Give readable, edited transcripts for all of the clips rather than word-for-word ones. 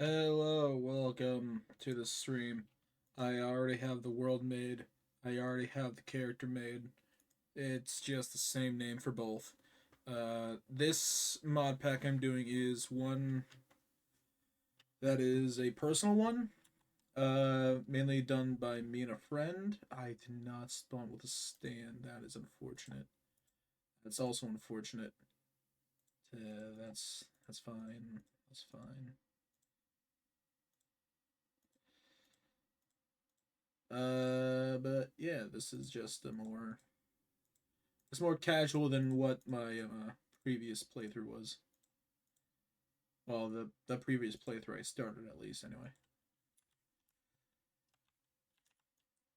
Hello, welcome to the stream. I already have the world made. I already have the character made. It's just the same name for both. This mod pack I'm doing is one that is a personal one. Mainly done by me and a friend. I did not spawn with a stand. That is unfortunate. That's also unfortunate. That's fine. That's fine. But yeah, this is just a more it's more casual than what my previous playthrough was. Well, the previous playthrough I started at least anyway.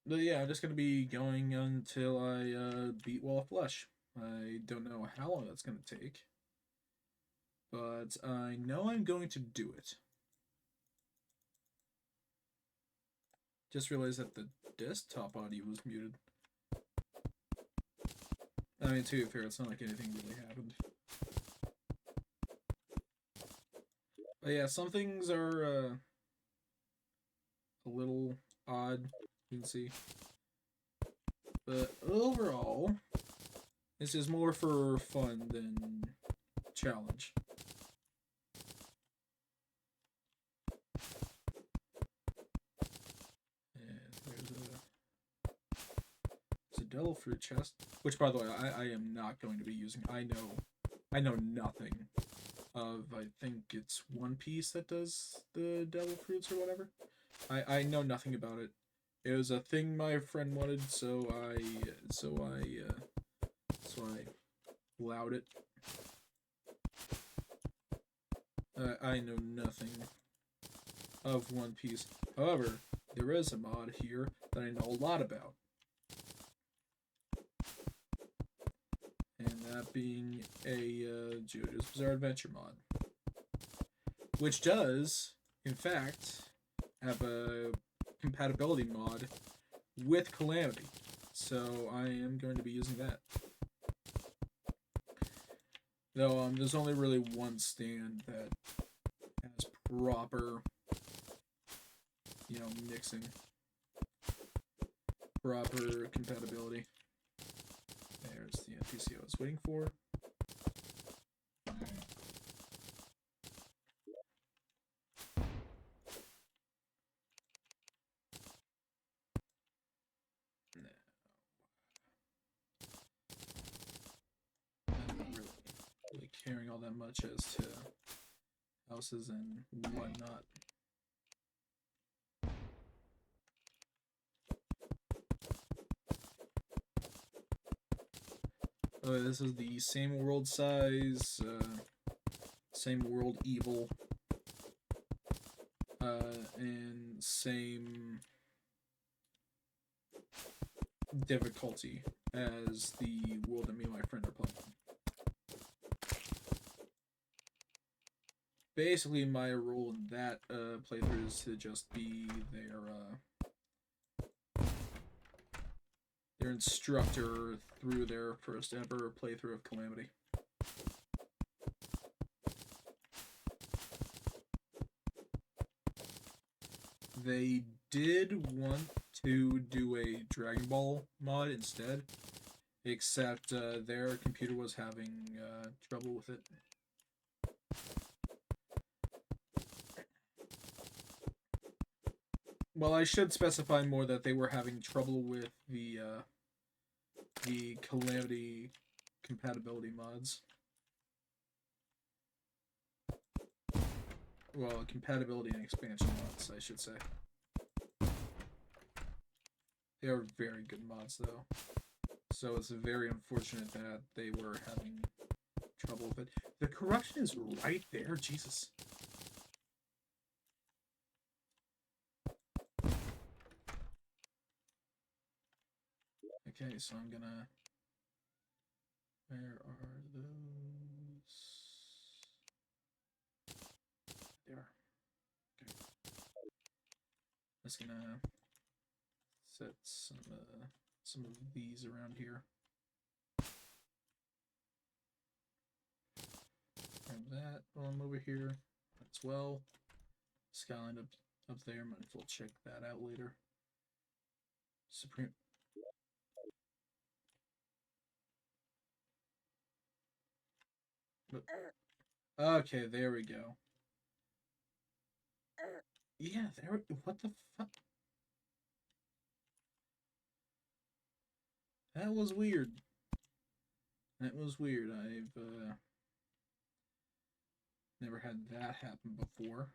But yeah, I'm just gonna be going until I beat Wall of Flesh. I don't know how long that's gonna take, but I know I'm going to do it. Just realized that the desktop audio was muted. I mean, to be fair, it's not like anything really happened. But yeah, some things are a little odd. You can see, but overall, this is more for fun than challenge. And there's a devil fruit chest, which by the way I am not going to be using. I know nothing of. I think it's One Piece that does the devil fruits or whatever. I know nothing about it. It was a thing my friend wanted, so I allowed it. I know nothing of One Piece. However, there is a mod here that I know a lot about, and that being a JoJo's Bizarre Adventure mod, which does, in fact, have a compatibility mod with Calamity. So I am going to be using that. Though there's only really one stand that has proper, mixing, proper compatibility. There's the NPC I was waiting for. I'm not really caring all that much as to houses and whatnot. This is the same world size, same world evil, and same difficulty as the world that me and my friend are playing. Basically, my role in that playthrough is to just be their instructor through their first ever playthrough of Calamity. They did want to do a Dragon Ball mod instead, except their computer was having trouble with it. Well, I should specify more that they were having trouble with the Calamity compatibility mods. Well, compatibility and expansion mods, I should say. They are very good mods, though. So it's very unfortunate that they were having trouble with it. The corruption is right there, Jesus. Okay, so I'm gonna... Where are those? There. Okay. I'm just gonna set some of these around here. Grab that while I'm over here as well. Skyline up there. Might as well check that out later. Supreme. Okay, there we go. Yeah, there. What the fuck? That was weird. That was weird. I've never had that happen before.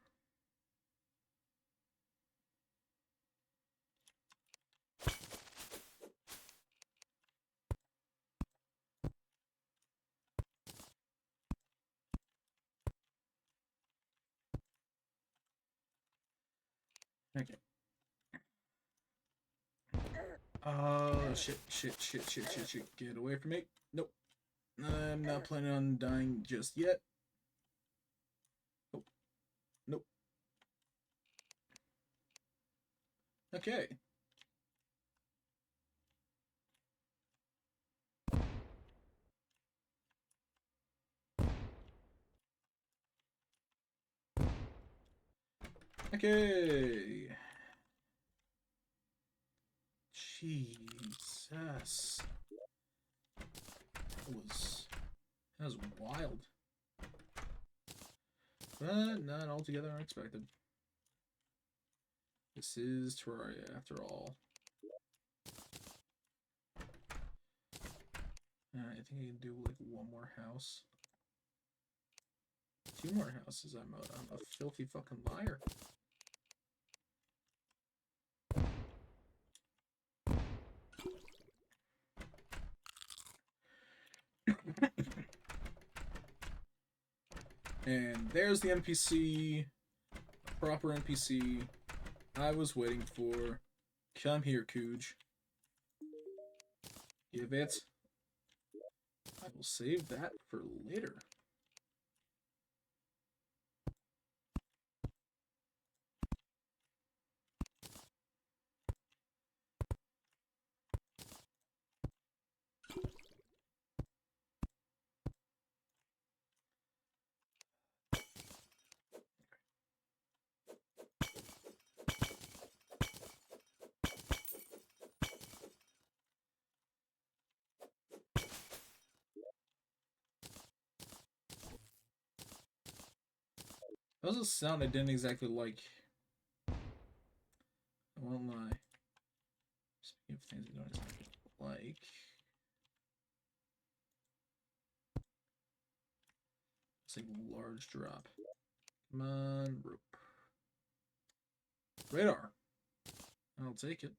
Okay. Oh, shit. Get away from me. Nope. I'm not planning on dying just yet. Nope. Nope. Okay. Okay. Jesus. That was wild. But not altogether unexpected. This is Terraria, after all. I think I can do like one more house. 2 more houses. I'm a filthy fucking liar. And there's the NPC. A proper NPC I was waiting for. Come here, Cooge. Give it. I will save that for later. That was a sound I didn't exactly like. I won't lie. Speaking of things I don't exactly like. It's like a large drop. Come on, rope. Radar. I'll take it.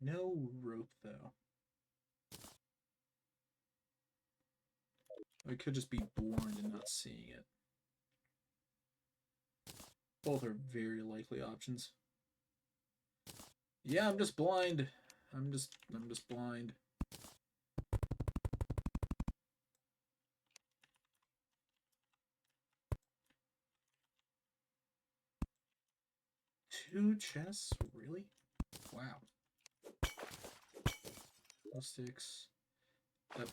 No rope, though. I could just be blind and not seeing it. Both are very likely options. Yeah, I'm just blind. I'm just blind. Two chests? Really? Wow. No sticks. That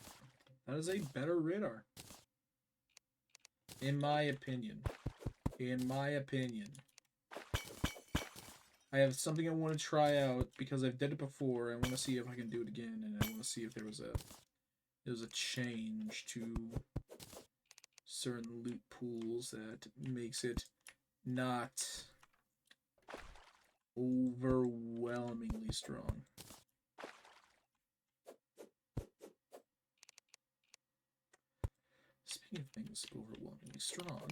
is a better radar. In my opinion. In my opinion. I have something I want to try out because I've done it before. I want to see if I can do it again, and I want to see if there was a change to certain loot pools that makes it not overwhelmingly strong. Speaking of things overwhelmingly strong,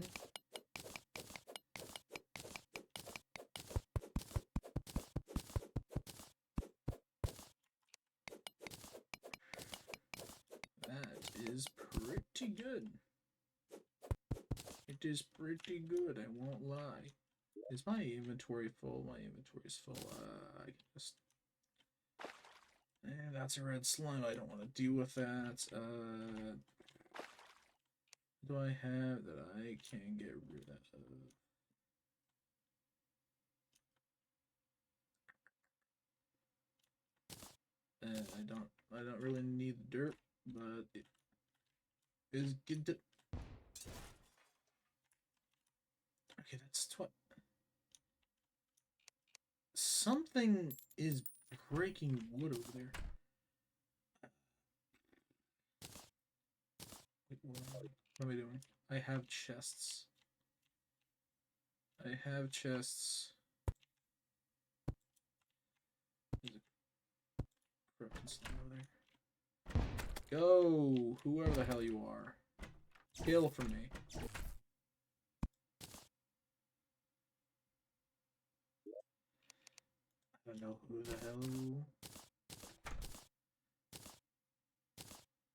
that is pretty good. It is pretty good, I won't lie. Is my inventory full? My inventory's full. I can just... that's a red slime. I don't want to deal with that. What do I have that I can get rid of? I don't really need the dirt, but it is good to... Okay, that's something is breaking wood over there. Wait, what am I doing? I have chests. I have chests. There's a crook over there. Go! Whoever the hell you are. Kill for me. I don't know who the hell.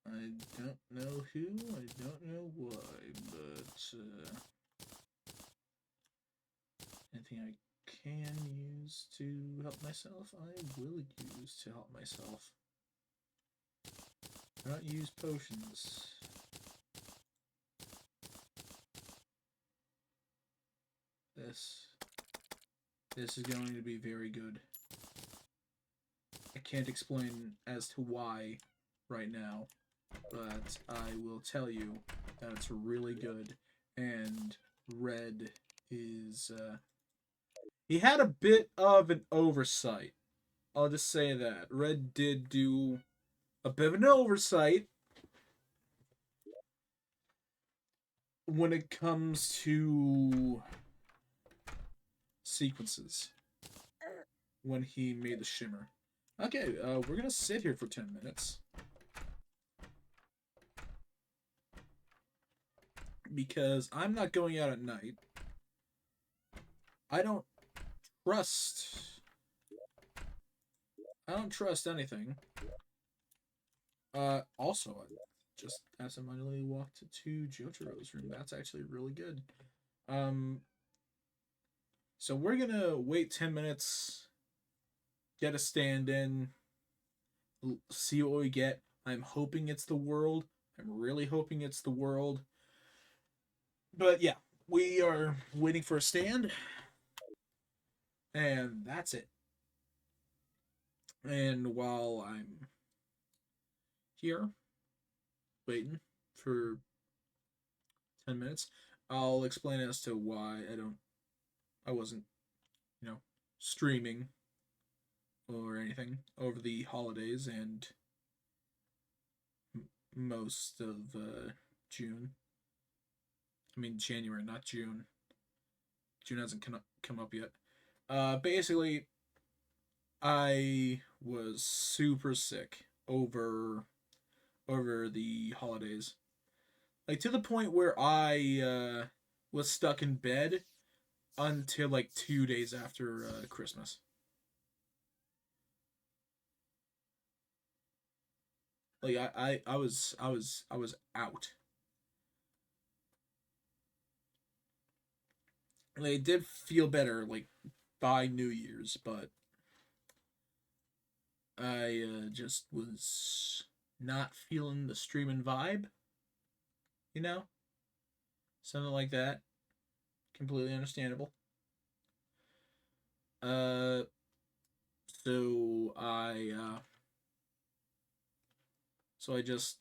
I don't know who, I don't know why, but anything I can use to help myself, I will use to help myself. I don't use potions. This is going to be very good. I can't explain as to why right now, but I will tell you that it's really good. And Red is he had a bit of an oversight. I'll just say that Red did do a bit of an oversight when it comes to sequences when he made the shimmer. Okay, we're gonna sit here for 10 minutes because I'm not going out at night. I don't trust. I don't trust anything. Also, I just accidentally walked to Jotaro's room. That's actually really good. Um, so we're gonna wait 10 minutes, get a stand in, see what we get. I'm hoping it's the world. I'm really hoping it's the world. But yeah, we are waiting for a stand, and that's it. And while I'm here waiting for 10 minutes, I'll explain as to why I wasn't, streaming or anything over the holidays and most of June. I mean January, not June. June hasn't come up yet. Basically, I was super sick over the holidays, like to the point where I was stuck in bed until like 2 days after Christmas. Like I was out. Like, it did feel better like by New Year's, but I just was not feeling the streaming vibe, you know, something like that. Completely understandable. Uh, so I just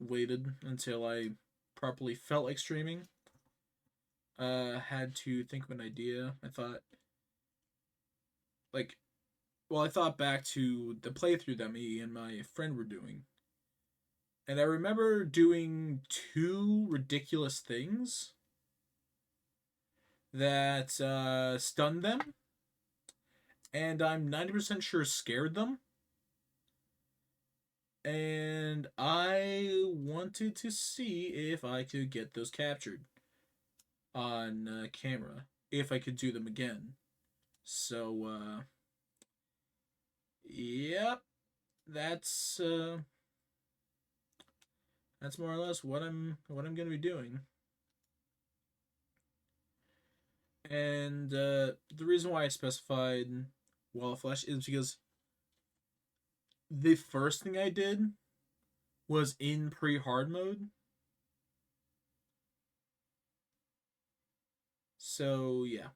waited until I properly felt like streaming. Had to think of an idea. I thought, like, well, I thought back to the playthrough that me and my friend were doing, and I remember doing two ridiculous things that stunned them, and I'm 90% sure scared them. And I wanted to see if I could get those captured on camera, if I could do them again. So, yep, that's uh, that's more or less what I'm gonna be doing. And the reason why I specified Wall of Flesh is because the first thing I did was in pre-hard mode. So yeah,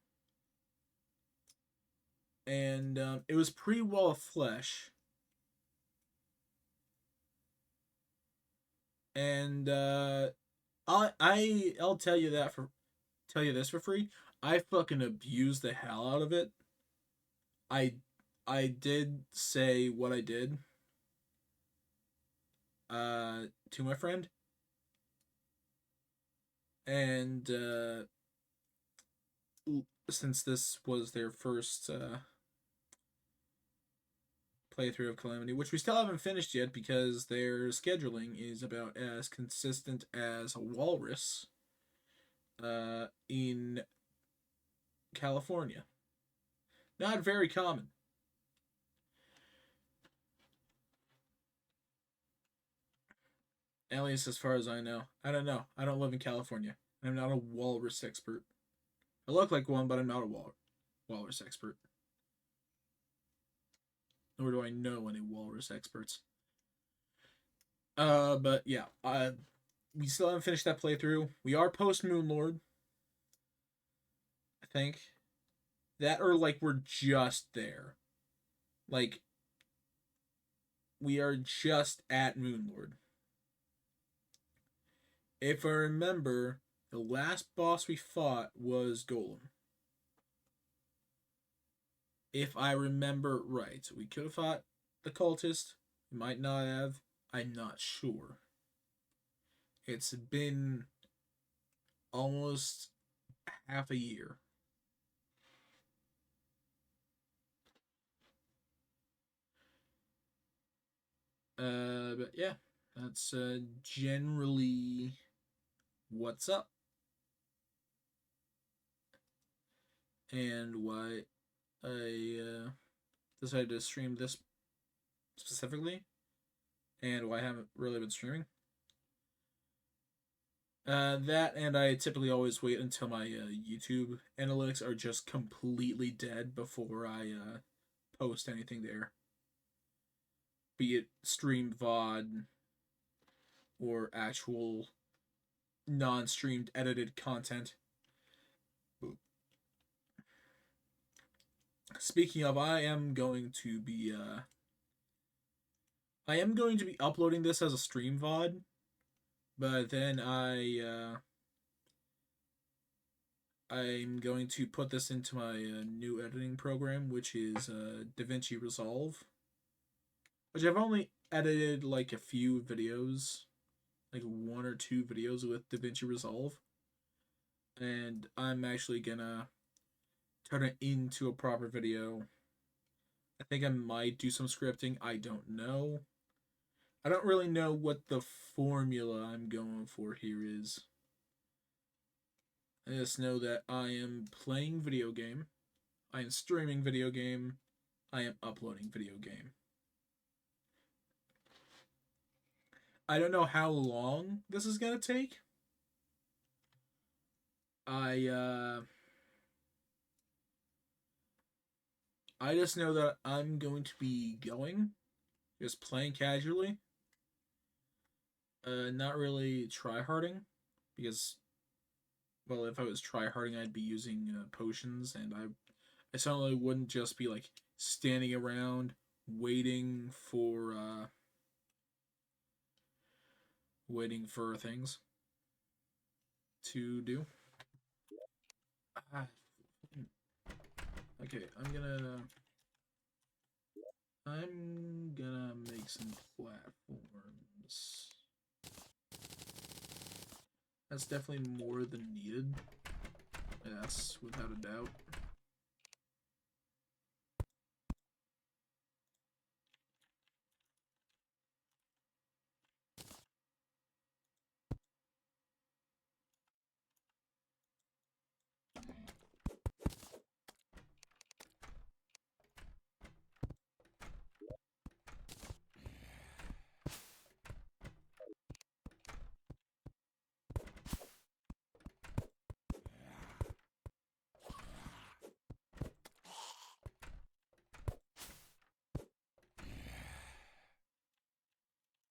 and it was pre-Wall of Flesh, and I'll tell you that tell you this for free. I fucking abused the hell out of it. I I did say what I did to my friend, and since this was their first playthrough of Calamity, which we still haven't finished yet because their scheduling is about as consistent as a walrus in California. Not very common. At least as far as I know. I don't know. I don't live in California. I'm not a walrus expert. I look like one, but I'm not a walrus expert. Nor do I know any walrus experts. But yeah, we still haven't finished that playthrough. We are post Moonlord, I think. That or like we're just there. Like we are just at Moonlord. If I remember, the last boss we fought was Golem. If I remember right, we could have fought the cultist. We might not have. I'm not sure. It's been almost half a year. But yeah, that's generally what's up and why I decided to stream this specifically and why I haven't really been streaming. That and I typically always wait until my YouTube analytics are just completely dead before I post anything there, be it streamed VOD or actual non-streamed edited content. Speaking of, I am going to be uploading this as a stream VOD, but then I'm going to put this into my new editing program, which is DaVinci Resolve, which I've only edited like a few videos, like one or two videos with DaVinci Resolve, and I'm actually gonna turn it into a proper video. I think I might do some scripting. I don't know. I don't really know what the formula I'm going for here is. I just know that I am playing video game, I am streaming video game, I am uploading video game. I don't know how long this is gonna take. I I just know that I'm going to be going, just playing casually. Not really tryharding, because well, if I was tryharding, I'd be using potions, and I certainly wouldn't just be like standing around waiting for things to do. Ah, okay, I'm gonna make some platforms. That's definitely more than needed. Yes, without a doubt.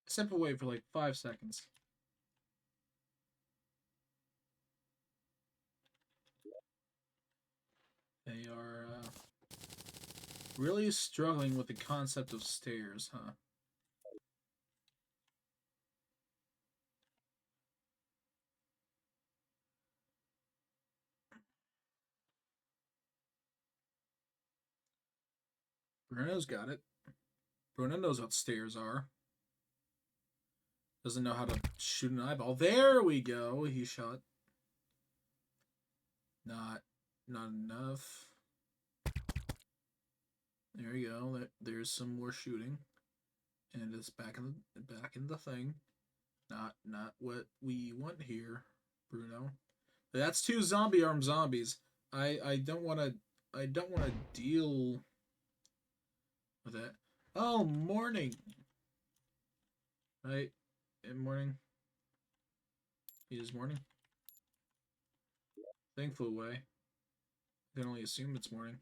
Step away for like 5 seconds. They are really struggling with the concept of stairs, huh? Bruno's got it. Bruno knows what stairs are. Doesn't know how to shoot an eyeball. There we go. He shot. Not enough. There you go. There's some more shooting. And it's back in the thing. Not what we want here, Bruno. That's two zombie arm zombies. I don't wanna deal with that. Oh, morning. Right? In morning. It is morning. Thing flew away. I can only assume it's morning.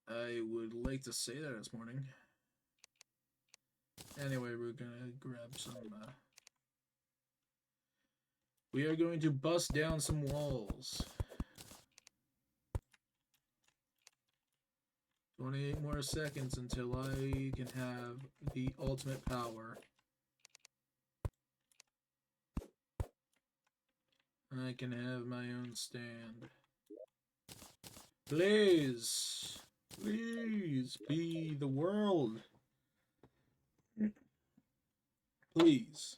I would like to say that it's morning. Anyway, we're gonna grab some, we are going to bust down some walls. 28 more seconds until I can have the ultimate power. I can have my own stand. Please! Please be the world! Please.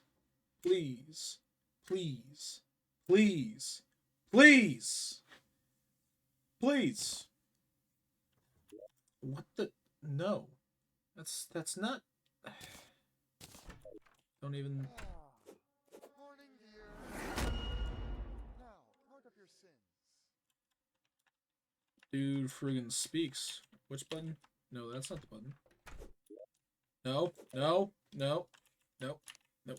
Please. Please. Please. Please! Please! What the? No. That's not... Don't even... Morning, dear. Now, count up your sins. Dude friggin' speaks. Which button? No, that's not the button. No, no, no, no, no.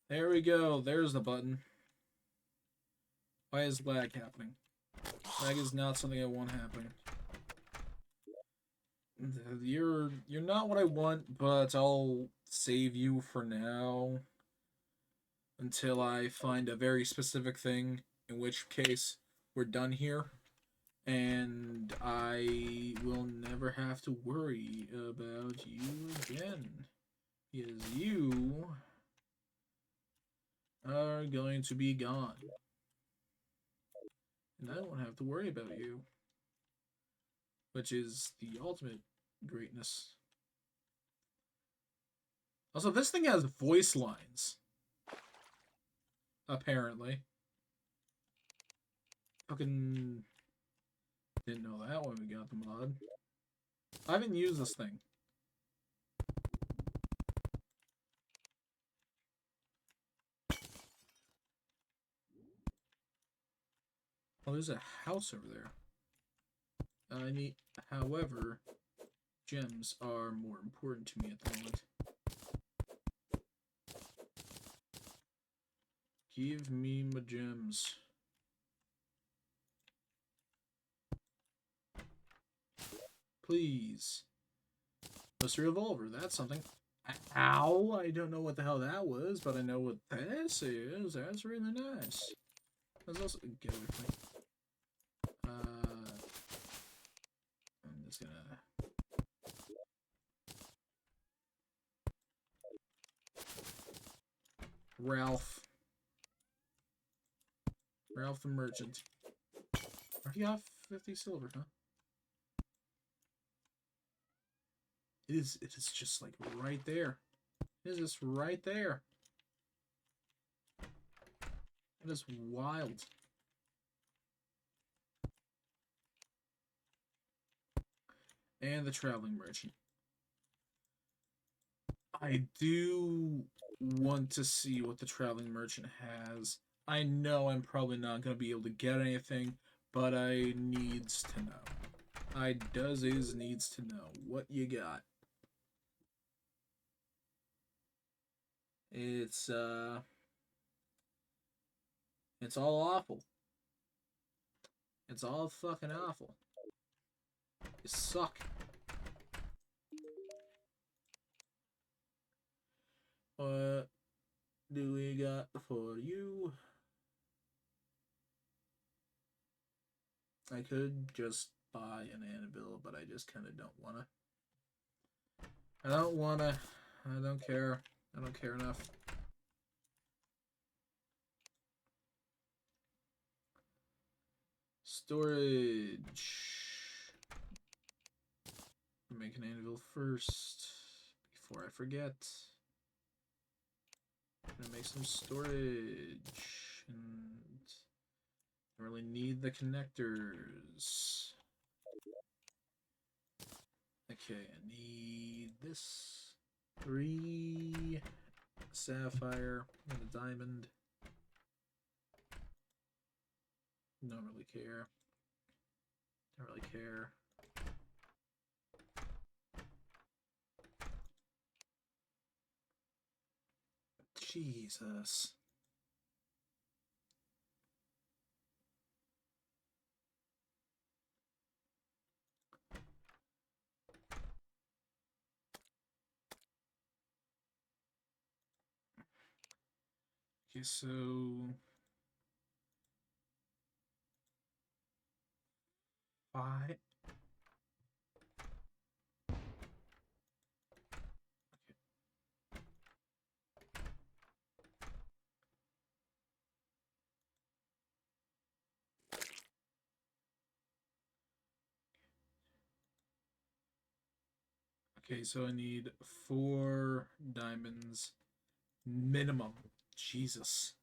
There we go. There's the button. Why is lag happening? Lag is not something I want happening. You're not what I want, but I'll save you for now until I find a very specific thing, in which case we're done here and I will never have to worry about you again, because you are going to be gone and I won't have to worry about you, which is the ultimate greatness. Also, this thing has voice lines. Apparently. Fucking didn't know that when we got the mod. I haven't used this thing. Oh, there's a house over there. I need, however, gems are more important to me at the moment. Give me my gems. Please. Must revolver, that's something. Ow! I don't know what the hell that was, but I know what this is. That's really nice. Let's also get away from me. I'm just gonna. Ralph the merchant. Already off 50 silver, huh? It is just like right there. It is just right there. It is wild. And the traveling merchant. I do want to see what the traveling merchant has. I know I'm probably not going to be able to get anything, but I needs to know. I needs to know what you got. It's all awful. It's all fucking awful. You suck. What do we got for you? I could just buy an Annabelle, but I just kind of don't want to. I don't want to. I don't care. I don't care enough. Storage. Make an anvil first before I forget. I'm gonna make some storage, and I really need the connectors. Okay, I need this 3 sapphire and a diamond. Don't really care. Don't really care. Jesus. Okay, so 5. Okay, so I need 4 diamonds minimum. Jesus.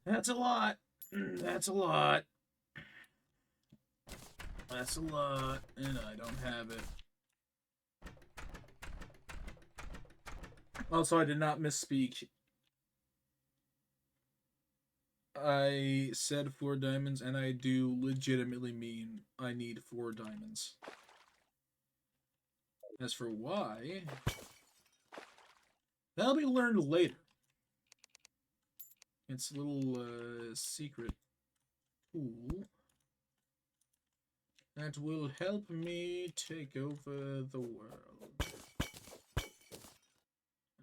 That's a lot. That's a lot. That's a lot, and I don't have it. Also, I did not misspeak. I said 4 diamonds, and I do legitimately mean I need 4 diamonds. As for why, that'll be learned later. It's a little secret tool that will help me take over the world.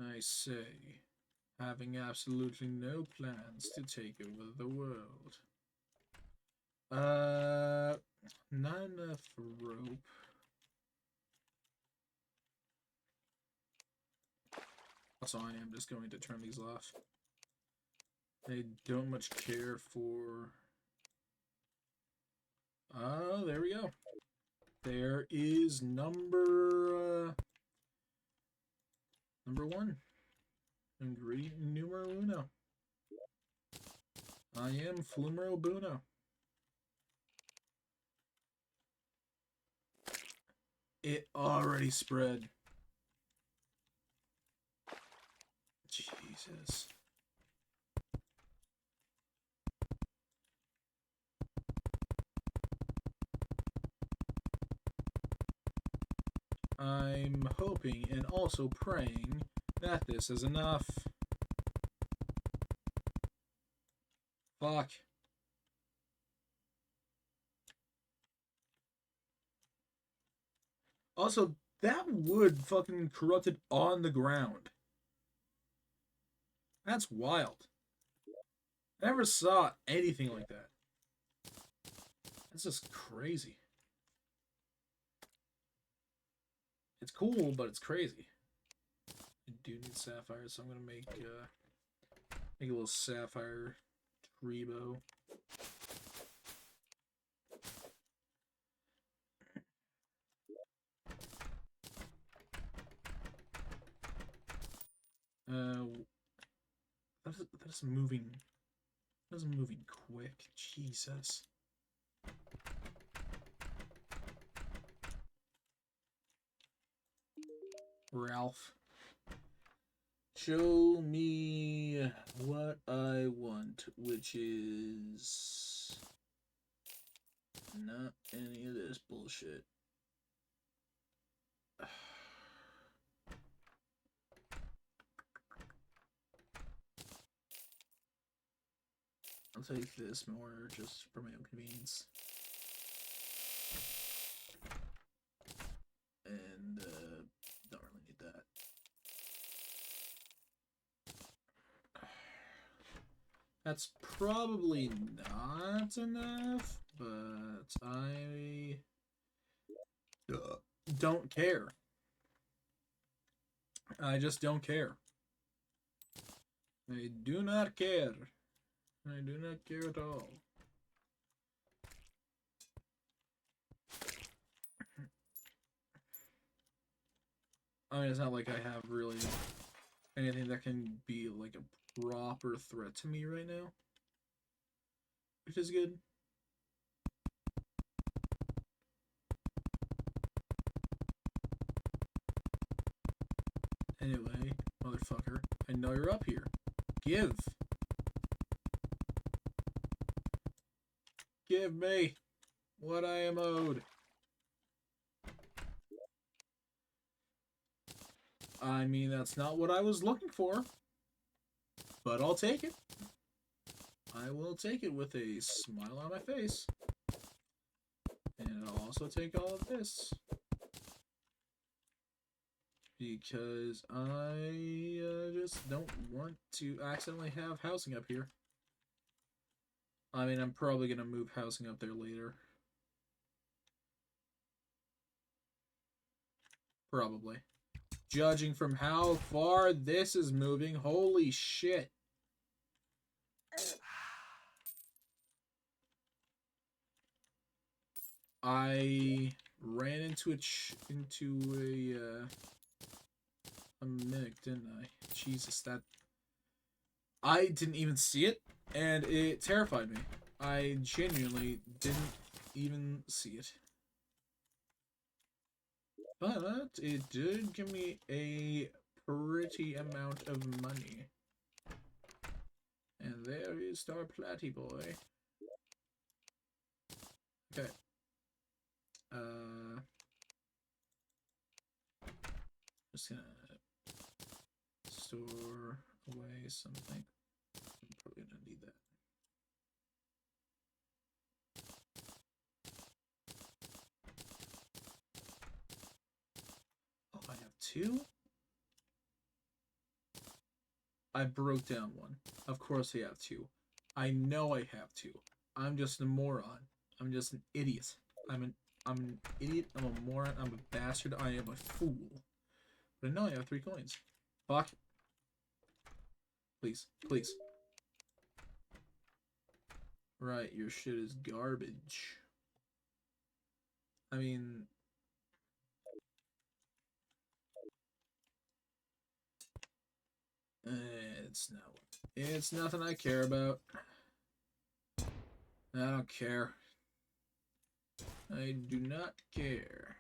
I say, having absolutely no plans to take over the world. Not enough rope. Also, I am just going to turn these off. I don't much care for... Oh, there we go. There is number 1. Ingredient numero uno. I am Flumero Buno. It already spread. Jesus. I'm hoping and also praying that this is enough. Fuck. Also, that wood fucking corrupted on the ground. That's wild. I never saw anything like that. That's just crazy. It's cool, but it's crazy. I do need sapphire, so I'm gonna make a little sapphire tree bow. That's moving. That's moving quick. Jesus. Ralph. Show me what I want, which is not any of this bullshit. I'll take this more just for my own convenience. And don't really need that. That's probably not enough, but I don't care. I just don't care. I do not care. I do not care at all. I mean, it's not like I have really anything that can be like a proper threat to me right now, which is good. Anyway, motherfucker, I know you're up here. Give. Give me what I am owed. I mean, that's not what I was looking for, but I'll take it. I will take it with a smile on my face. And I'll also take all of this. Because I just don't want to accidentally have housing up here. I mean, I'm probably going to move housing up there later. Probably. Judging from how far this is moving, holy shit. I ran into a mimic, didn't I? Jesus, that I didn't even see it, and it terrified me. I genuinely didn't even see it. But it did give me a pretty amount of money. And there is our Platty boy. Okay. Just gonna store away something. I'm probably gonna need that. Oh, I have two? I broke down one. Of course I have two. I know I have two. I'm just a moron. I'm just an idiot. I'm an idiot. I'm a moron. I'm a bastard. I am a fool. But no, I have 3 coins. Fuck. Please. Please. Right, your shit is garbage. I mean... It's nothing I care about. I don't care. I do not care.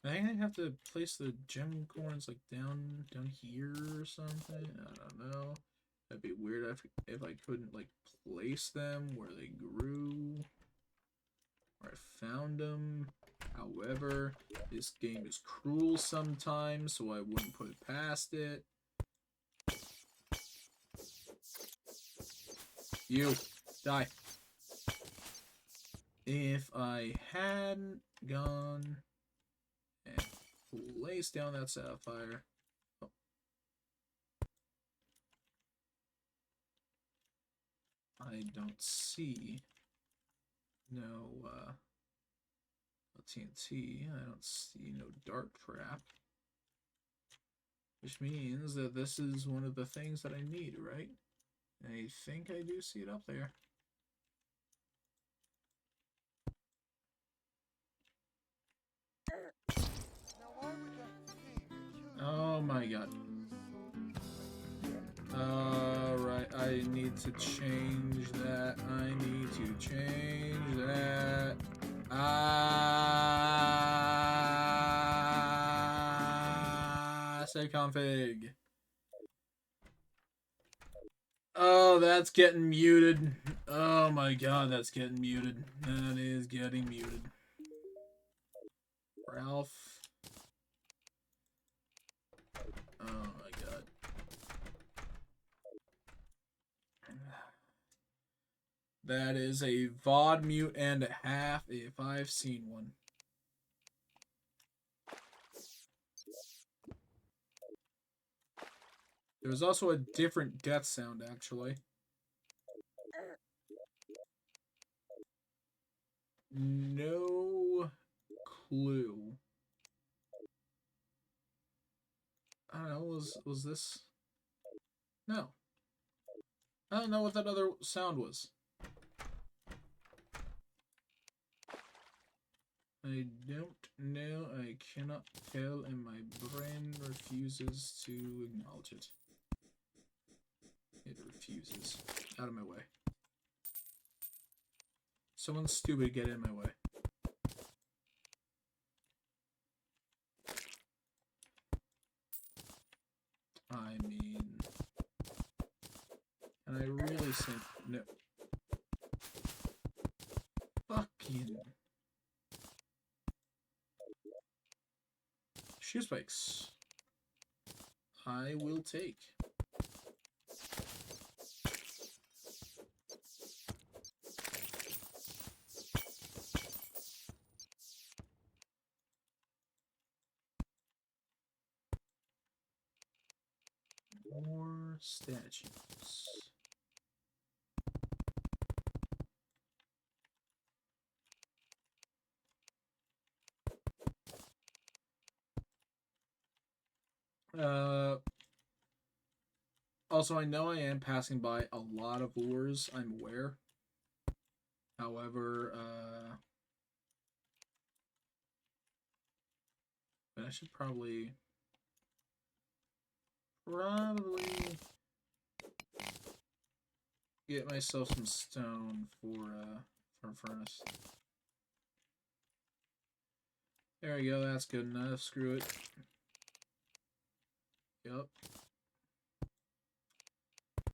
I think I have to place the gem corns like down here or something. I don't know. That'd be weird if I couldn't like place them where they grew, where I found them. However, this game is cruel sometimes, so I wouldn't put it past it. You die. If I hadn't gone and placed down that sapphire. Oh. I don't see no TNT. I don't see no dark trap. Which means that this is one of the things that I need, right? I think I do see it up there. Oh my god. Alright, I need to change that. I need to change that. Save config. Oh, that's getting muted. Oh my god, that's getting muted. That is getting muted. Ralph. Oh my god. That is a VOD mute and a half if I've seen one. There was also a different death sound, actually. No clue. I don't know, was this? No. I don't know what that other sound was. I don't know, I cannot tell, and my brain refuses to acknowledge it. It refuses. Out of my way. Someone stupid get in my way. I mean... And I really think... No. Fucking... Shoe spikes. I will take. More statues. Also, I know I am passing by a lot of ores, I'm aware. However, but I should probably get myself some stone for a furnace. There we go, that's good enough. Screw it. Yep.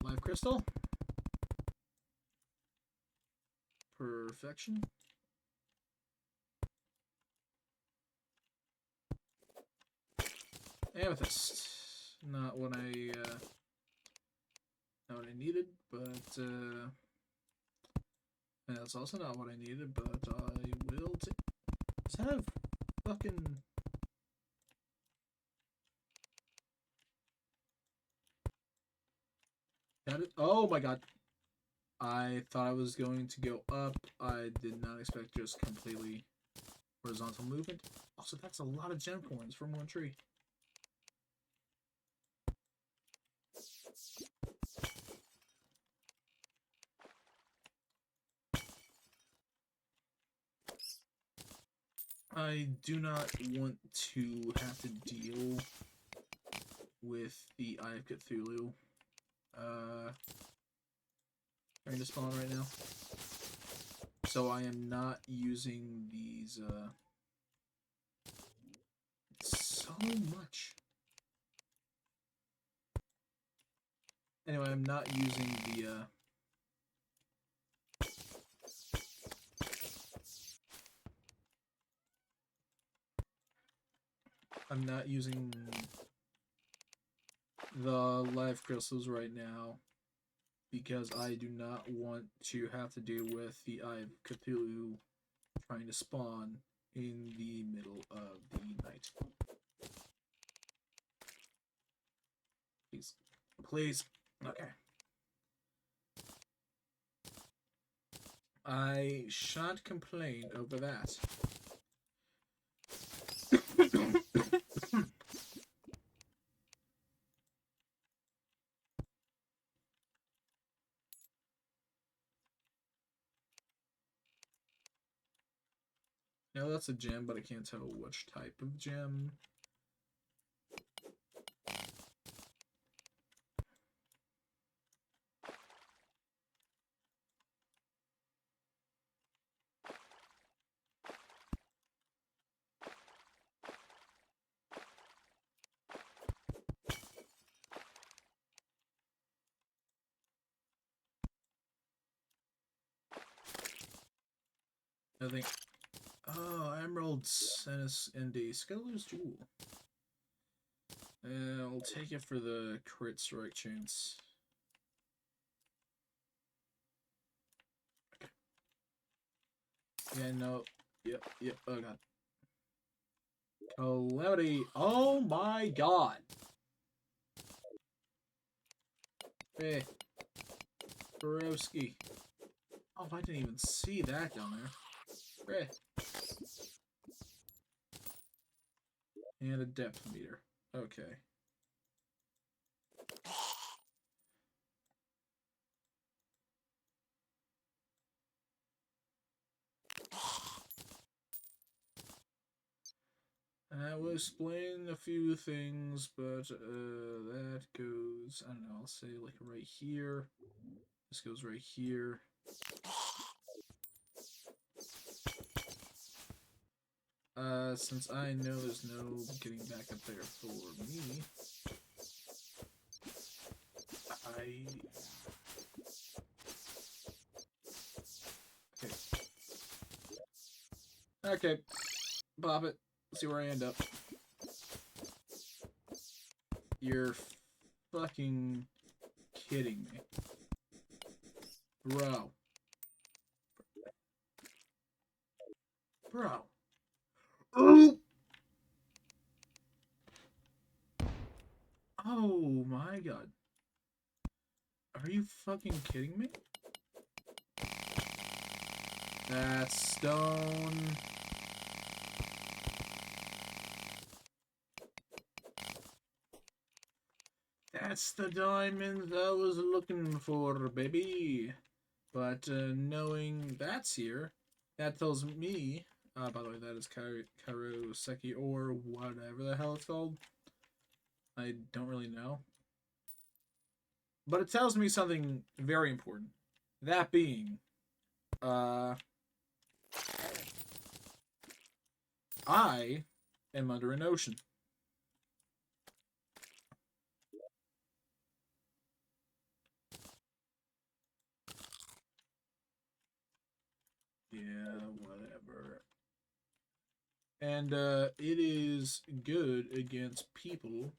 Live crystal. Perfection. Amethyst. Not what I needed, but that's also not what I needed, but I will take. Does that have fucking... Oh my god. I thought I was going to go up. I did not expect just completely horizontal movement. Also, that's a lot of gem coins from one tree. I do not want to have to deal with the Eye of Cthulhu trying to spawn right now. So I am not using these so much. Anyway, I'm not using the I'm not using the live crystals right now because I do not want to have to deal with the Eye of Cthulhu trying to spawn in the middle of the night. Please. Please. Okay. I shan't complain over that. Now that's a gem, but I can't tell which type of gem. I think. Oh, emeralds and a Skelet's Jewel. I'll take it for the crit strike chance. Okay. Yeah, no. Yep. Oh god. Calamity. Oh my god. Hey. Broski. Oh, I didn't even see that down there. Hey. And a depth meter. Okay. That will explain a few things, but that goes, I don't know, I'll say like right here. This goes right here. Since I know there's no getting back up there for me, I... Okay. Okay. Pop it. See where I end up. You're fucking kidding me. Bro. Bro. Ooh! Oh my god. Are you fucking kidding me? That's stone. That's the diamond I was looking for, baby. But knowing that's here, that tells me. By the way, that is Karoseki or whatever the hell it's called. I don't really know. But it tells me something very important. That being, I am under an ocean. Yeah, whatever. And it is good against people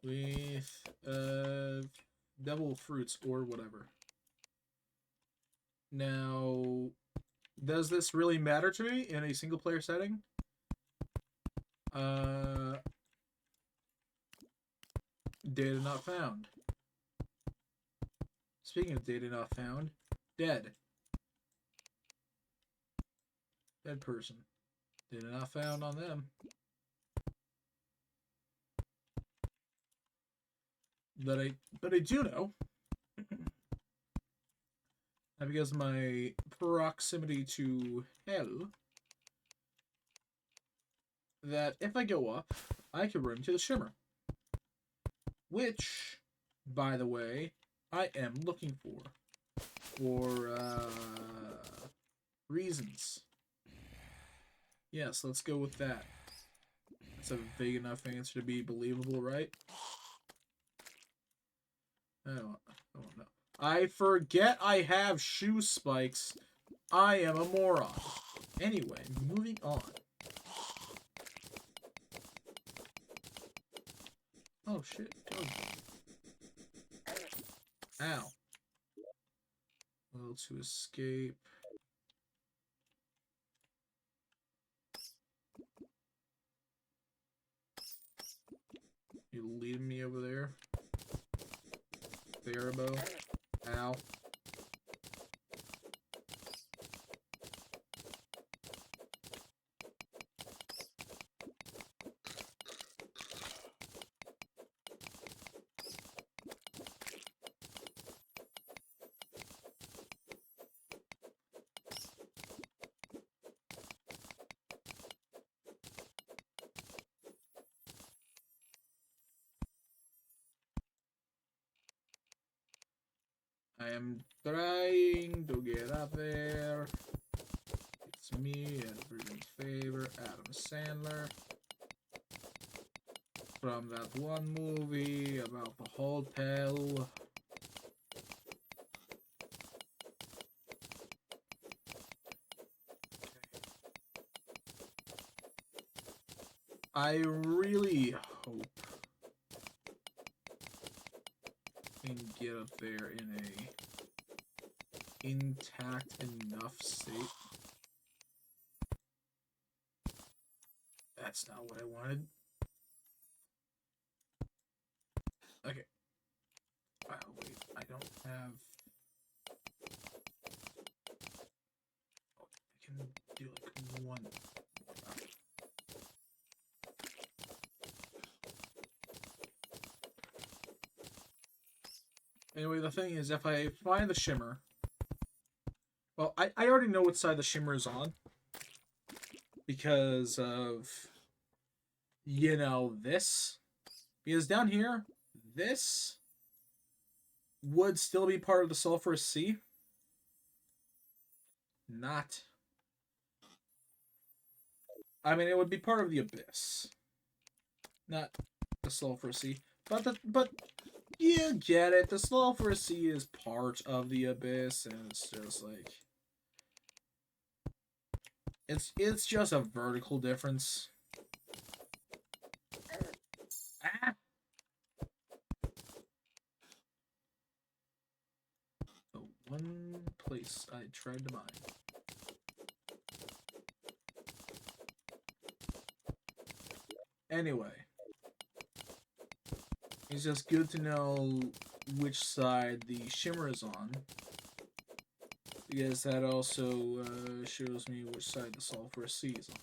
with devil fruits or whatever. Now, does this really matter to me in a single player setting? Data not found. Speaking of data not found, dead. Dead person. Data not found on them. But I do know. And because my proximity to hell, that if I go up, I can run to the shimmer. Which, by the way, I am looking for reasons. Yes, let's go with that. That's a vague enough answer to be believable, right? I don't know. I forget I have shoe spikes. I am a moron. Anyway, moving on. Oh shit. Go. Ow. Well, to escape. You leading me over there? Barabo. Ow. I am trying to get up there. It's me, everyone's favorite, Adam Sandler. From that one movie about the hotel. I really hope I can get up there in a intact enough state. That's not what I wanted. Okay. Oh, wait, I don't have... Oh, I can do like one. Anyway, the thing is, if I find the shimmer... Well, I already know what side the shimmer is on. Because of you know, this. Because down here, this would still be part of the Sulphurous Sea. Not. I mean, it would be part of the Abyss. Not the Sulphurous Sea. But you get it. The Sulphurous Sea is part of the Abyss, and it's just like it's just a vertical difference. Ah. The one place I tried to mine. Anyway, it's just good to know which side the shimmer is on, because that also shows me which side the Sulphurous Sea is on.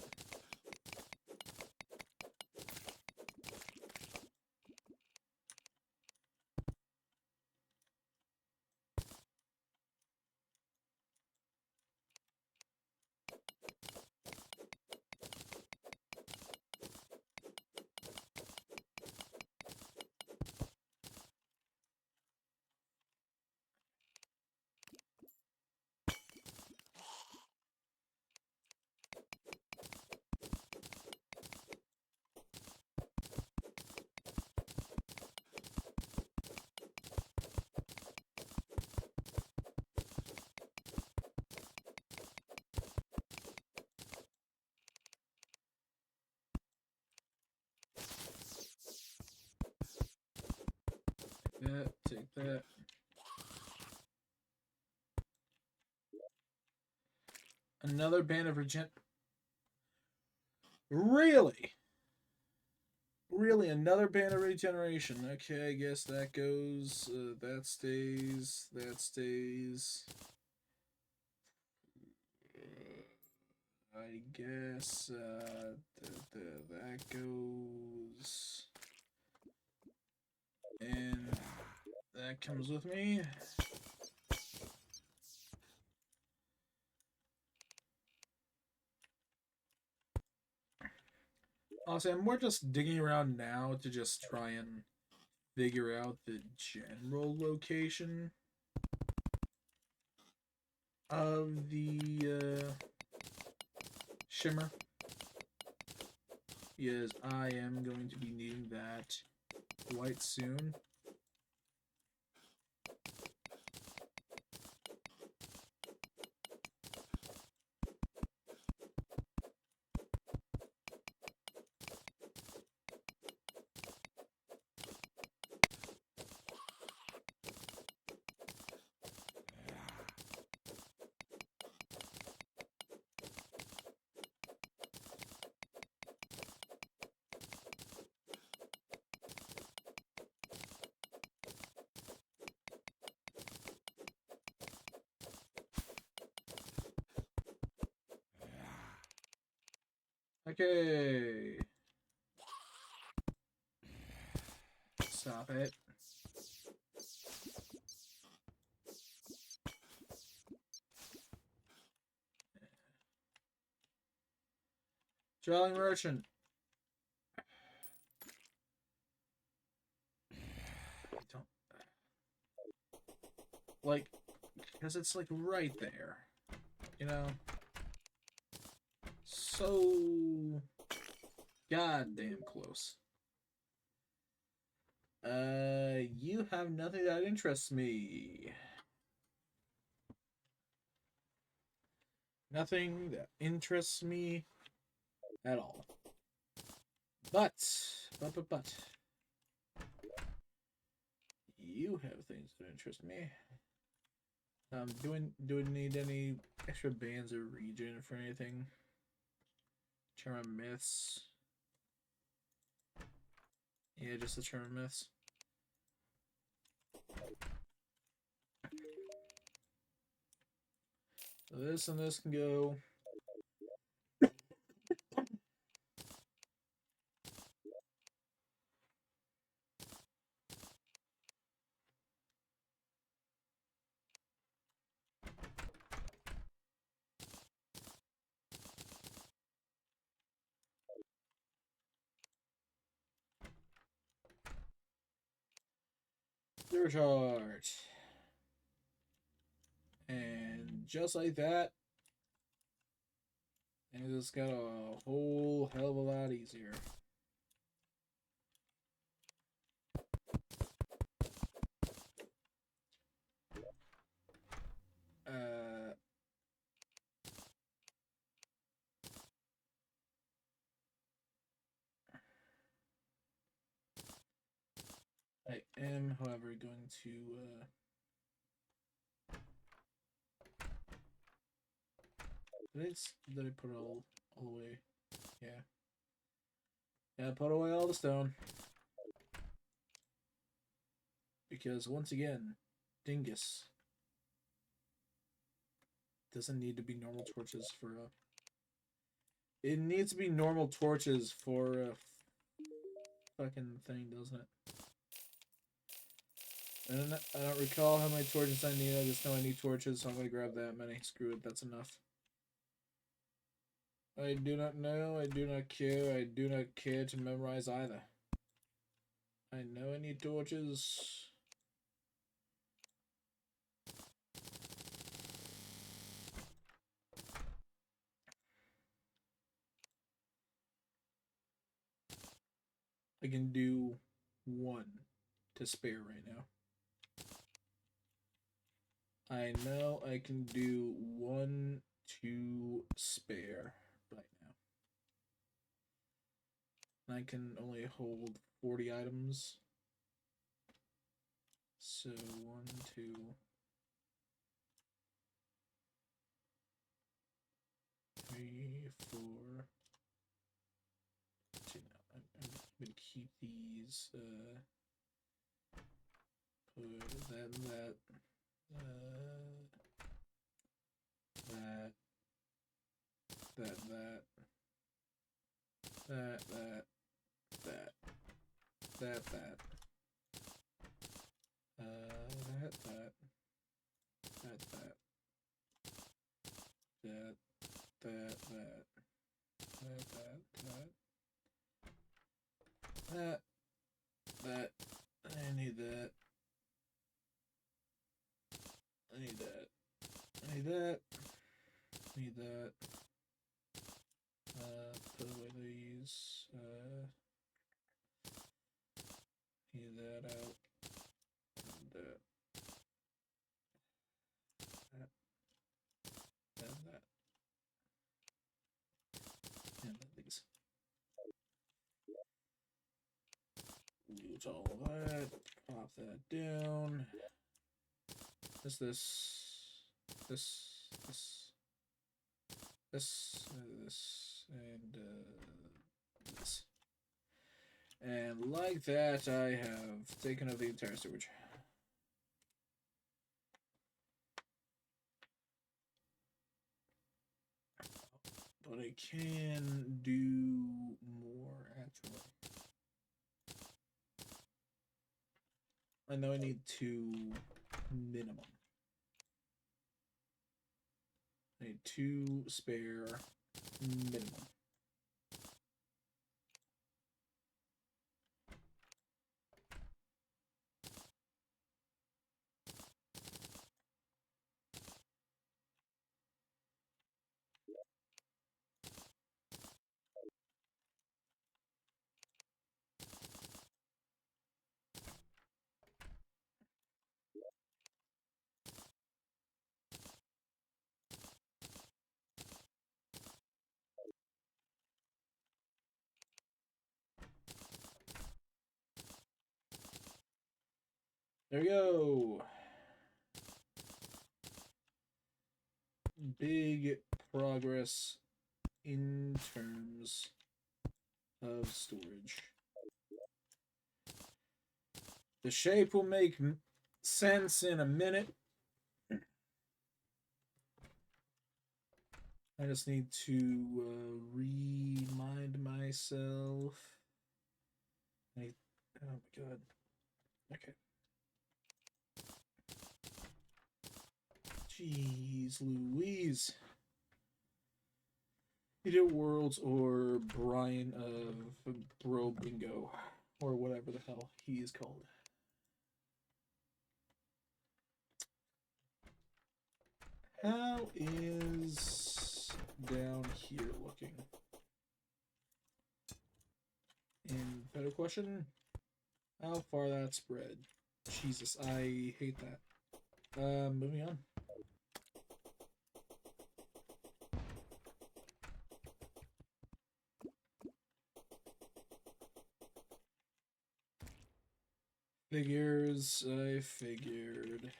That, take that. Another band of regen. Really? Really, another band of regeneration. Okay, I guess that goes. That stays. That stays. I guess that goes. And that comes with me. Honestly, I'm more just digging around now to just try and figure out the general location of the shimmer. Yes, I am going to be needing that quite soon. Okay. Stop it. Traveling merchant. I don't like because it's like right there. You know? So goddamn close. You have nothing that interests me. Nothing that interests me at all. But, you have things that interest me. Do we need any extra bands or region for anything? Terra myths. Yeah, just the Terra myths. So this and this can go. Search heart. And just like that, and it just got a whole hell of a lot easier. I am, however, going to did I put it all away? Yeah. Yeah, put away all the stone. Because once again, Dingus doesn't need to be normal torches for a. It needs to be normal torches for a fucking thing, doesn't it? I don't recall how many torches I need. I just know I need torches, so I'm gonna grab that many. Screw it, that's enough. I do not know. I do not care. I do not care to memorize either. I know I need torches. I can do one to spare right now. I know I can do one to spare right now. I can only hold 40 items. So 1, 2, 3, 4. Actually, no, I'm gonna keep these. Put that and that. That. That. That. That. That. That. That. That. That. That. That. That. That. That. That. I need that. I need that. I need that. I need that. Put away these. Need that out. And that. And that. And these. Use all that. Pop that down. This, and this. And like that, I have taken out the entire sewage. But I can do more, actually. I know I need 2 minimum. I need 2 spare minimum. There we go. Big progress in terms of storage. The shape will make sense in a minute. I just need to remind myself. Oh my god. Okay. Jeez Louise. Idiot Worlds or Brian of Bro Bingo. Or whatever the hell he is called. How is down here looking? And better question, how far that spread? Jesus, I hate that. Moving on. Figures, I figured.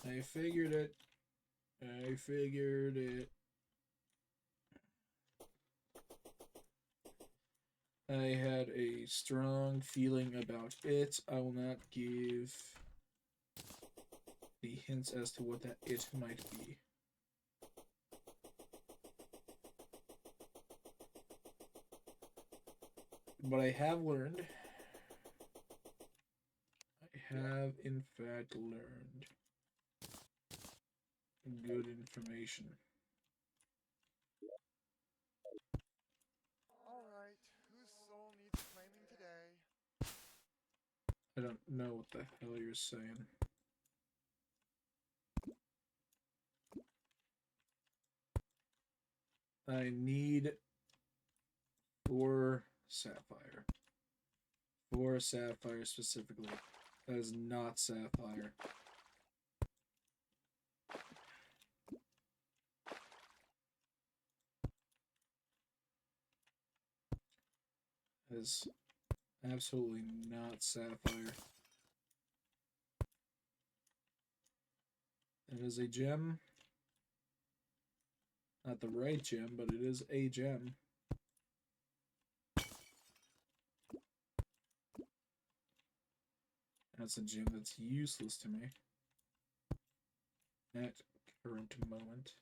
I figured it. I figured it. I had a strong feeling about it. I will not give the hints as to what that it might be. But I have learned. I have, in fact, learned good information. Alright, whose soul needs claiming today? I don't know what the hell you're saying. I need 4 sapphire. 4 sapphire specifically. That is not sapphire. That is absolutely not sapphire. It is a gem. Not the right gem, but it is a gem. That's a gem that's useless to me at current moment.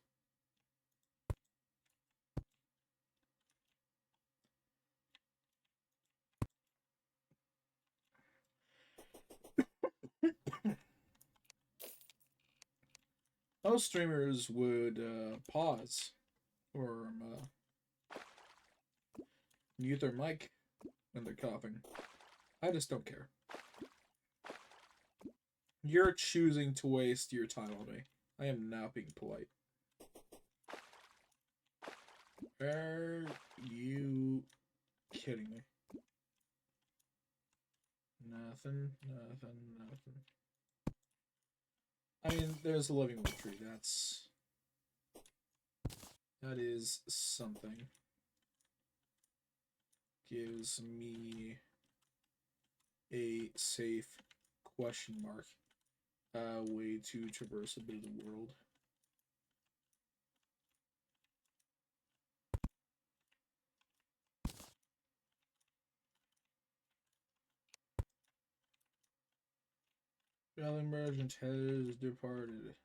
Most streamers would pause or mute their mic when they're coughing. I just don't care. You're choosing to waste your time on me. I am not being polite. Are you kidding me? Nothing. I mean, there's a living wood tree. That is something. Gives me a safe question mark way to traverse a bit of the world. Valley Merchant has departed.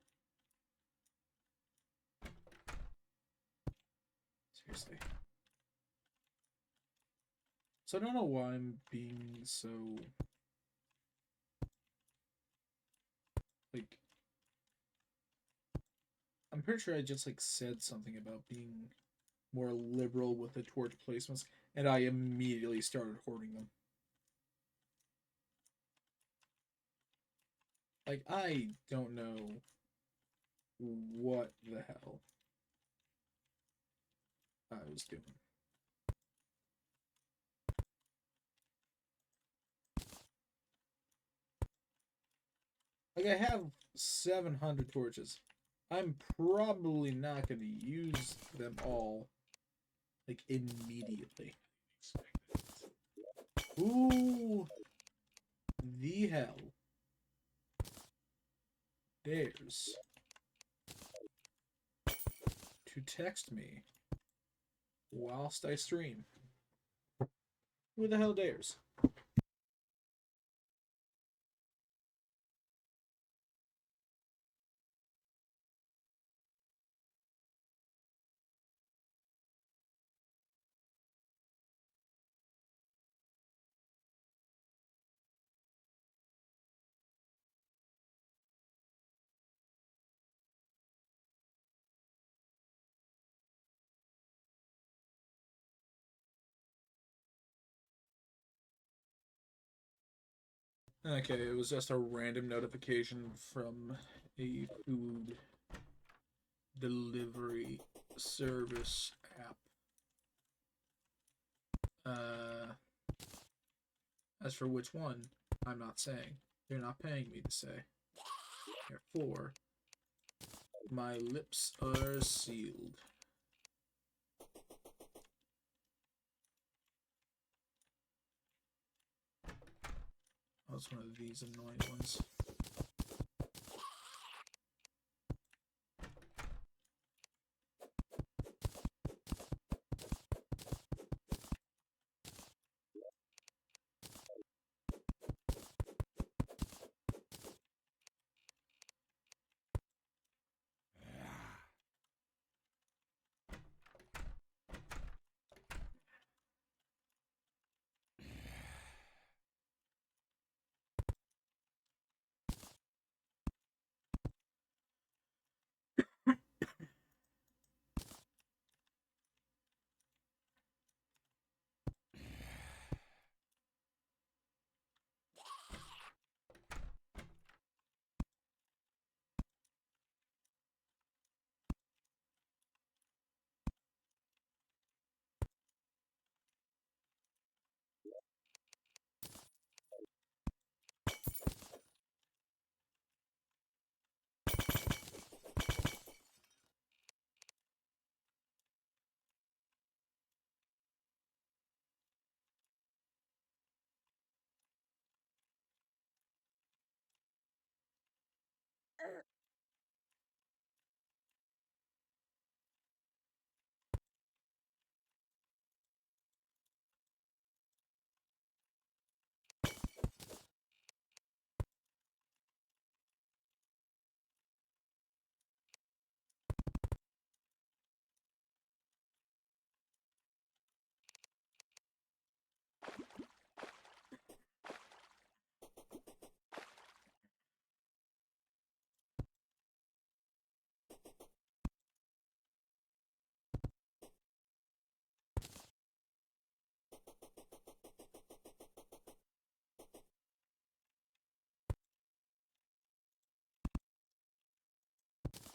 Seriously. So I don't know why I'm being so like I'm pretty sure I just like said something about being more liberal with the torch placements, and I immediately started hoarding them. Like I don't know what the hell I was doing. Like I have 700 torches. I'm probably not going to use them all like immediately. Who the hell dares to text me whilst I stream? Who the hell dares? Okay, it was just a random notification from a food delivery service app. Uh, as for which one, I'm not saying. They're not paying me to say. Therefore, my lips are sealed. Oh, it's one of these annoying ones.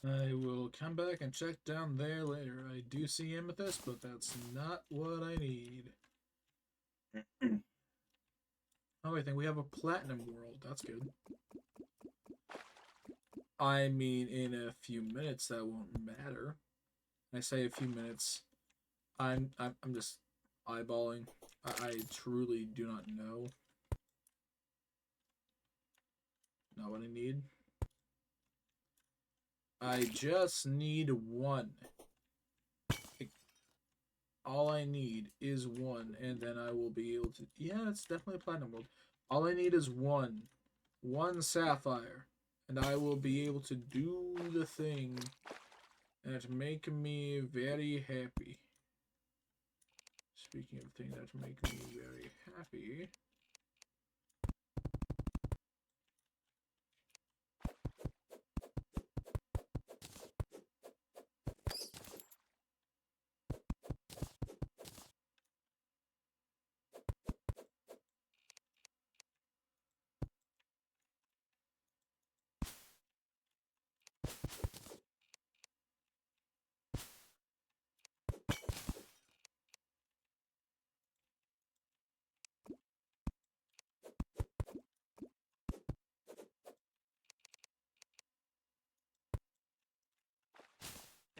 I will come back and check down there later. I do see amethyst, but that's not what I need. Oh, I think we have a platinum world. That's good. I mean, in a few minutes, that won't matter. I say a few minutes. I'm just eyeballing. I truly do not know. Not what I need. I just need one. All I need is one, and then I will be able to. Yeah, it's definitely a platinum world. All I need is one sapphire, and I will be able to do the thing that make me very happy. Speaking of things that make me very happy.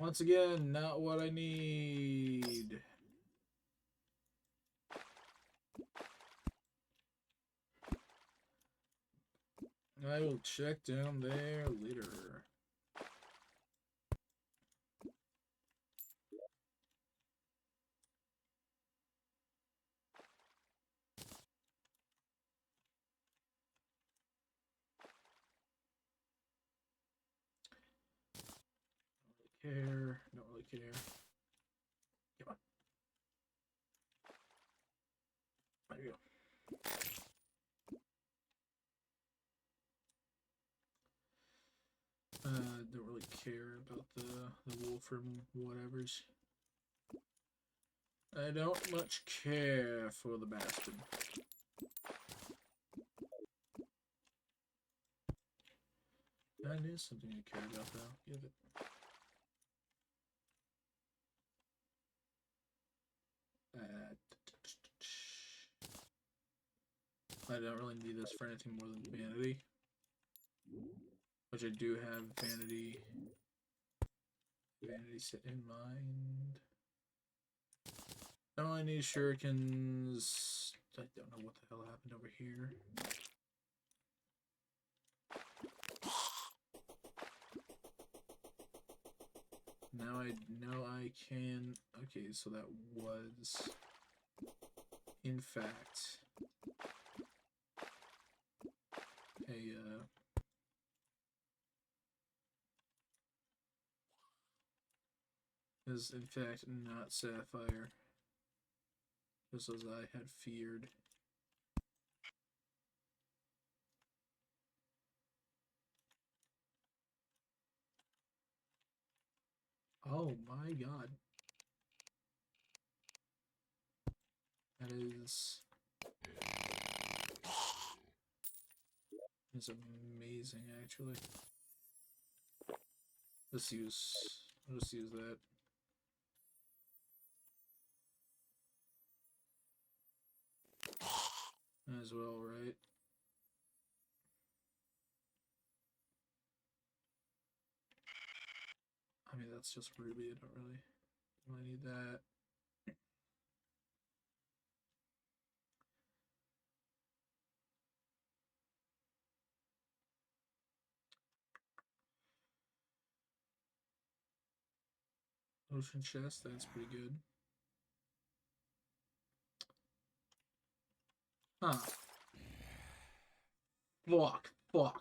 Once again, not what I need. I will check down there later. Don't really care. Don't really care. Come on. There you go. Don't really care about the Wolfram whatevers. I don't much care for the bastard. That is something I care about, though. Give it. I don't really need this for anything more than vanity. Which I do have vanity set in mind. Now I need shurikens. I don't know what the hell happened over here. Now I know I can. Okay, so that was, in fact, a is in fact not sapphire, just as I had feared. Oh my god. That is amazing, actually. I'll just use that. As well, right? I mean, that's just ruby. I don't really need that. Ocean chest, that's pretty good. Huh. Fuck.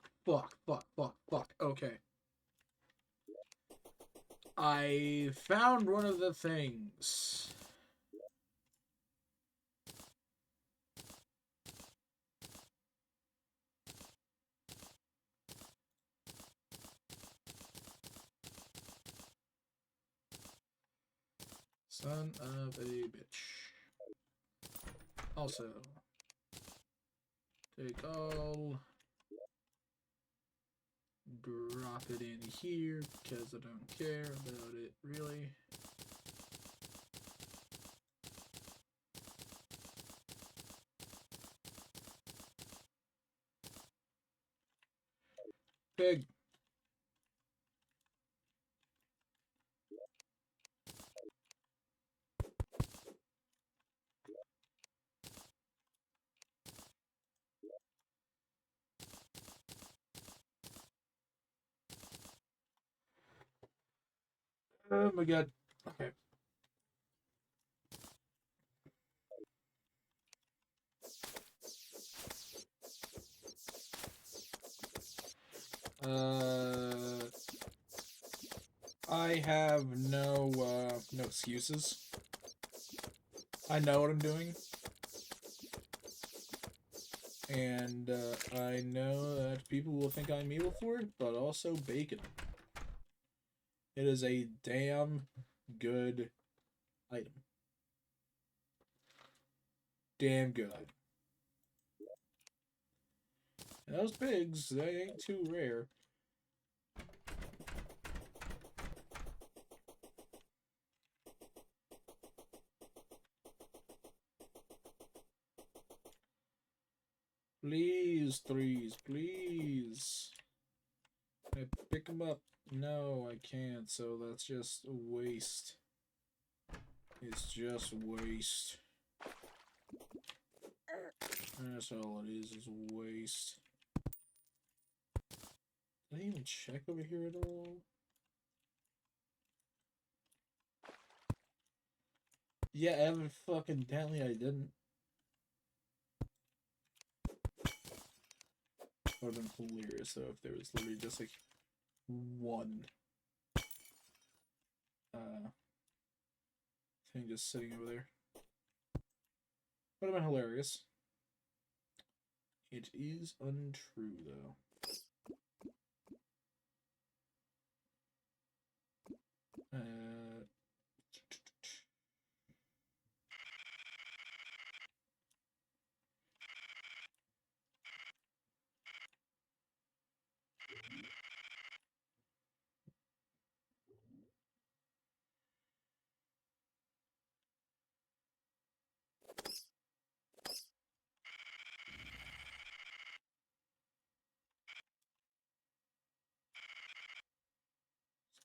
Okay. I found one of the things. Son of a bitch. Also, take all. Drop it in here because I don't care about it really. Pig. Oh my god. Okay. I have no excuses. I know what I'm doing. And I know that people will think I'm evil for it, but also bacon. It is a damn good item. Damn good item. And those pigs, they ain't too rare. Please, threes, please. I pick them up. No, I can't, so that's just a waste. It's just waste. That's all it is waste. Did I even check over here at all? Yeah, evidently I didn't. Would have been hilarious though if there was literally just like one thing just sitting over there. Would have been hilarious. It is untrue though.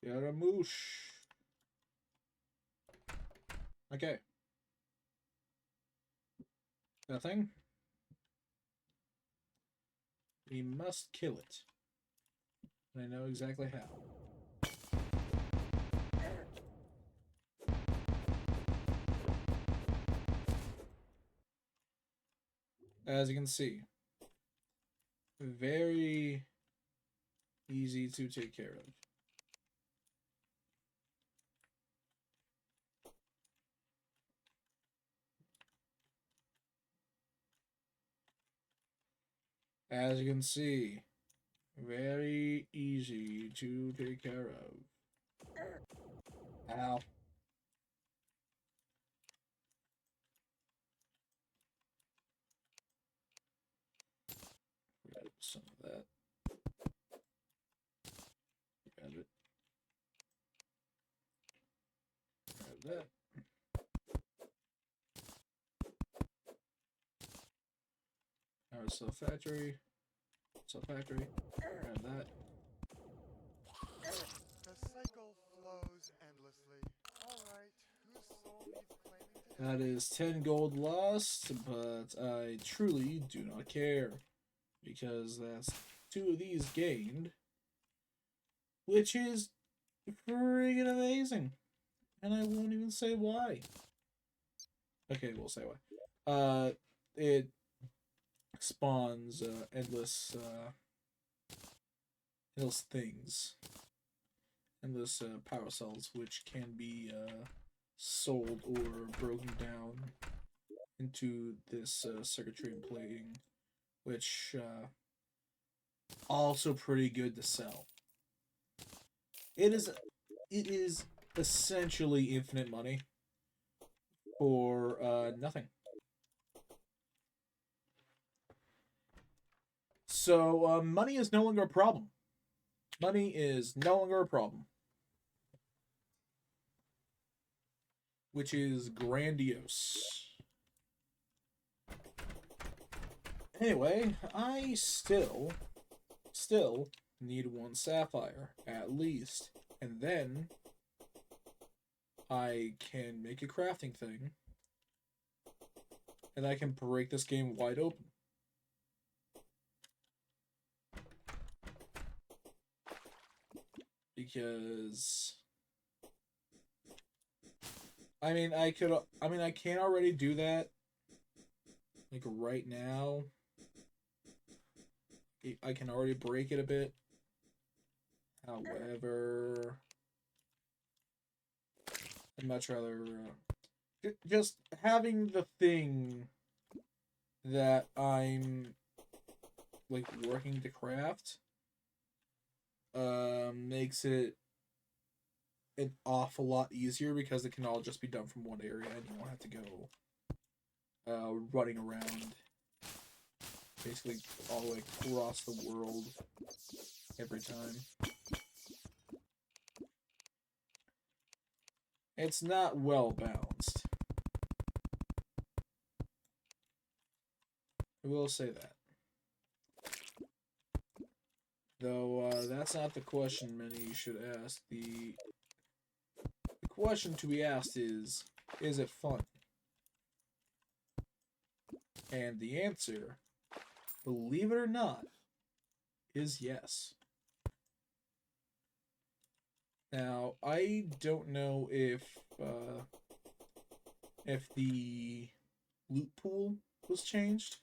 Scaramouche. Okay. Nothing. We must kill it. I know exactly how. As you can see, very easy to take care of. As you can see, very easy to take care of. Ow. Grab some of that. Grab it. Grab that. Power cell factory. Cell factory. Grab that. The cycle flows endlessly. Alright, whose soul needs claiming today? That is 10 gold lost, but I truly do not care. Because that's 2 of these gained. Which is friggin' amazing. And I won't even say why. Okay, we'll say why. It spawns endless things, endless power cells, which can be sold or broken down into this circuitry and plating, which also pretty good to sell. It is essentially infinite money for nothing. So money is no longer a problem. Money is no longer a problem. Which is grandiose. Anyway, I still need 1 sapphire, at least. And then I can make a crafting thing. And I can break this game wide open. Because I can already do that. Like right now. I can already break it a bit. However, I'd much rather just having the thing that I'm like working to craft makes it an awful lot easier because it can all just be done from one area and you don't have to go running around basically all the way across the world every time. It's not well balanced. I will say that. Though that's not the question many should ask. The question to be asked is it fun? And the answer, believe it or not, is yes. Now, I don't know if the loot pool was changed.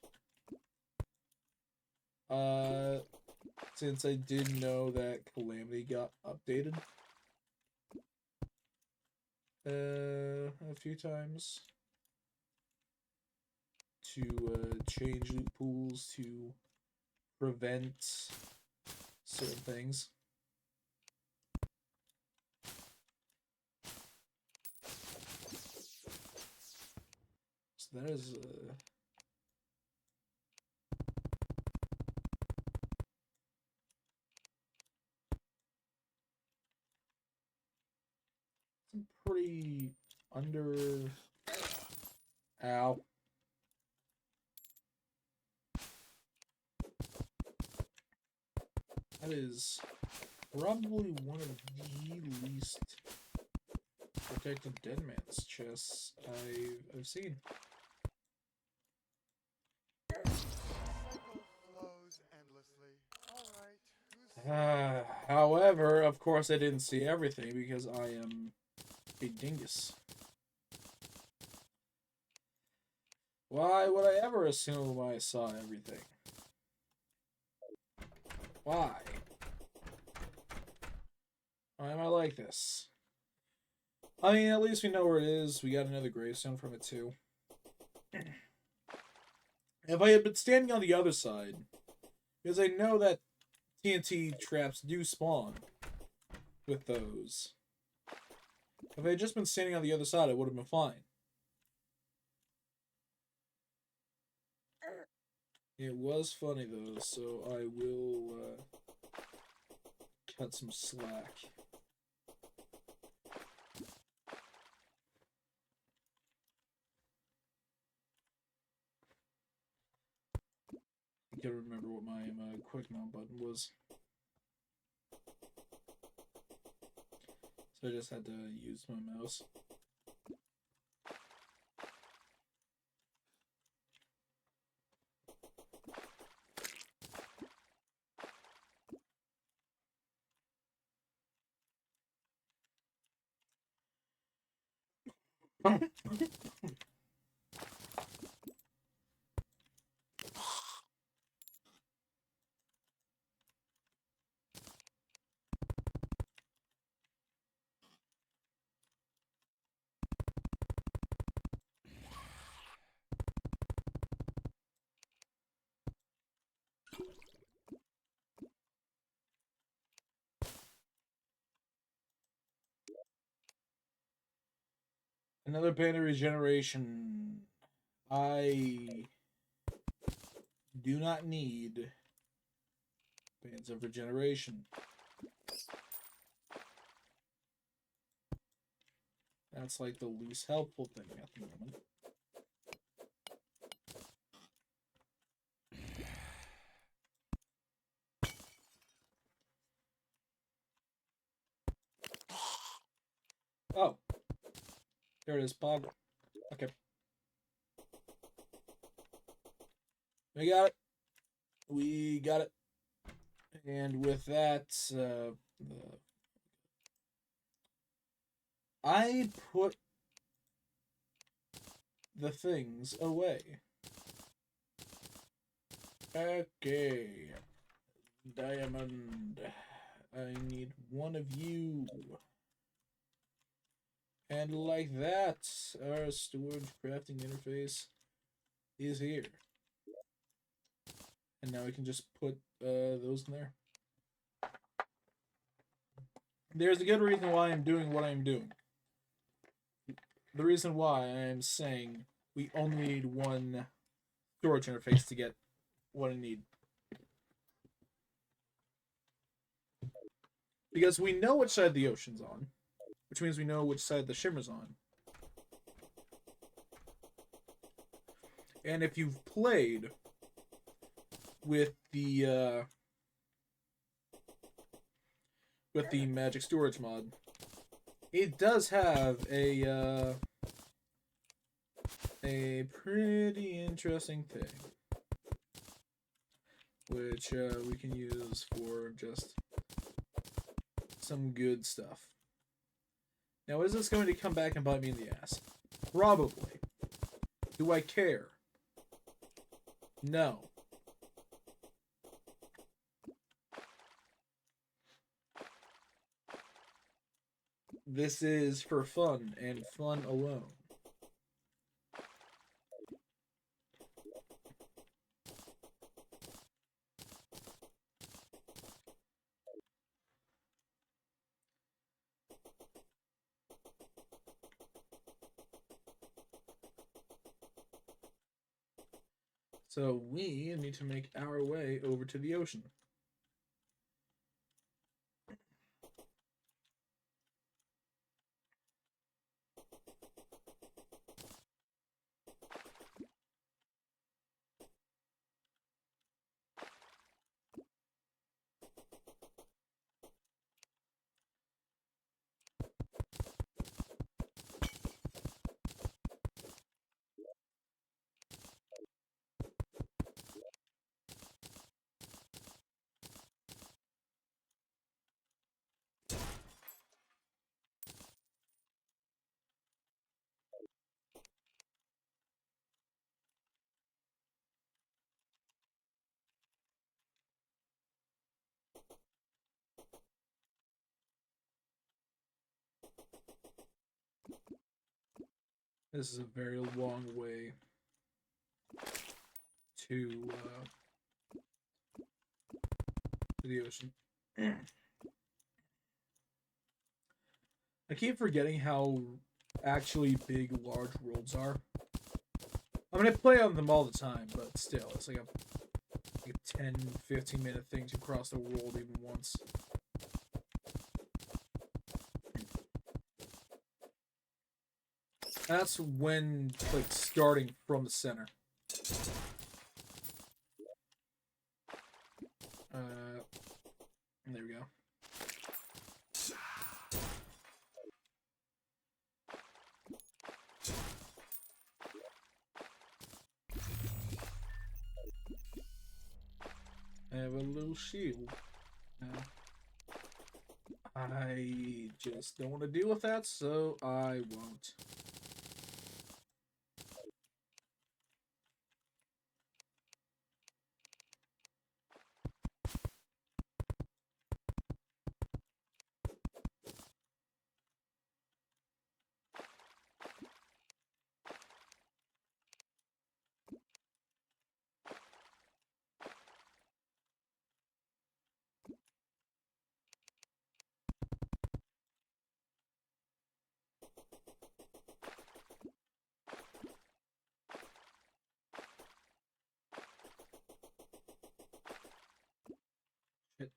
Since I did know that Calamity got updated a few times to change loot pools to prevent certain things. So that is some pretty under. Ow. That is probably one of the least protected dead man's chests I've seen. Cycle flows endlessly. Alright, whose However, of course, I didn't see everything because I am a dingus. Why would I ever assume I saw everything? Why? Why am I like this? I mean, at least we know where it is. We got another gravestone from it, too. If I had been standing on the other side, because I know that TNT traps do spawn with those. If I had just been standing on the other side, it would have been fine. It was funny, though, so I will cut some slack. I can't remember what my quick mount button was. So I just had to use my mouse. Another band of regeneration. I do not need bands of regeneration. That's like the least helpful thing at the moment. Oh, there it is, Pog. Okay. We got it. We got it. And with that, I put the things away. Okay. Diamond. I need one of you. And like that, our storage crafting interface is here. And now we can just put those in there. There's a good reason why I'm doing what I'm doing. The reason why I'm saying we only need one storage interface to get what I need. Because we know which side the ocean's on, which means we know which side the shimmer's on. And if you've played with the magic storage mod, it does have a pretty interesting thing, which we can use for just some good stuff. Now, is this going to come back and bite me in the ass? Probably. Do I care? No. This is for fun, and fun alone. So we need to make our way over to the ocean. This is a very long way to the ocean. I keep forgetting how actually big large worlds are. I mean, I play on them all the time, but still, it's like a 10, 15-minute thing to cross the world even once. That's when, like, starting from the center. There we go. I have a little shield now. I just don't want to deal with that, so I won't. Shit.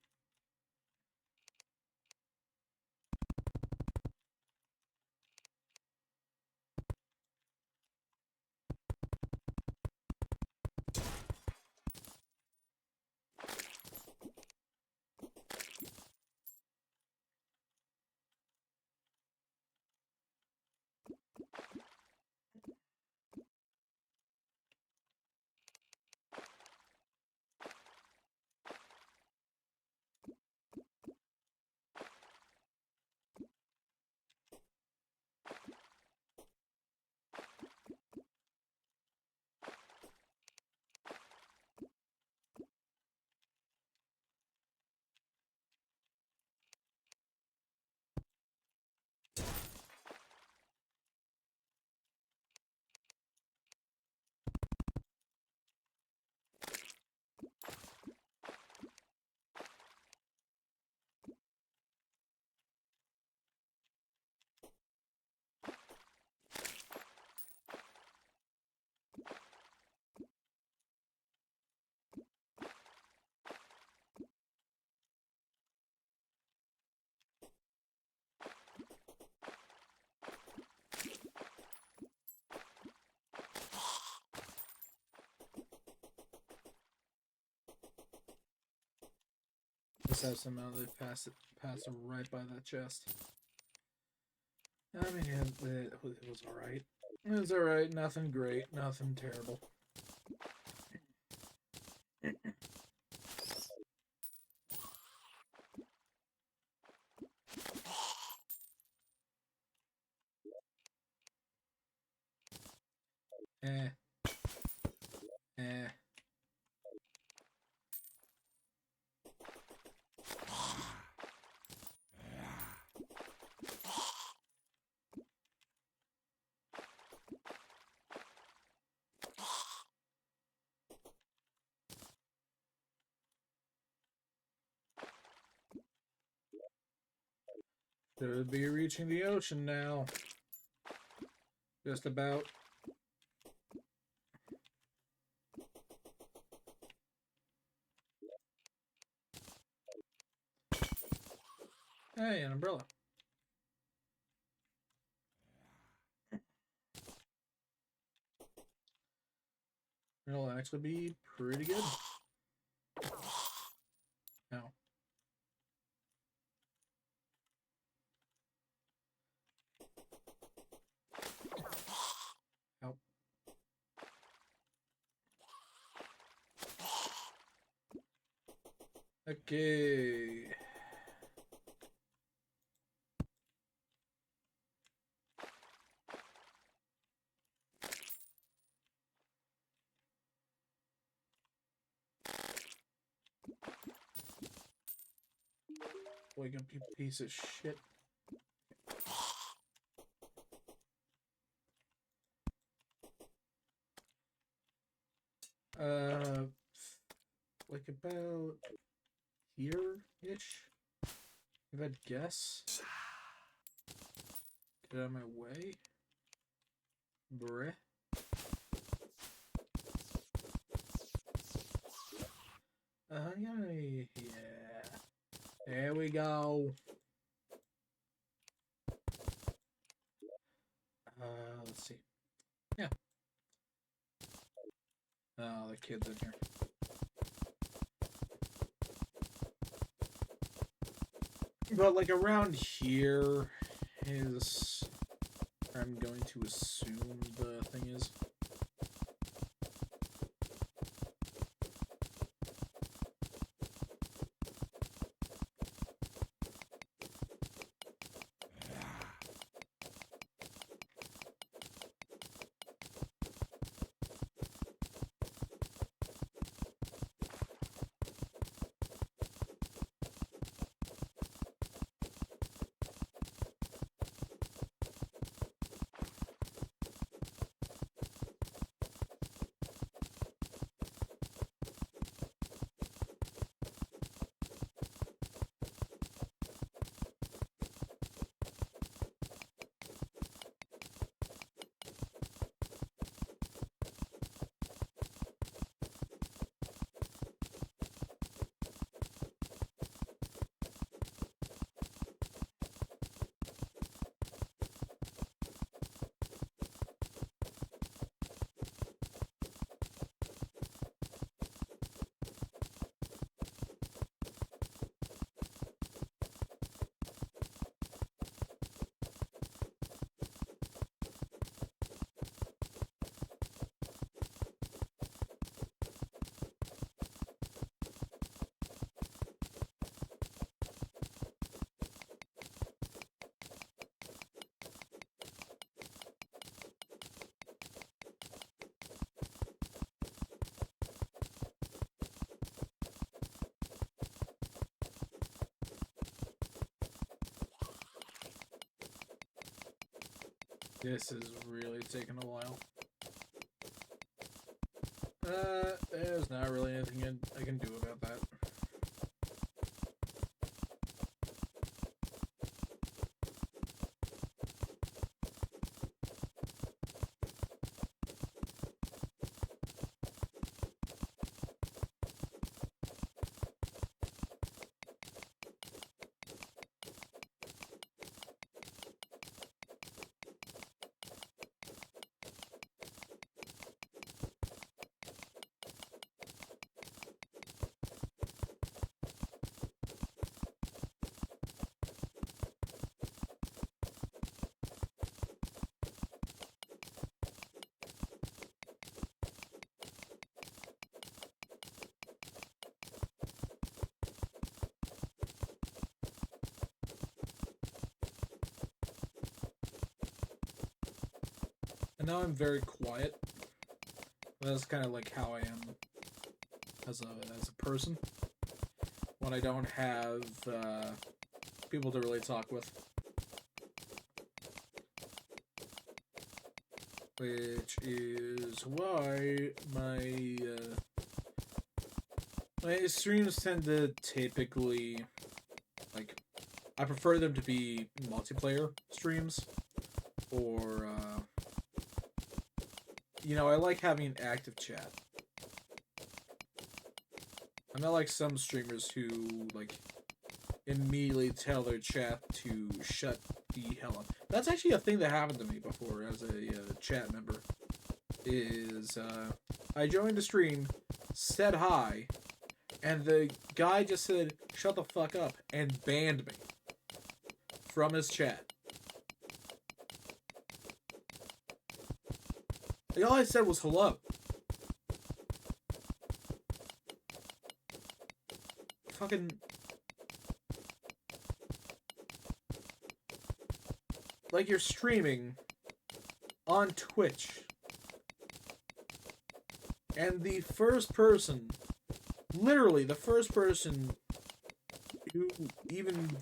Just have somehow they pass it right by that chest. I mean, it was alright. It was alright, nothing great, nothing terrible. Eh. Eh. Should be reaching the ocean now. Just about. Hey, an umbrella. It'll actually be pretty good. Now. Help. Okay. Wake up, you piece of shit. Like about here-ish, if I'd guess. Get out of my way. Bruh. Yeah. There we go. Let's see. Yeah. Oh, the kid's in here. But like around here is where I'm going to assume the thing is. This is really taking a while. There's not really anything I can do about that. And now I'm very quiet. That's kind of like how I am as a person when I don't have people to really talk with. Which is why my streams tend to typically, like, I prefer them to be multiplayer streams, or you know, I like having active chat. I'm not like some streamers who, like, immediately tell their chat to shut the hell up. That's actually a thing that happened to me before as a chat member. Is, I joined a stream, said hi, and the guy just said, shut the fuck up, and banned me from his chat. Like, all I said was hello. Fucking... Like, you're streaming on Twitch, and the first person, literally the first person who even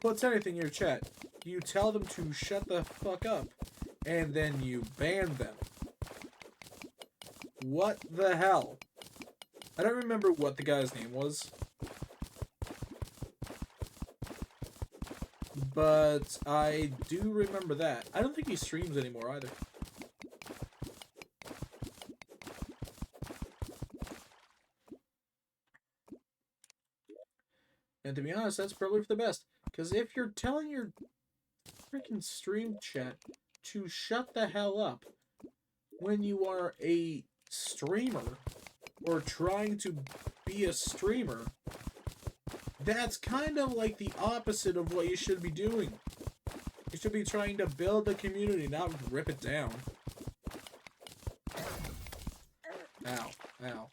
puts anything in your chat, you tell them to shut the fuck up, and then you ban them. What the hell? I don't remember what the guy's name was. But I do remember that. I don't think he streams anymore either. And to be honest, that's probably for the best. Because if you're telling your freaking stream chat to shut the hell up when you are a streamer or trying to be a streamer, that's kind of like the opposite of what you should be doing. You should be trying to build a community, not rip it down. Ow. Ow.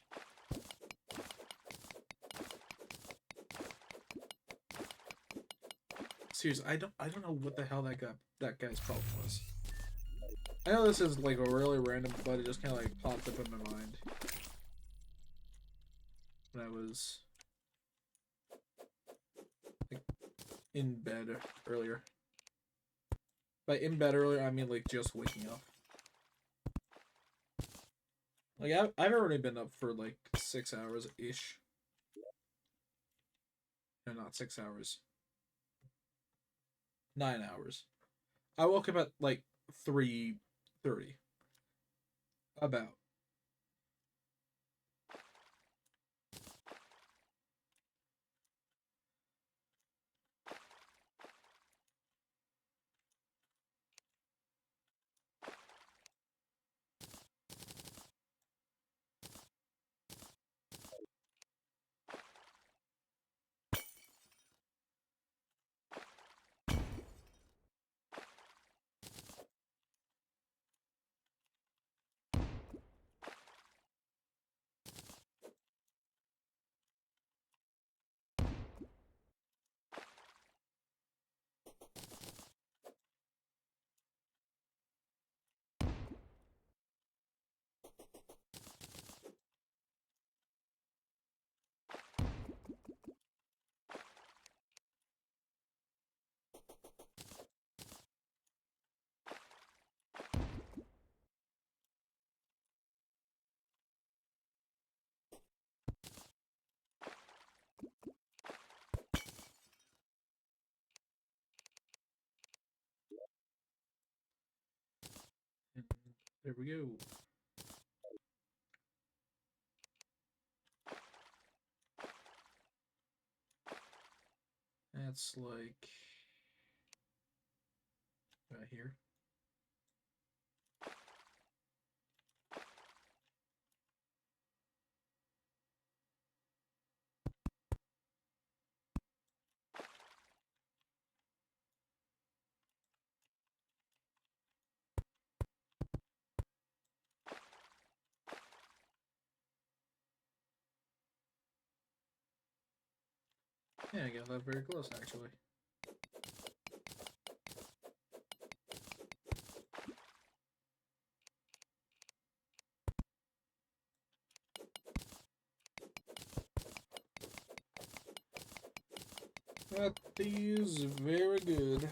Seriously, I don't know what the hell that guy's problem was. I know this is like a really random, but it just kind of like popped up in my mind when I was like in bed earlier. By in bed earlier, I mean like just waking up. Like I've already been up for like 6 hours ish. No, not 6 hours. 9 hours. I woke up at like 3:30. About. There we go. That's like right here. Yeah, I got that very close actually. That is very good.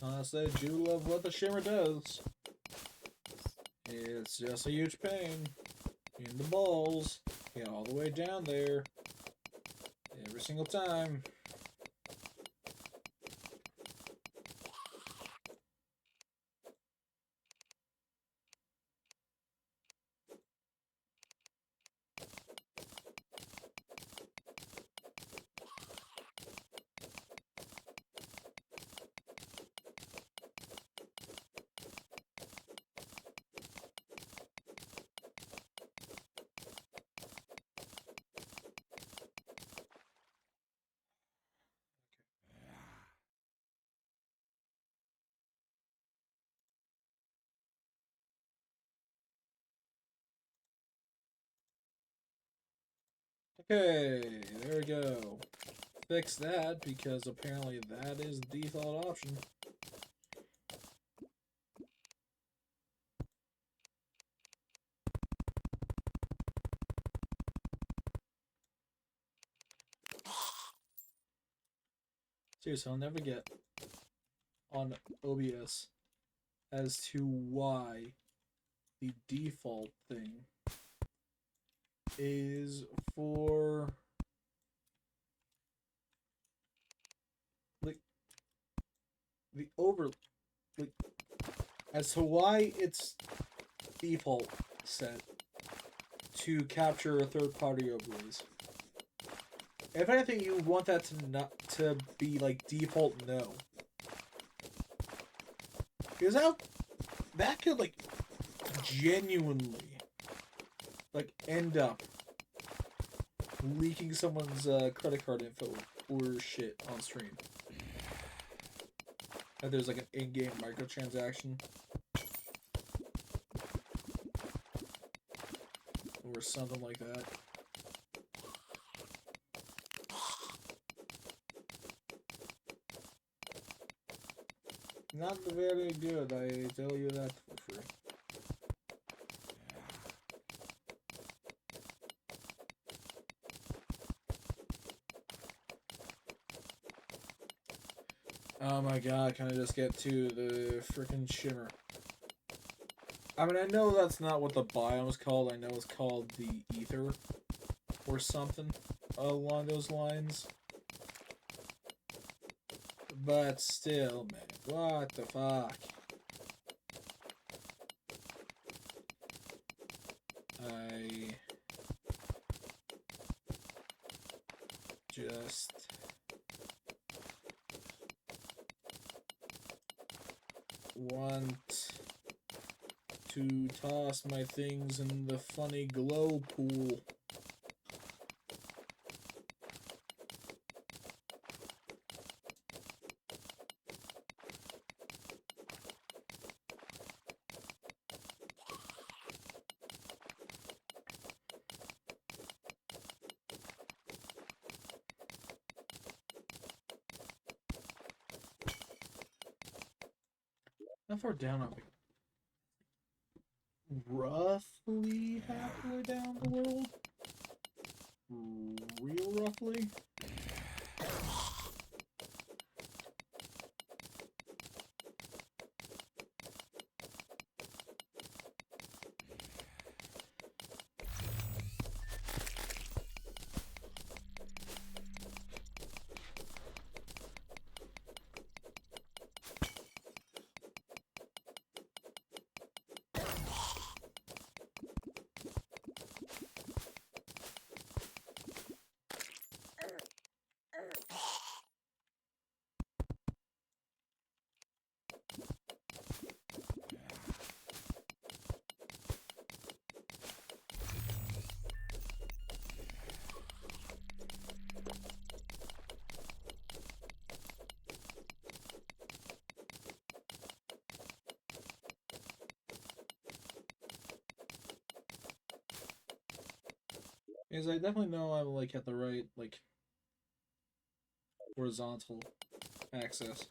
Honestly, I do love what the shimmer does. It's just a huge pain in the balls. Get all the way down there. Every single time. Okay, there we go. Fix that because apparently that is the default option. Seriously, I'll never get on OBS as to why the default thing is for like the over like as to why it's default set to capture third party overlays. If anything, you want that to not to be like default no. Because that could like genuinely like end up leaking someone's credit card info or shit on stream. And there's like an in-game microtransaction or something like that. Not very good, I tell you that for free. Oh my god, can I just get to the freaking shimmer? I mean, I know that's not what the biome is called. I know it's called the ether or something along those lines. But still, man, what the fuck? I just want to toss my things in the funny glow pool. How far down are we? Roughly halfway down the world? Real roughly? Because I definitely know I'm like at the right like horizontal axis,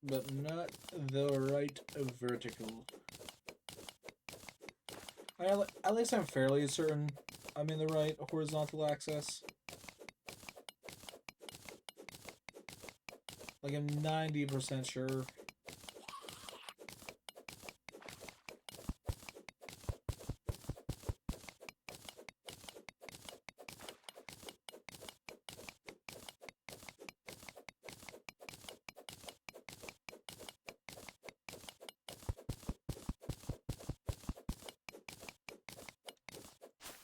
but not the right vertical. At least I'm fairly certain I'm in the right horizontal axis. Like, I'm 90% sure.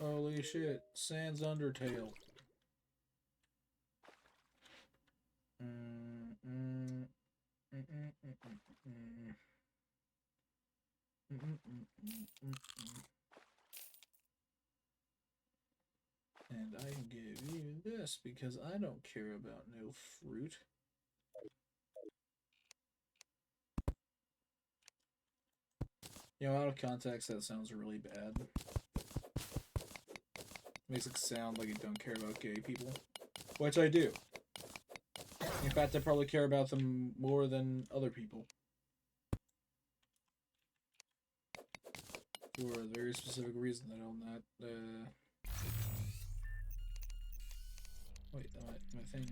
Holy shit. Sans Undertale. Mm, mm, mm, mm, mm, mm, mm, mm, mm, mm, mm, mm. And I can give you this because I don't care about no fruit. You know, out of context, that sounds really bad. Makes it sound like I don't care about gay people. Which I do. In fact, I probably care about them more than other people. For a very specific reason that I'll not, wait, my thing.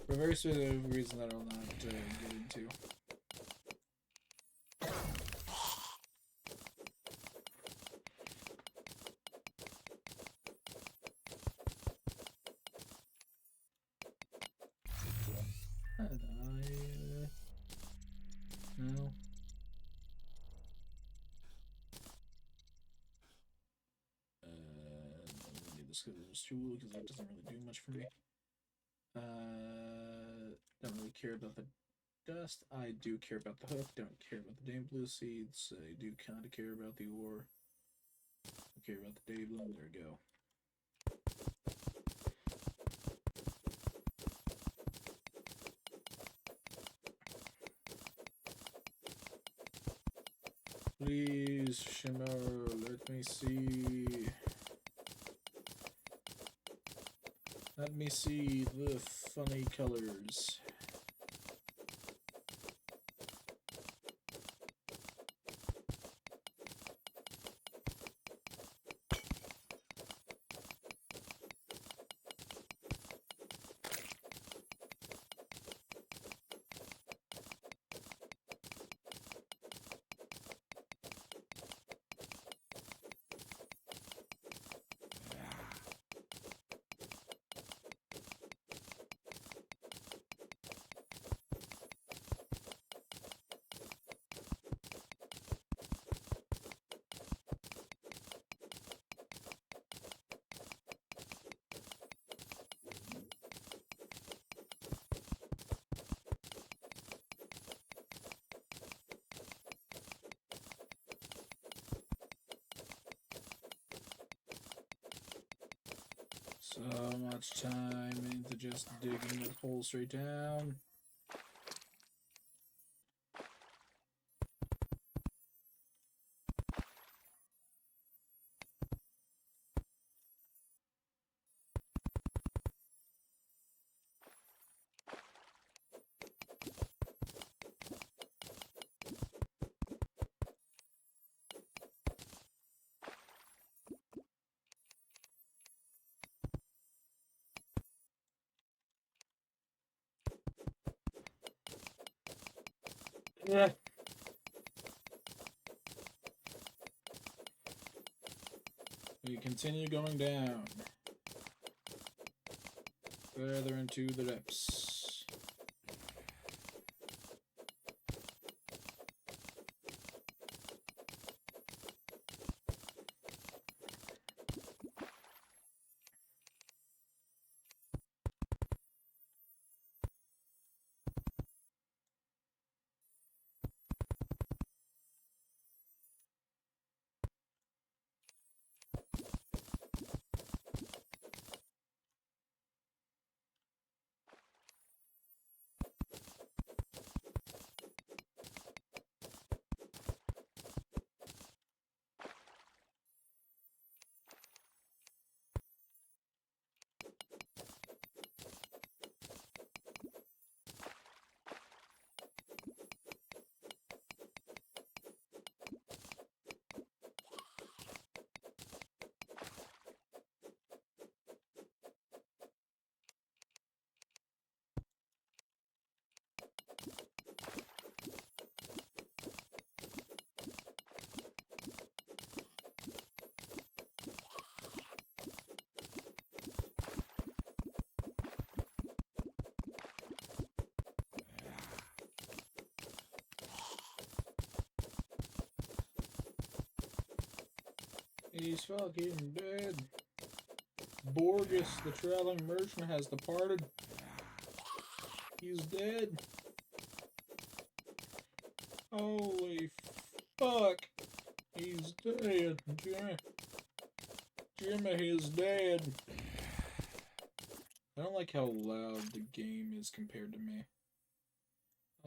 For a very specific reason that I'll not, get into. And no. I'm gonna need this tool because that doesn't really do much for me. Don't really care about the dust. I do care about the hook. Don't care about the damn blue seeds. I do kind of care about the ore. I care about the day bloom. There we go. Please, Shimmer, let me see. Let me see the funny colors. So much time into just digging the hole straight down. Yeah. We continue going down. Further into the depths. He's fucking dead. Borges, the traveling merchant, has departed. He's dead. Holy fuck. He's dead. Jimmy is dead. I don't like how loud the game is compared to me.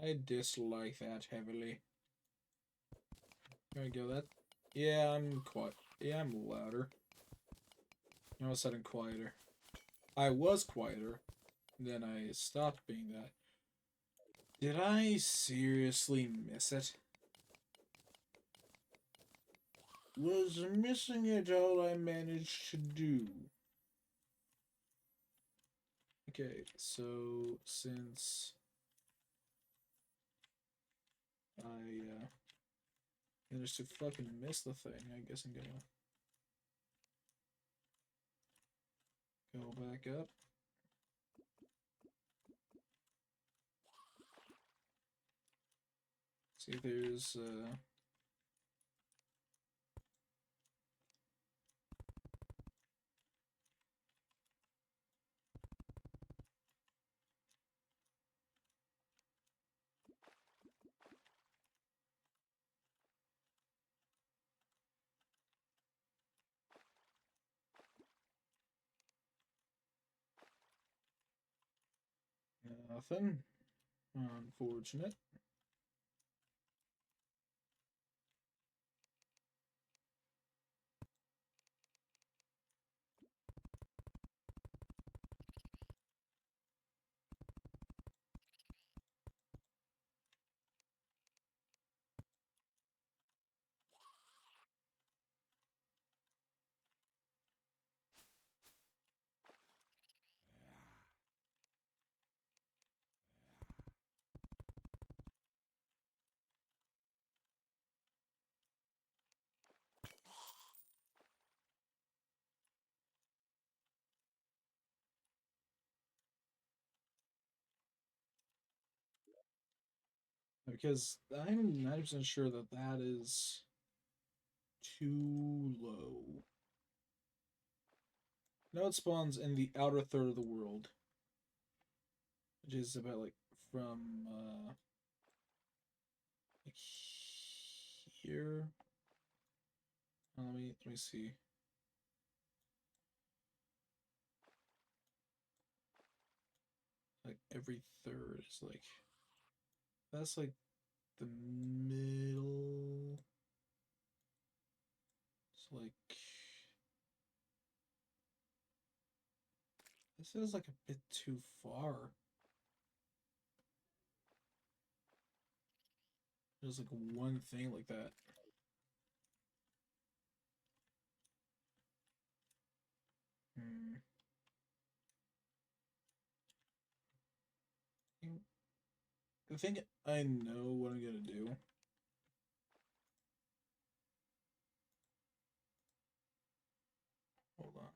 I dislike that heavily. There we go, that... Yeah, I'm quiet. Yeah, I'm louder. All of a sudden quieter. I was quieter, then I stopped being that. Did I seriously miss it? Was missing it all I managed to do? Okay, so since I managed to fucking miss the thing, I guess I'm gonna go back up. See if there's nothing. Unfortunate. Because I'm 90% sure that that is too low. Now it spawns in the outer third of the world, which is about like from like here. Let me see. Like every third is like that's like the middle. It's like this feels like a bit too far. There's like one thing like that. Hmm. I think I know what I'm gonna do. Hold on.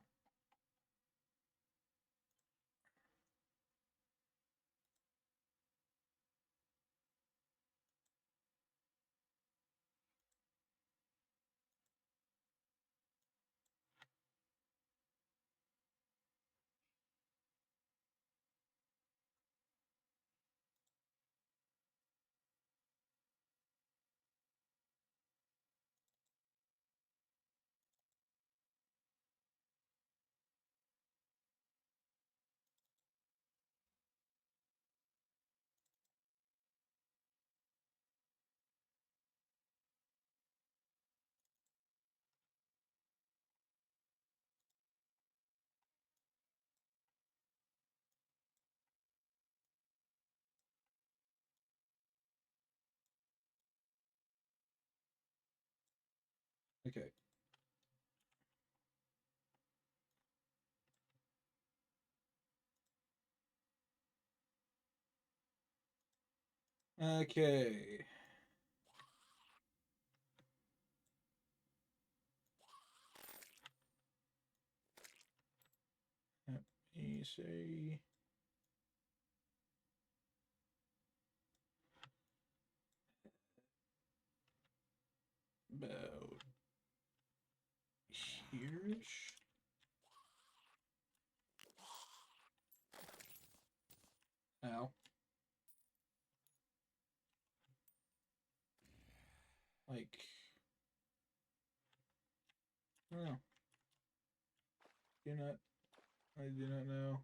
Okay. Okay. Let me say about Like, I don't know. Do not. I do not know.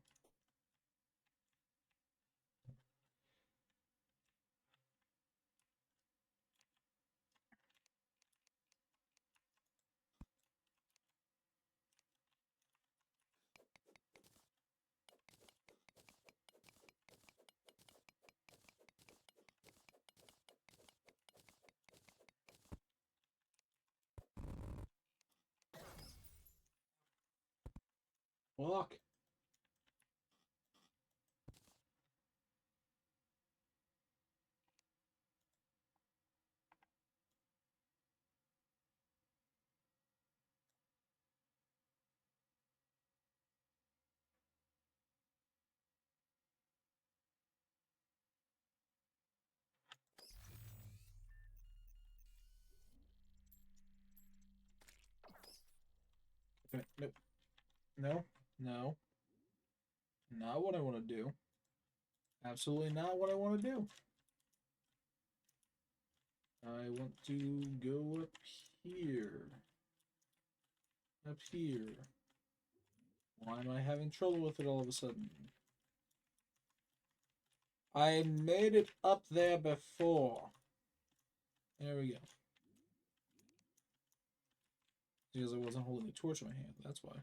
Fuck. Okay, nope. No. No. Not what I want to do. Absolutely not what I want to do. I want to go up here. Up here. Why am I having trouble with it all of a sudden? I made it up there before. There we go. Because I wasn't holding a torch in my hand, that's why.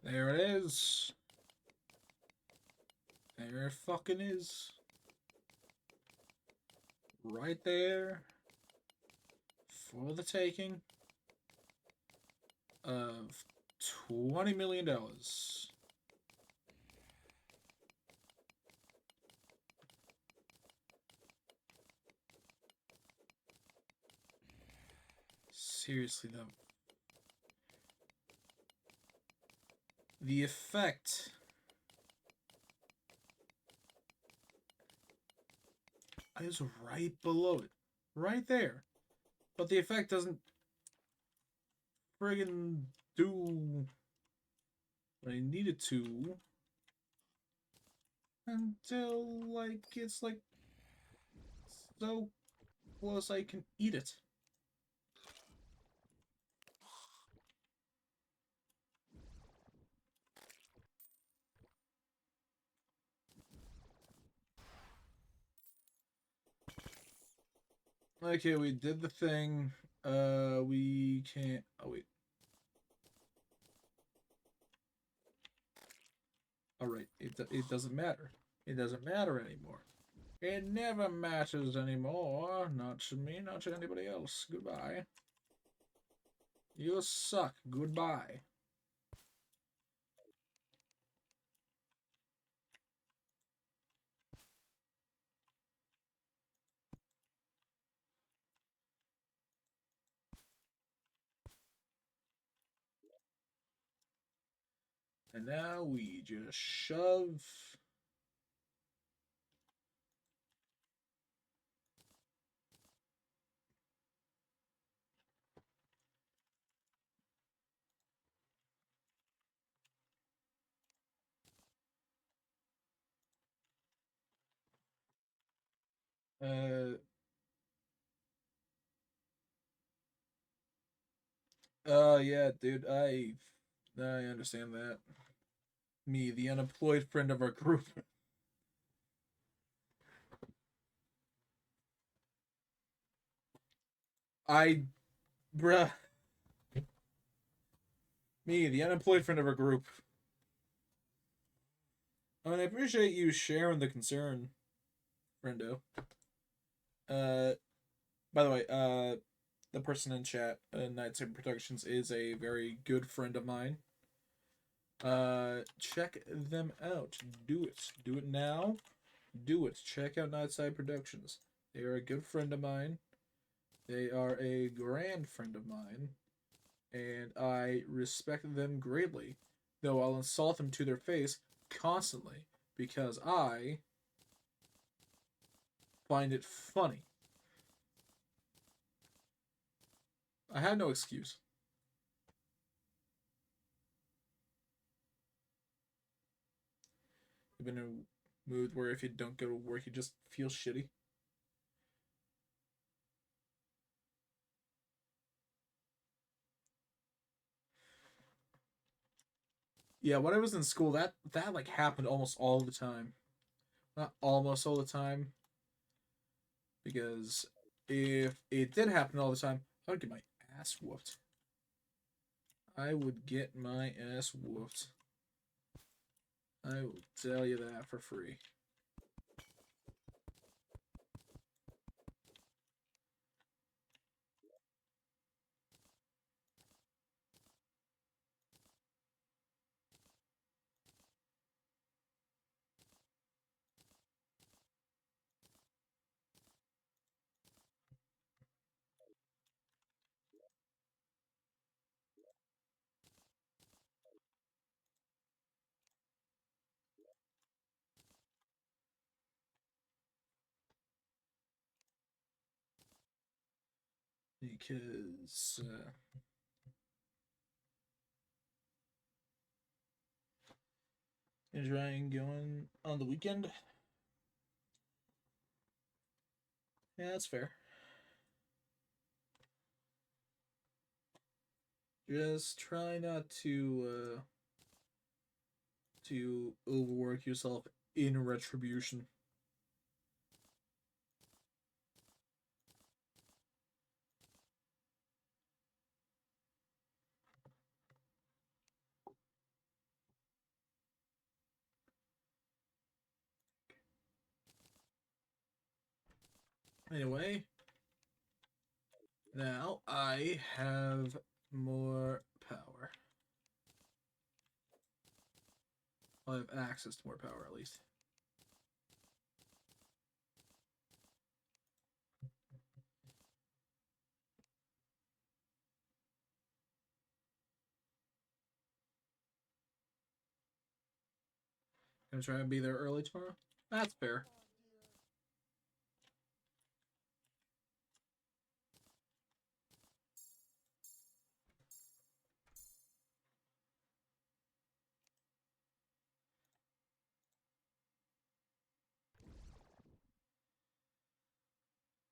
There it is. There it fucking is. Right there. For the taking of $20 million. Seriously, though. The effect is right below it. Right there. But the effect doesn't friggin' do what I needed to until, like, it's, like, so close I can eat it. Okay, we did the thing. We can't. Oh, wait. Alright, it doesn't matter. It doesn't matter anymore. It never matters anymore. Not to me, not to anybody else. Goodbye. You suck. Goodbye. And now we just shove. Uh, Yeah, dude, I understand that. Me, the unemployed friend of our group. I, bruh, me, the unemployed friend of our group. I mean, I appreciate you sharing the concern, friendo. Uh, by the way, the person in chat, Nightside Productions, is a very good friend of mine. Check them out. Do it. Do it now. Do it. Check out Nightside Productions. They are a good friend of mine. They are a grand friend of mine, and I respect them greatly. Though I'll insult them to their face constantly because I find it funny. I have no excuse. I've been in a mood where if you don't go to work, you just feel shitty. Yeah, when I was in school, that like happened almost all the time. Not almost all the time, because if it did happen all the time, I would get my ass whooped. I would get my ass whooped. I will tell you that for free. Because enjoying going on the weekend. Yeah, that's fair. Just try not to overwork yourself in retribution. Anyway, now I have more power. I have access to more power at least. Gonna try and be there early tomorrow. That's fair. Oh dear.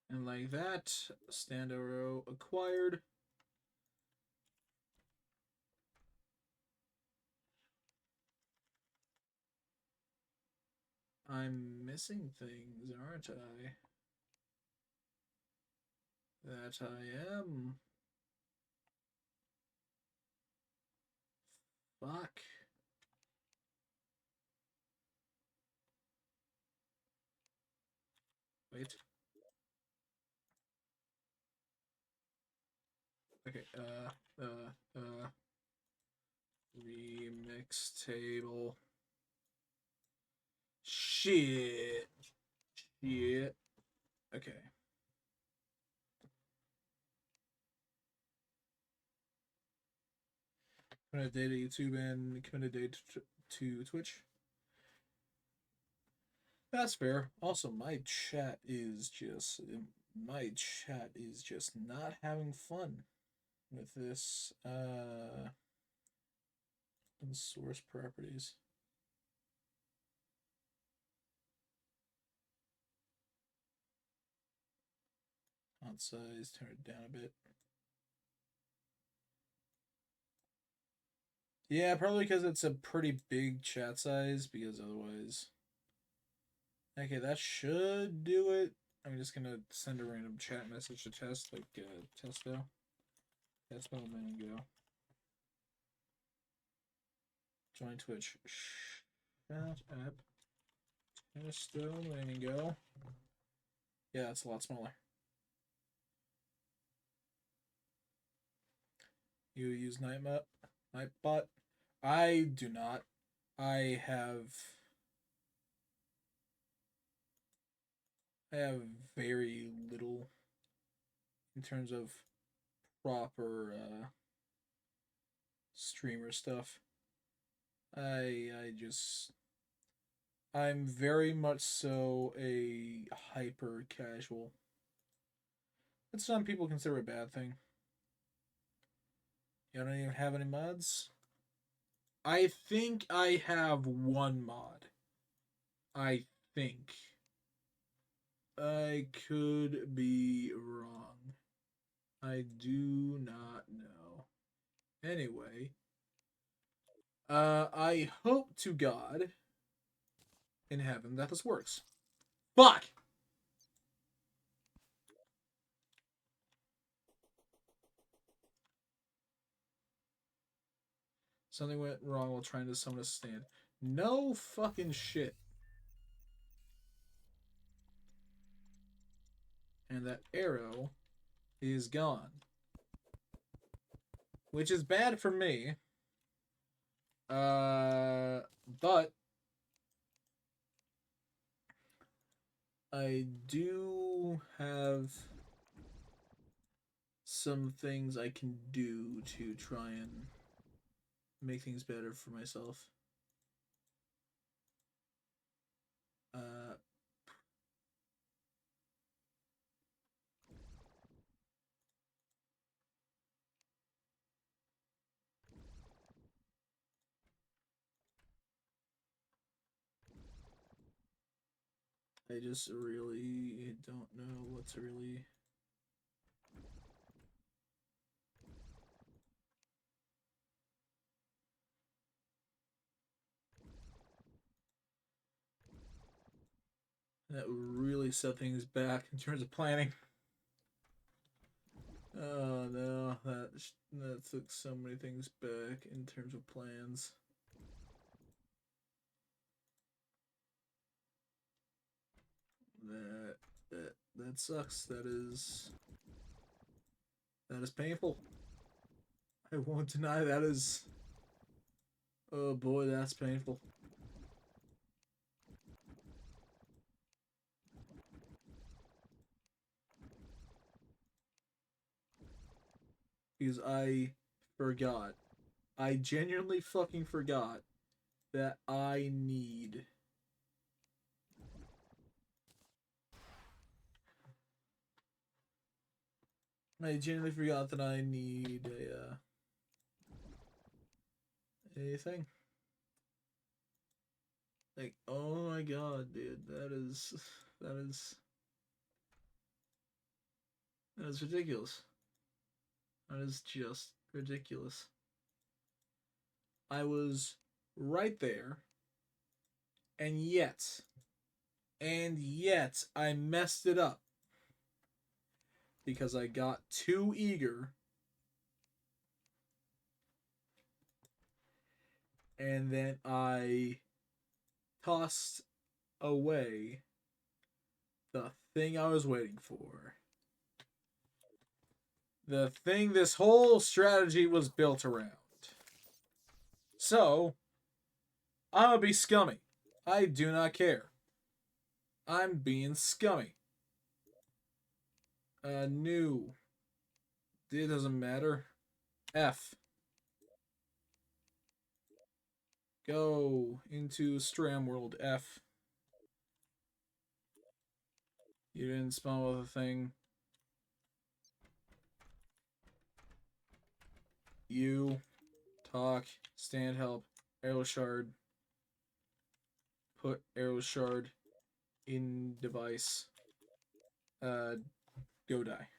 And like that, stand arrow acquired. I'm missing things, aren't I? That I am. Fuck. Wait. Okay. Remix table. Shit. Shit. Okay. Coming a day to YouTube and coming a day to Twitch. That's fair. Also, my chat is just not having fun with this source properties. Font size, turn it down a bit. Yeah, probably because it's a pretty big chat size, because otherwise. Okay, that should do it. I'm just gonna send a random chat message to test, like, Testo. Testo Mango. Join Twitch. Shout up. Testo Mango. Yeah, it's a lot smaller. You use Nightbot? I do not. I have very little in terms of proper streamer stuff. I'm very much so a hyper casual. But some people consider a bad thing. You don't even have any mods? I think I have one mod. I think. I could be wrong. I do not know. Anyway, I hope to God in heaven that this works. Fuck! Something went wrong while trying to summon a stand. No fucking shit. And that arrow is gone. Which is bad for me. But I do have some things I can do to try and make things better for myself. Uh, I just really don't know what's really. That really set things back in terms of planning. Oh no, that took so many things back in terms of plans. That that sucks. That is painful. I won't deny that is. Oh boy, that's painful. Because I forgot. I genuinely fucking forgot that I need. I genuinely forgot that I need a thing. Like, oh my god, dude, that is that is ridiculous. That is just ridiculous. I was right there, and yet I messed it up because I got too eager, and then I tossed away the thing I was waiting for. The thing this whole strategy was built around. So, I'm gonna be scummy. I do not care. I'm being scummy. New. It doesn't matter. F. Go into Stram World. F. You didn't spawn with a thing. You. Talk. Stand help. Arrow shard. Put arrow shard in device. Go die.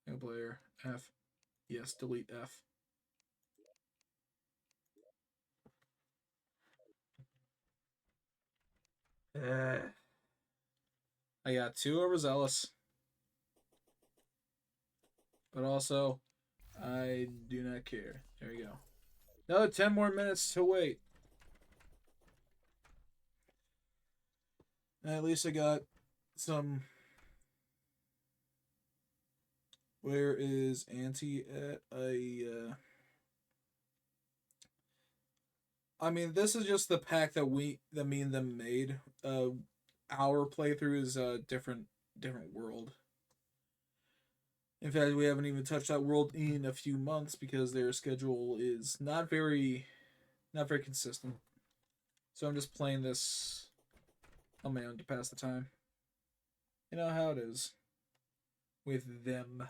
No player. F. Yes, delete F. I got two overzealous, but also I do not care. There you go. Another 10 more minutes to wait. At least I got some. Where is Auntie at? I mean, this is just the pack that me and them made. Our playthrough is a different world. In fact, we haven't even touched that world in a few months because their schedule is not very consistent. So I'm just playing this on my own to pass the time. You know how it is with them.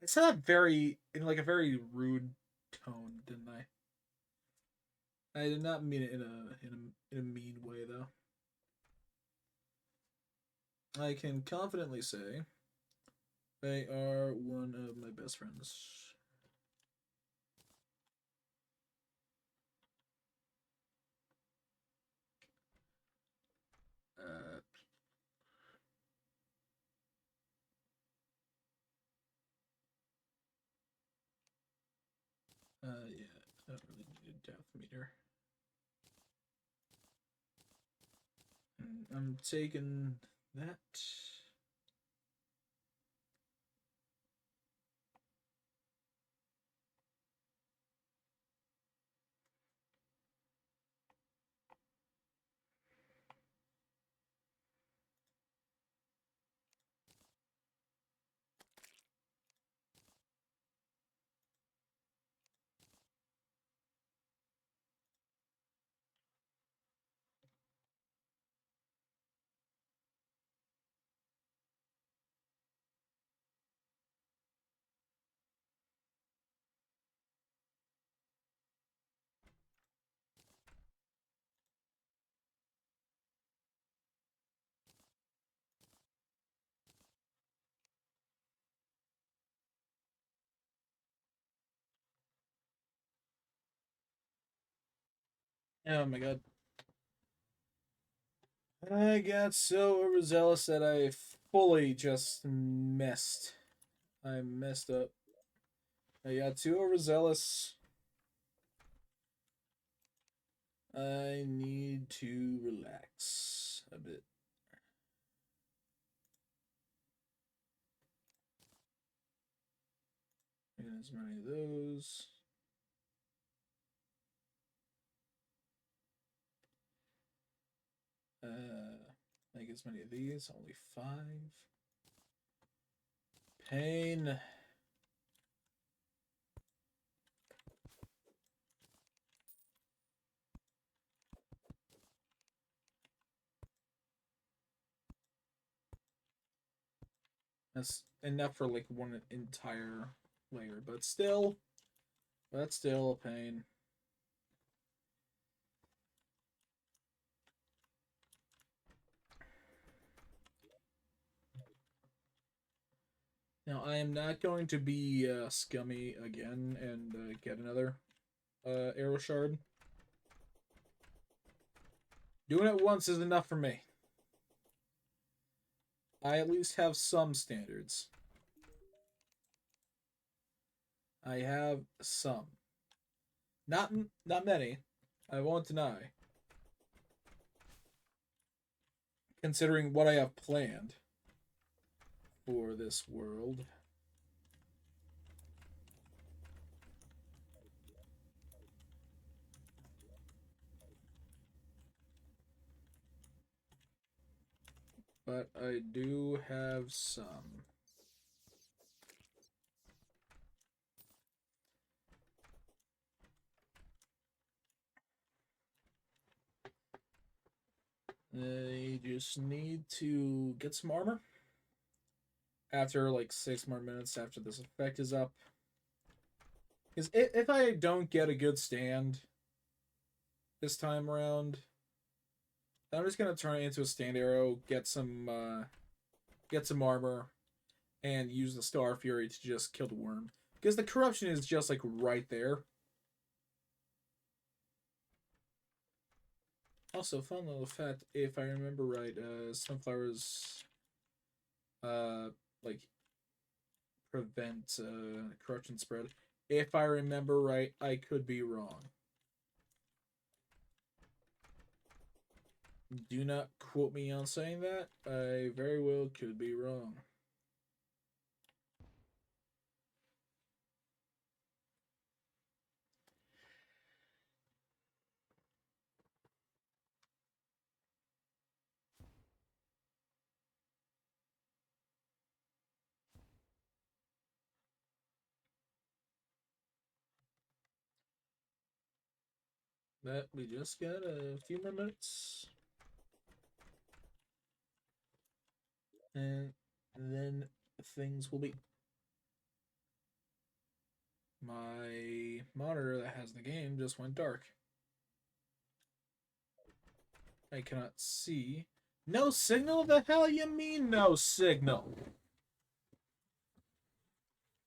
I said that very in like a very rude tone, didn't I? I did not mean it in a mean way though. I can confidently say they are one of my best friends. Uh, yeah, I don't really need a depth meter. I'm taking that. Oh my god. I got so overzealous that I fully just messed. I messed up. I got too overzealous. I need to relax a bit. Get as many of those. Make as many of these. Only 5. Pain. That's enough for like one entire layer, but still a pain. Now I am not going to be scummy again and get another arrow shard. Doing it once is enough for me. I at least have some standards. I have some. Not many. I won't deny. Considering what I have planned for this world. But I do have some. I just need to get some armor. After like 6 more minutes after this effect is up. Because if I don't get a good stand this time around, I'm just gonna turn it into a stand arrow, get some armor, and use the Star Fury to just kill the worm. Because the corruption is just like right there. Also, fun little fact: if I remember right, sunflowers, uh, like prevent corruption spread. If I remember right, I could be wrong. Do not quote me on saying that. I very well could be wrong. But we just got a few more minutes. And then things will be. My monitor that has the game just went dark. I cannot see. No signal? The hell you mean no signal?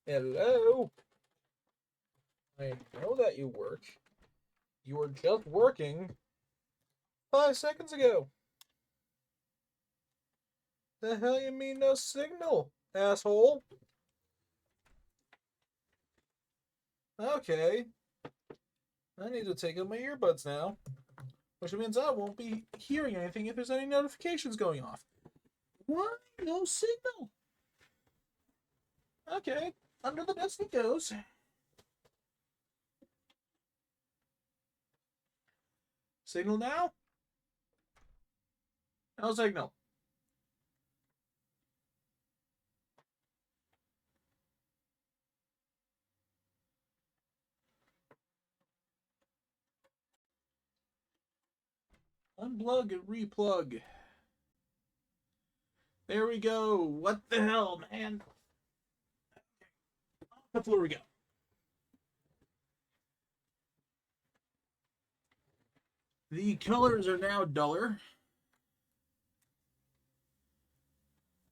Hello? I know that you work. You were just working 5 seconds ago. The hell you mean no signal, asshole? Okay. I need to take out my earbuds now. Which means I won't be hearing anything if there's any notifications going off. Why no signal? Okay. Under the desk it goes. Signal now? No signal. Unplug and replug. There we go. What the hell, man? The floor we go. The colors are now duller.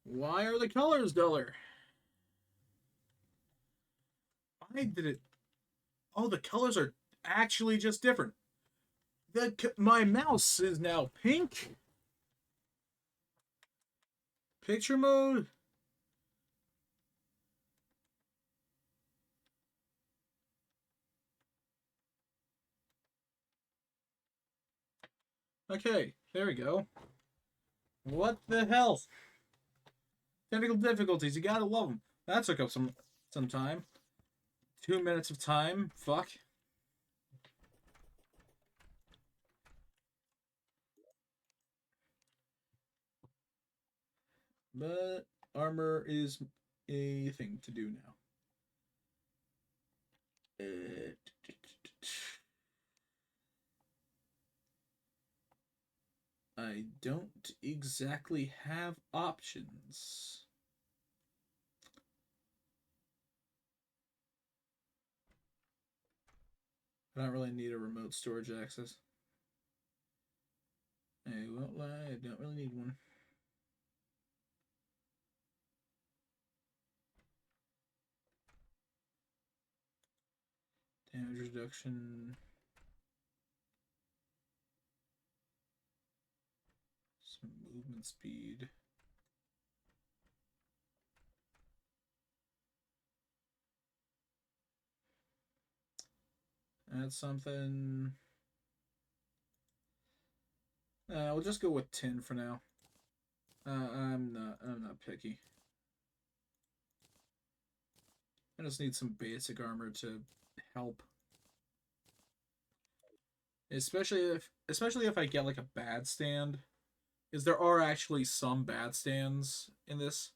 Why are the colors duller? Why did it? Oh, the colors are actually just different. My mouse is now pink. Picture mode. Okay, there we go. What the hell? Technical difficulties, you gotta love them. That took up some time. 2 minutes of time. Fuck. But armor is a thing to do now. I don't exactly have options. I don't really need a remote storage access. I won't lie, I don't really need one. Damage reduction. Some movement speed. Add something. We'll just go with 10 for now. I'm not picky. I just need some basic armor to help. Especially if I get like a bad stand. Because there are actually some bad stands in this.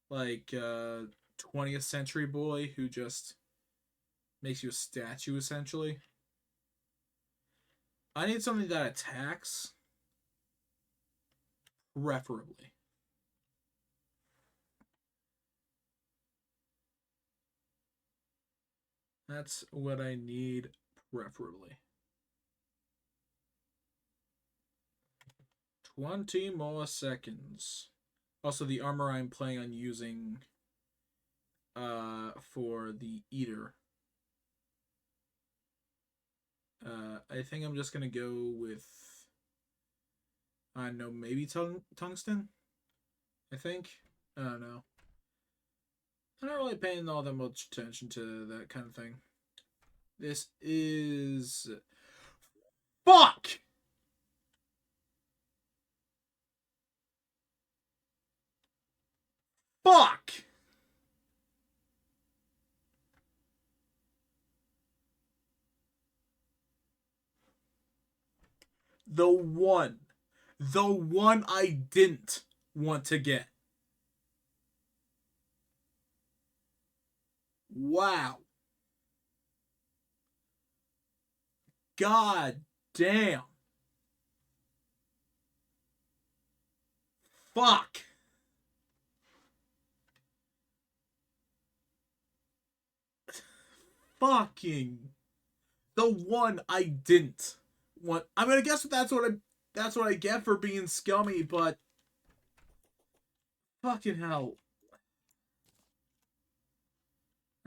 Like 20th Century Boy who just makes you a statue essentially. I need something that attacks. Preferably. That's what I need, preferably. 20 more seconds. Also, the armor I'm planning on using for the Eater. I think I'm just going to go with I don't know, maybe tungsten. I think. I don't know. I'm not really paying all that much attention to that kind of thing. This is fuck. Fuck. The one. The one I didn't want to get. Wow. God damn. Fuck. Fucking the one I didn't want. I mean, I guess that's what I get for being scummy, but fucking hell.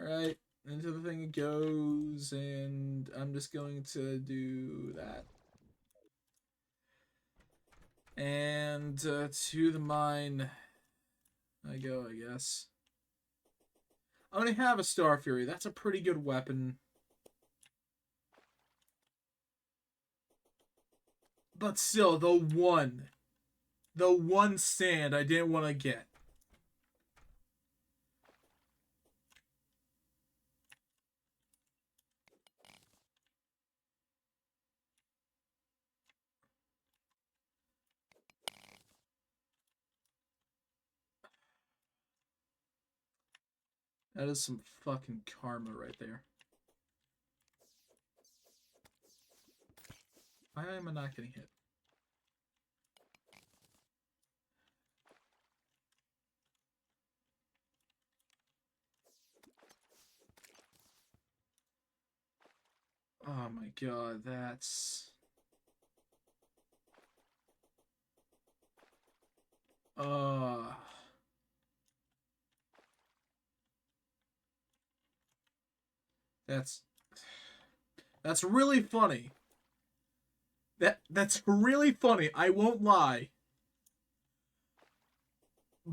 All right, into the thing it goes, and I'm just going to do that. And to the mine I go, I guess. I'm gonna have a Star Fury. That's a pretty good weapon. But still, the one sand I didn't want to get. That is some fucking karma right there. Why am I not getting hit? Oh my god, that's... Uh... That's... That's really funny. That's really funny, I won't lie.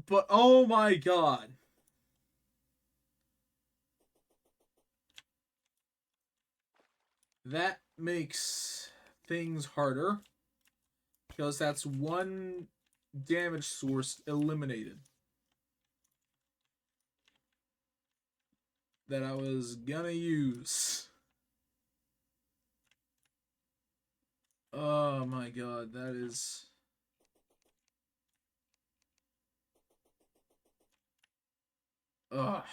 But oh my god. That makes things harder. Because that's one damage source eliminated. That I was gonna use. Oh my god, that is... Ugh.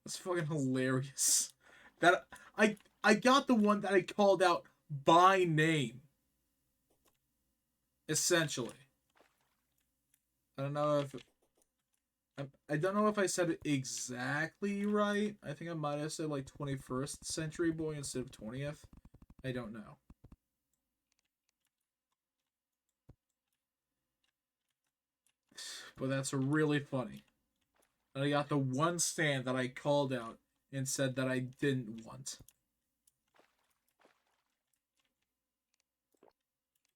That's fucking hilarious. That I got the one that I called out by name. Essentially. I don't know if I don't know if I said it exactly right. I think I might have said like 21st century boy instead of 20th. I don't know. But that's really funny. And I got the one stand that I called out and said that I didn't want.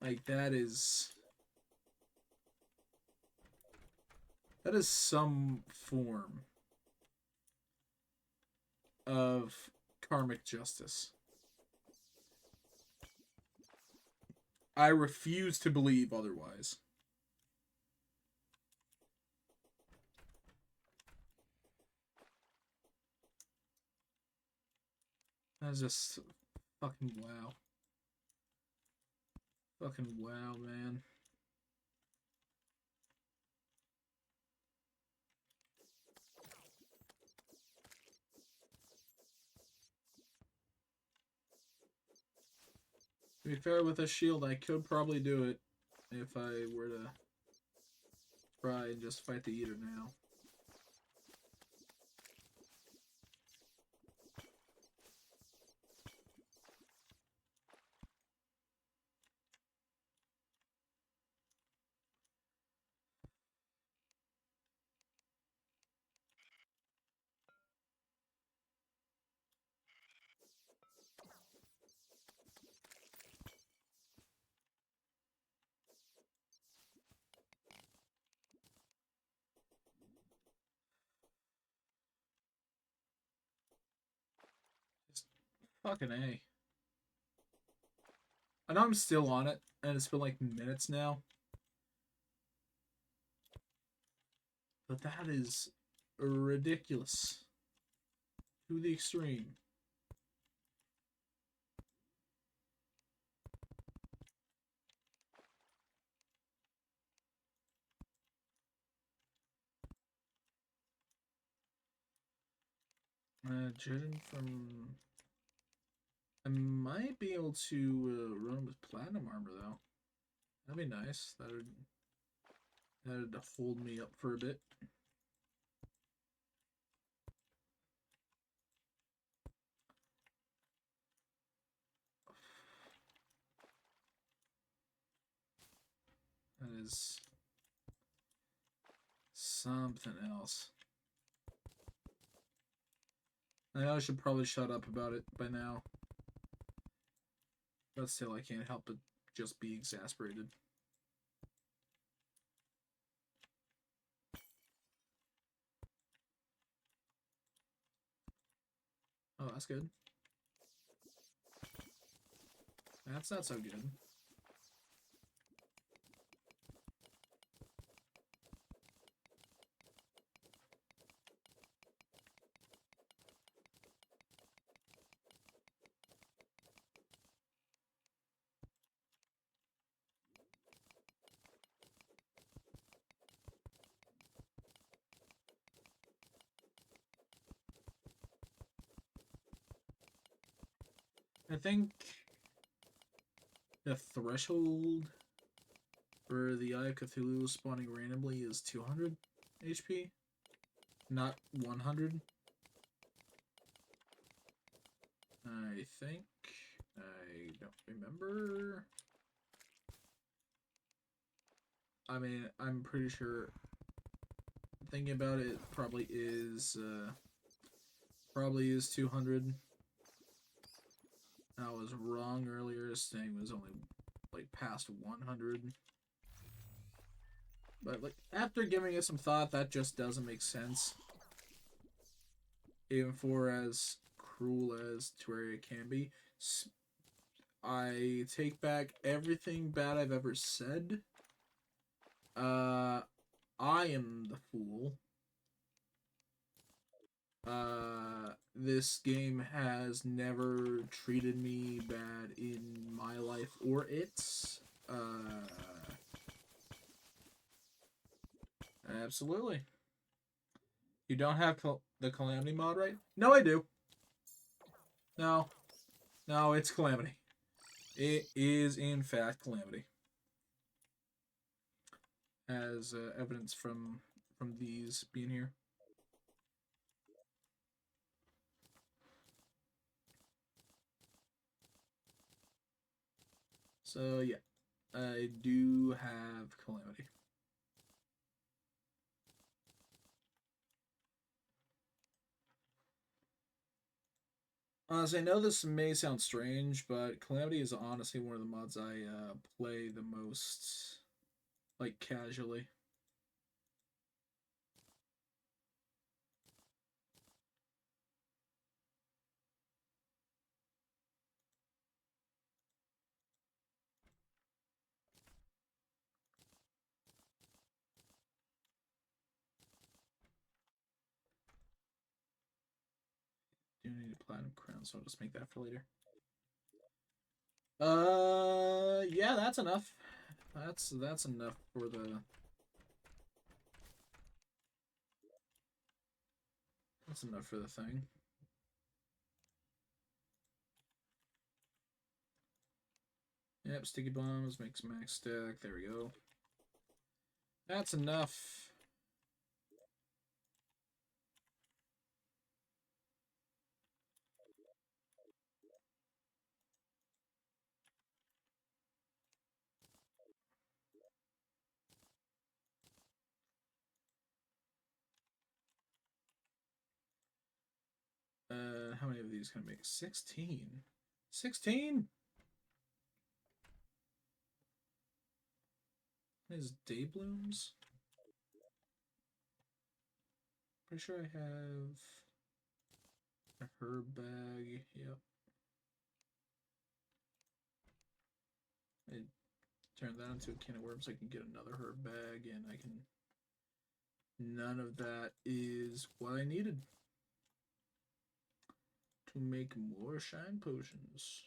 Like that is some form of karmic justice. I refuse to believe otherwise. That's just fucking wow. Fucking wow, man. To be fair, with a shield, I could probably do it if I were to try and just fight the Eater now. Fucking A. I know I'm still on it, and it's been like minutes now. But that is ridiculous. To the extreme. Judging from... I might be able to run with platinum armor, though. That'd be nice. That'd hold me up for a bit. That is something else. I know I should probably shut up about it by now. But still, I can't help but just be exasperated. Oh, that's good. That's not so good. I think the threshold for the Eye of Cthulhu spawning randomly is 200 HP, not 100. I think. I don't remember. I mean, I'm pretty sure. Thinking about it, probably is 200. I was wrong earlier, saying it was only like past 100. But like after giving it some thought, that just doesn't make sense. Even for as cruel as Terraria can be, I take back everything bad I've ever said. I am the fool. This game has never treated me bad in my life or its. Absolutely. You don't have the Calamity mod, right? No, I do. No. No, it's Calamity. It is, in fact, Calamity. As evidence from these being here. So, yeah. I do have Calamity. Honestly, I know this may sound strange, but Calamity is honestly one of the mods I play the most, like, casually. Do need a platinum crown, so I'll just make that for later. Yeah, that's enough. That's enough for the. That's enough for the thing. Yep, sticky bombs makes max stack. There we go. That's enough. How many of these can I make? 16. 16? Is day blooms? Pretty sure I have a herb bag. Yep. I turn that into a can of worms. I can get another herb bag, and I can. None of that is what I needed to make more shine potions.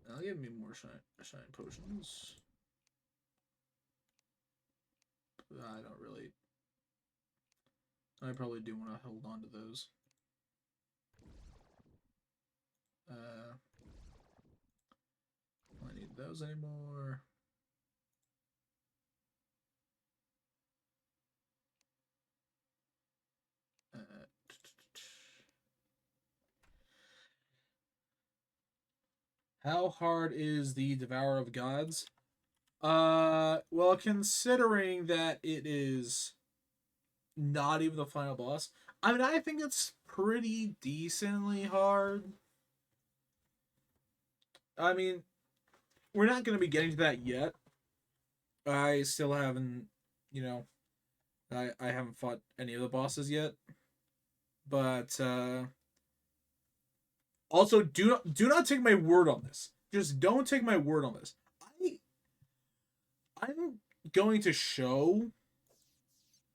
I'll give me more shine potions. I don't really. I probably do want to hold on to those. I need those anymore. Uh, how hard is the Devourer of Gods? Well, considering that it is not even the final boss, I mean, I think it's pretty decently hard. I mean, we're not going to be getting to that yet. I still haven't, you know, I haven't fought any of the bosses yet. But also, do not take my word on this. Just don't take my word on this. I'm going to show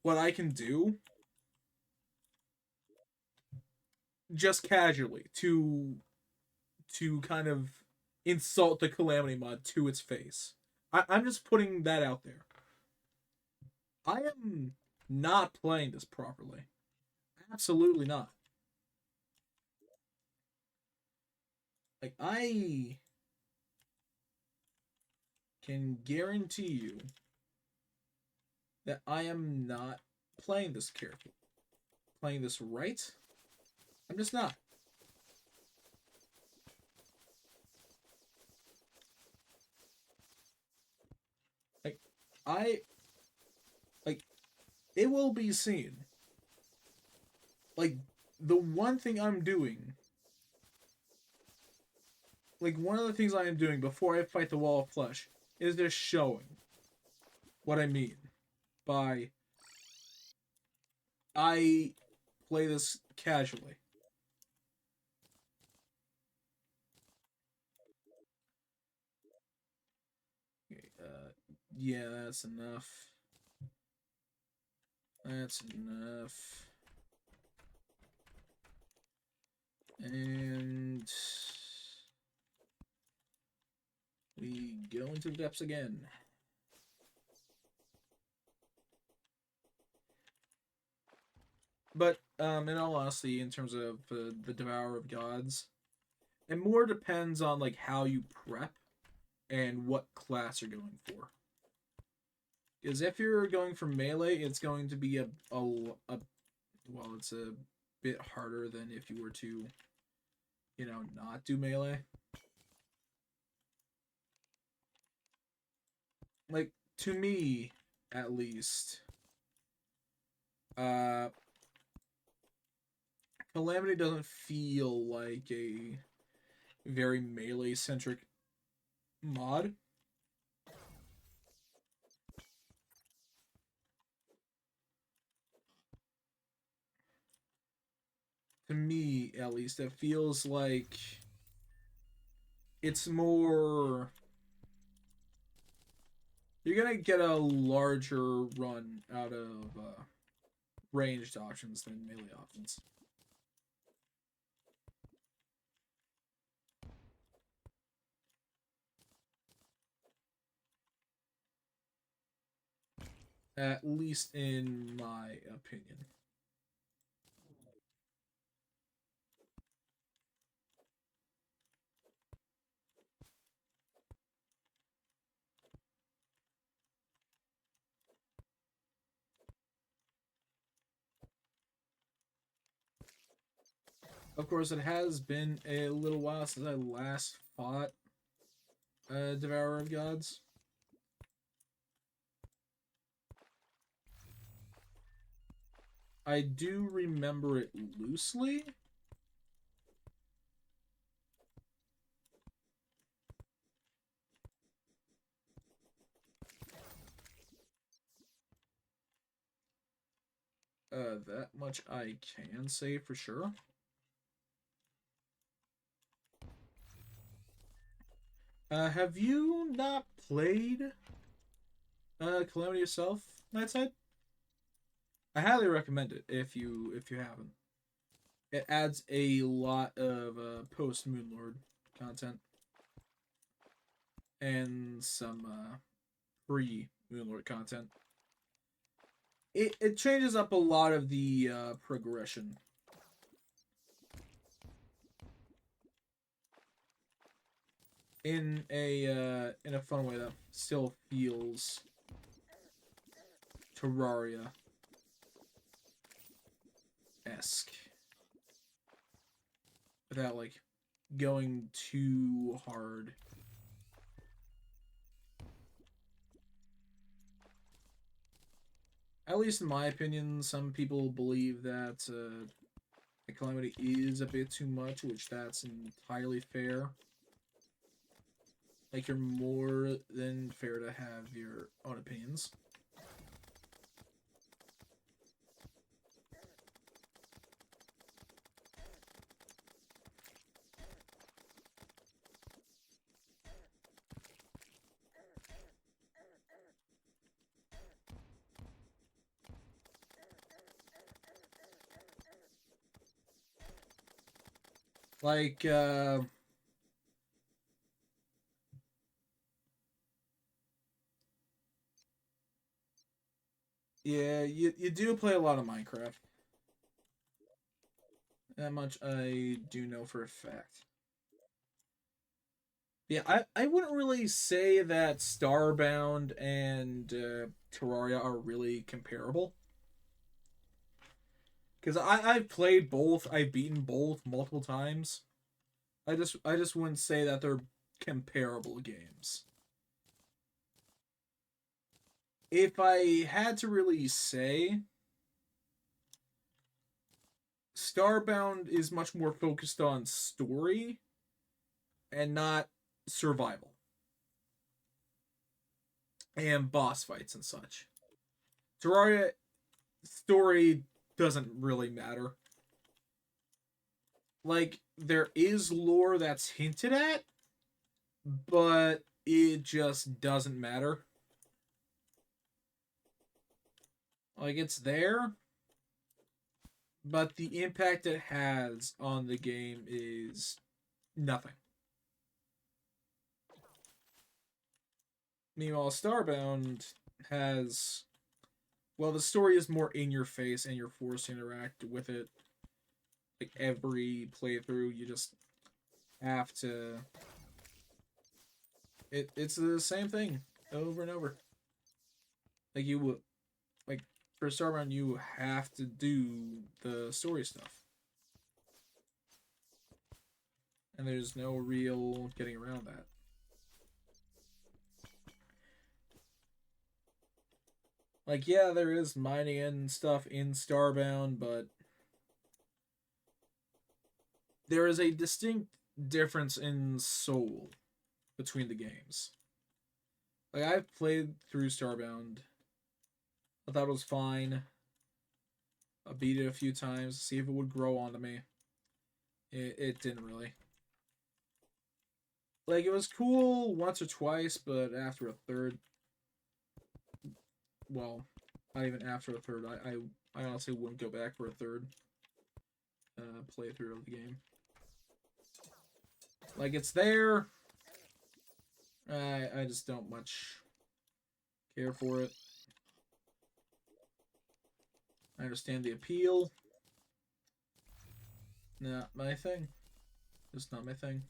what I can do just casually to kind of insult the Calamity mod to its face. I'm just putting that out there. I am not playing this properly. Absolutely not. Like, I can guarantee you that I am not playing this carefully. Playing this right. I'm just not. Like, I like it will be seen. Like, the one thing I'm doing, like one of the things I am doing before I fight the wall of flesh, is just showing what I mean by I play this casually. Okay, yeah, that's enough. That's enough. And we go into the depths again. But in all honesty, in terms of the Devourer of Gods, it more depends on like how you prep and what class you're going for. Because if you're going for melee, it's going to be a well, it's a bit harder than if you were to, not do melee. Like, to me, at least, uh, Calamity doesn't feel like a very melee centric mod. To me, at least, it feels like it's more. You're gonna get a larger run out of ranged options than melee options. At least in my opinion. Of course, it has been a little while since I last fought Devourer of Gods. I do remember it loosely. That much I can say for sure. Have you not played Calamity yourself, Nightside? I highly recommend it if you haven't. It adds a lot of post Moonlord content and some pre Moonlord content. It changes up a lot of the progression in a fun way that still feels Terraria esque without like going too hard. At least in my opinion, some people believe that the Calamity is a bit too much, which that's entirely fair. Like, you're more than fair to have your own opinions. Like, yeah, you do play a lot of Minecraft. That much I do know for a fact. Yeah, I wouldn't really say that Starbound and Terraria are really comparable. Because I've played both, I've beaten both multiple times. I just wouldn't say that they're comparable games. If I had to really say, Starbound is much more focused on story and not survival and boss fights and such. Terraria story doesn't really matter. Like, there is lore that's hinted at, but it just doesn't matter. Like, it's there, but the impact it has on the game is nothing. Meanwhile, Starbound has, well, the story is more in your face and you're forced to interact with it. Like, every playthrough, you just have to. It's the same thing over and over. Like, you would, like, for Starbound, you have to do the story stuff, and there's no real getting around that. Like, yeah, there is mining and stuff in Starbound, but there is a distinct difference in soul between the games. Like, I've played through Starbound. I thought it was fine. I beat it a few times to see if it would grow onto me. It didn't really. Like, it was cool once or twice, but after a third, well, not even after a third, I honestly wouldn't go back for a third playthrough of the game. Like, it's there. I just don't much care for it. I understand the appeal. Not my thing. Just not my thing.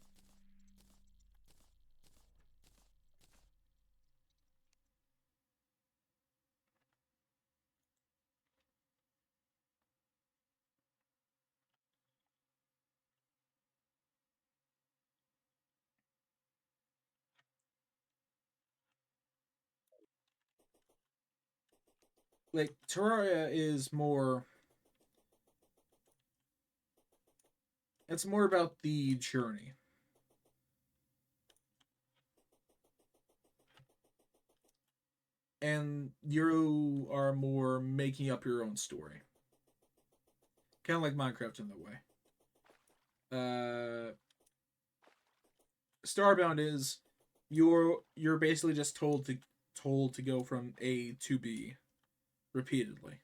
Like, Terraria is more. It's more about the journey. And you are more making up your own story. Kind of like Minecraft in that way. Uh, Starbound is you're basically just told to go from A to B repeatedly.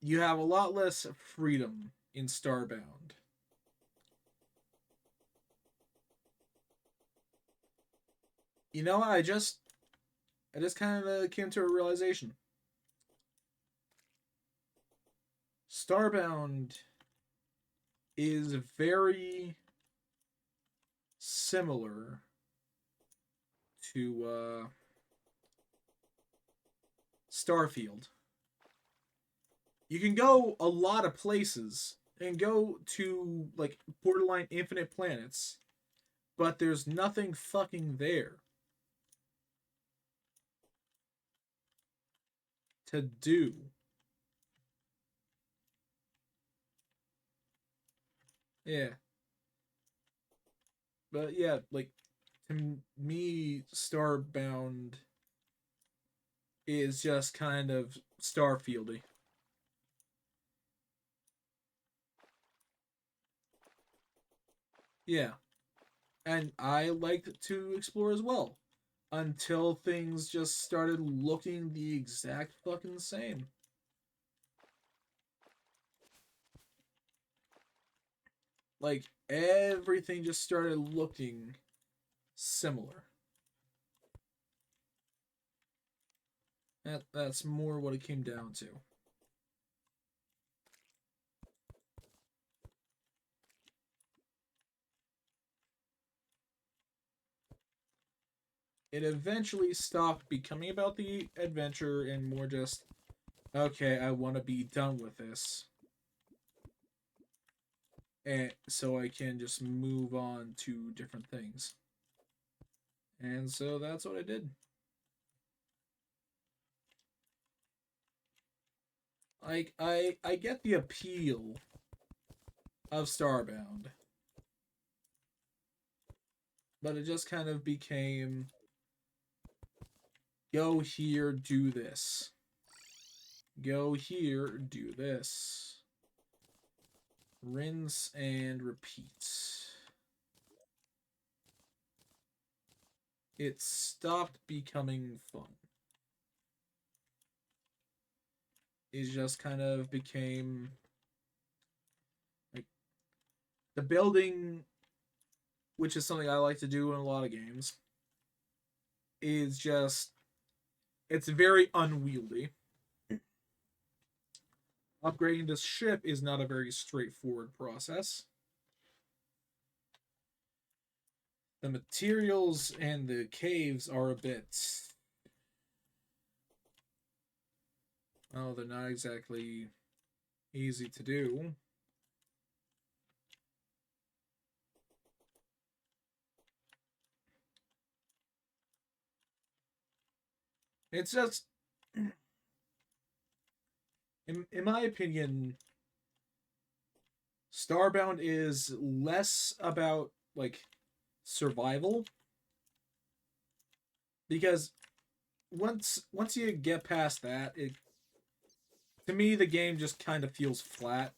You have a lot less freedom in Starbound. You know, I just kind of came to a realization. Starbound is very similar to Starfield. You can go a lot of places and go to like borderline infinite planets, but there's nothing fucking there to do. Yeah, but yeah, like to me, Starbound is just kind of Starfieldy. Yeah, and I liked to explore as well until things just started looking the exact fucking same. Like everything just started looking similar. That's more what it came down to. It eventually stopped becoming about the adventure and more just, okay, I want to be done with this. And so I can just move on to different things. And so that's what I did. I get the appeal of Starbound, but it just kind of became go here, do this. Go here, do this. Rinse and repeat. It stopped becoming fun. It just kind of became like the building, which is something I like to do in a lot of games, is just it's very unwieldy. Upgrading this ship is not a very straightforward process. The materials and the caves are a bit. Oh, they're not exactly easy to do. It's just, in my opinion, Starbound is less about like survival because once you get past that, it to me the game just kind of feels flat.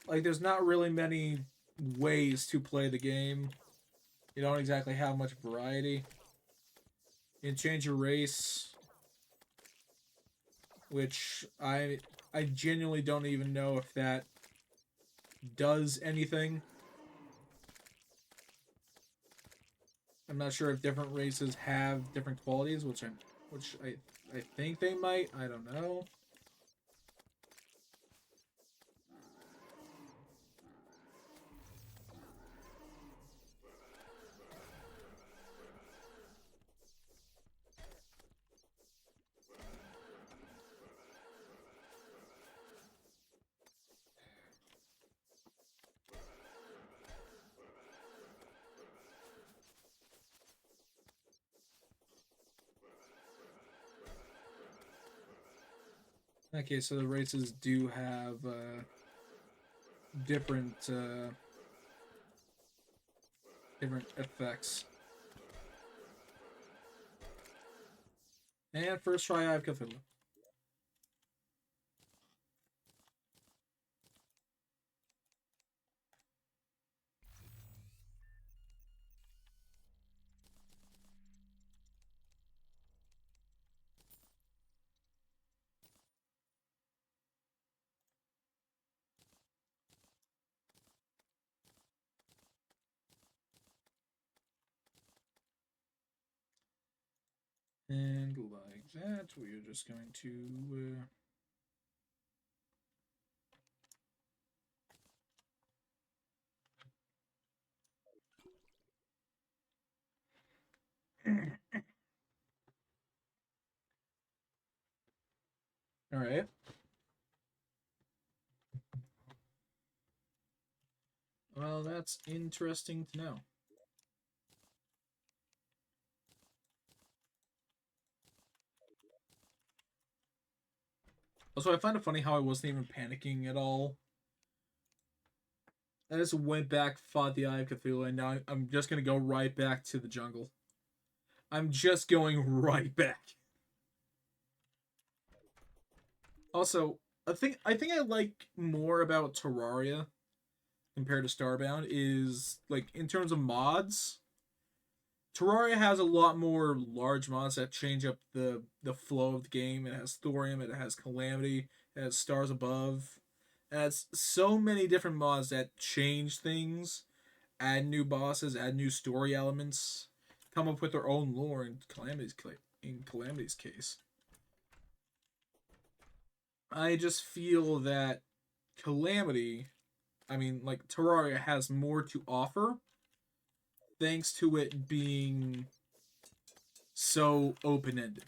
Like there's not really many ways to play the game. You don't exactly have much variety. You can change your race, which I genuinely don't even know if that does anything. I'm not sure if different races have different qualities, which I think they might. I don't know. Okay, so the races do have different different effects. And first try, I have Cthulhu. And like that, we are just going to. All right. Well, that's interesting to know. Also, I find it funny how I wasn't even panicking at all. I just went back, fought the Eye of Cthulhu, and now I'm just gonna go right back to the jungle. I'm just going right back. Also, I think I like more about Terraria compared to Starbound is like in terms of mods. Terraria has a lot more large mods that change up the flow of the game. It has thorium, it has calamity, it has stars above. It has so many different mods that change things, add new bosses, add new story elements, come up with their own lore in Calamity's case. I just feel that Calamity, I mean, like Terraria has more to offer thanks to it being so open ended.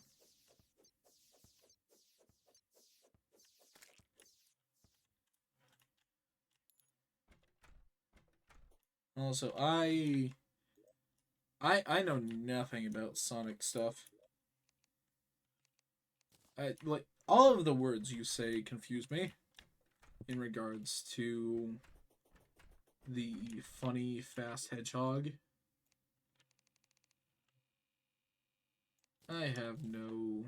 Also, I know nothing about Sonic stuff. I like all of the words you say confuse me in regards to the funny fast hedgehog. I have no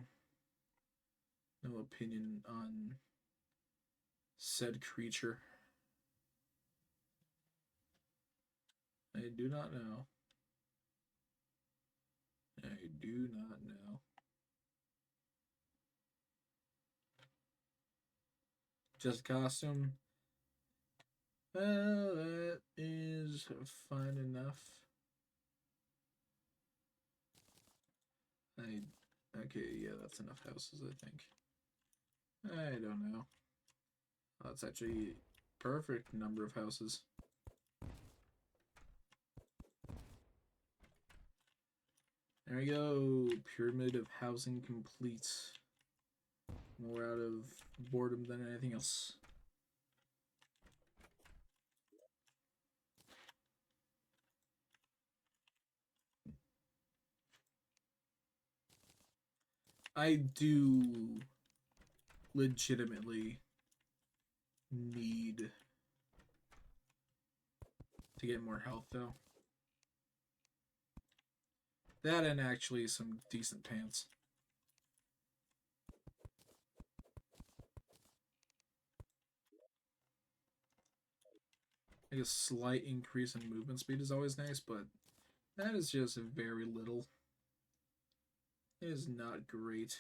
opinion on said creature. I do not know. I do not know. Just costume. Well, that is fine enough. I okay, yeah, that's enough houses, I think. I don't know. That's actually perfect number of houses. There we go. Pyramid of housing complete. More out of boredom than anything else. I do legitimately need to get more health, though. That and actually some decent pants. Like a slight increase in movement speed is always nice, but that is just very little. It is not great.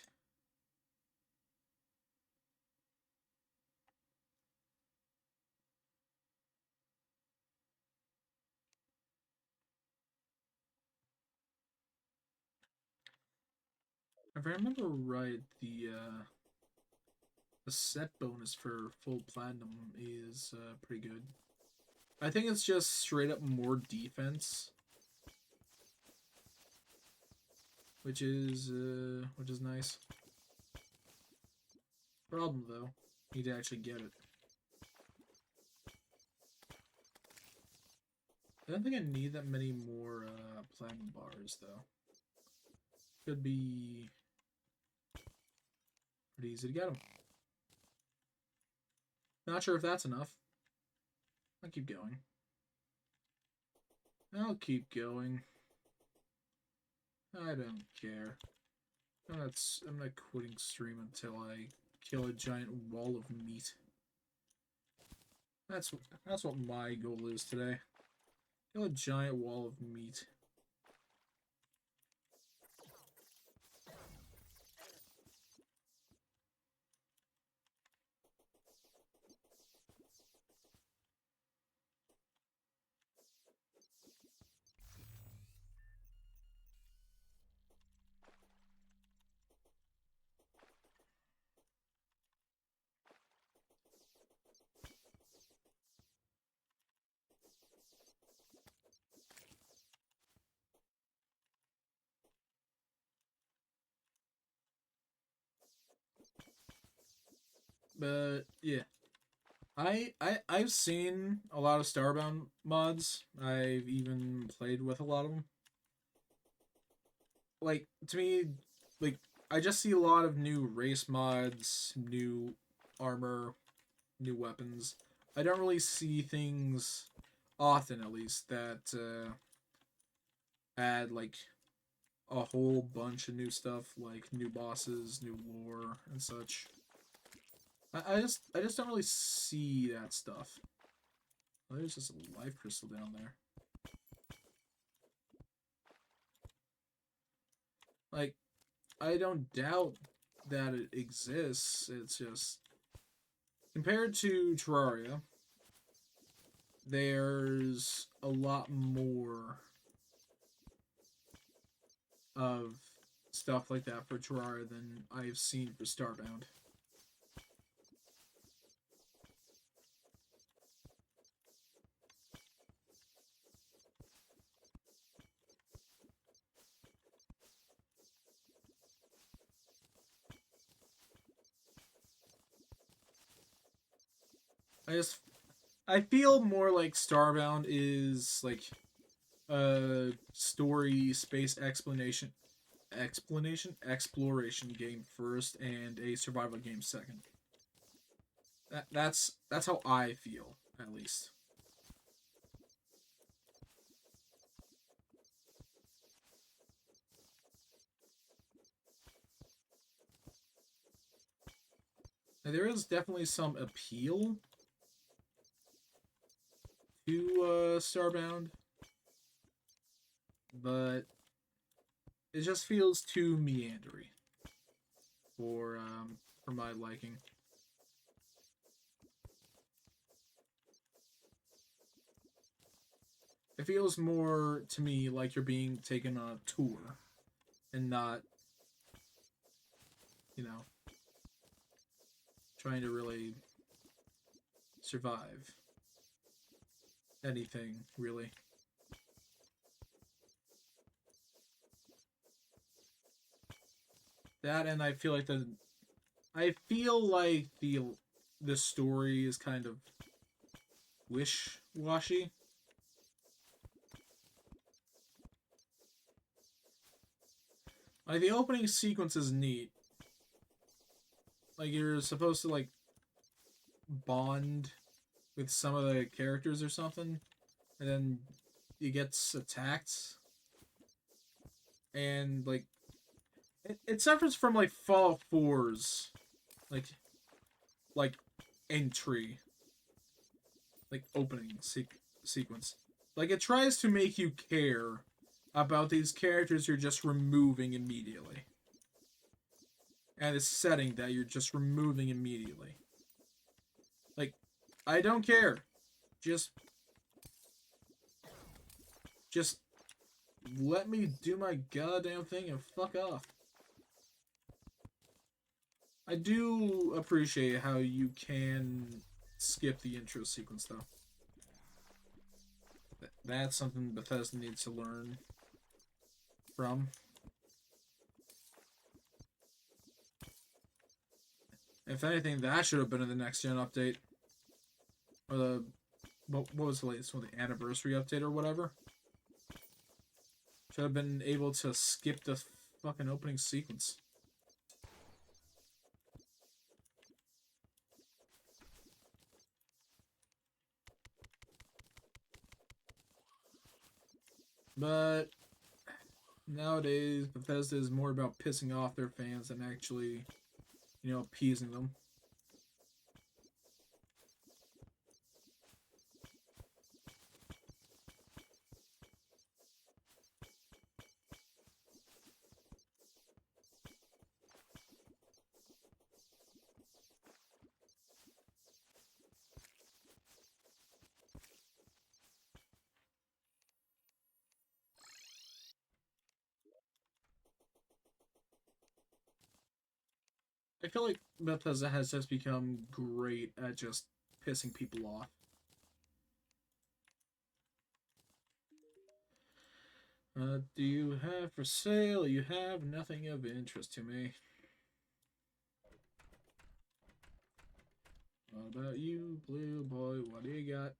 If I remember right, the set bonus for full platinum is pretty good. I think it's just straight up more defense, which is nice. Problem though, need to actually get it. I don't think I need that many more platinum bars though. Could be pretty easy to get them. Not sure if that's enough. I'll keep going. I'll keep going. I don't care. I'm not quitting stream until I kill a giant wall of meat. That's what my goal is today. Kill a giant wall of meat. But yeah, I've seen a lot of Starbound mods. I've even played with a lot of them. Like to me, like I just see a lot of new race mods, new armor, new weapons. I don't really see things often, at least, that add like a whole bunch of new stuff, like new bosses, new lore, and such. I just don't really see that stuff. Oh, there's just a life crystal down there. Like, I don't doubt that it exists. It's just compared to Terraria, there's a lot more of stuff like that for Terraria than I've seen for Starbound. I just I feel more like Starbound is like a story space exploration game first and a survival game second. That's how I feel, at least. Now, there is definitely some appeal to Starbound, but it just feels too meandery for my liking. It feels more to me like you're being taken on a tour and not, you know, trying to really survive anything, really. That and I feel like the story is kind of wish washy. Like the opening sequence is neat. Like you're supposed to like bond with some of the characters or something, and then he gets attacked, and like it suffers from like Fallout 4's like like entry, like opening sequence. Like it tries to make you care about these characters you're just removing immediately, and the setting that you're just removing immediately. Like I don't care. Just just let me do my goddamn thing and fuck off. I do appreciate how you can skip the intro sequence though. That's something Bethesda needs to learn from. If anything, that should have been in the next gen update. Or the what was the latest one? The anniversary update or whatever. Should have been able to skip the fucking opening sequence. But nowadays, Bethesda is more about pissing off their fans than actually, appeasing them. I feel like Bethesda has just become great at just pissing people off. Do you have for sale? You have nothing of interest to me. What about you, blue boy? What do you got?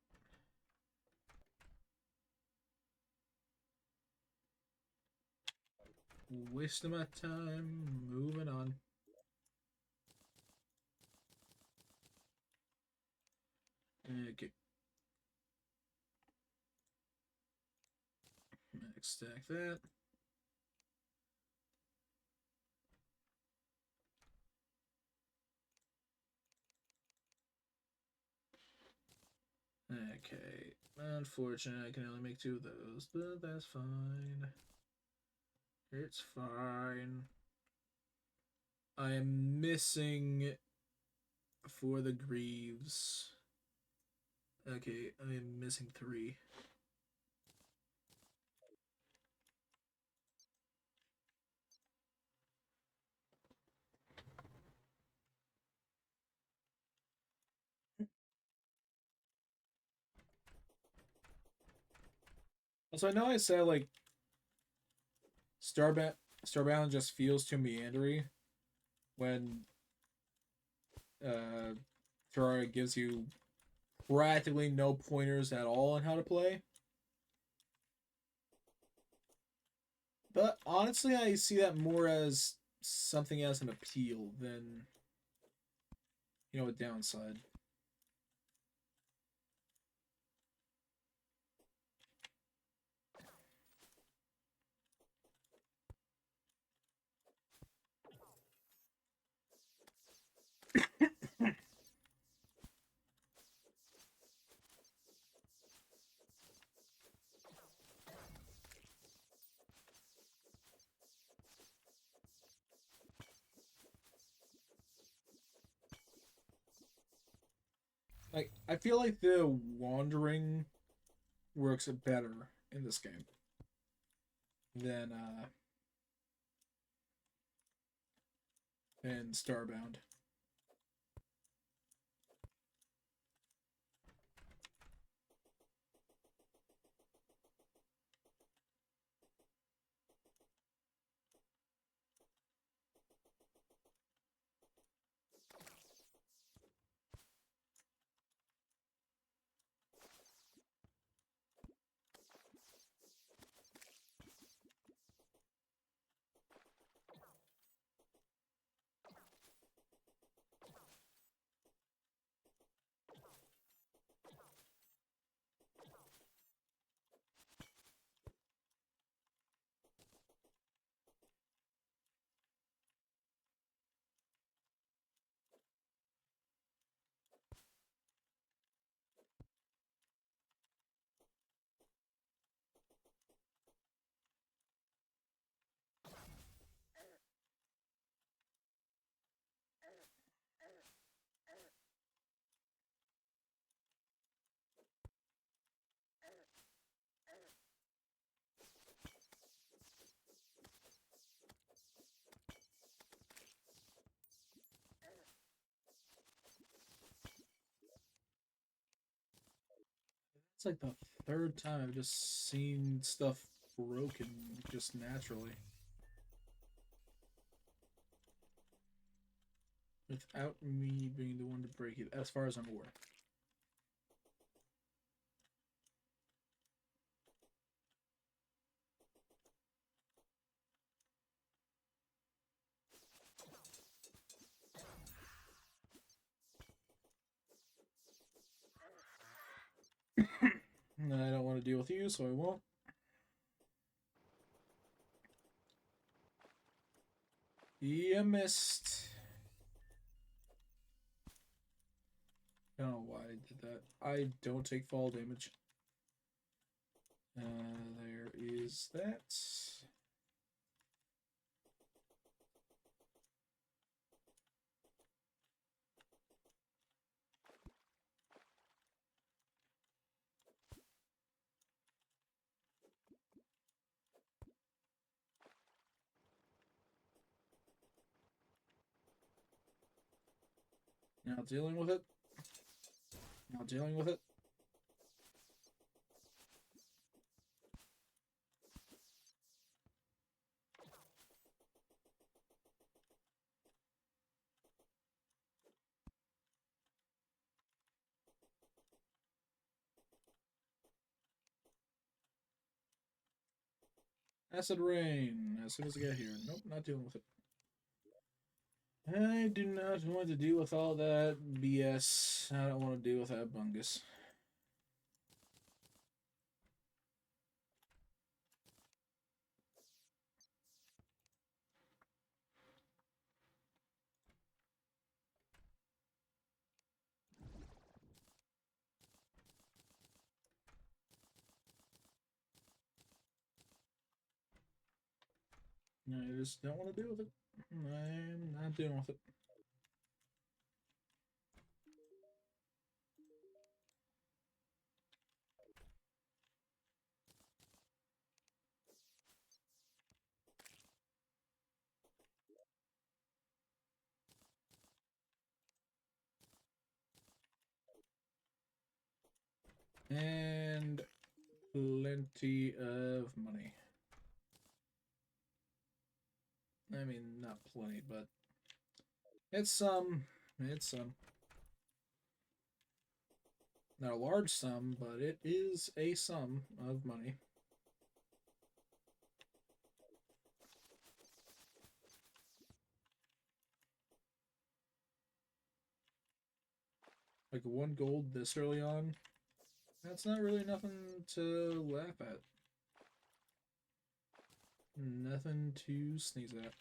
Wasting my time. Moving on. Okay. Max stack that. Okay. Unfortunately, I can only make 2 of those, but that's fine. It's fine. I am missing for the Greaves. Okay, I am missing 3. So I know I said like Starbound Starbound just feels too meandery when uh Terraria gives you practically no pointers at all on how to play. But honestly, I see that more as something as an appeal than a downside. Like I feel like the wandering works better in this game than in Starbound. It's like the third time I've just seen stuff broken just naturally without me being the one to break it, as far as I'm aware. I don't want to deal with you, so I won't. You missed. I don't know why I did that. I don't take fall damage. There is that. Now dealing with it. Now dealing with it. Acid rain. As soon as I get here. Nope, not dealing with it. I do not want to deal with all that BS. I don't want to deal with that bungus. I just don't want to deal with it. I'm not dealing with it. And plenty of money. I mean, not plenty, but it's some. It's some. Not a large sum, but it is a sum of money. Like 1 gold this early on, that's not really nothing to laugh at. Nothing to sneeze at.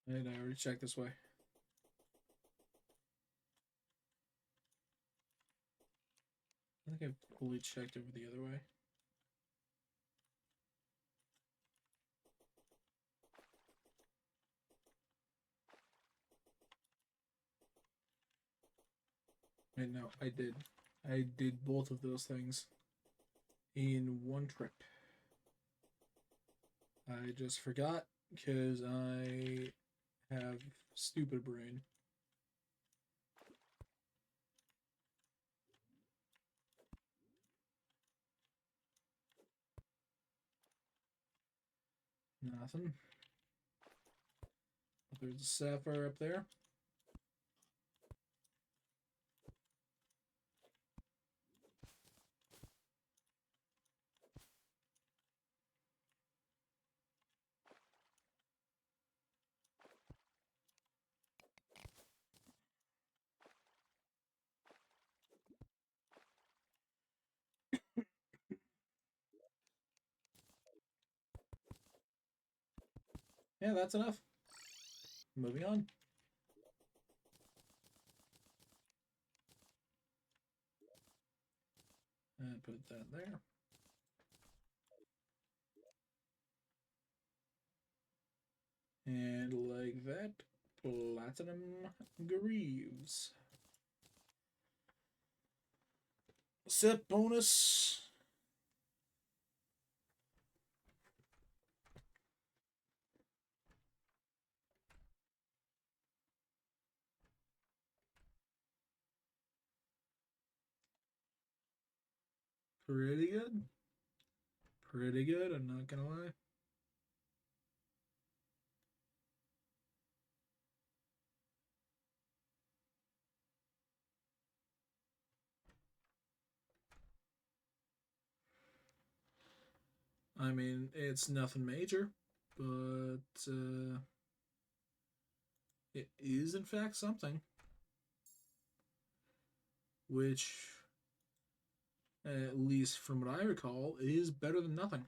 And I already checked this way. I think I've fully checked over the other way. Wait, no, I did. I did both of those things in one trip. I just forgot because I have stupid brain. Nothing. There's a sapphire up there. Yeah, that's enough. Moving on. And put that there. And like that, platinum greaves. Set bonus. Pretty good. Pretty good, I'm not gonna lie. I mean, it's nothing major, but it is in fact something. Which, at least from what I recall, is better than nothing.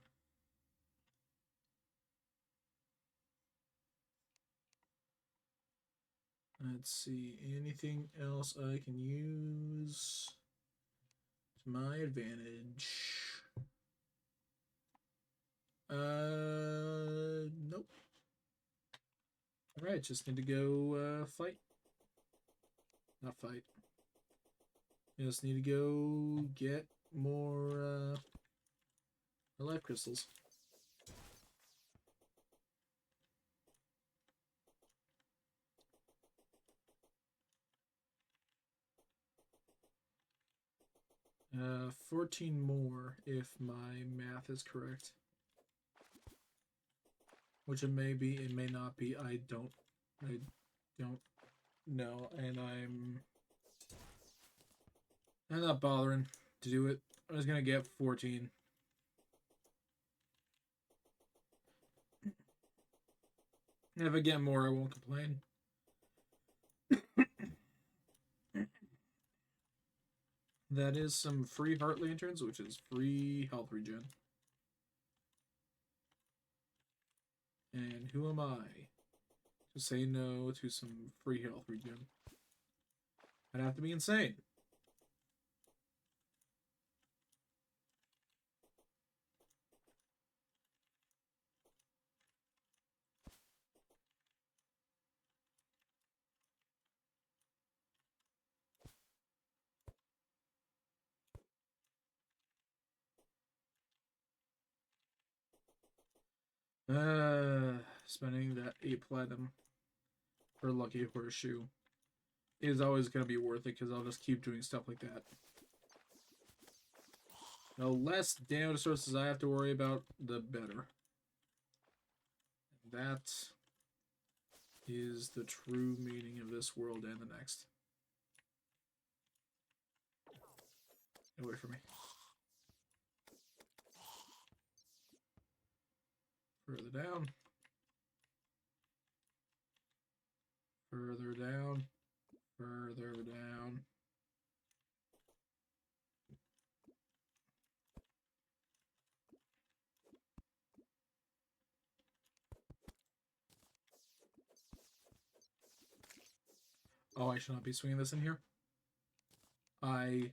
Let's see, anything else I can use to my advantage? Nope. Alright, just need to go fight. Not fight. Just need to go get more life crystals. 14 more if my math is correct. Which it may be, it may not be. I don't know, and I'm not bothering to do it. I'm just gonna get 14. If I get more, I won't complain. That is some free heart lanterns, which is free health regen. And who am I to say no to some free health regen? I'd have to be insane. Spending that 8 platinum for Lucky Horseshoe is always going to be worth it because I'll just keep doing stuff like that. The less damage sources I have to worry about, the better. That is the true meaning of this world and the next. Get away from me. Further down. Further down. Further down. Oh, I should not be swinging this in here. I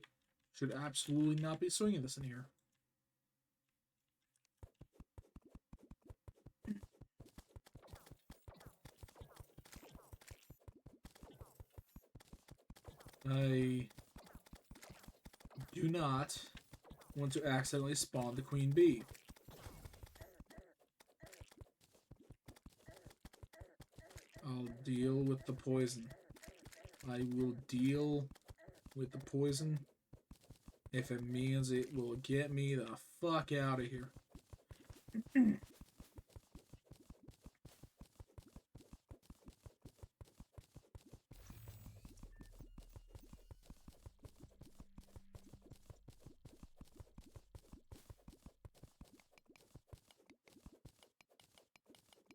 should absolutely not be swinging this in here. I do not want to accidentally spawn the queen bee. I'll deal with the poison. I will deal with the poison if it means it will get me the fuck out of here.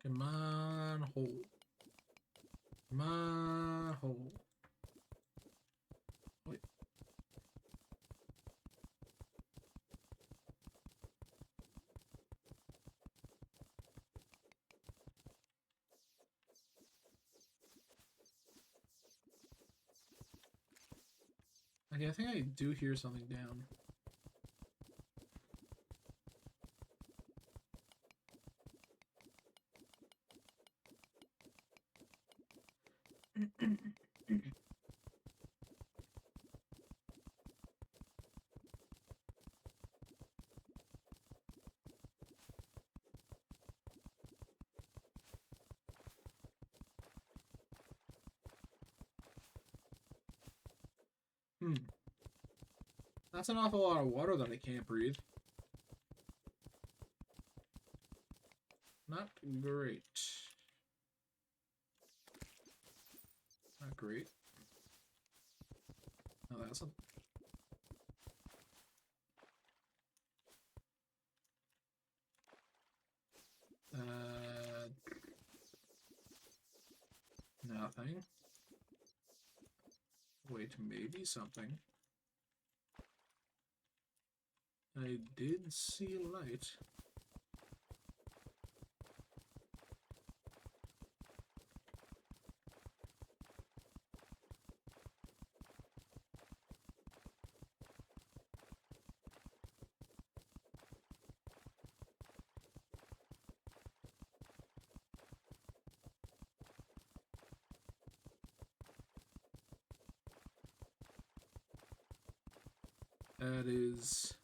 Come on, hole. Come on, hole. Wait. Okay, I think I do hear something down. That's an awful lot of water that I can't breathe. Not great. Not great. Oh, that's a... Nothing. Wait, maybe something. I did see light. That is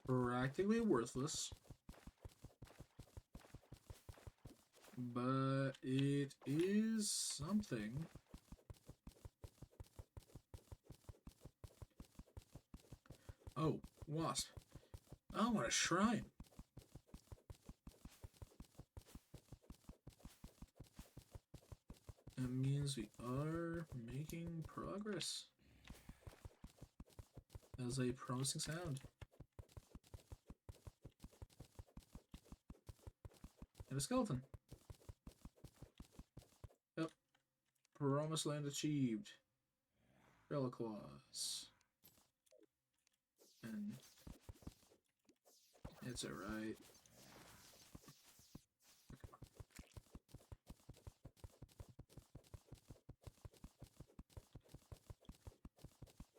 practically worthless. But it is something. Oh, wasp. I want a shrine. That means we are making progress. That was a promising sound. And a skeleton. Yep. Promised land achieved. Relic claws. And it's alright.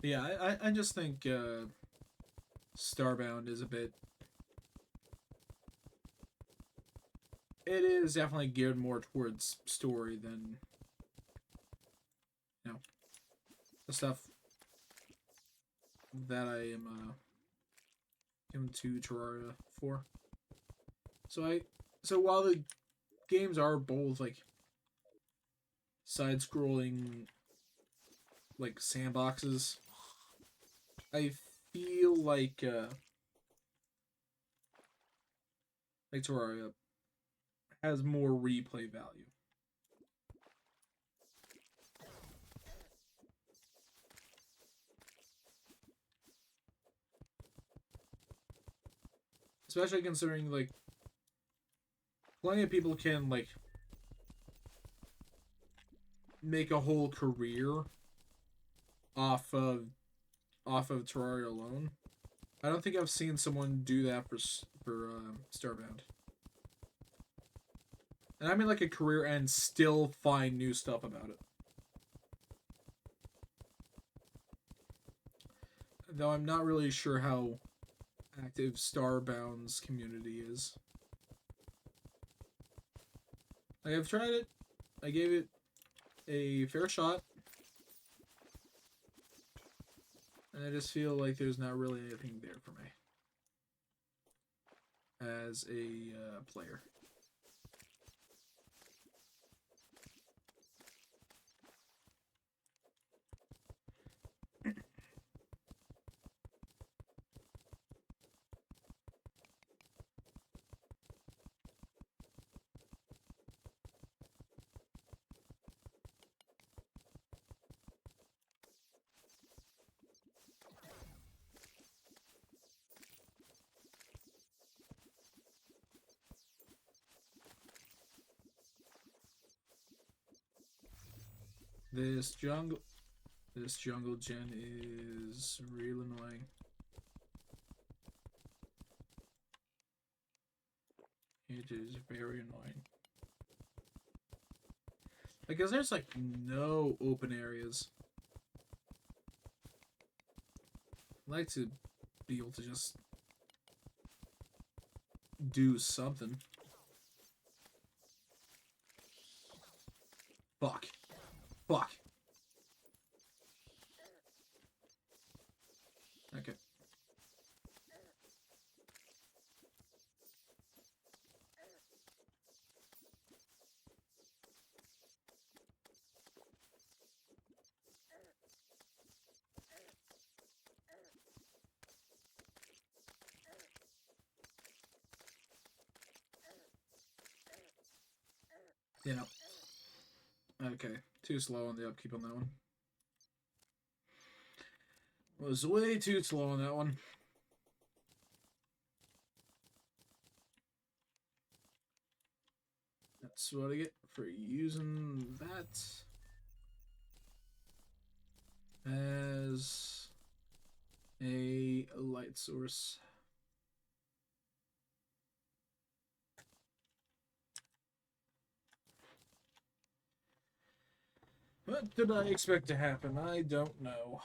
Yeah, I just think Starbound is a bit. It is definitely geared more towards story than, you know, the stuff that I am given to Terraria for. So while the games are both like side-scrolling like sandboxes, I feel like Terraria has more replay value. Especially considering like plenty of people can like make a whole career off of Terraria alone. I don't think I've seen someone do that for Starbound. And I mean like a career and still find new stuff about it. Though I'm not really sure how active Starbound's community is. Like I've tried it. I gave it a fair shot. And I just feel like there's not really anything there for me as a player. This jungle This jungle gen is real annoying. It is very annoying. Because there's like no open areas. I like to be able to just do something. Fuck. Fuck. Okay. Yeah. Okay. Too slow on the upkeep on that one. Was way too slow on that one. That's what I get for using that as a light source. What did I expect to happen? I don't know.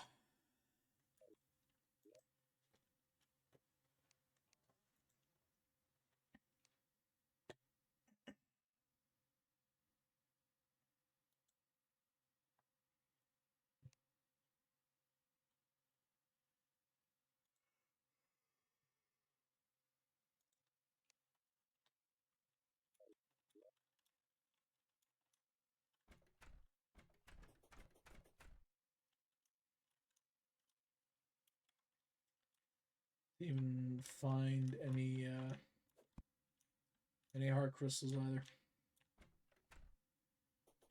Even find any heart crystals either.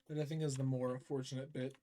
That I think is the more unfortunate bit.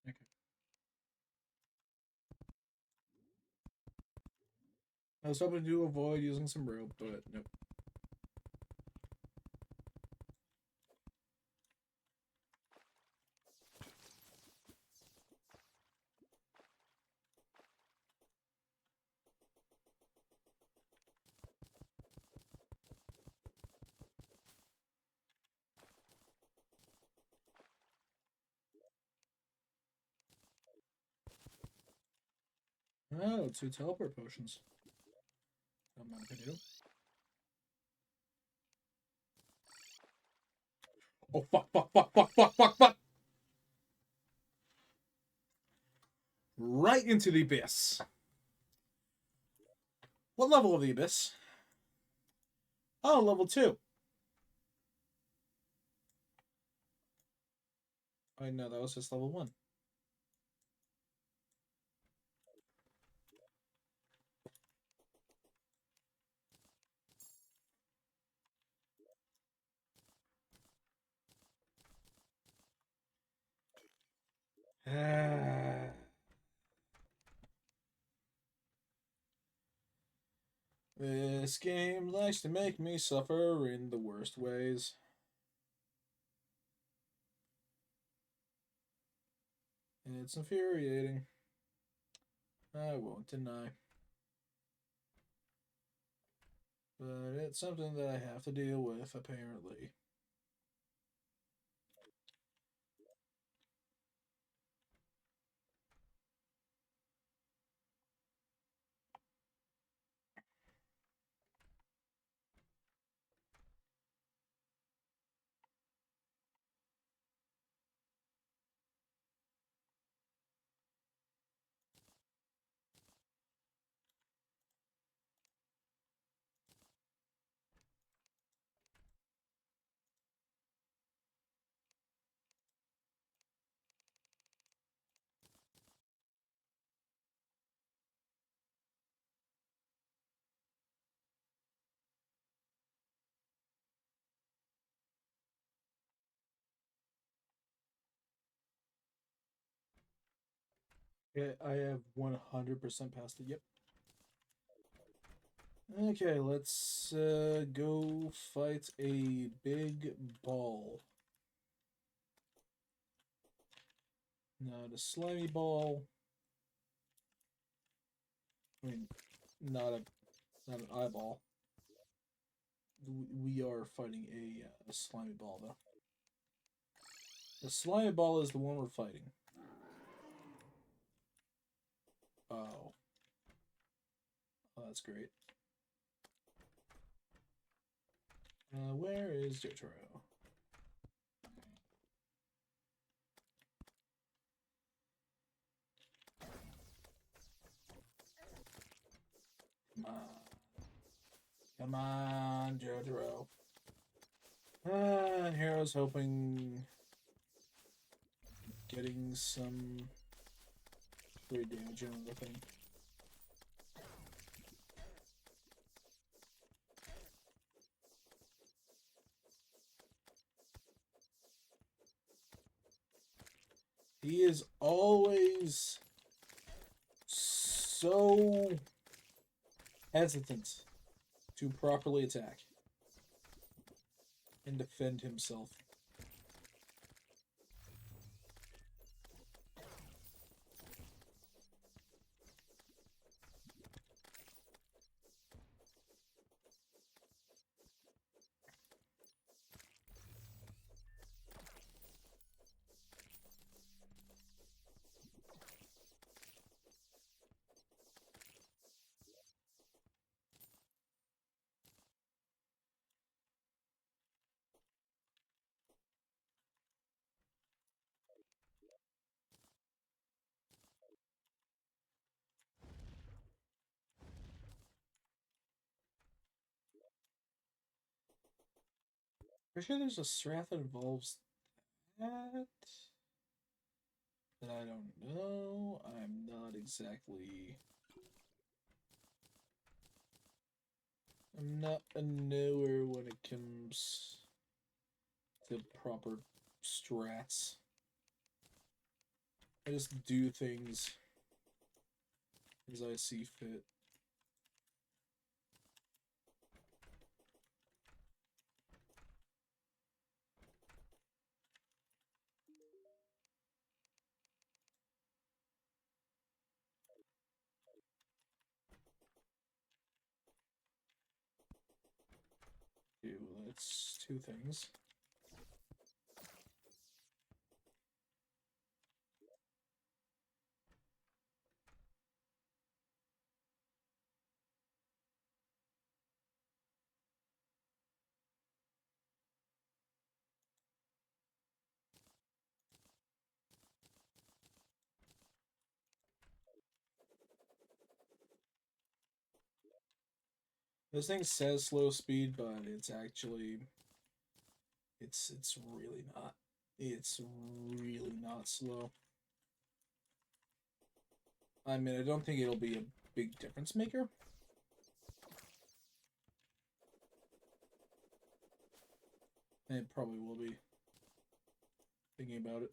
Okay. I was hoping to avoid using some rope, but nope. Oh, two teleport potions. Don't mind if I do. Oh fuck! Fuck! Fuck! Fuck! Fuck! Fuck! Fuck! Right into the abyss. What level of the abyss? Oh, level 2. I know that was just level 1. This game likes to make me suffer in the worst ways. It's infuriating. I won't deny. But it's something that I have to deal with, apparently. Yeah, I have 100% passed it. Yep. Okay, let's go fight a big ball. Not a slimy ball. I mean, not a not an eyeball. We are fighting a slimy ball though. The slimy ball is the one we're fighting. Oh, oh that's great. Where is Jotaro? Come on. Come on, Jotaro. Here I was hoping getting some free damage on the thing. He is always so hesitant to properly attack and defend himself. For sure there's a strat that involves that I don't know. I'm not exactly. I'm not a knower when it comes to proper strats. I just do things as I see fit. That's two things. This thing says slow speed, but it's actually it's really not. It's really not slow. I mean, I don't think it'll be a big difference maker. It probably will be. Thinking about it.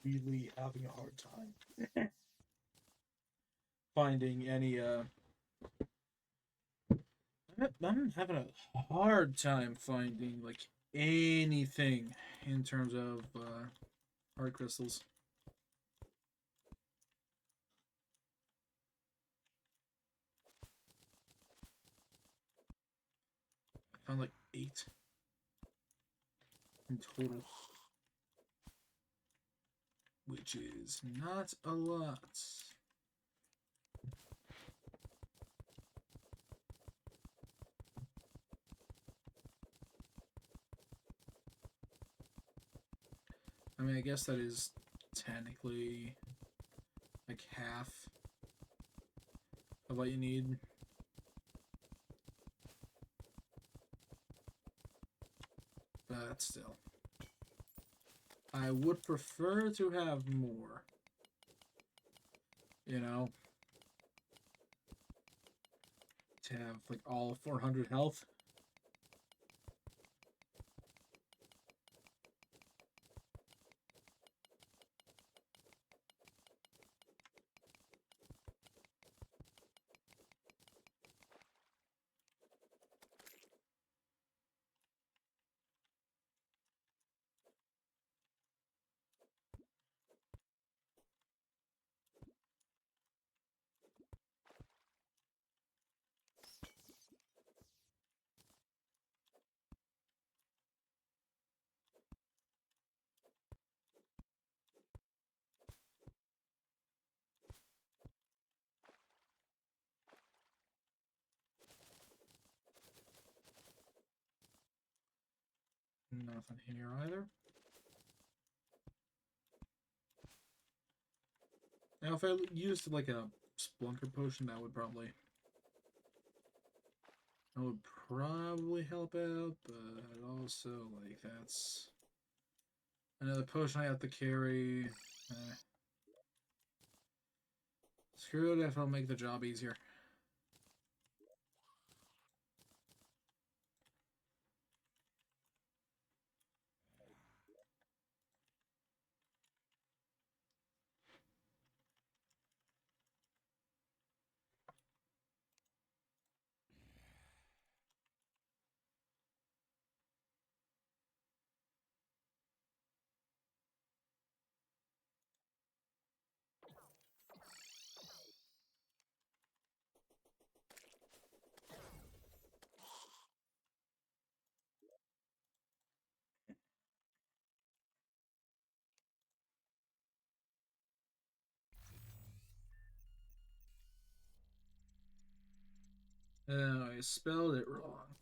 really having a hard time finding any. I'm having a hard time finding like anything in terms of hard crystals. I found like 8 in total, which is not a lot. I mean, I guess that is technically like half of what you need. But still, I would prefer to have more. You know, to have like all 400 health. Nothing here either. Now, if I used like a splunker potion, that would probably help out, but also like that's another potion I have to carry. Eh. Screw it if I'll make the job easier. Oh, I spelled it wrong.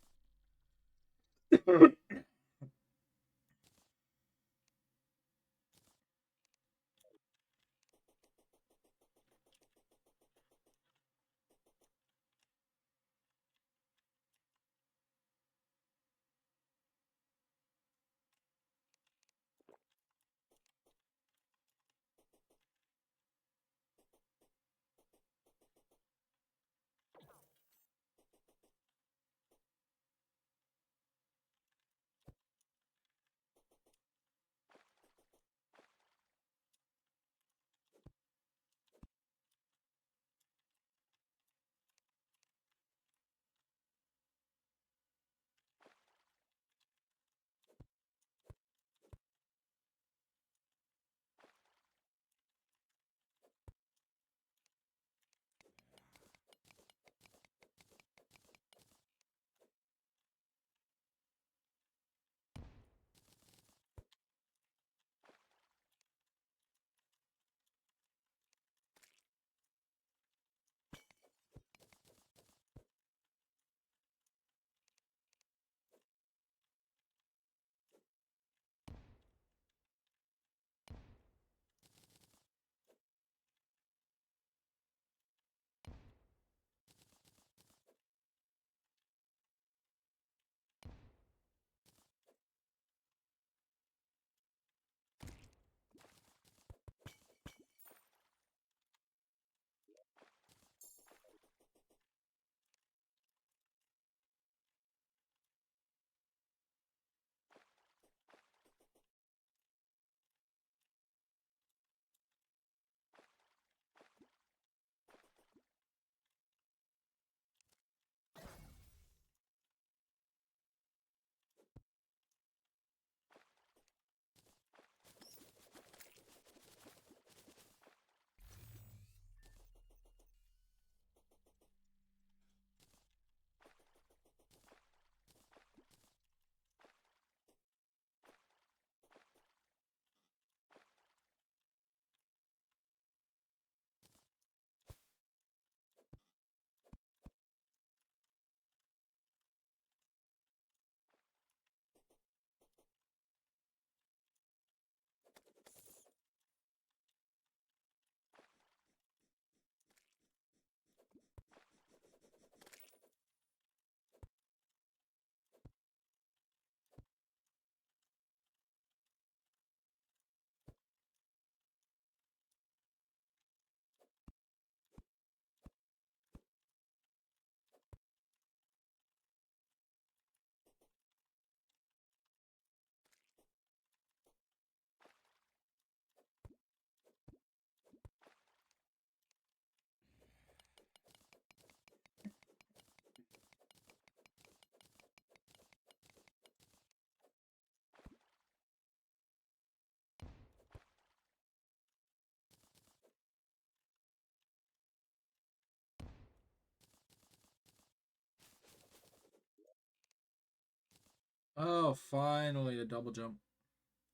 Oh, finally a double jump.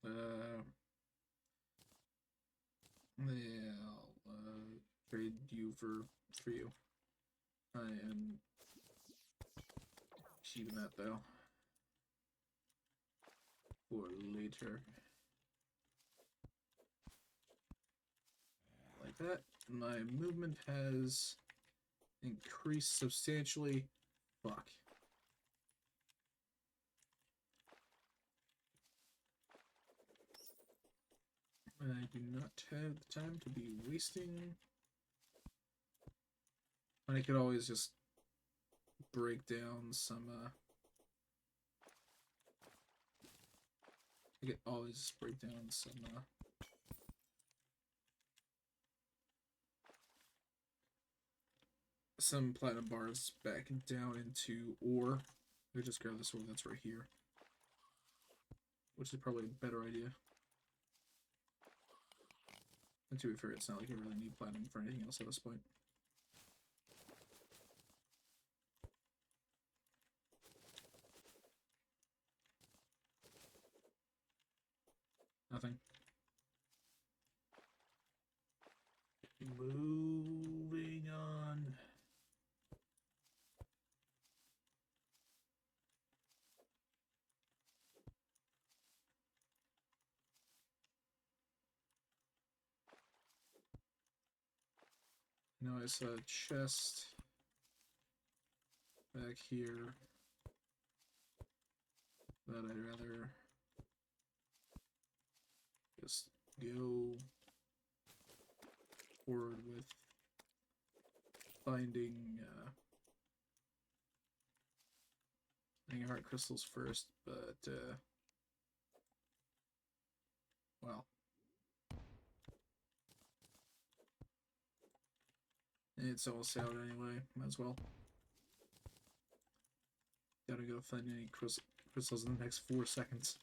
Uh, yeah, I'll trade you for you. I am keeping that though for later. Like that. My movement has increased substantially. Fuck. I do not have the time to be wasting. And I could always just break down some. I could always break down some platinum bars back down into ore. I just grab this ore that's right here, which is probably a better idea. And to be fair, it's not like I really need platinum for anything else at this point. Nothing. Moving on. Now I saw a chest back here that I'd rather just go forward with finding heart crystals first, but well, it's almost out anyway. Might as well. Gotta go find any crystals in the next 4 seconds.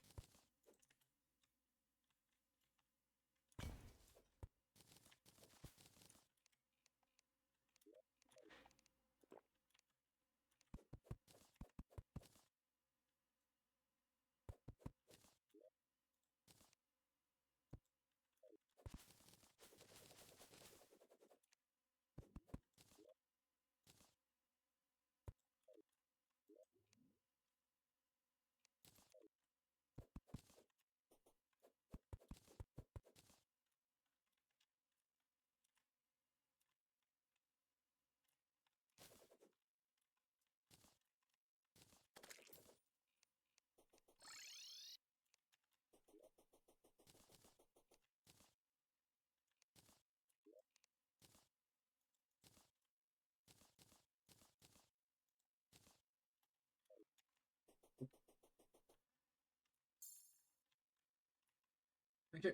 Okay.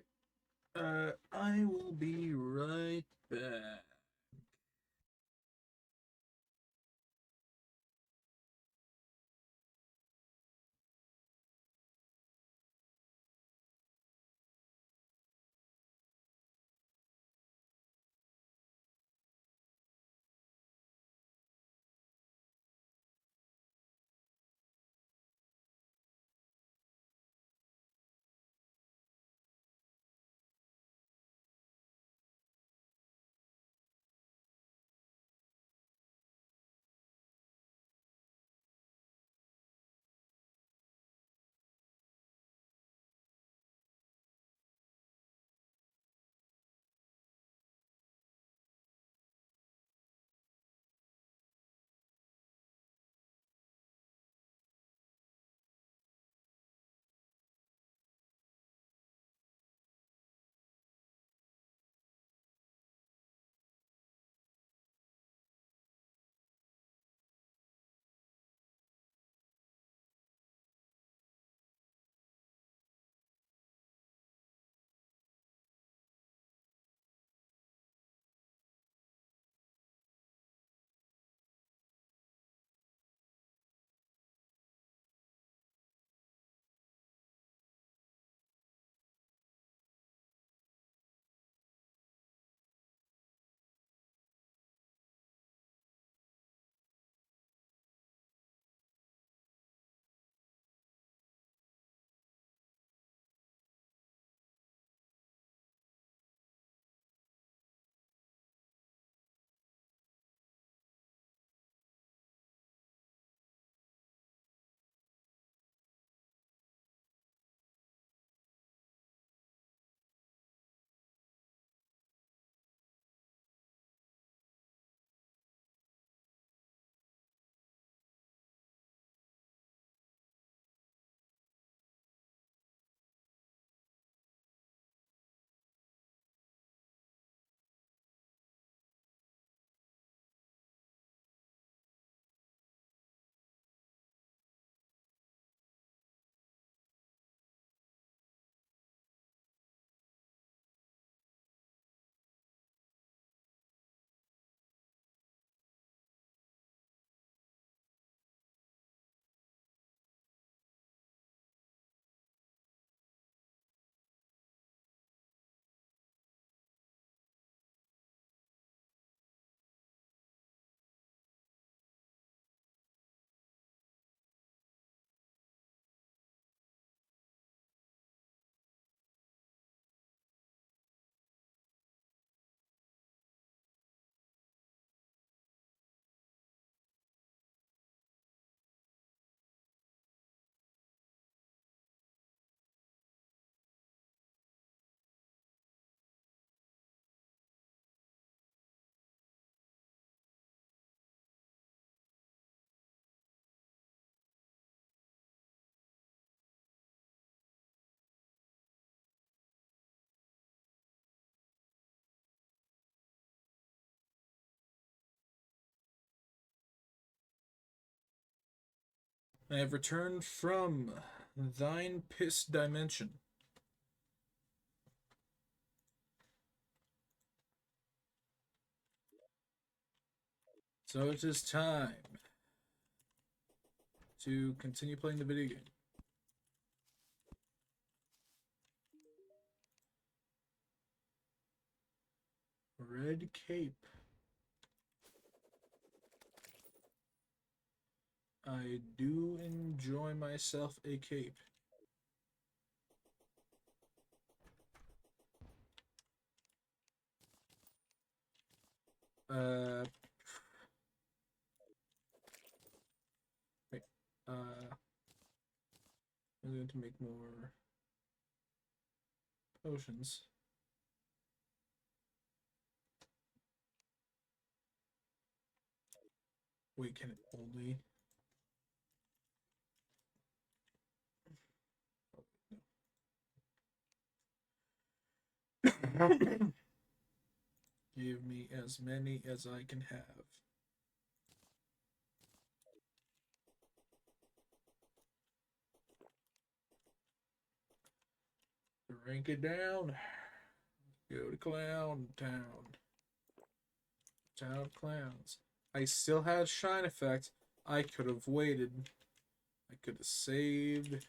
I will be right back. I have returned from thine piss dimension. So it is time to continue playing the video game. Red cape. I do enjoy myself a cape. Uh, wait. I'm going to make more potions. Wait, can it only? Give me as many as I can have. Rank it down. Go to Clown Town. Town of Clowns. I still had Shine Effect. I could have waited. I could have saved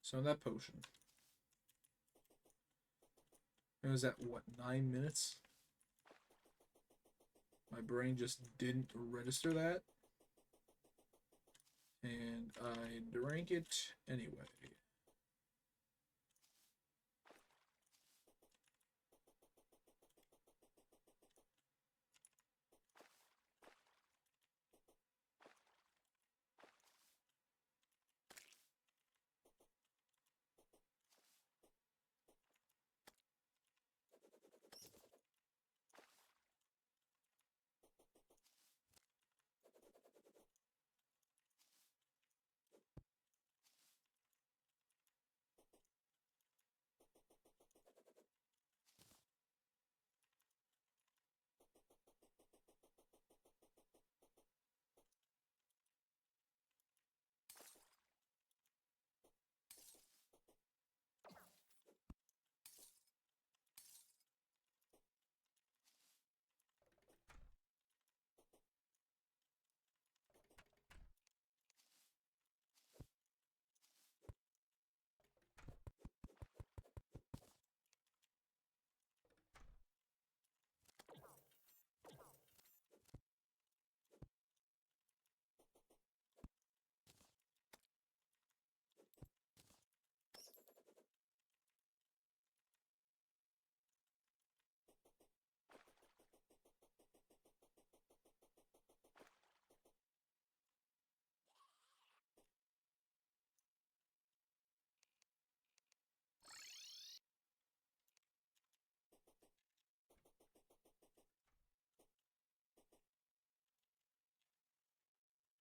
some of that potion. It was at what, 9 minutes? My brain just didn't register that. And I drank it anyway.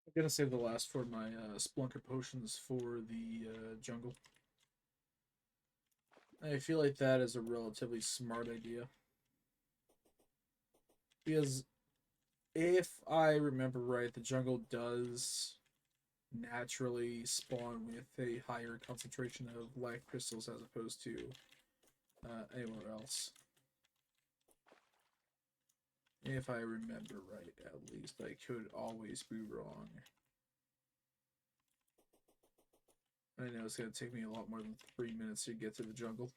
I'm gonna save the last for my Splunker potions for the jungle. I feel like that is a relatively smart idea. Because if I remember right, the jungle does naturally spawn with a higher concentration of life crystals as opposed to anywhere else. If I remember right, at least. I could always be wrong. I know it's going to take me a lot more than 3 minutes to get to the jungle.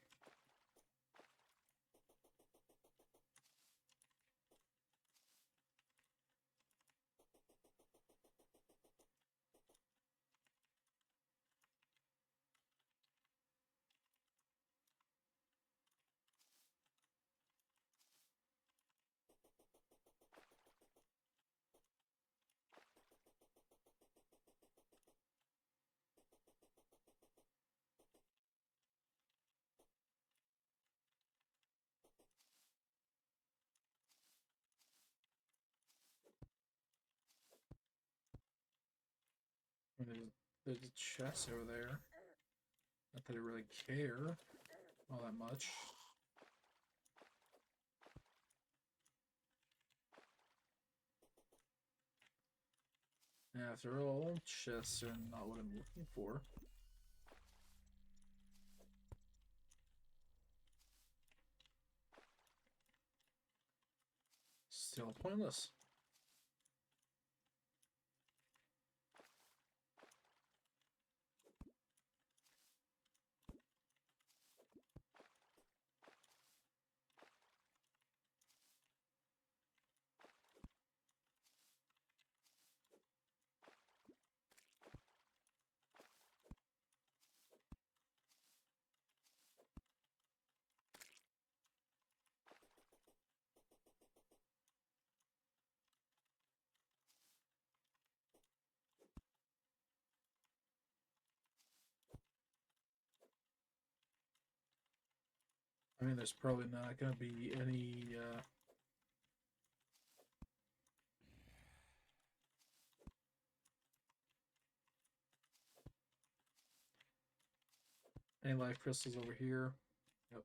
There's a chest over there. Not that I really care all that much. After all, chests are not what I'm looking for. Still pointless. I mean, there's probably not going to be any life crystals over here. Yep.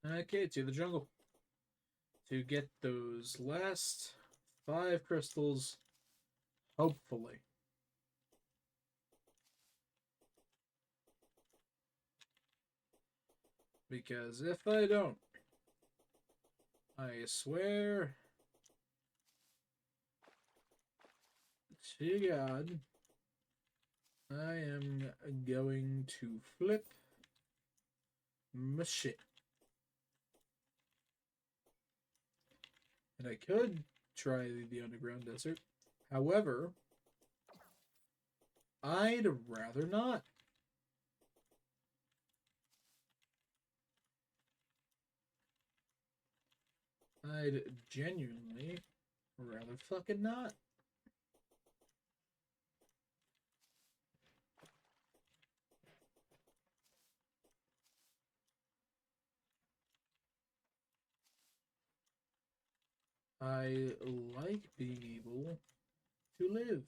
Okay, to the jungle. To get those last 5 crystals, hopefully. Because if I don't, I swear to God, I am going to flip my shit. And I could try the underground desert. However, I'd rather not. I'd genuinely rather fucking not. I like being able to live.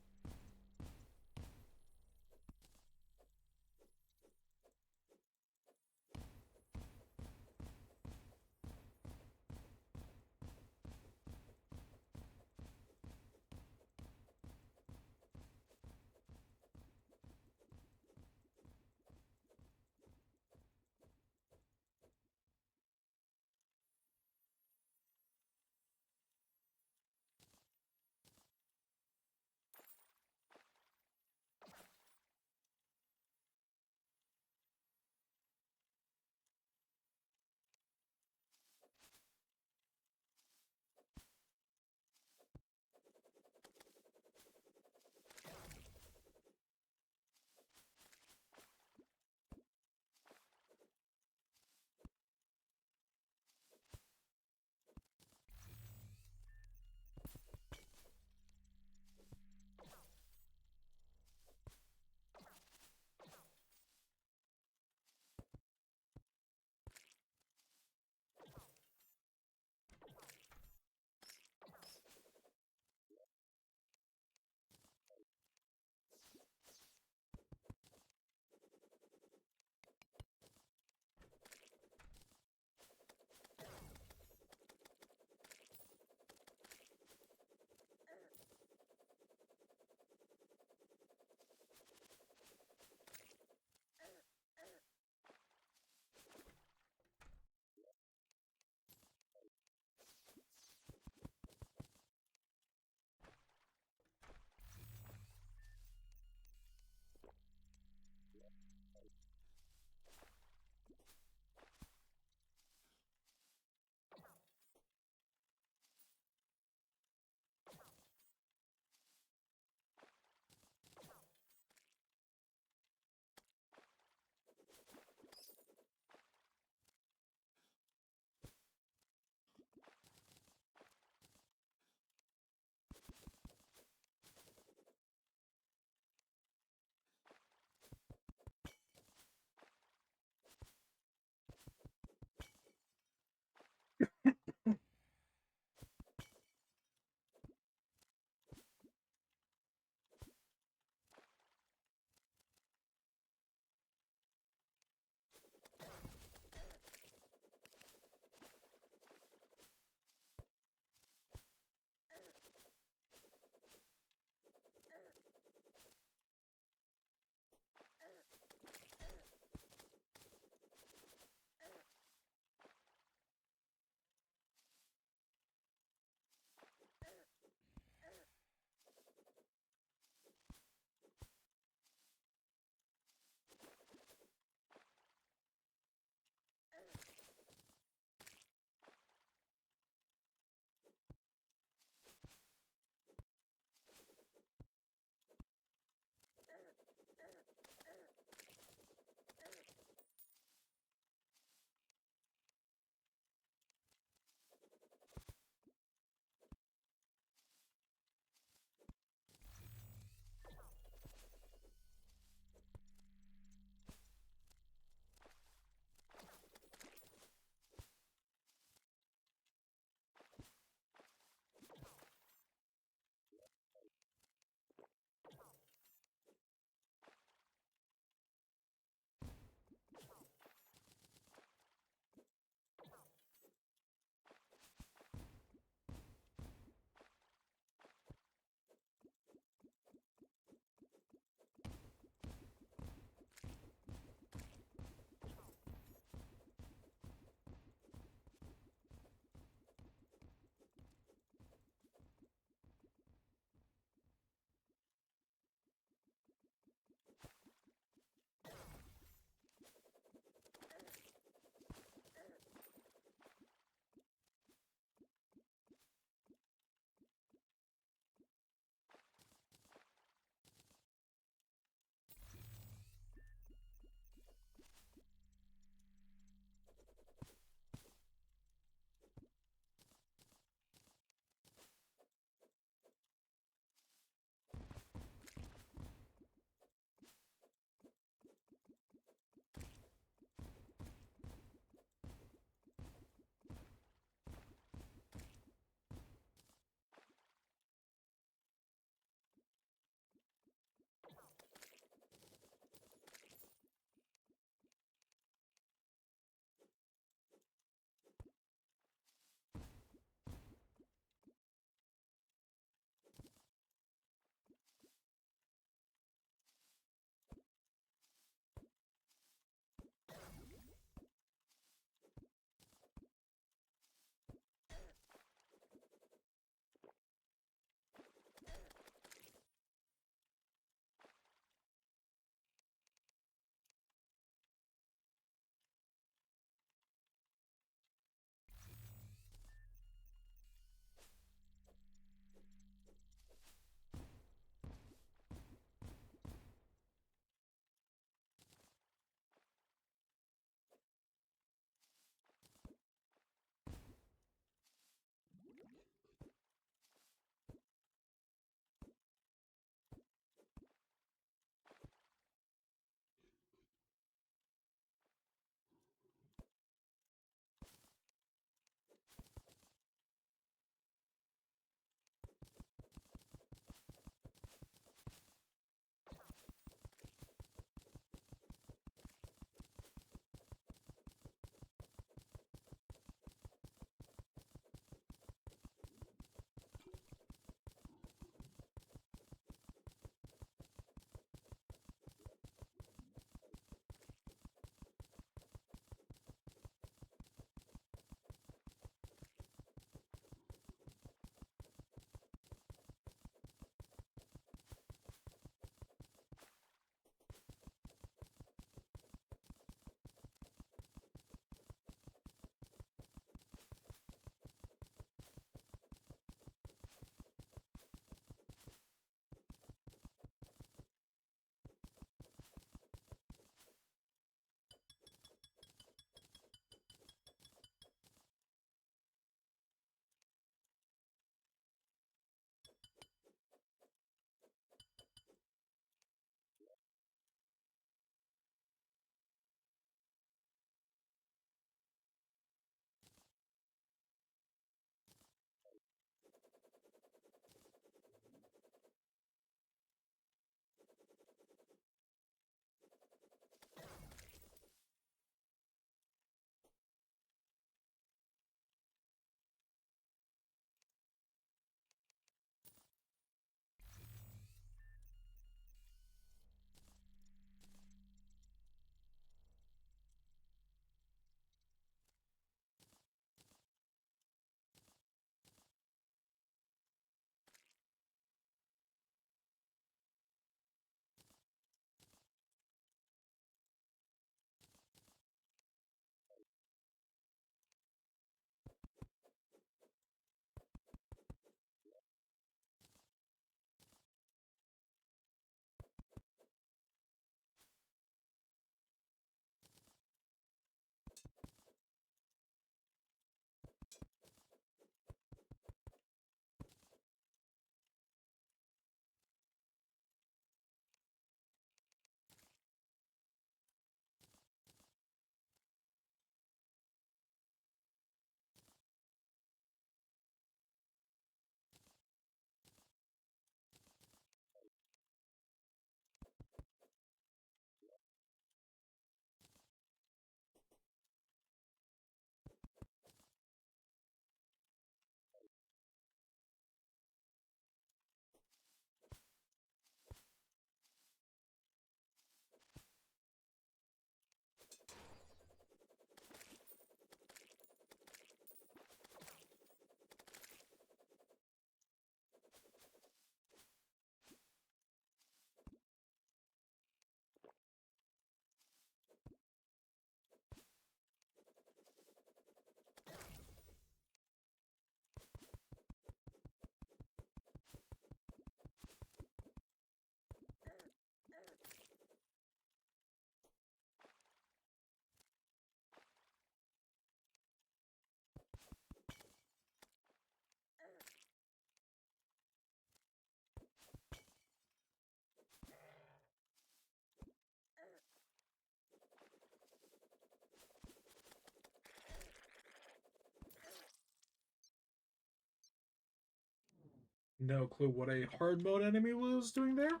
No clue what a hard mode enemy was doing there.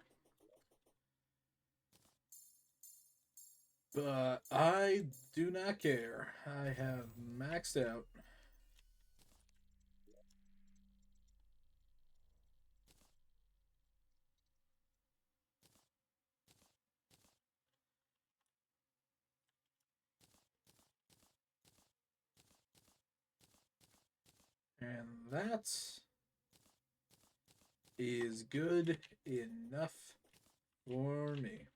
But I do not care. I have maxed out. And that is good enough for me.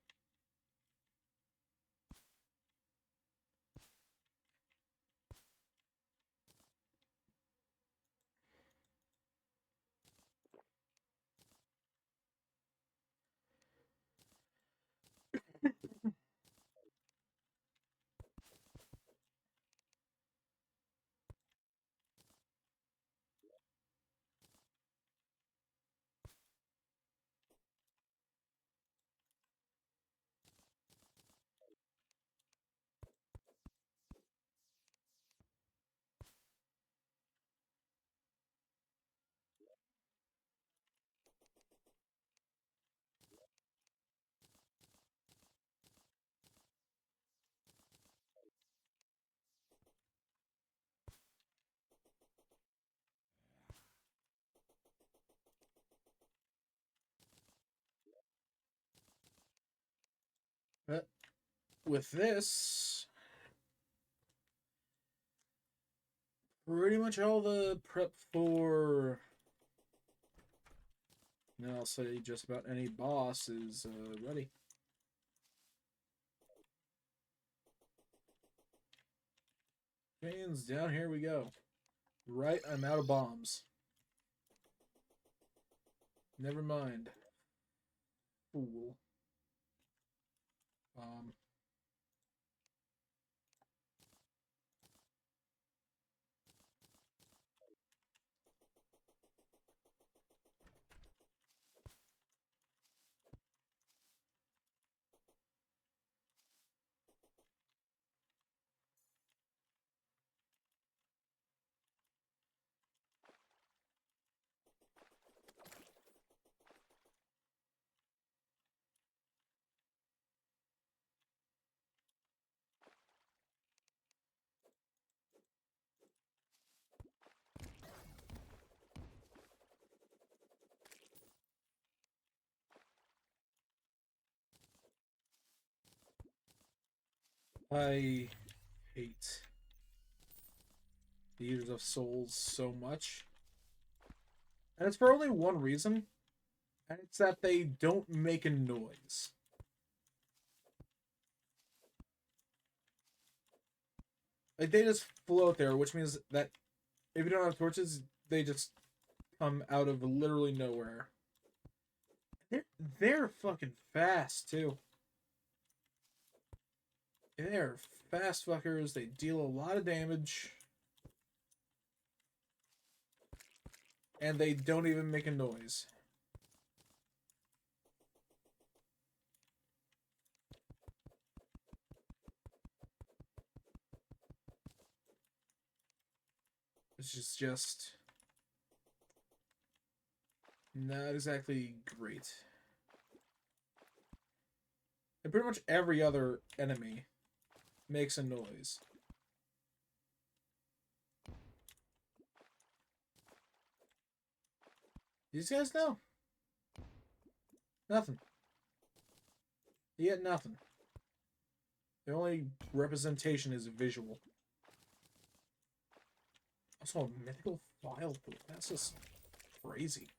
But with this, pretty much all the prep for, I'll say just about any boss is ready. Chains down, here we go. Right, I'm out of bombs. Never mind. Fool. Um, I hate the Eaters of Souls so much. And it's for only one reason, and it's that they don't make a noise. Like, they just float there, which means that if you don't have torches, they just come out of literally nowhere. They're fucking fast, too. They're fast fuckers. They deal a lot of damage. And they don't even make a noise. Which is just not exactly great. And pretty much every other enemy makes a noise. These guys know. Nothing. You get nothing. The only representation is visual. Also, a mythical file book. That's just crazy.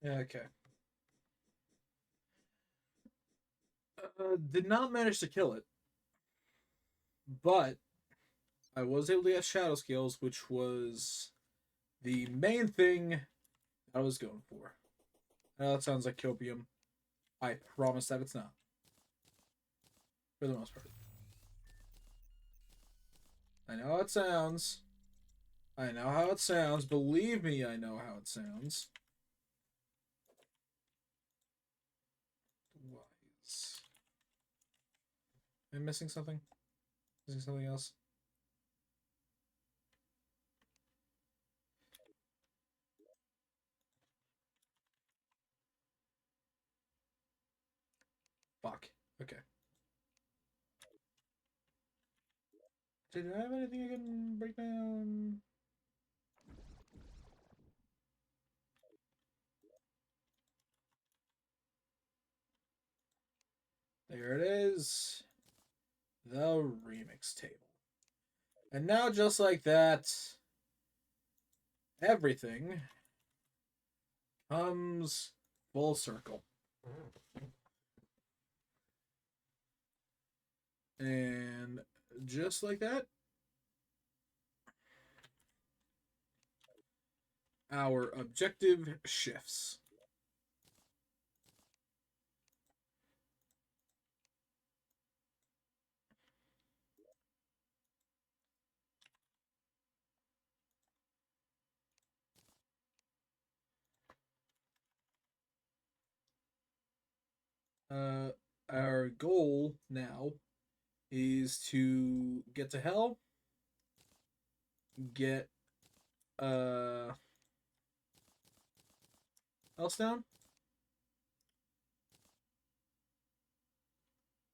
Okay. Did not manage to kill it, but I was able to get shadow skills, which was the main thing I was going for. That sounds like copium. I promise that it's not, for the most part. I know how it sounds. I know how it sounds. Believe me, I know how it sounds. Wise. Am I missing something? Missing something else? Fuck. Okay. Did I have anything I can break down? There it is. The remix table. And now, just like that, everything comes full circle. And just like that, our objective shifts. Uh, our goal now is to get to hell, get else down,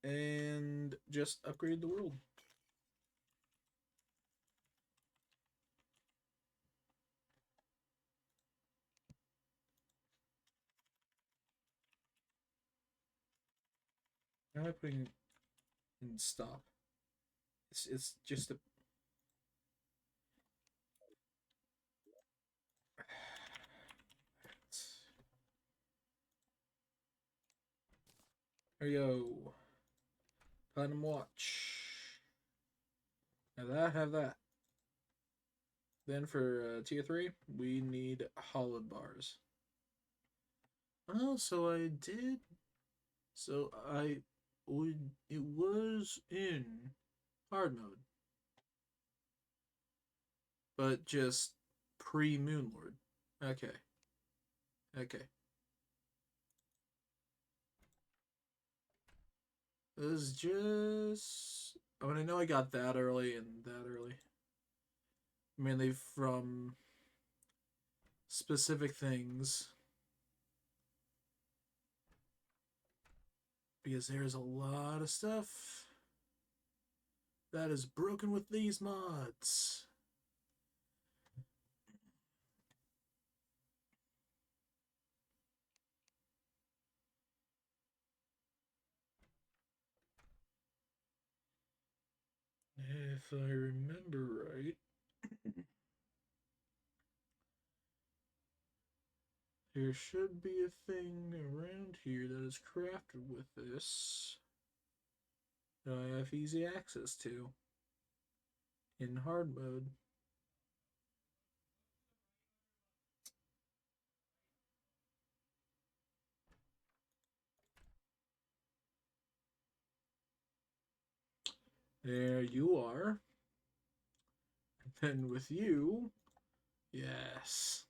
and just upgrade the world. How am I putting in stop? It's just a. There you go. Platinum watch. Have that. Have that. Then for tier 3, we need hollowed bars. Oh, so I did. So I would. It was in hard mode, but just pre Moonlord. Okay. Okay. It was just. I mean, I know I got that early and that early. Mainly from specific things. Because there's a lot of stuff that is broken with these mods. If I remember right, there should be a thing around here that is crafted with this that I have easy access to in hard mode. There you are. And then with you, yes.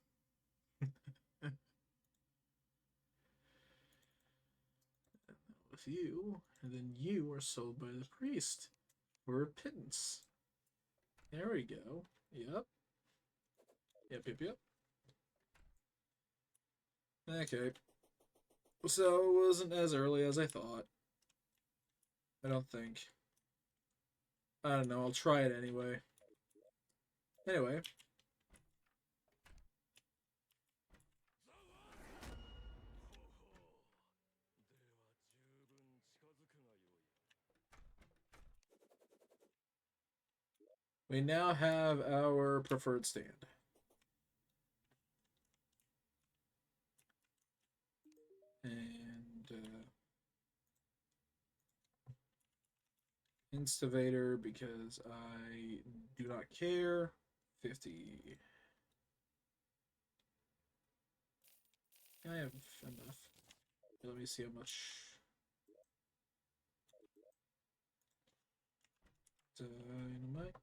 With you, and then you are sold by the priest for a pittance. There we go. Yep. Yep, yep, yep. Okay. So it wasn't as early as I thought. I don't think. I don't know. I'll try it anyway. Anyway. We now have our preferred stand. And Instavator because I do not care. 50. I have enough. Let me see how much. Dynamite.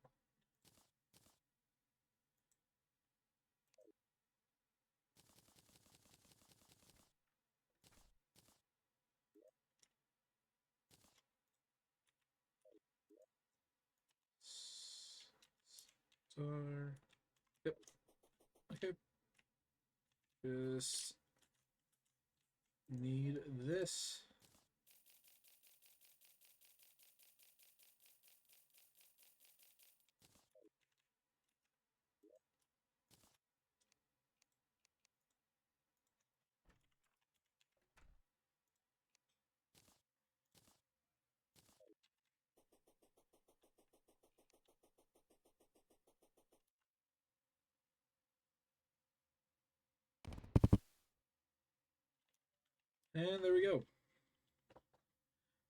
Star. Yep. Okay. Just need this. And there we go.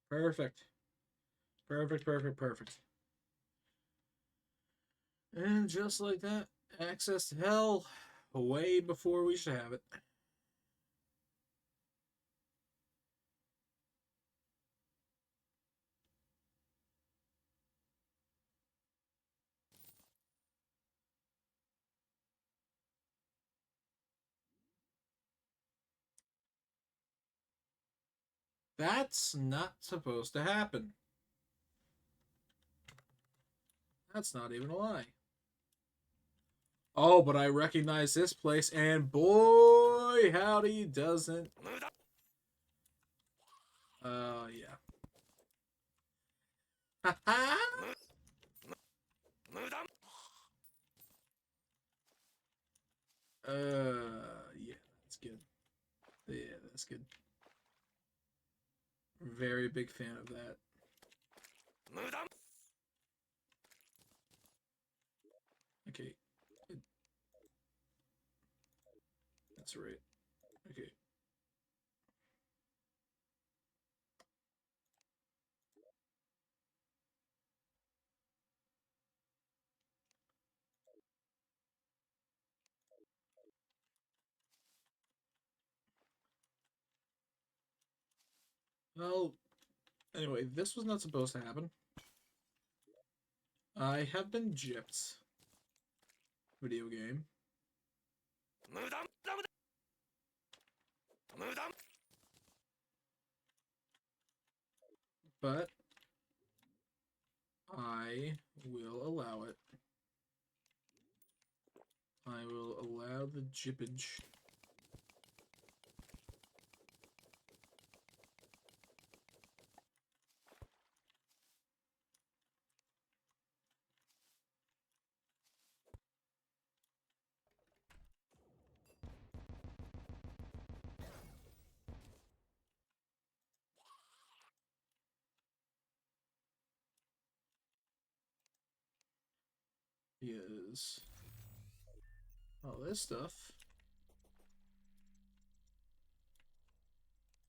Perfect. Perfect, perfect, perfect. And just like that, access to hell way before we should have it. That's not supposed to happen. That's not even a lie. Oh, but I recognize this place, and boy, howdy, doesn't. Yeah. Yeah, that's good. Yeah, that's good. Very big fan of that. Okay. That's right. Okay. Well, anyway, this was not supposed to happen. I have been gypped. Video game. But I will allow it. I will allow the jippage. Is all this stuff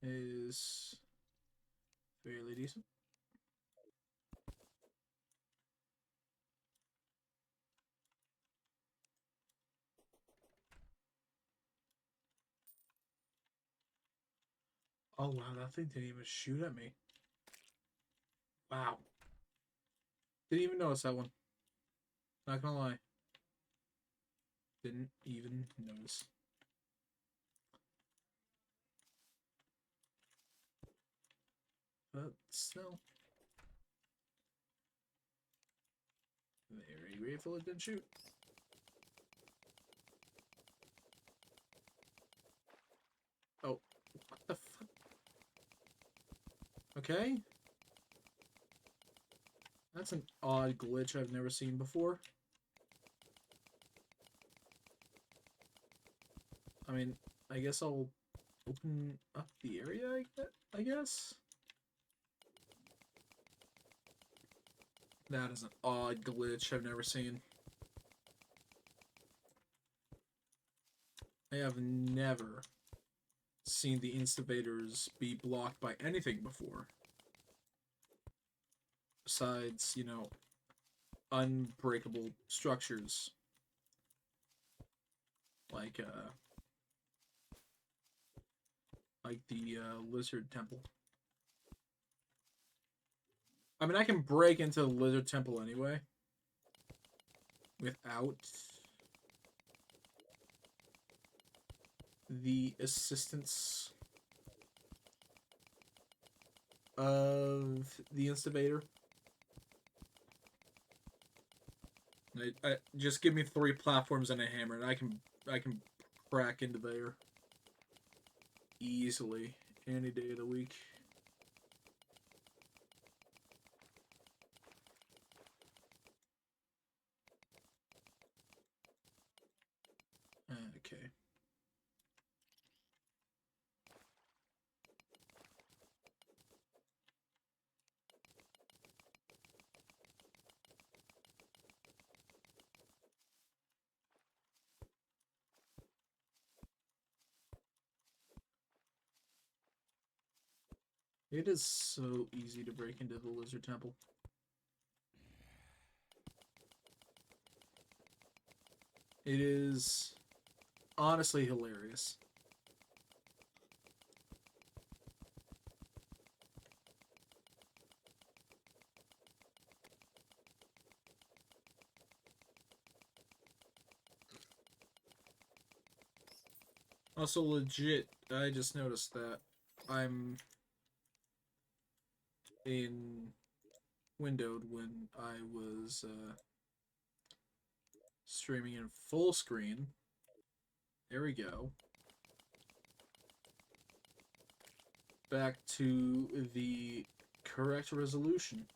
is fairly decent. Oh wow, that thing didn't even shoot at me. Wow. Didn't even notice that one. Not gonna lie. Didn't even notice. But still. Very grateful it didn't shoot. Oh, what the fuck? Okay. That's an odd glitch I've never seen before. I mean, I guess I'll open up the area, I guess? That is an odd glitch I've never seen. I have never seen the instivators be blocked by anything before. Besides, unbreakable structures like the lizard temple. I mean, I can break into the lizard temple anyway without the assistance of the instivator. I just give me 3 platforms and a hammer, and I can crack into there easily any day of the week. Okay. It is so easy to break into the lizard temple. It is honestly hilarious. Also, legit, I just noticed that I'm in windowed when I was streaming in full screen. There we go. Back to the correct resolution.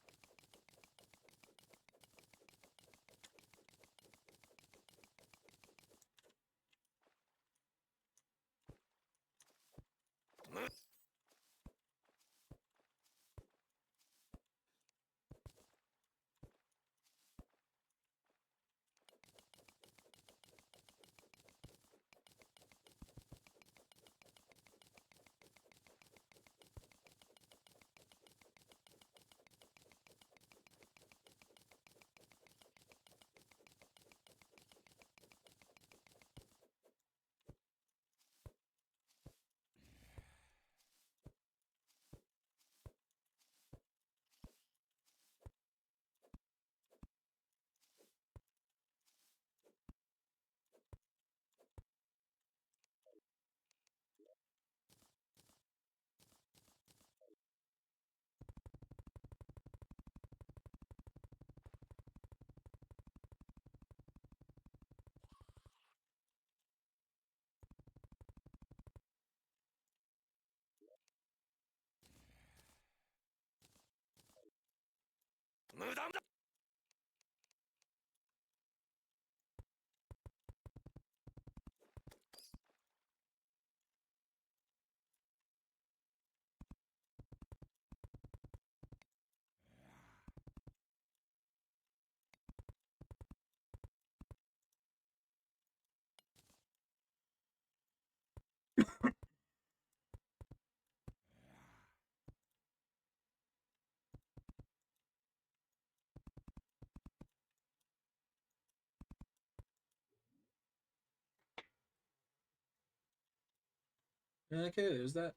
Okay, there's that.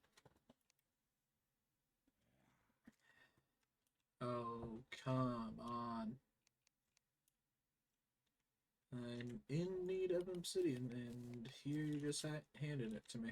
Oh, come on. I'm in need of obsidian, and here you just handed it to me.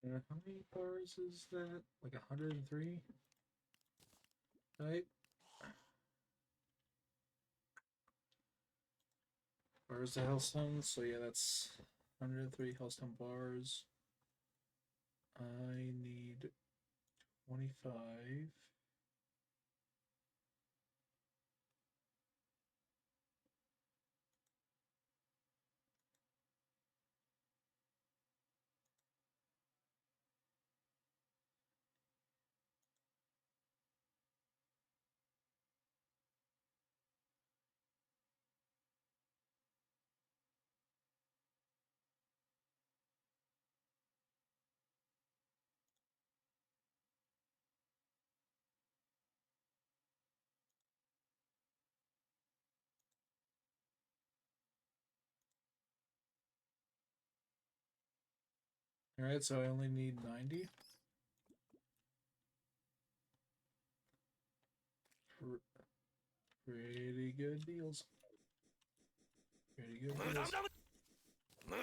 How many bars is that? Like 103? Right? Bars to Hellstone. So yeah, that's 103 Hellstone bars. I need 25. Alright, so I only need 90. Pretty good deals. Pretty good deals. Where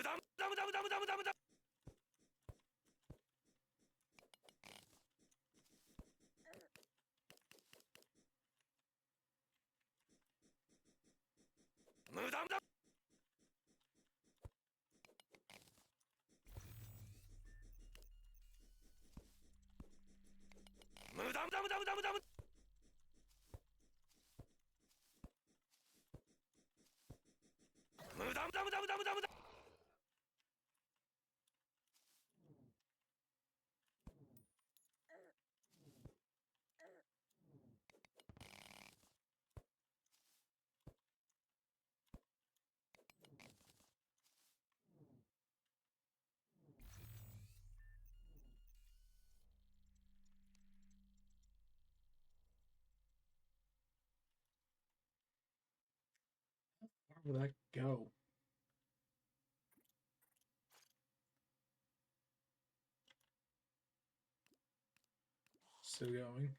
will that go? Still going.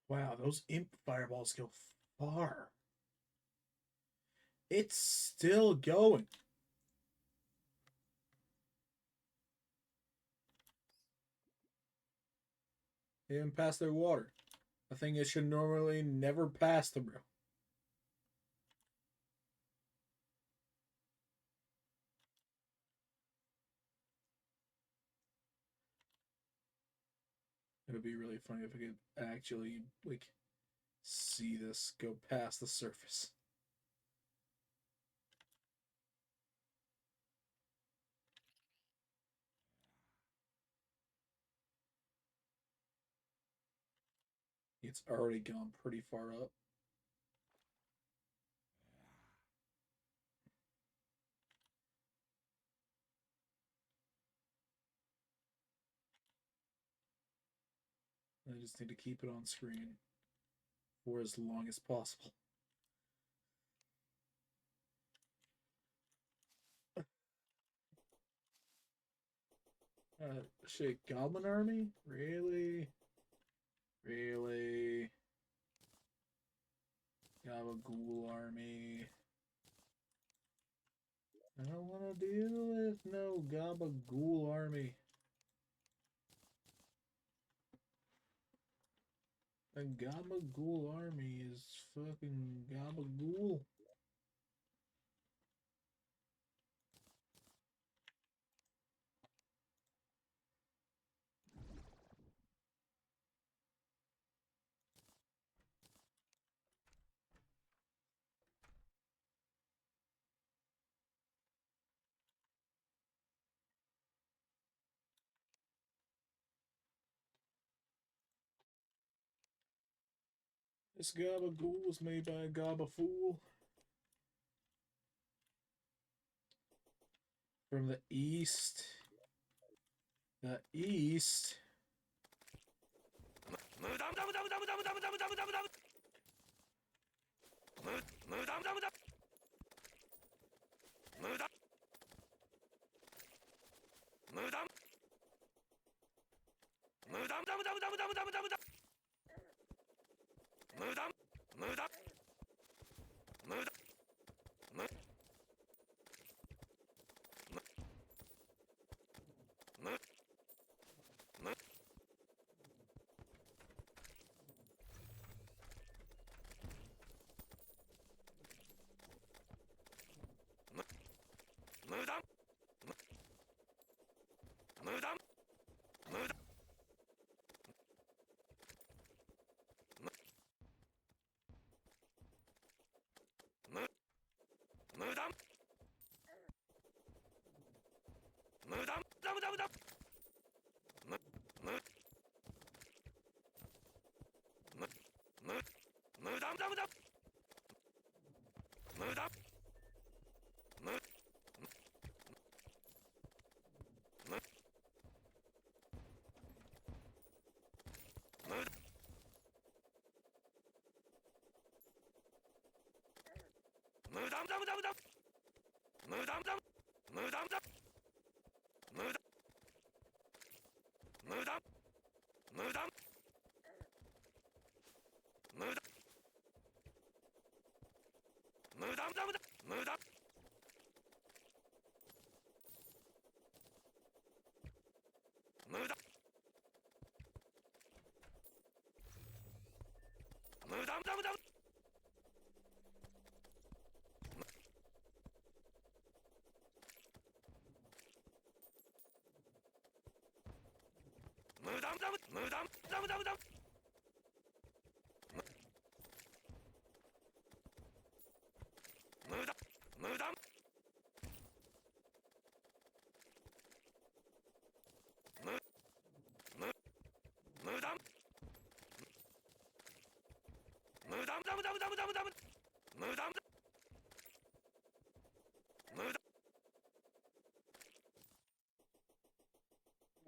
Wow, those imp fireballs go far. It's still going. They didn't pass their water. A thing it should normally never pass through. It would be really funny if I could actually like see this go past the surface. It's already gone pretty far up. I just need to keep it on screen for as long as possible. Shit, Goblin Army? Really? Really? Gabagool Army. I don't want to deal with no Gabagool Army. The Gabagool Army is fucking Gabagool. This Gabagool was made by a Gabafool. From the east. The east.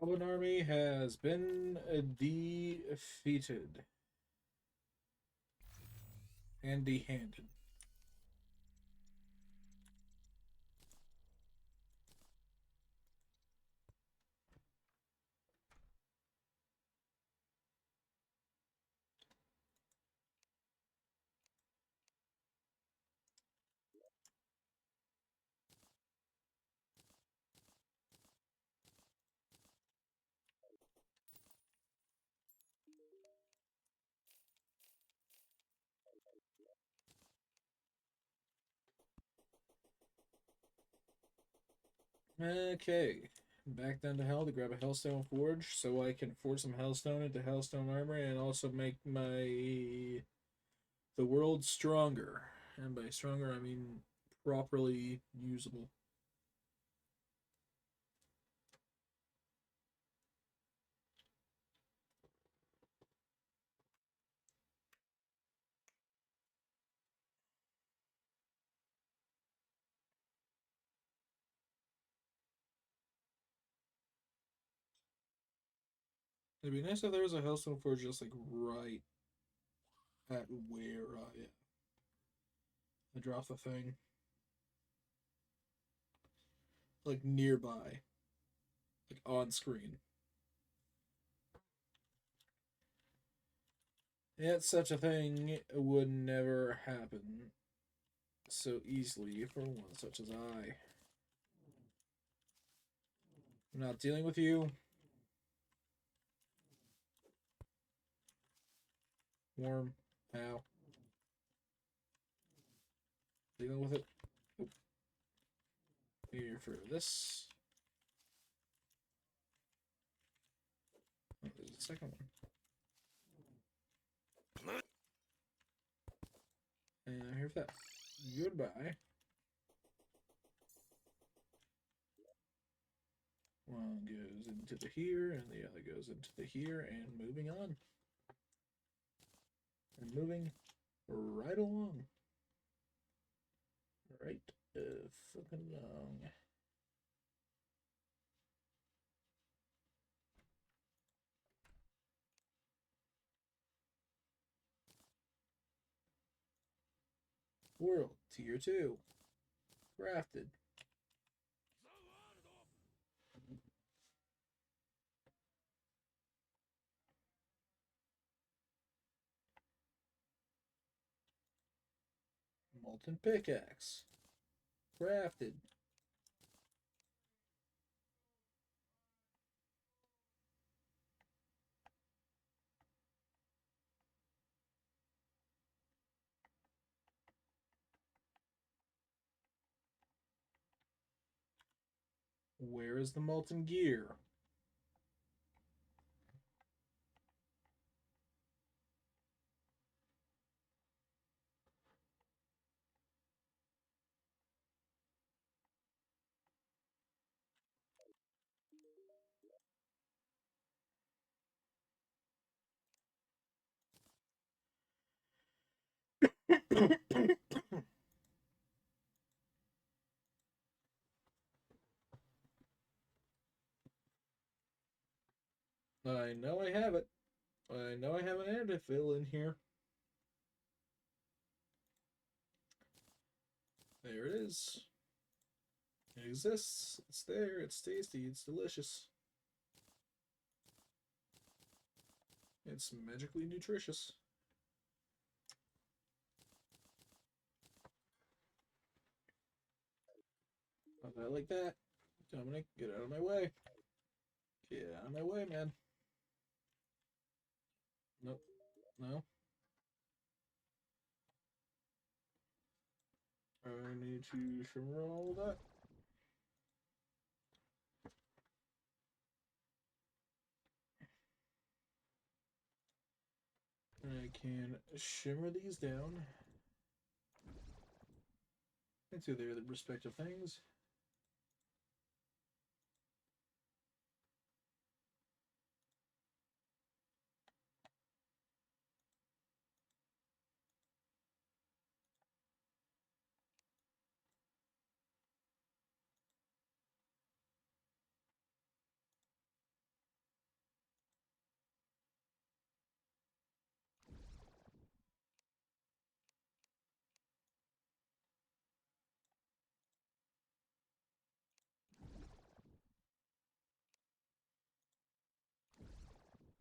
Goblin army has been defeated and dehanded. Okay, back down to hell to grab a Hellstone Forge so I can forge some Hellstone into Hellstone armor and also make the world stronger. And by stronger, I mean properly usable. It'd be nice if there was a Hellstone Forge just like right at where I drop the thing. Like nearby. Like on screen. Yet such a thing would never happen so easily for one such as I. I'm not dealing with you. Worm. Ow. Dealing with it. Oop. Here for this. Oh, there's a second one. And here for that. Goodbye. One goes into the here, and the other goes into the here, and moving on. And moving right along. Right fucking along. World tier 2. Crafted. Molten pickaxe. Crafted. Where is the molten gear? I know I have it. I know I have an antifill in here. There There it is. It exists. It's there. It's tasty. It's delicious. It's magically nutritious. I like that. Dominic, get out of my way. Get out of my way, man. Nope. No. I need to shimmer all that. I can shimmer these down into their respective things.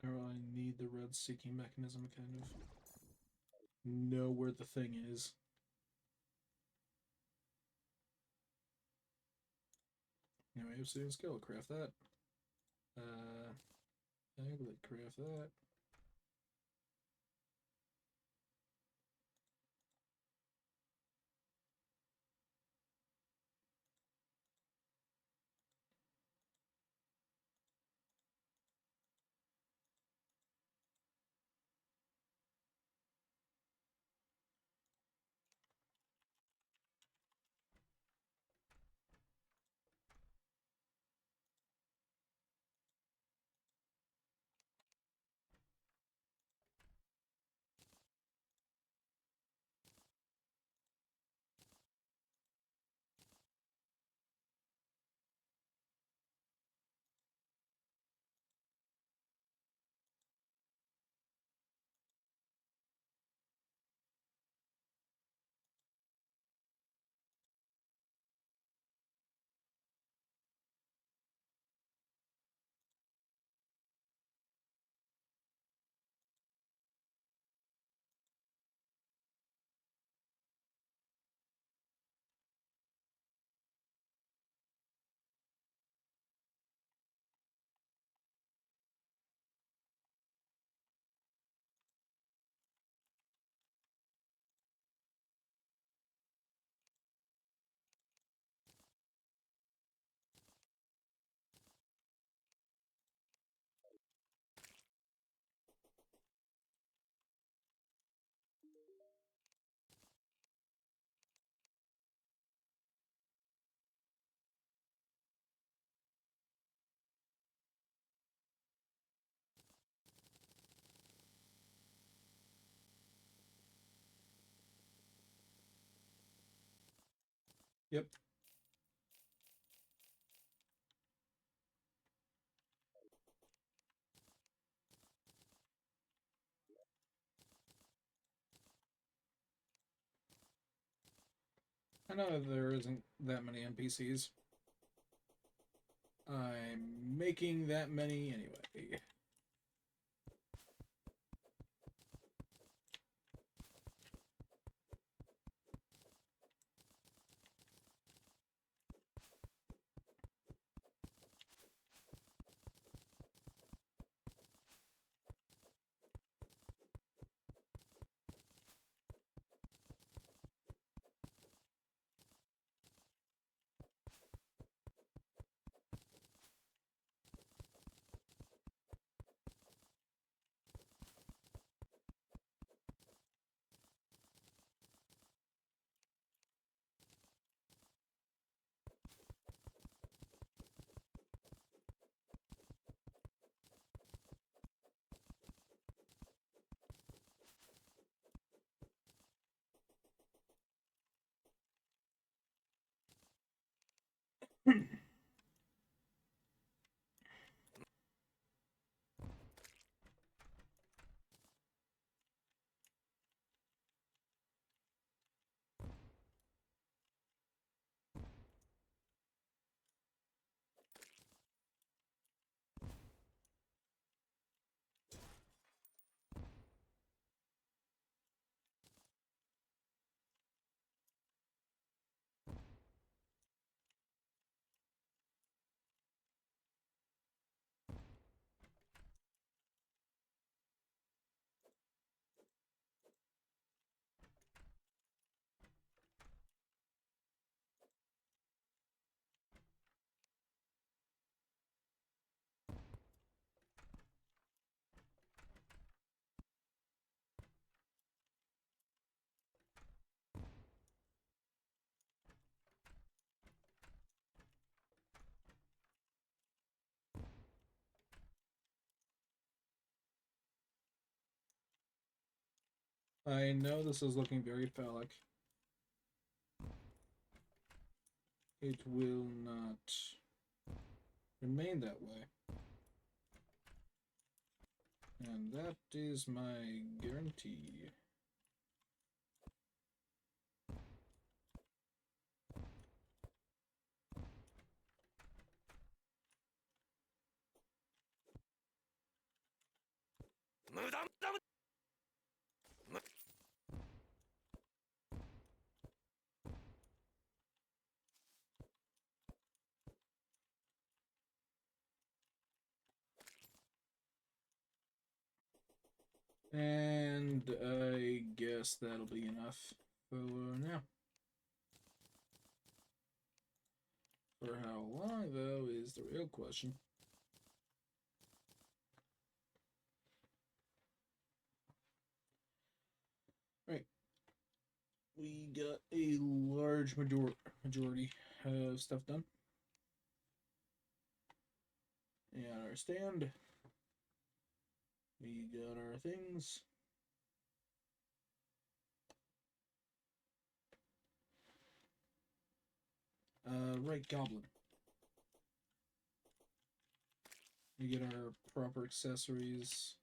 Or I need the red seeking mechanism kind of know where the thing is. Anyway, obsidian skill, craft that. Aglet, craft that. Yep. I know that there isn't that many NPCs. I'm making that many anyway. I know this is looking very phallic. It will not remain that way. And that is my guarantee. And I guess that'll be enough for now. For how long, though, is the real question. Right. We got a large majority of stuff done. And our stand. We got our things. Right, Goblin. We get our proper accessories.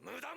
無駄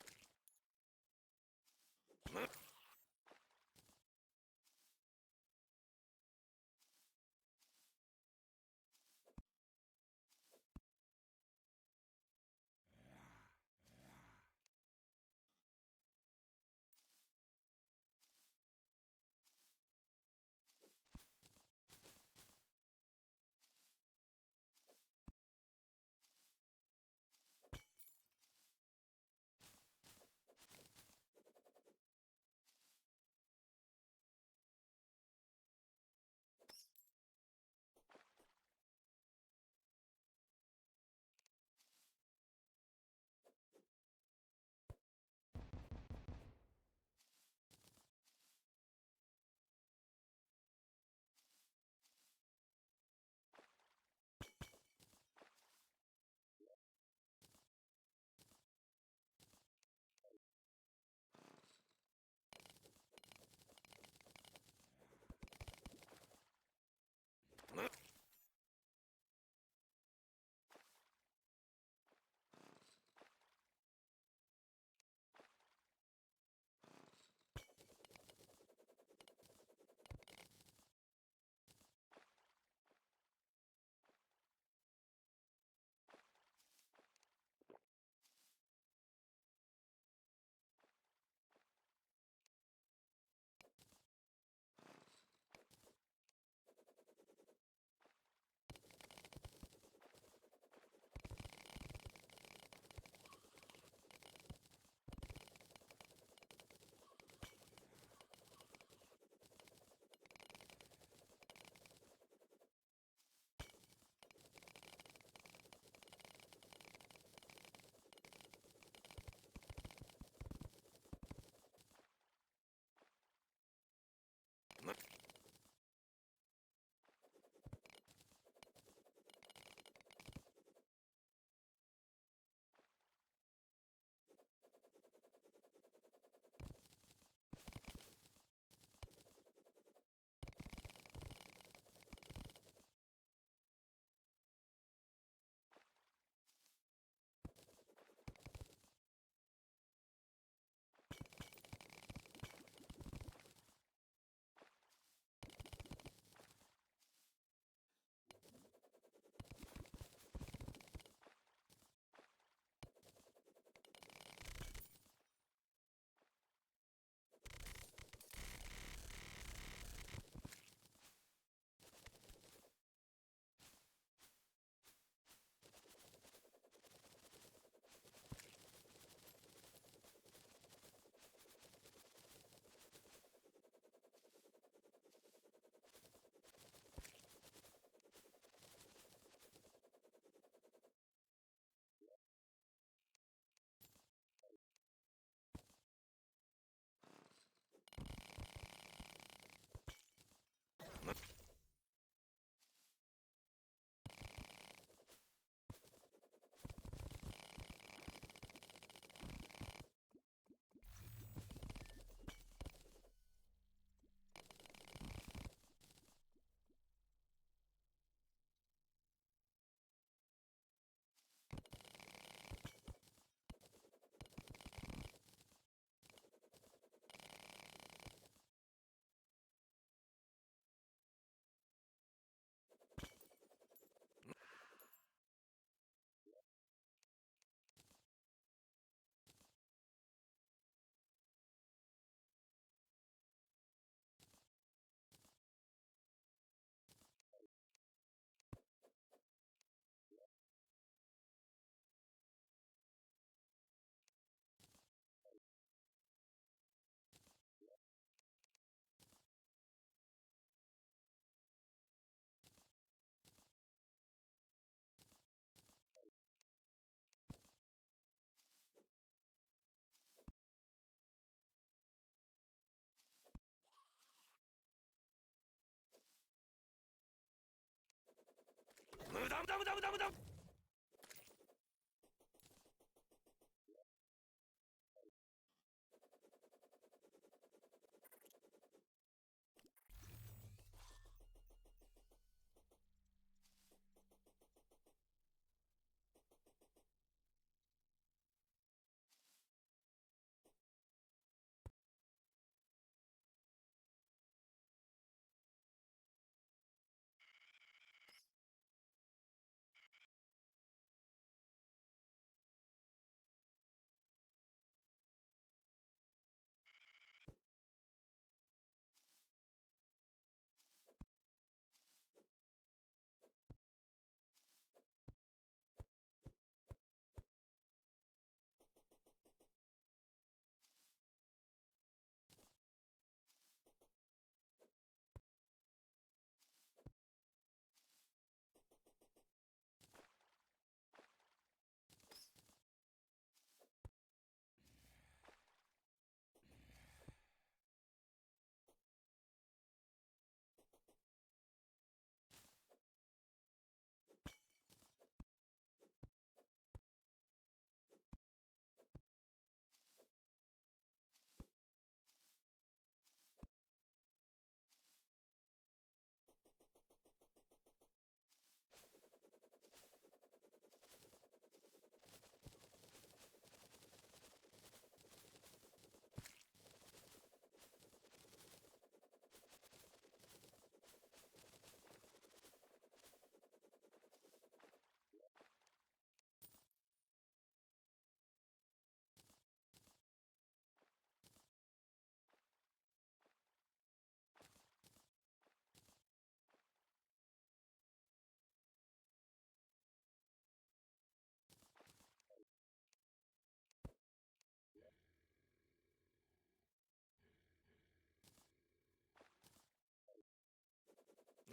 無駄無駄無駄無駄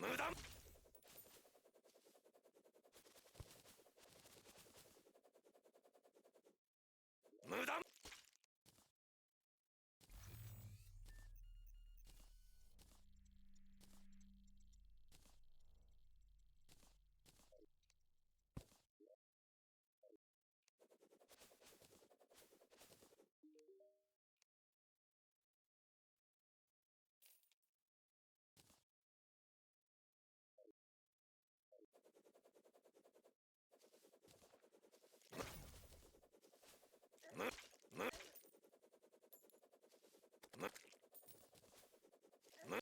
無駄無駄むむむむむ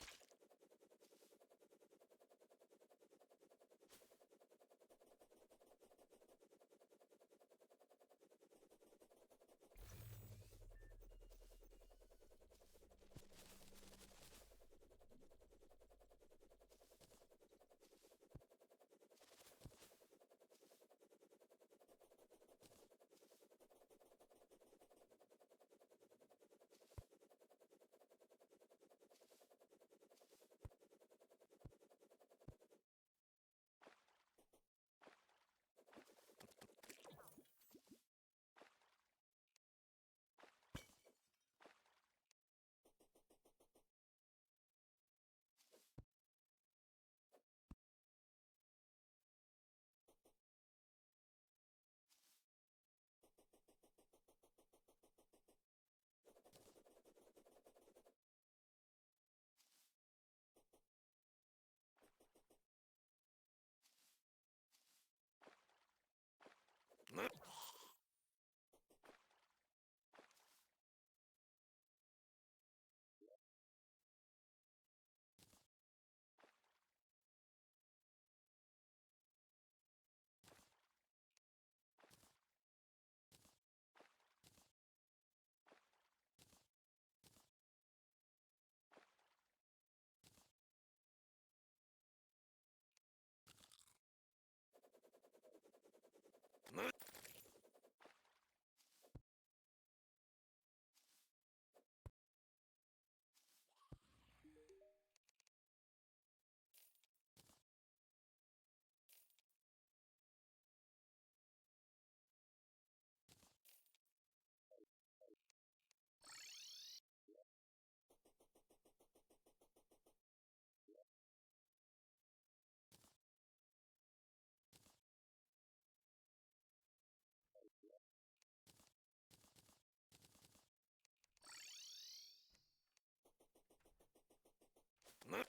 むむ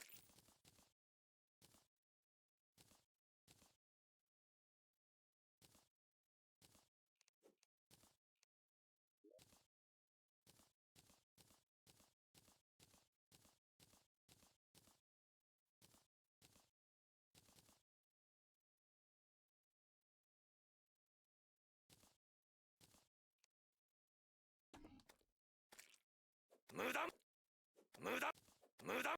無駄無駄無駄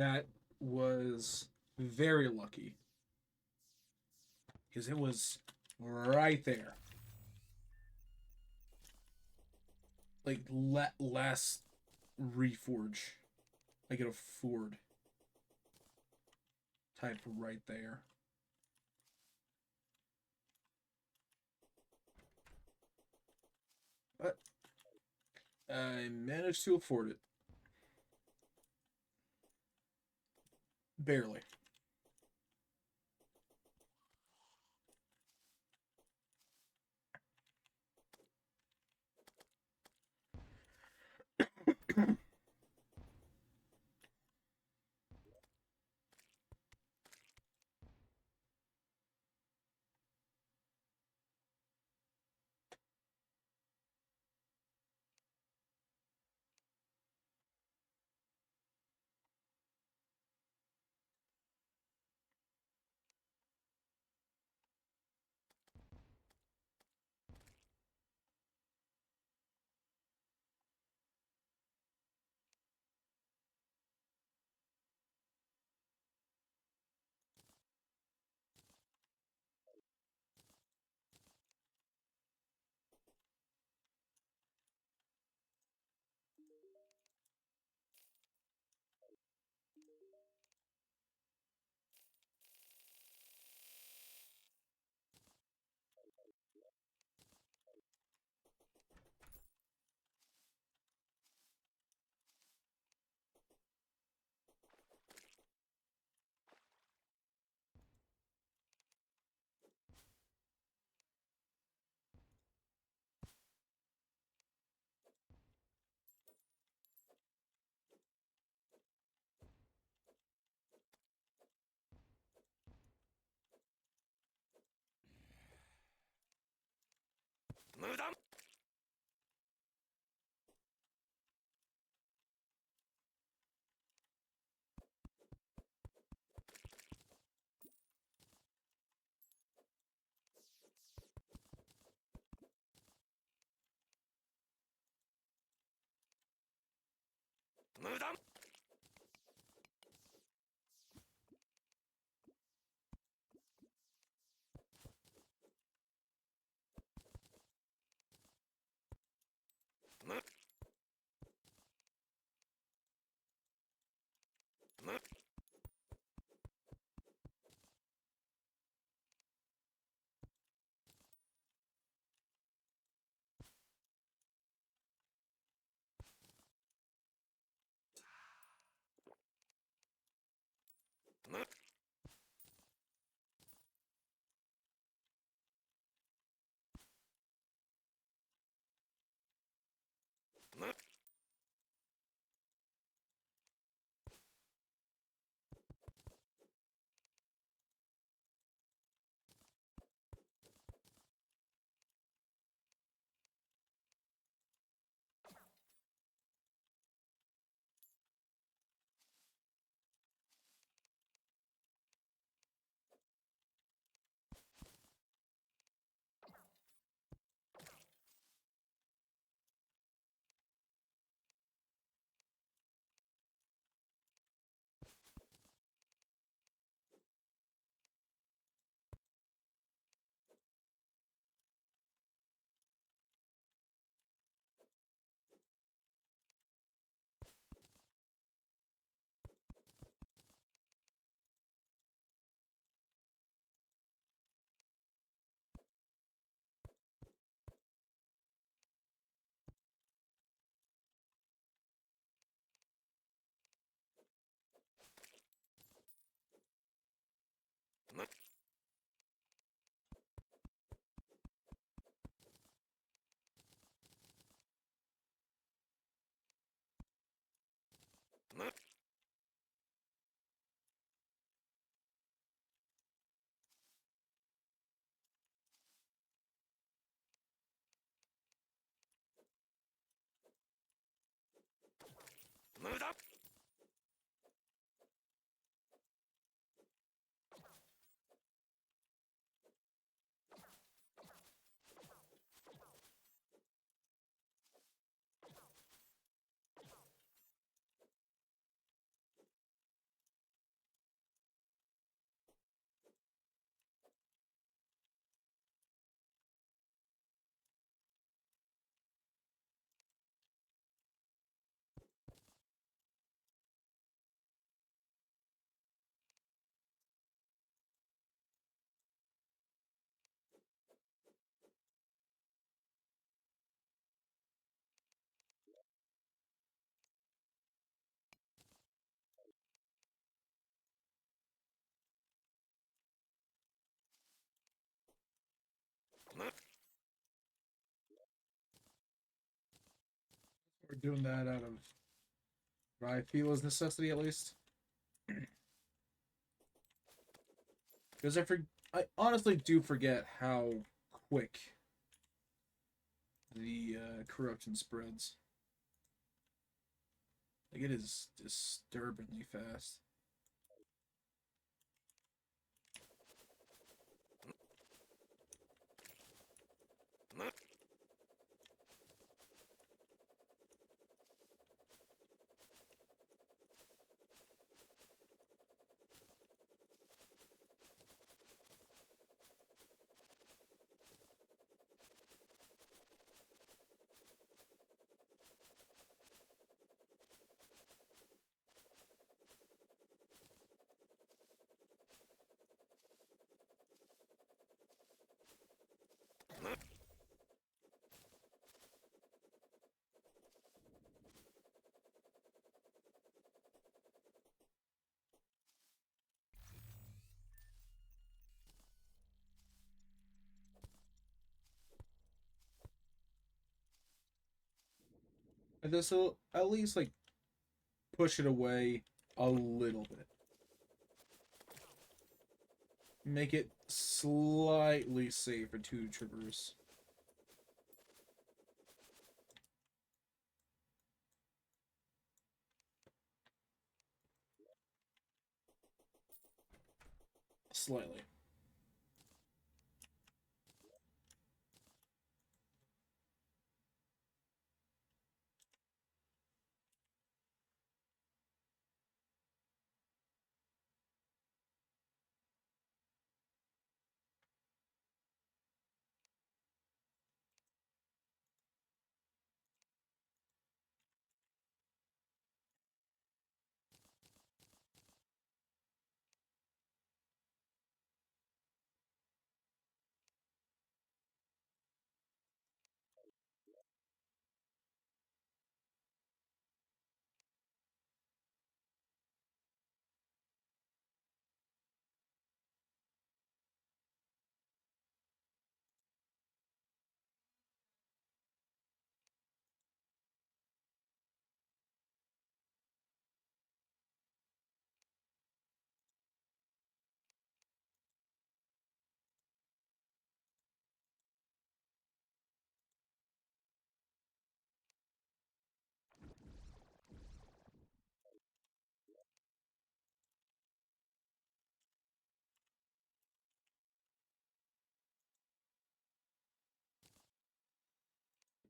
That was very lucky because it was right there. Like last reforge, I get a Ford type right there. But I managed to afford it. Barely. Move them. Move them. Move. Move. Move. Move. Move. Move. Move them. We're doing that out of what I feel is necessity, at least. Because I honestly do forget how quick the corruption spreads. Like, it is disturbingly fast. And this will at least like push it away a little bit. Make it slightly safer to traverse. Slightly.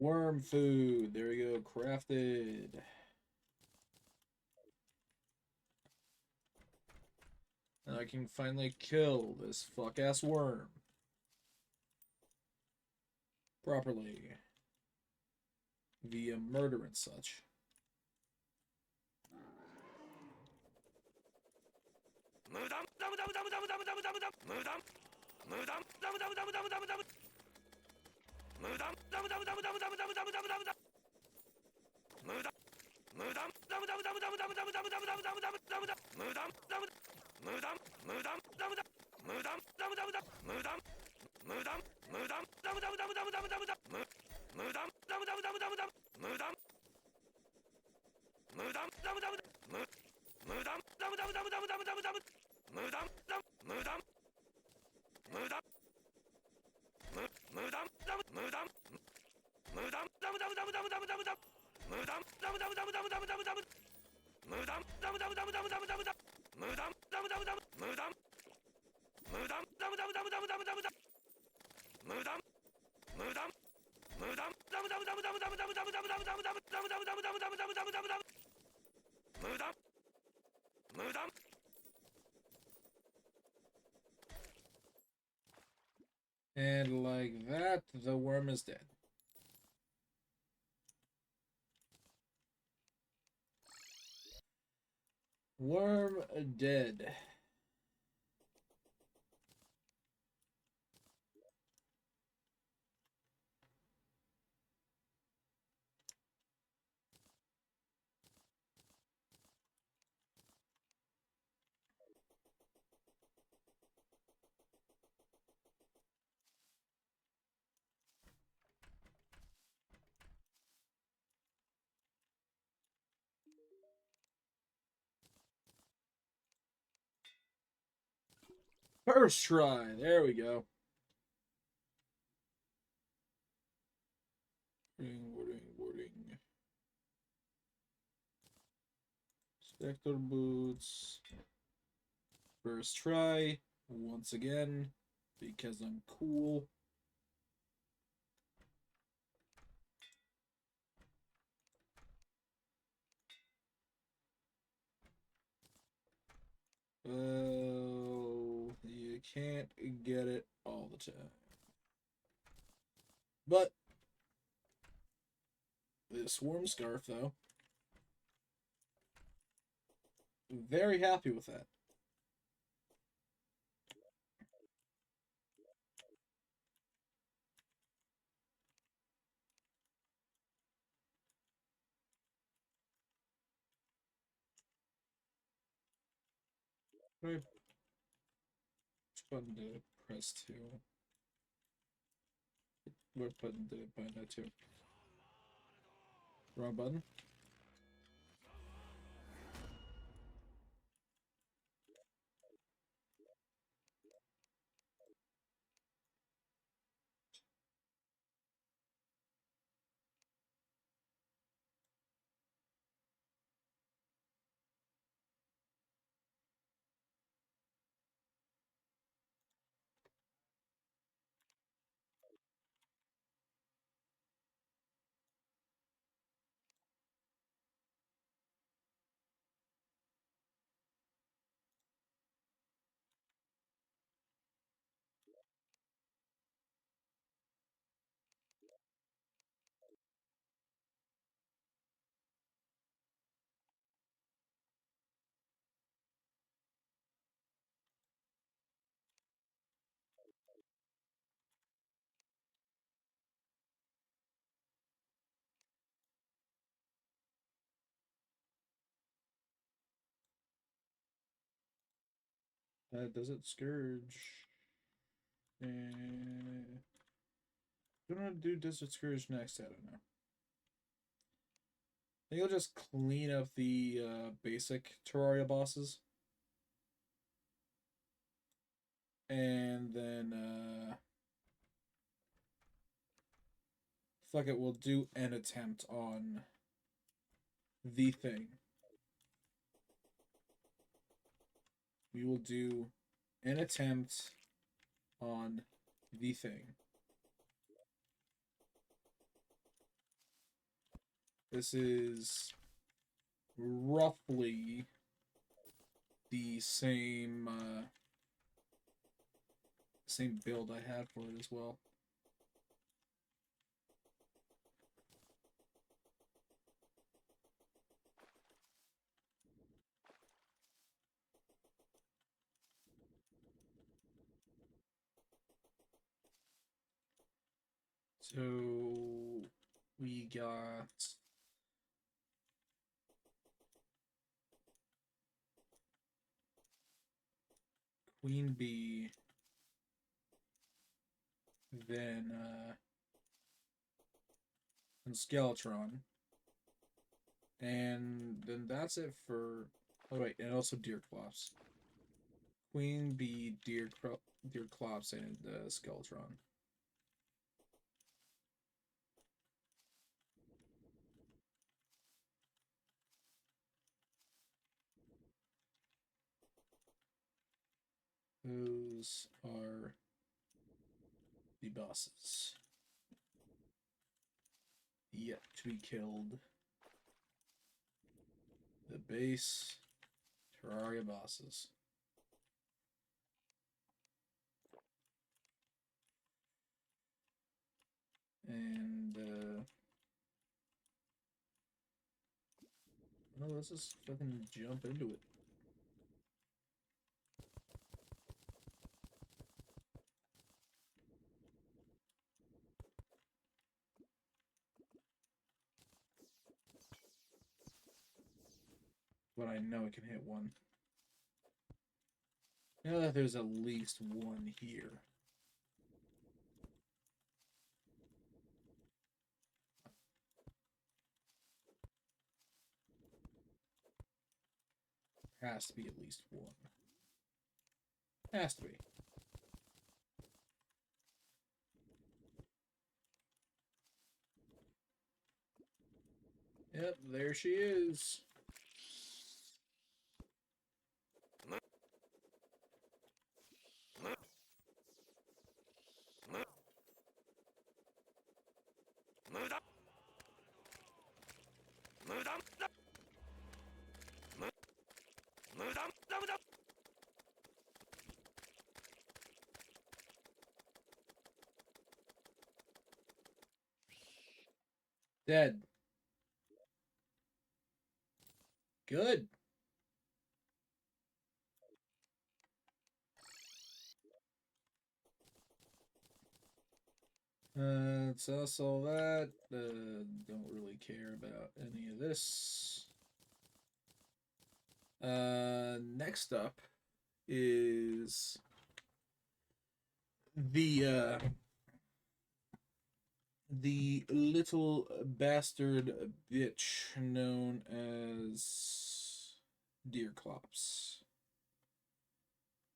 Worm food. There we go. Crafted. And I can finally kill this fuck ass worm properly via murder and such. And like that, the worm is dead. Worm dead. First try. There we go. Wording. Spectre boots. First try. Once again. Because I'm cool. Oh, you can't get it all the time. But this swarm scarf, though, very happy with that. Right. Which button did I press to? What button did I bind that to? Wrong button? Does it Scourge? What do I do Desert Scourge next? I don't know. I think I'll just clean up the basic Terraria bosses. And then, fuck it, we'll do an attempt on the thing. We will do an attempt on the thing. This is roughly the same build I had for it as well. So we got Queen Bee, then and Skeletron, and then that's it for. Oh wait, and also Deerclops. Queen Bee, Deerclops, and Skeletron. Those are the bosses yet to be killed. The base Terraria bosses. And well, let's just fucking jump into it. But I know it can hit one. I know that there's at least one here. There has to be at least one. Has to be. Yep, there she is. Dead. Good. It's also that. Don't really care about any of this. Next up is the little bastard bitch known as Deerclops.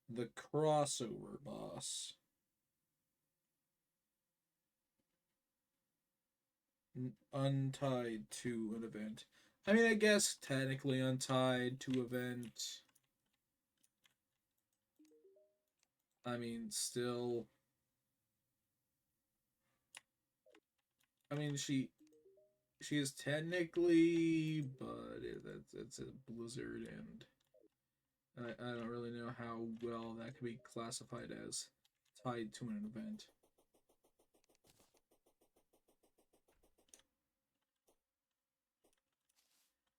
The crossover boss. Untied to an event. I mean, I guess technically untied to event. I mean, still. I mean, she is technically, but it's a blizzard, and I don't really know how well that could be classified as tied to an event.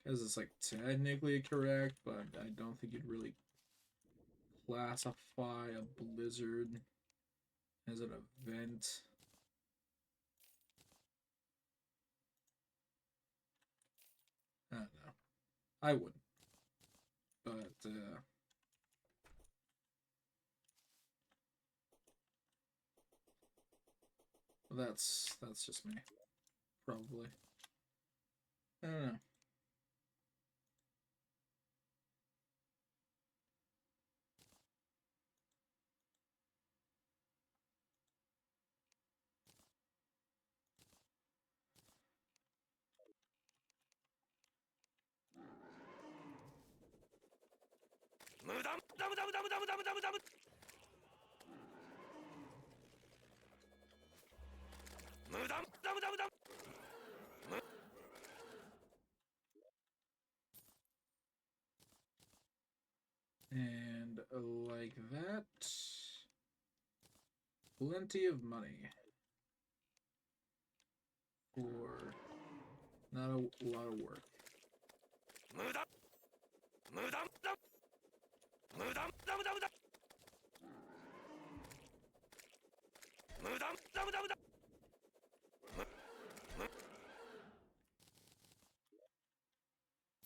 Because it's like technically correct, but I don't think you'd really classify a blizzard as an event. I don't know. I wouldn't. But that's just me. Probably. I don't know. And like that, plenty of money for not a lot of work.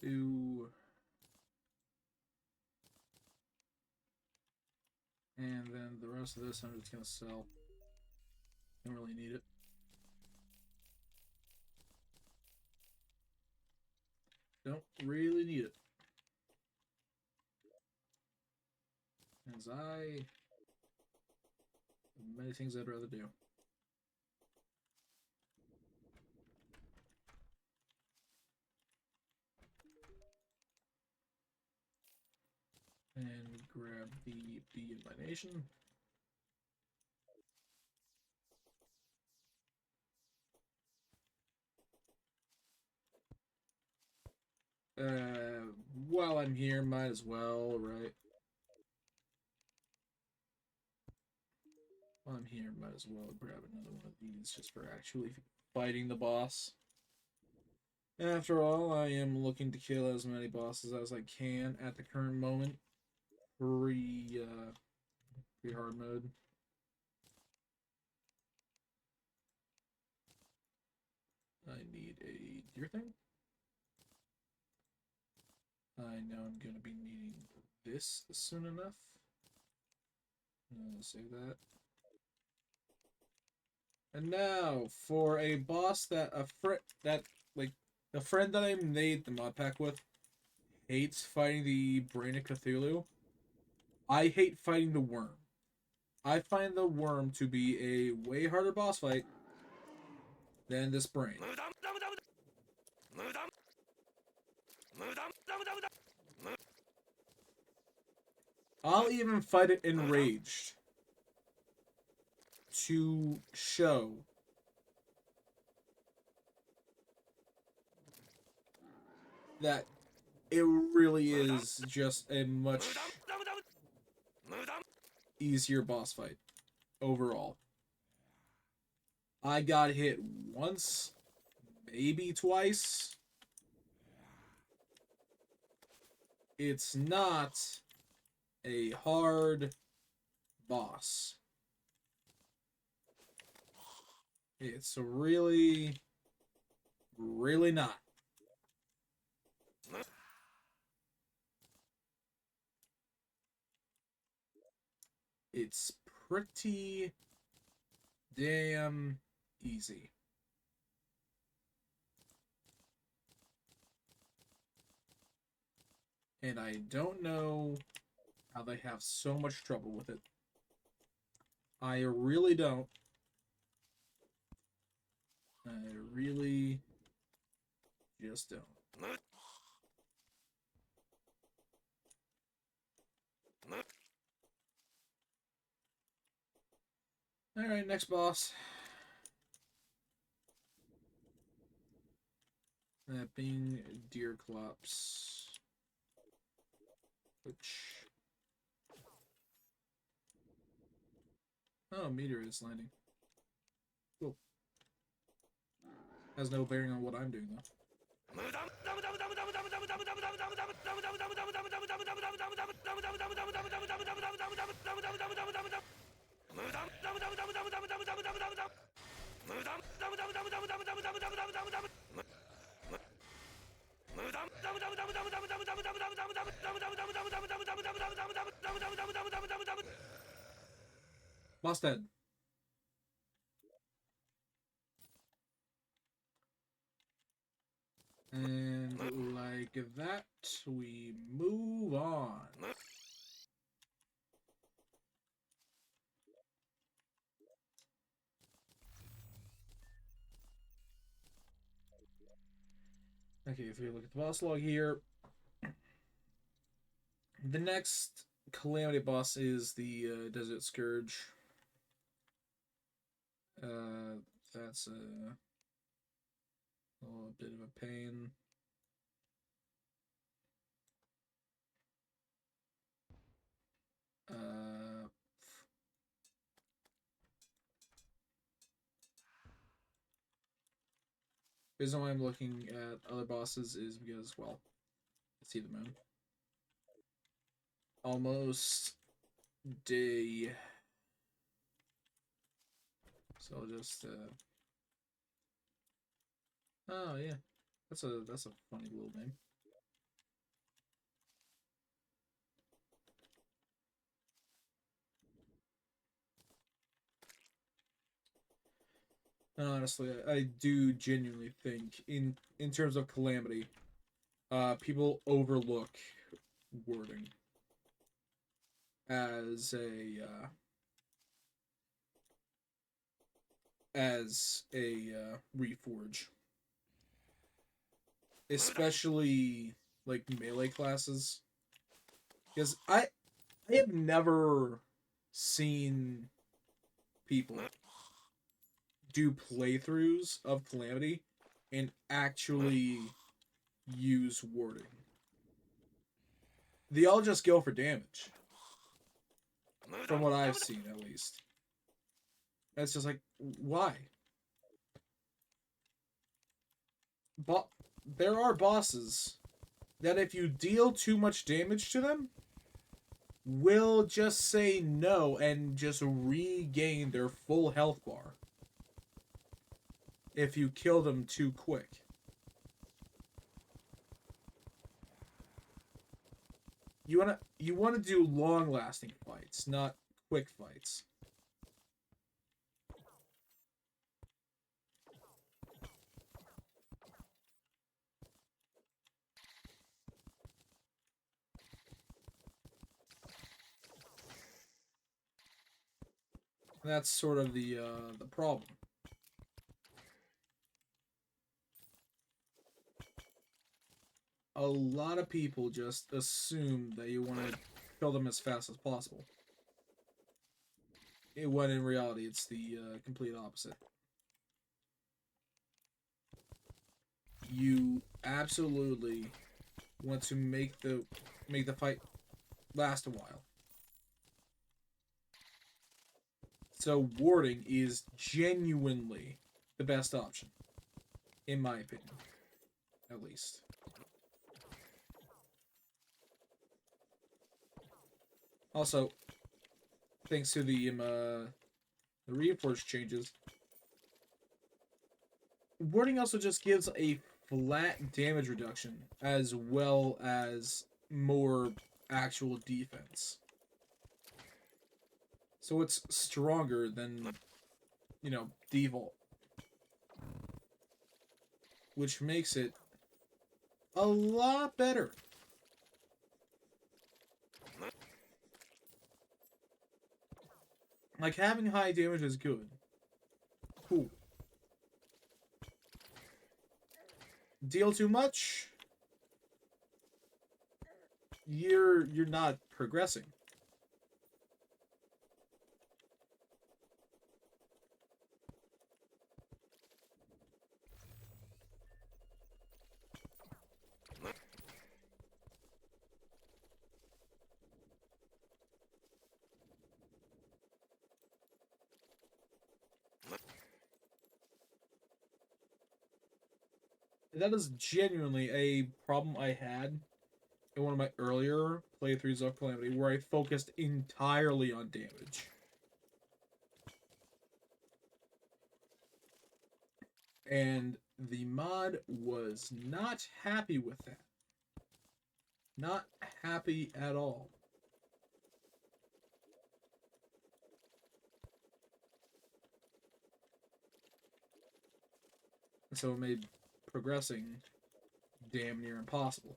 Do and then the rest of this I'm just gonna sell. Don't really need it. Don't really need it. As I have many things I'd rather do. And grab the bee in my nation. While I'm here, might as well, right? While I'm here, might as well grab another one of these just for actually fighting the boss. After all, I am looking to kill as many bosses as I can at the current moment. Pre hard mode. I need a deer thing. I know I'm gonna be needing this soon enough. Save that. And now for a boss that a friend that I made the mod pack with hates fighting the Brain of Cthulhu. I hate fighting the worm. I find the worm to be a way harder boss fight than this brain. I'll even fight it enraged to show that it really is just a much easier boss fight overall. I got hit once, maybe twice. It's not a hard boss. It's really, really not. It's pretty damn easy. And I don't know how they have so much trouble with it. I really don't. I really just don't. Alright, next boss. That being Deerclops. Which... Oh, meteor is landing. Cool. Has no bearing on what I'm doing, though. Boss dead. And like that, we move on. Okay, if you look at the boss log here, the next Calamity boss is the Desert Scourge. That's a little bit of a pain. The reason why I'm looking at other bosses is because, well, let's see the moon. Almost day. So I'll just oh yeah. That's a funny little name. And honestly, I do genuinely think in terms of Calamity, people overlook wording as a reforge, especially like melee classes, because I have never seen people do playthroughs of Calamity and actually use warding. They all just go for damage. From what I've seen, at least. It's just like, why? But there are bosses that if you deal too much damage to them, will just say no and just regain their full health bar if you kill them too quick. You wanna do long lasting fights, not quick fights. That's sort of the problem. A lot of people just assume that you want to kill them as fast as possible. When in reality, it's the complete opposite. You absolutely want to make the fight last a while. So warding is genuinely the best option, in my opinion, at least. Also, thanks to the reinforced changes, warding also just gives a flat damage reduction as well as more actual defense. So it's stronger than, default, which makes it a lot better. Like, having high damage is good. Cool. Deal too much, you're not progressing. That is genuinely a problem I had in one of my earlier playthroughs of Calamity, where I focused entirely on damage. And the mod was not happy with that. Not happy at all. So it made progressing damn near impossible.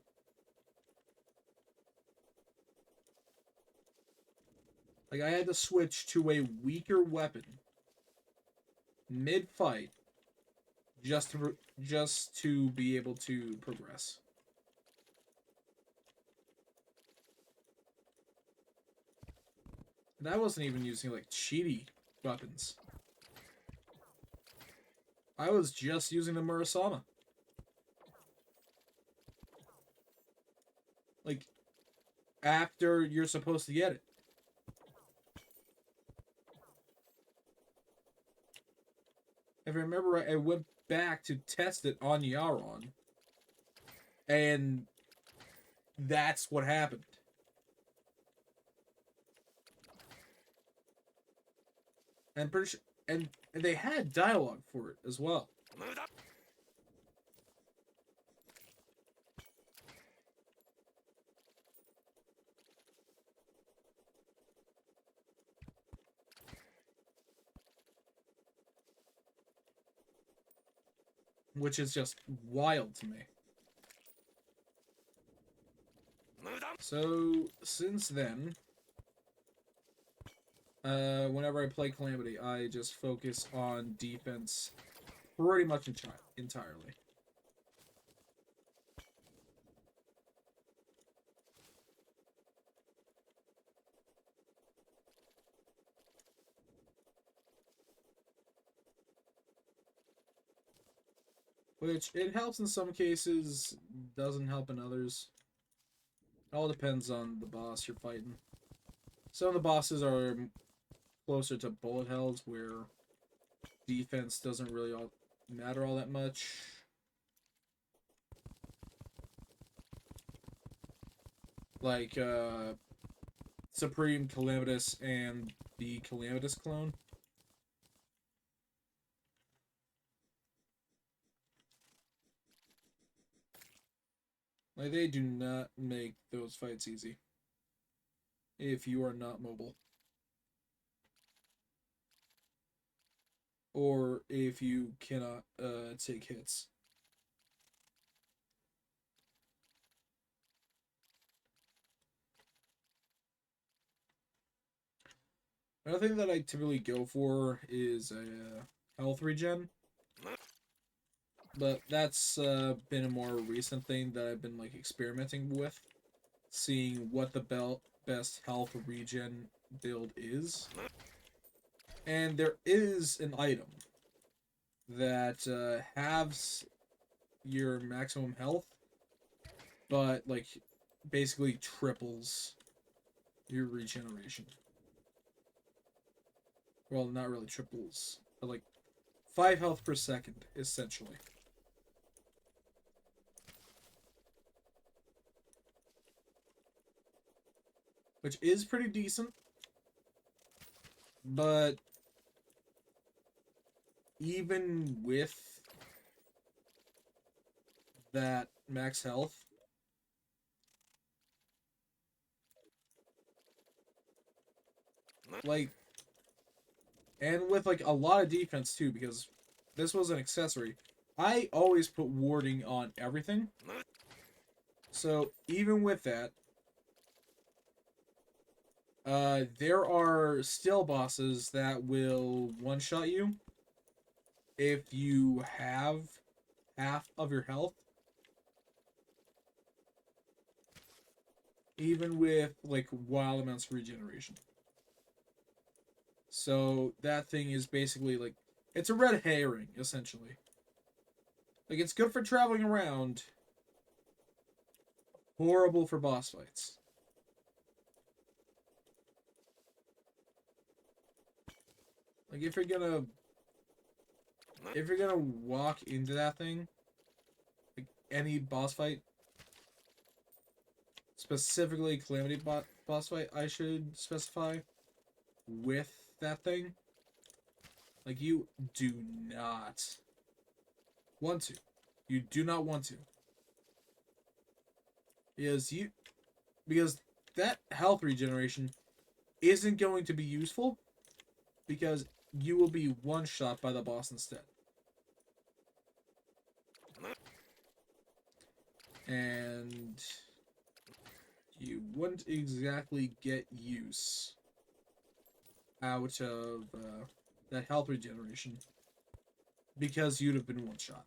Like, I had to switch to a weaker weapon mid-fight just to be able to progress. And I wasn't even using like cheaty weapons. I was just using the Murasama. Like, after you're supposed to get it. If I remember right, I went back to test it on Yaron. And that's what happened. And pretty sure, and they had dialogue for it as well. Which is just wild to me. So, since then, whenever I play Calamity, I just focus on defense pretty much entirely. Which, it helps in some cases, doesn't help in others. It all depends on the boss you're fighting. Some of the bosses are closer to bullet hells, where defense doesn't really matter all that much. Like, Supreme Calamitous and the Calamitous clone. Like, they do not make those fights easy. If you are not mobile. Or if you cannot take hits. Another thing that I typically go for is a health regen, but that's been a more recent thing that I've been like experimenting with, seeing what the best health regen build is. And there is an item that halves your maximum health, but like basically triples your regeneration. Well, not really triples, but like 5 health per second, essentially. Which is pretty decent, but even with that max health, like, and with like a lot of defense too, because this was an accessory. I always put warding on everything. So even with that, there are still bosses that will one-shot you if you have half of your health, even with like wild amounts of regeneration. So that thing is basically like it's a red herring essentially. Like it's good for traveling around, horrible for boss fights. Like if you're gonna walk into that thing, like any boss fight, specifically calamity boss fight, I should specify with that thing. Like you do not want to. You do not want to. Because that health regeneration isn't going to be useful because you will be one shot by the boss instead. And you wouldn't exactly get use out of that health regeneration because you'd have been one shot.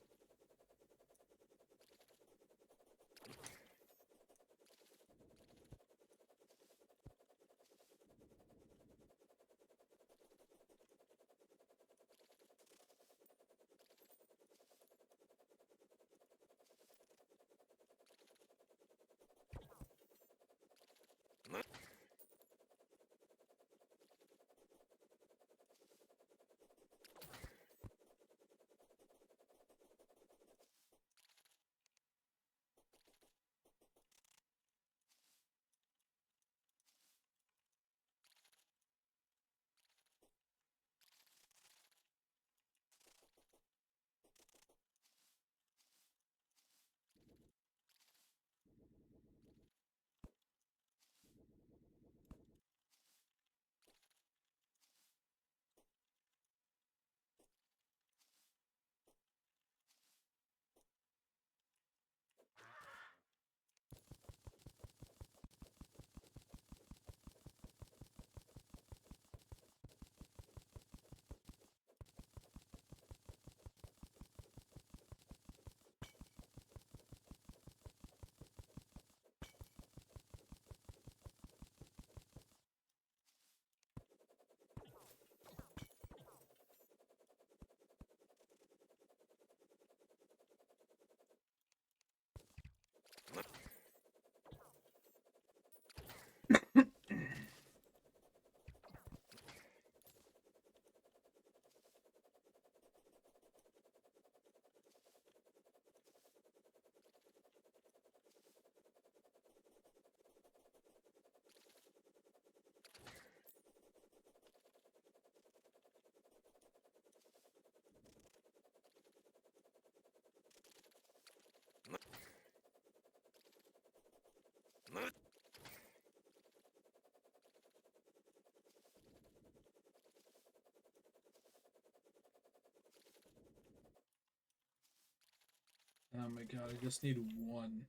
Oh my god, I just need one.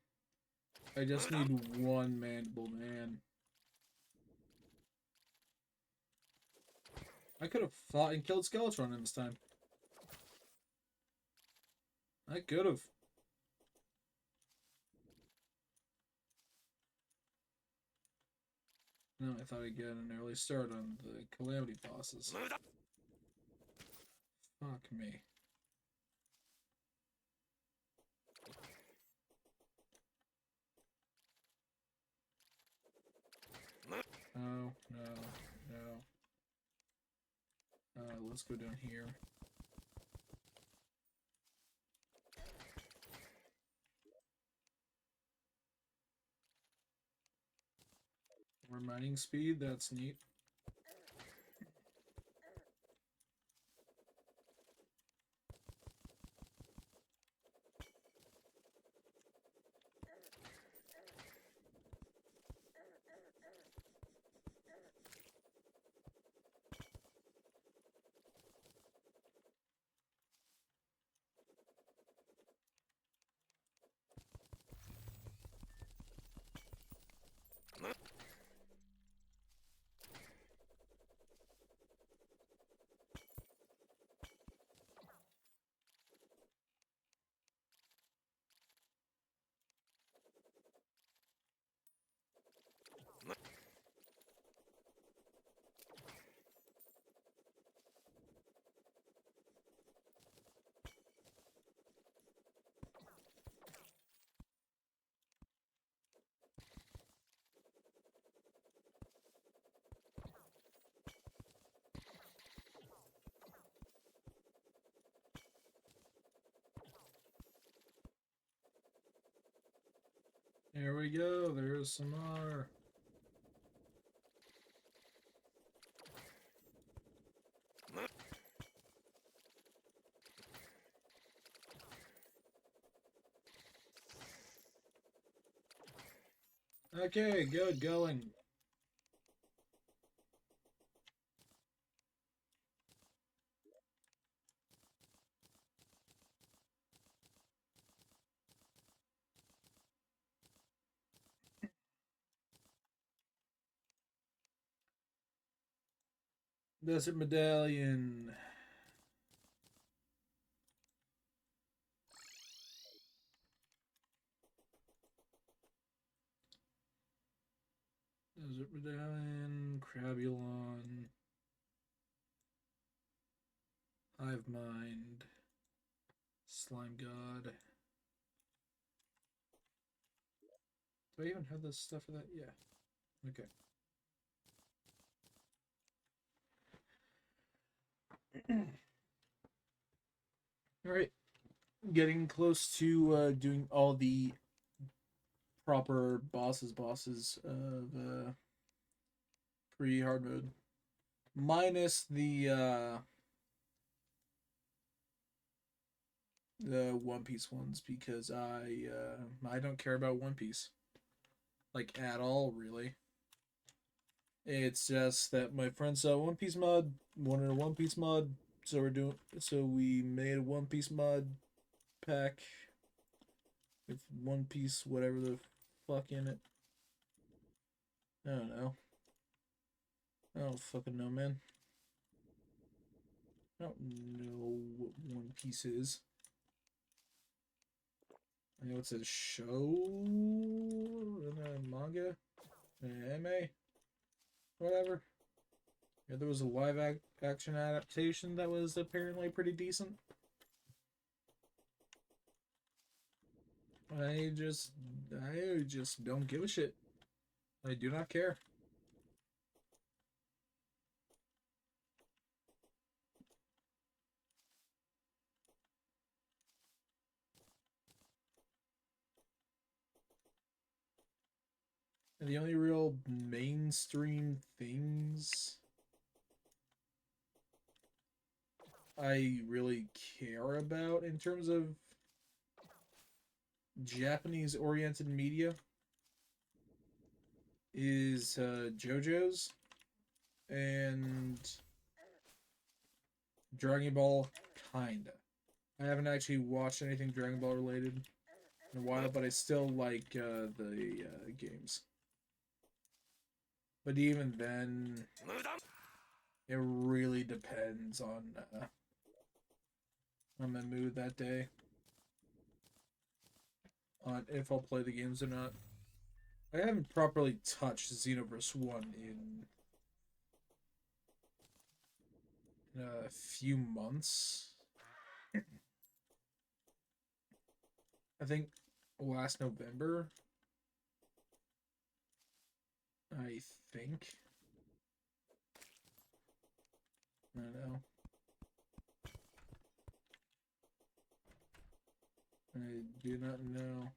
I just need one mandible man. I could have fought and killed Skeletron in this time. I could have. No, I thought I'd get an early start on the Calamity bosses. 無駄 Fuck me. Oh, no, no. Let's go down here. More mining speed, that's neat. There we go, there's some more. Okay, good going. Desert Medallion. Desert Medallion, Crabulon, Hive Mind, Slime God. Do I even have the stuff for that? Yeah. Okay. Alright. Getting close to doing all the proper bosses of pre-hard mode. Minus the One Piece ones because I don't care about One Piece. Like at all, really. It's just that my friend saw One Piece mod, wanted a One Piece mod, so we made a One Piece mod pack with One Piece whatever the fuck in it. I don't know. I don't fucking know, man. I don't know what One Piece is. I know it's a show and a manga, an anime, whatever. Yeah, there was a live action adaptation that was apparently pretty decent. I just, I just don't give a shit. I do not care. And the only real mainstream things I really care about in terms of Japanese oriented media is JoJo's and Dragon Ball, kinda. I haven't actually watched anything Dragon Ball related in a while, but I still like the games. But even then, 無駄 It really depends on my mood that day, on if I'll play the games or not. I haven't properly touched Xenoverse 1 in a few months. I think last November. I think. I don't know. I do not know.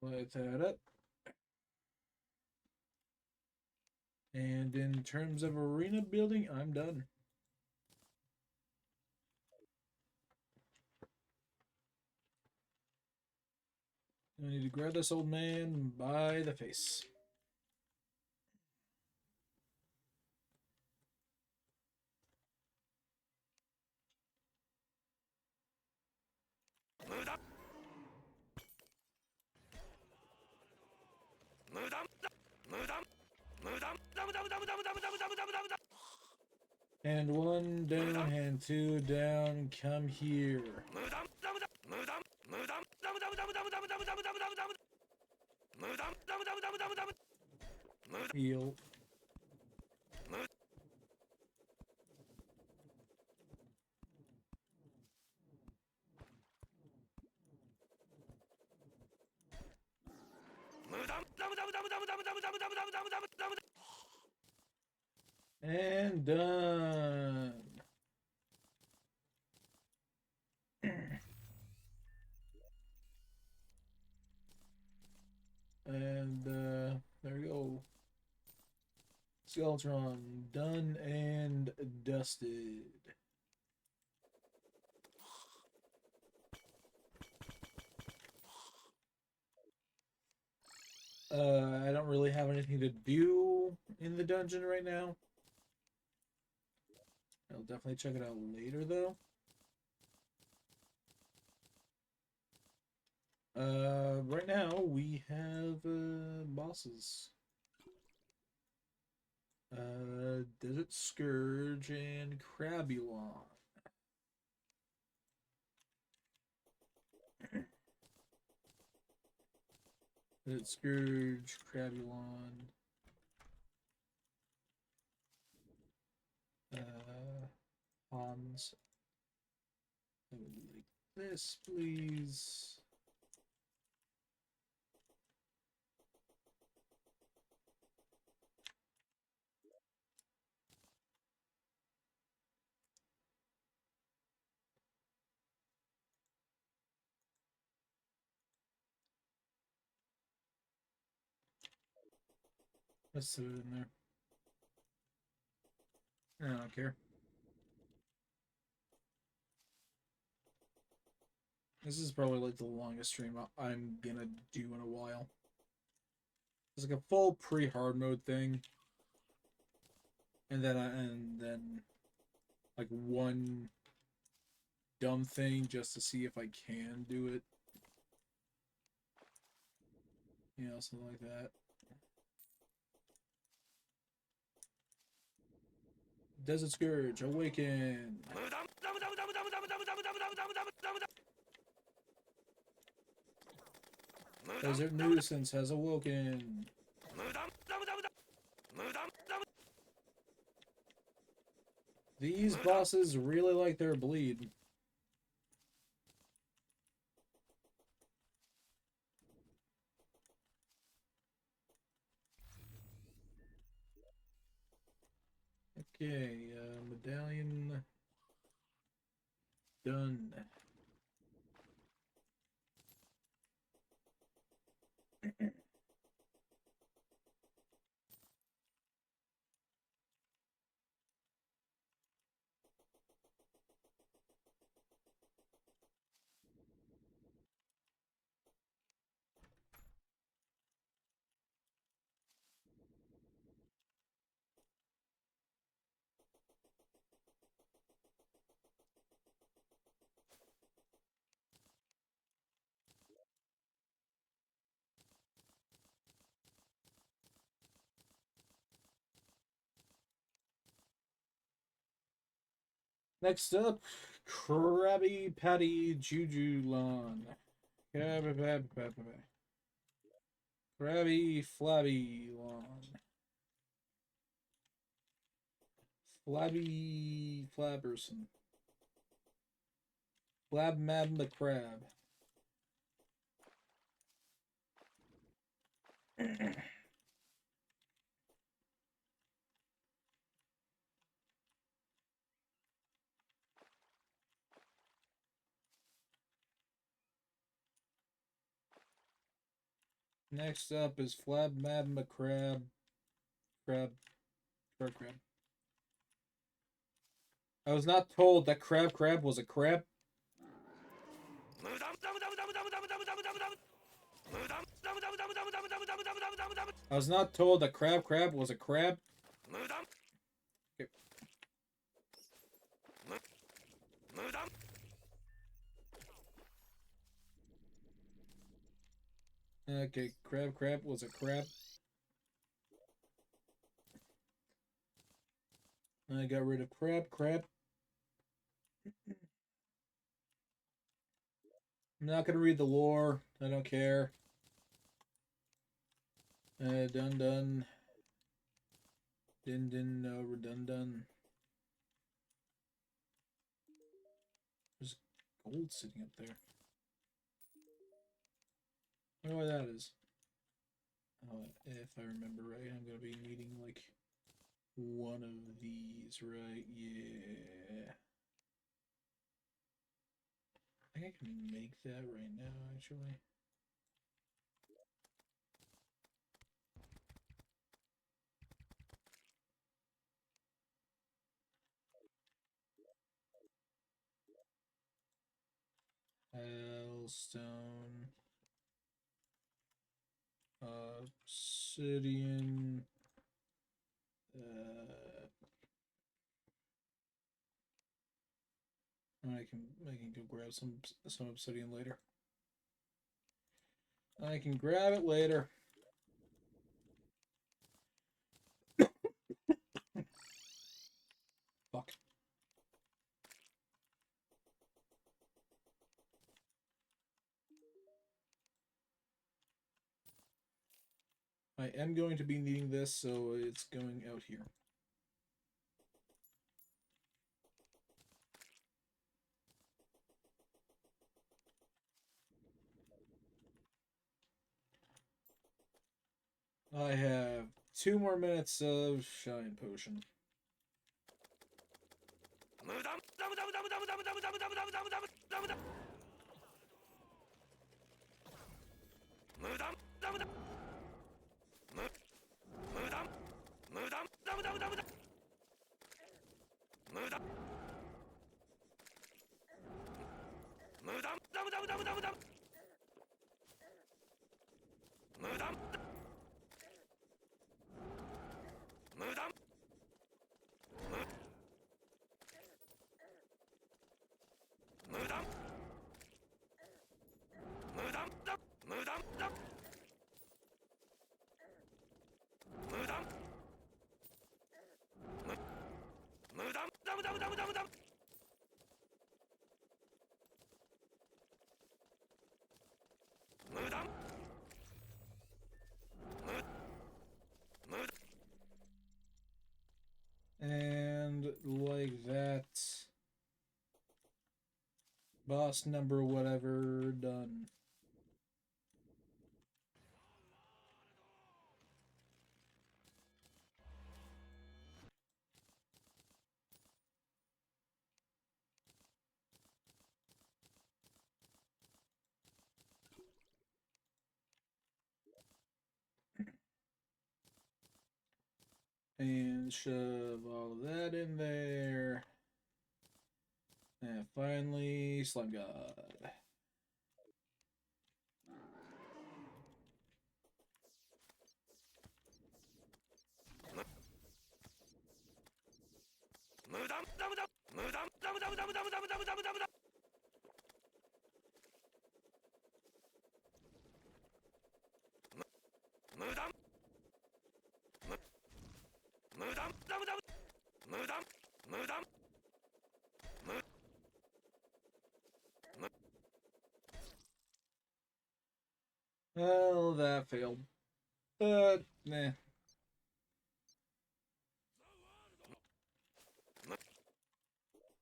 Let that up. And in terms of arena building, I'm done. I need to grab this old man by the face. And one down, and two down, come here. Heal. And done. And there we go. Skeletron done and dusted. I don't really have anything to do in the dungeon right now. I'll definitely check it out later though. Right now we have bosses. Desert Scourge and Crabulon. Desert Scourge, Crabulon. Hans. I would like this, please. Let's put it in there. I don't care. This is probably like the longest stream I'm gonna do in a while. It's like a full pre-hard mode thing, and then like one dumb thing just to see if I can do it. You know, something like that. Desert Scourge, awaken. Desert Nuisance has awoken. These bosses really like their bleed. Okay, medallion done. Next up, Krabby Patty Juju Lon. Krabby Flabby Lon. Flabby Flabberson. Flab Mab McCrab. Next up is Flab Mab McCrab. Crab. I was not told that crab was a crab. I was not told that crab was a crab. Okay. Okay, crab was a crab. I got rid of crab. I'm not gonna read the lore. I don't care. Dun. Din, no, redundant. There's gold sitting up there. I wonder what that is. Oh, if I remember right, I'm gonna be needing like one of these, right? Yeah. I think I can make that right now, actually. Hellstone. Obsidian. I can go grab some obsidian later. I can grab it later. Fuck. I am going to be needing this, so it's going out here. I have 2 more minutes of Shine Potion. And like that, boss number whatever done. And shove all of that in there. And finally, Slime God. that failed. Nah.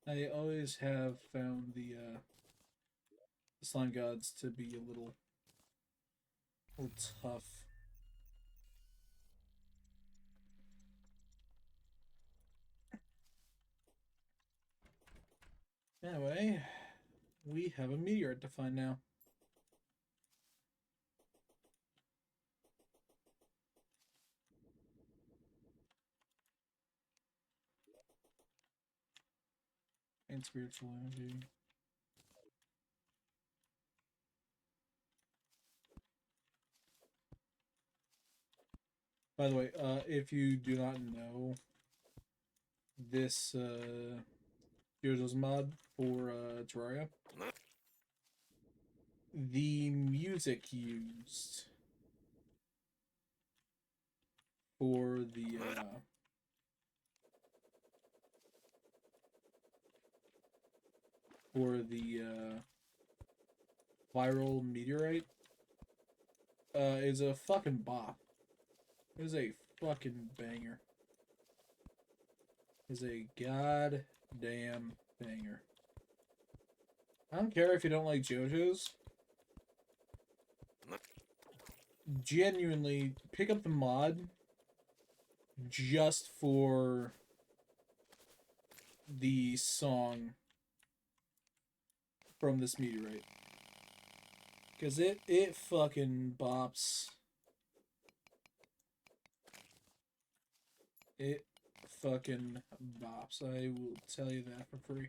I always have found the slime gods to be a little tough. Anyway, we have a meteorite to find now. And spiritual energy. By the way, if you do not know, this Heroes mod for Terraria, the music used for the viral meteorite is a fucking bop. It is a fucking banger. Is a goddamn banger. I don't care if you don't like JoJo's. Genuinely, pick up the mod just for the song from this meteorite. Because it fucking bops. It fucking bops. I will tell you that for free.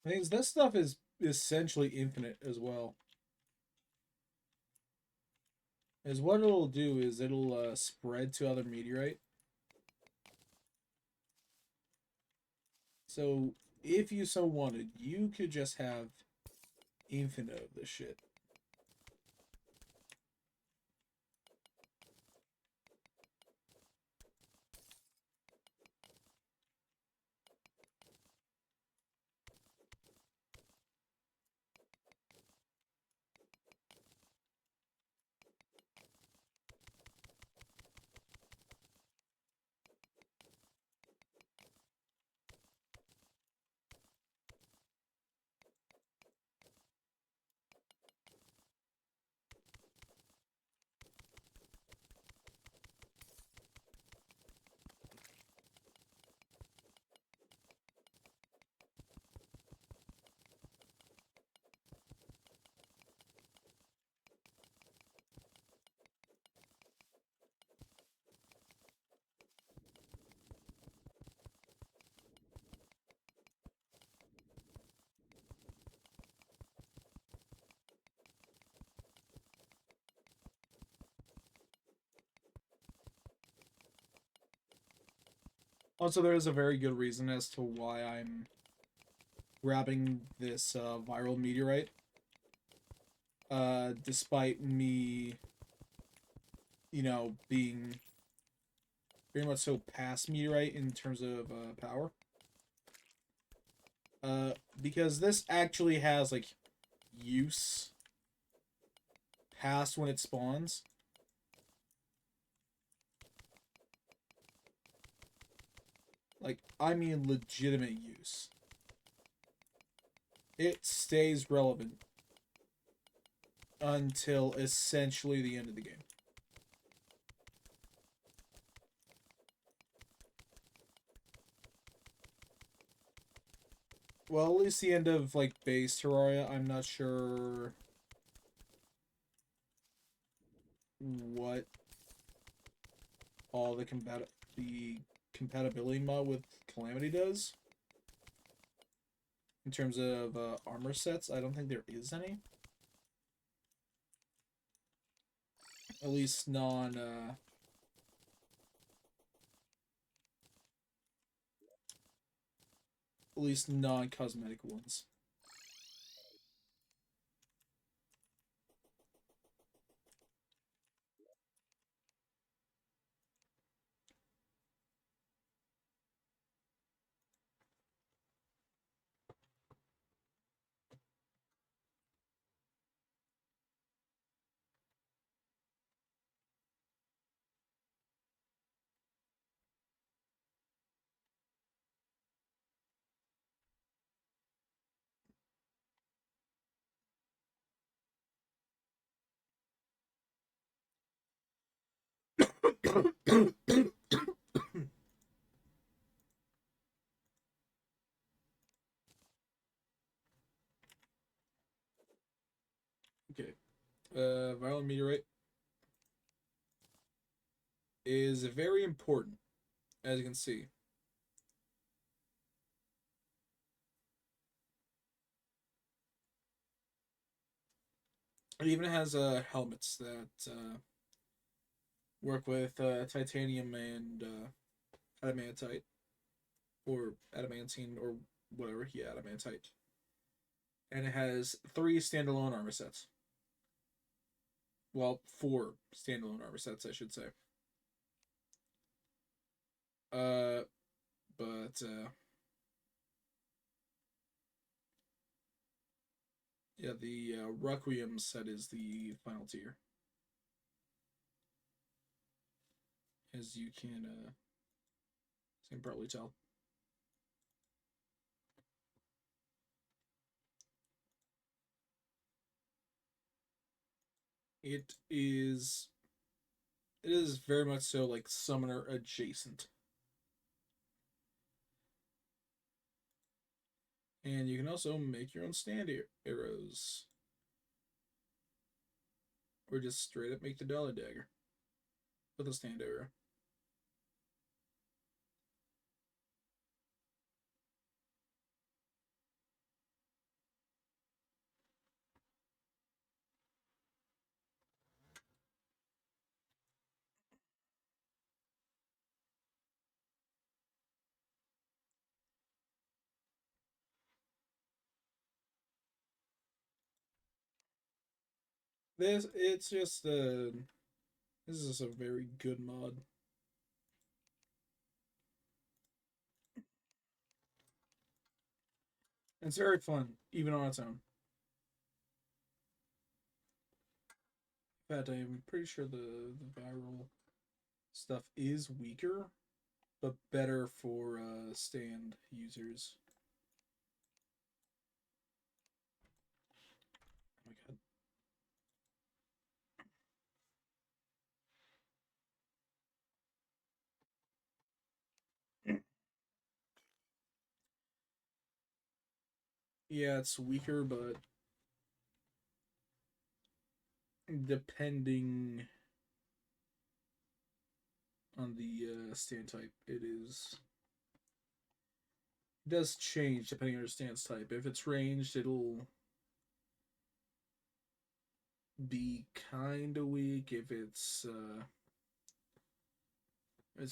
Things this stuff is essentially infinite as well. Is what it'll do is it'll spread to other meteorite. So if you so wanted, you could just have infinite of this shit. Also, there is a very good reason as to why I'm grabbing this viral meteorite. Despite me, being very much so past meteorite in terms of power. Because this actually has, like, use past when it spawns. Like, I mean legitimate use. It stays relevant until essentially the end of the game. Well, at least the end of, like, base Terraria. I'm not sure what all the compatibility mod with Calamity does. In terms of armor sets, I don't think there is any. At least non-cosmetic ones. Violent meteorite is very important, as you can see. It even has helmets that work with titanium and adamantite, or adamantine, or whatever. Yeah, adamantite. And it has 3 standalone armor sets. Well, 4 standalone armor sets, I should say. Uh, but yeah, the Requiem set is the final tier, as you can probably tell. It is it is very much so like summoner adjacent. And you can also make your own stand arrows. Or just straight up make the dollar dagger with a stand arrow. This is a very good mod. It's very fun, even on its own. In fact, I'm pretty sure the viral stuff is weaker, but better for stand users. Oh my god. Yeah, it's weaker, but depending on the stand type, it does change depending on your stance type. If it's ranged, it'll be kind of weak. If it's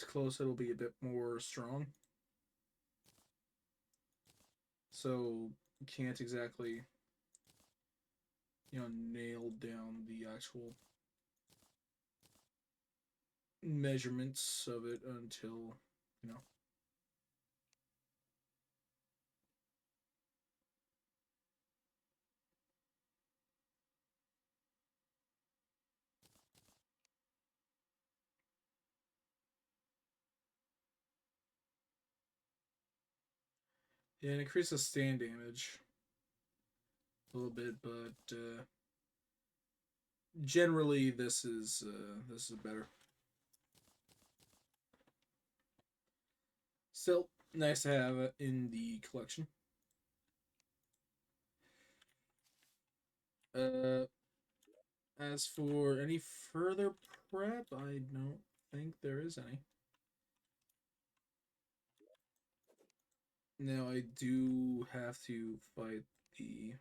close, it'll be a bit more strong. So you can't exactly nail down the actual measurements of it until you know. Yeah, it increases stand damage a little bit, but generally this is better. Still nice to have it in the collection. Uh, as for any further prep, I don't think there is any. Now I do have to fight the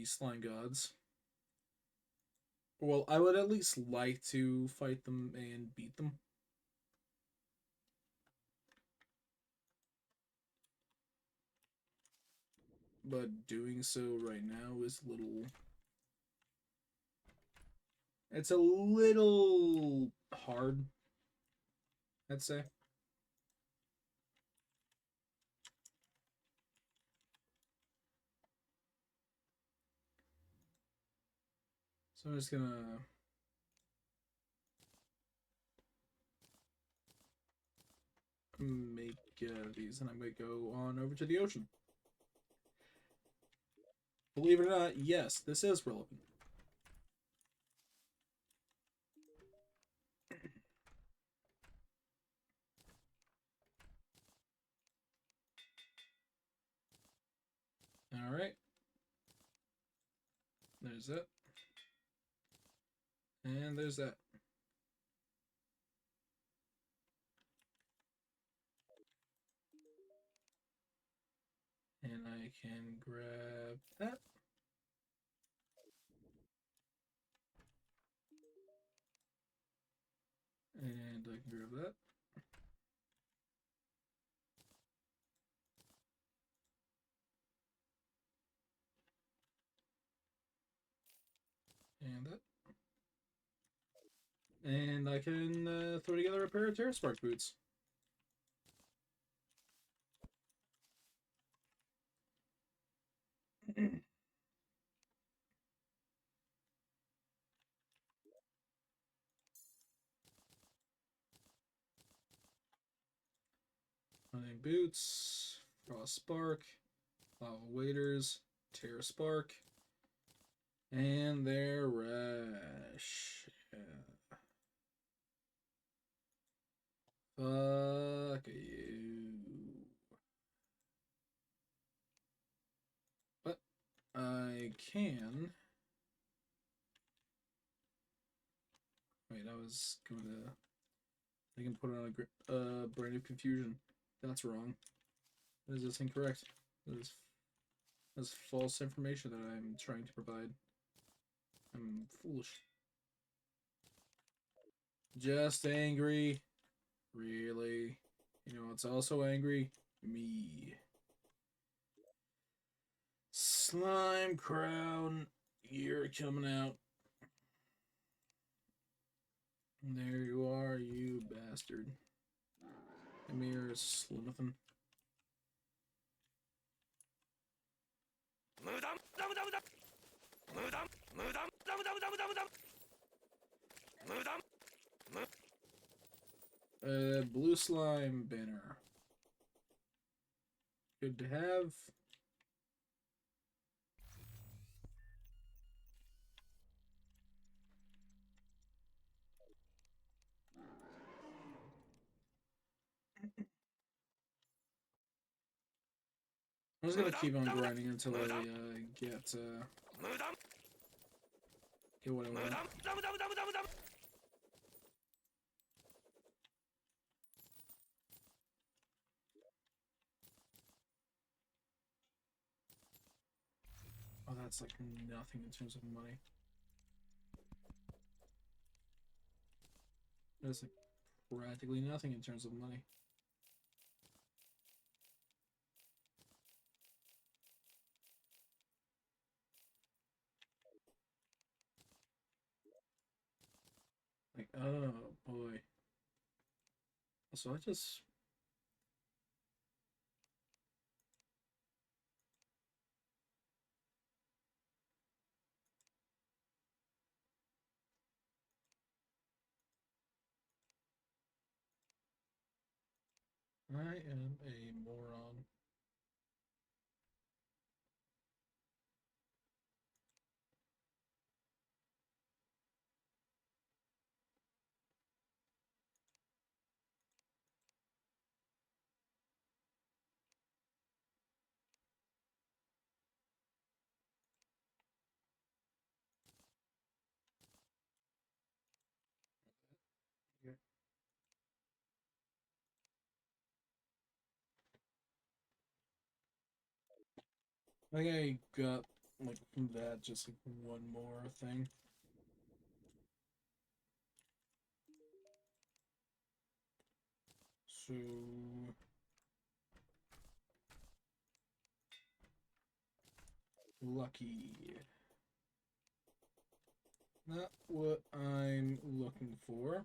slime gods. Well, I would at least like to fight them and beat them. But doing so right now is a little. It's a little hard, I'd say. So I'm just gonna make these, and I'm gonna go on over to the ocean. Believe it or not, yes, this is relevant. All right. There's that. And there's that. And I can grab that. And I can grab that. And that. And I can throw together a pair of Terra Spark boots. Running boots, Frost Spark, Lava Waders, Terra Spark, and their Rash. Yeah. Fuck you. But I can. Wait, I was going to. I can put on a Brain of Confusion. That's wrong. That is just incorrect. That's false information that I'm trying to provide. I'm foolish. Just angry. Really? You know what's also angry? Me. Slime Crown, you're coming out. There you are, you bastard. Come here, Slimithan. 無駄無駄無駄無駄無駄無駄無駄無駄無駄無駄無駄無駄無駄 Blue slime banner. Good to have. I'm just gonna keep on grinding until I get what I want. Oh, that's like nothing in terms of money. That's like practically nothing in terms of money. Like, oh boy. So I just. I am a moron. Yeah. I think I got like from that just like one more thing. So lucky. Not what I'm looking for.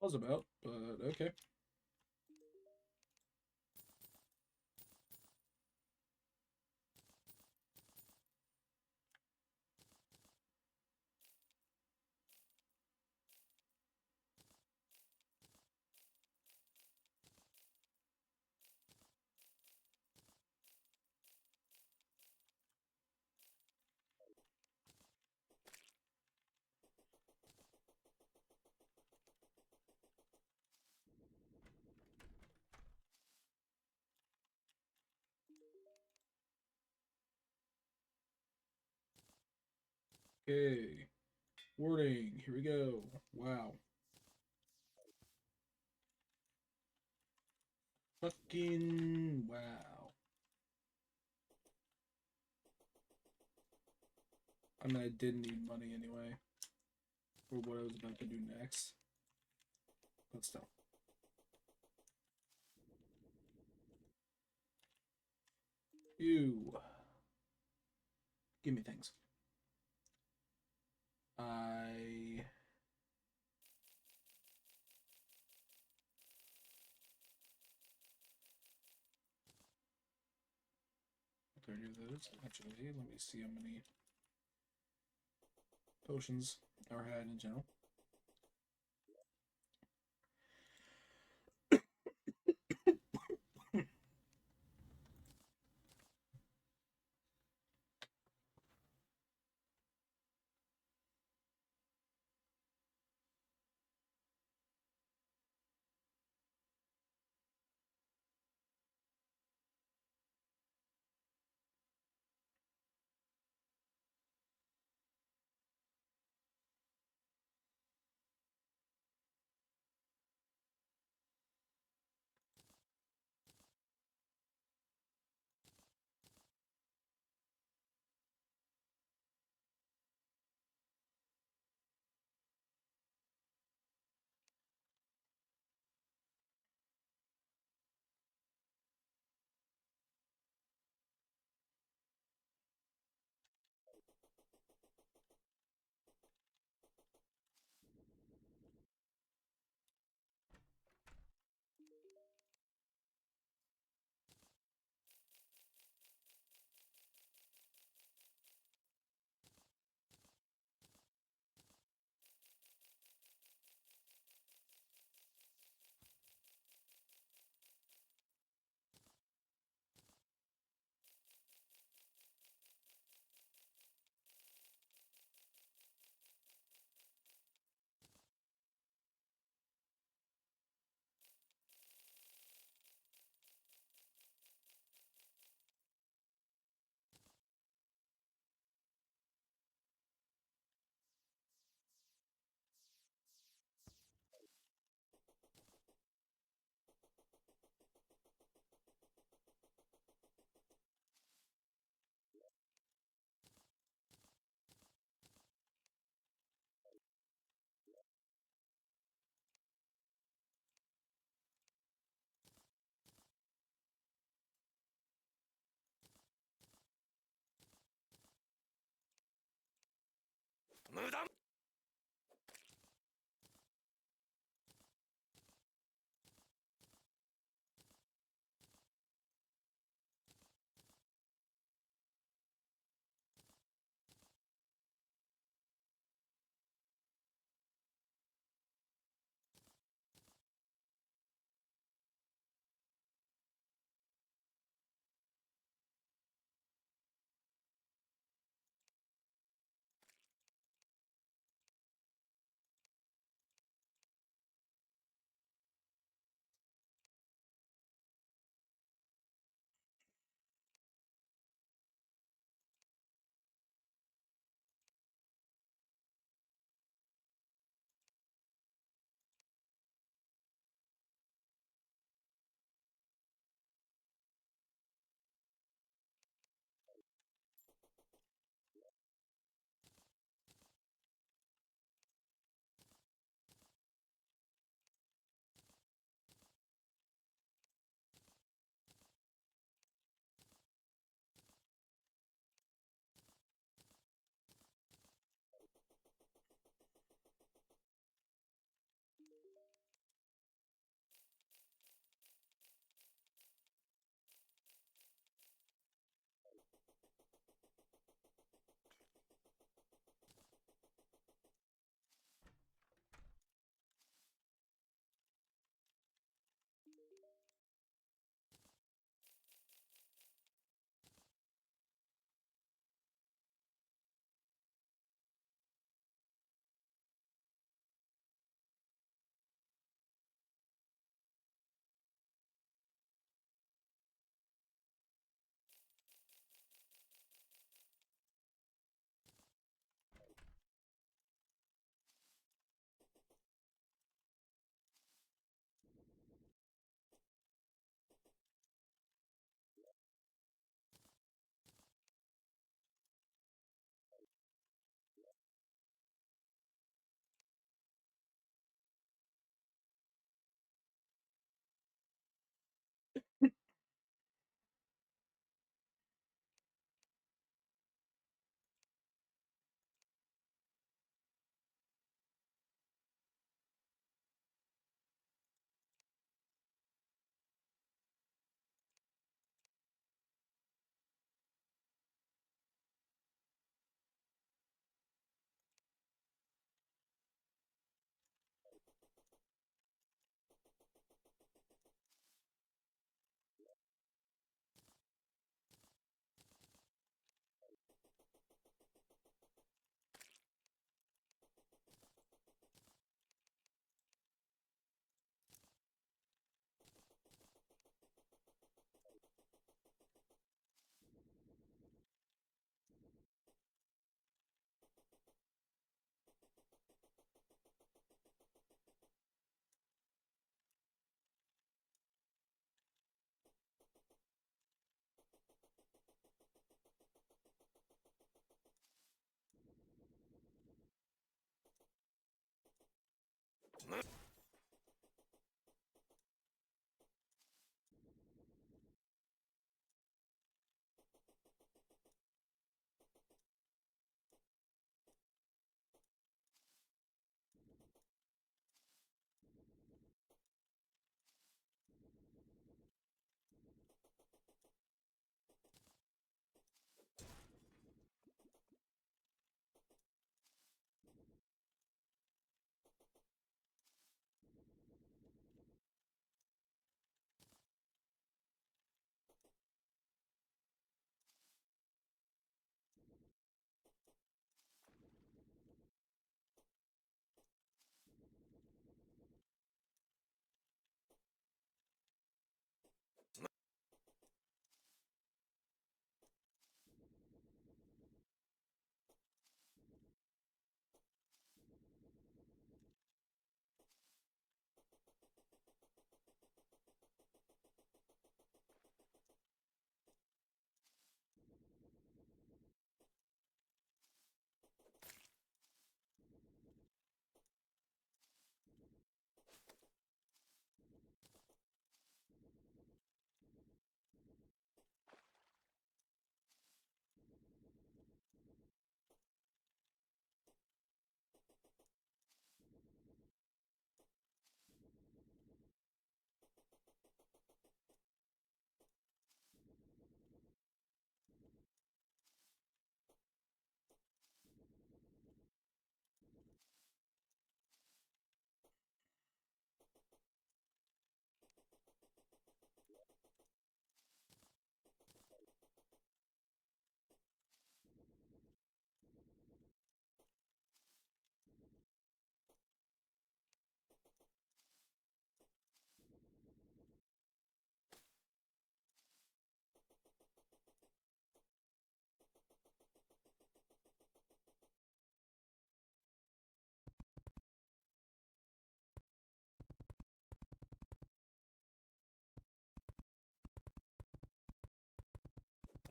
Was about, but okay. Okay. Wording. Here we go. Wow. Fucking wow. I mean, I did need money anyway for what I was about to do next. But still. You. Give me things. I. What do I do those? Actually, let me see how many potions are had in general. 無駄。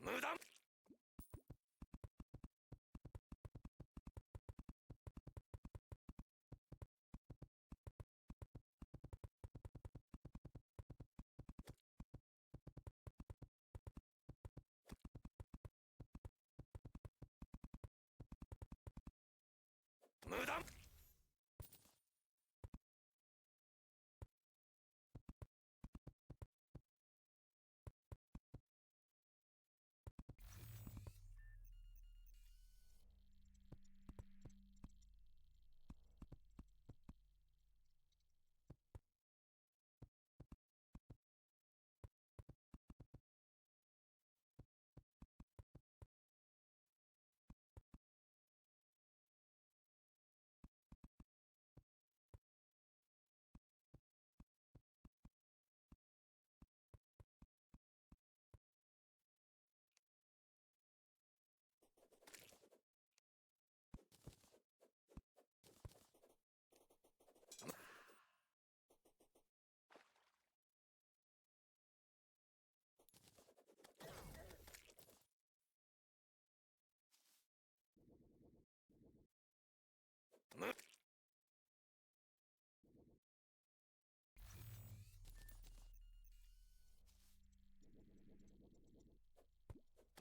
無駄 無駄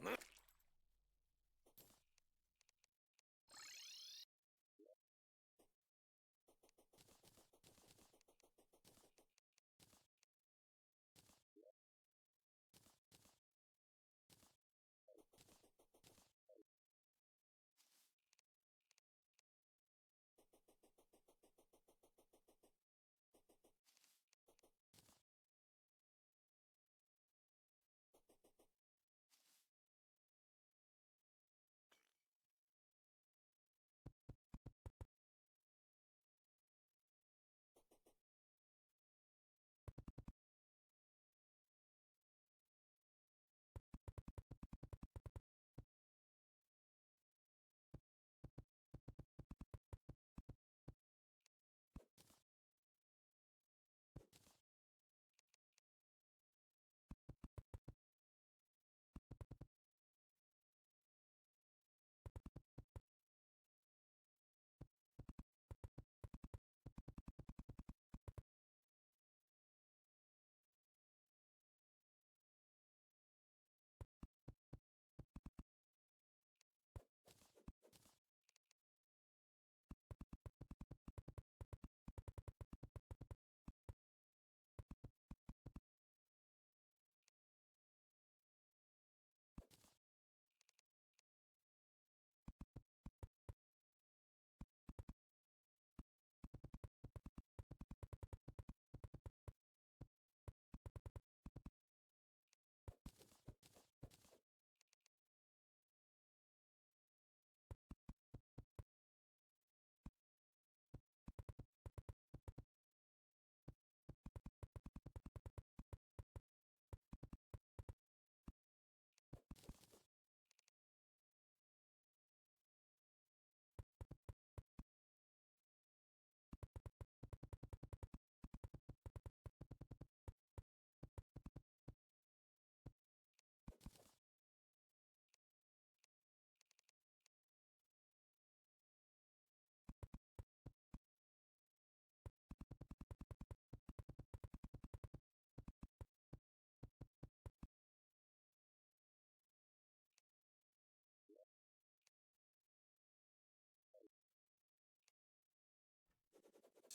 無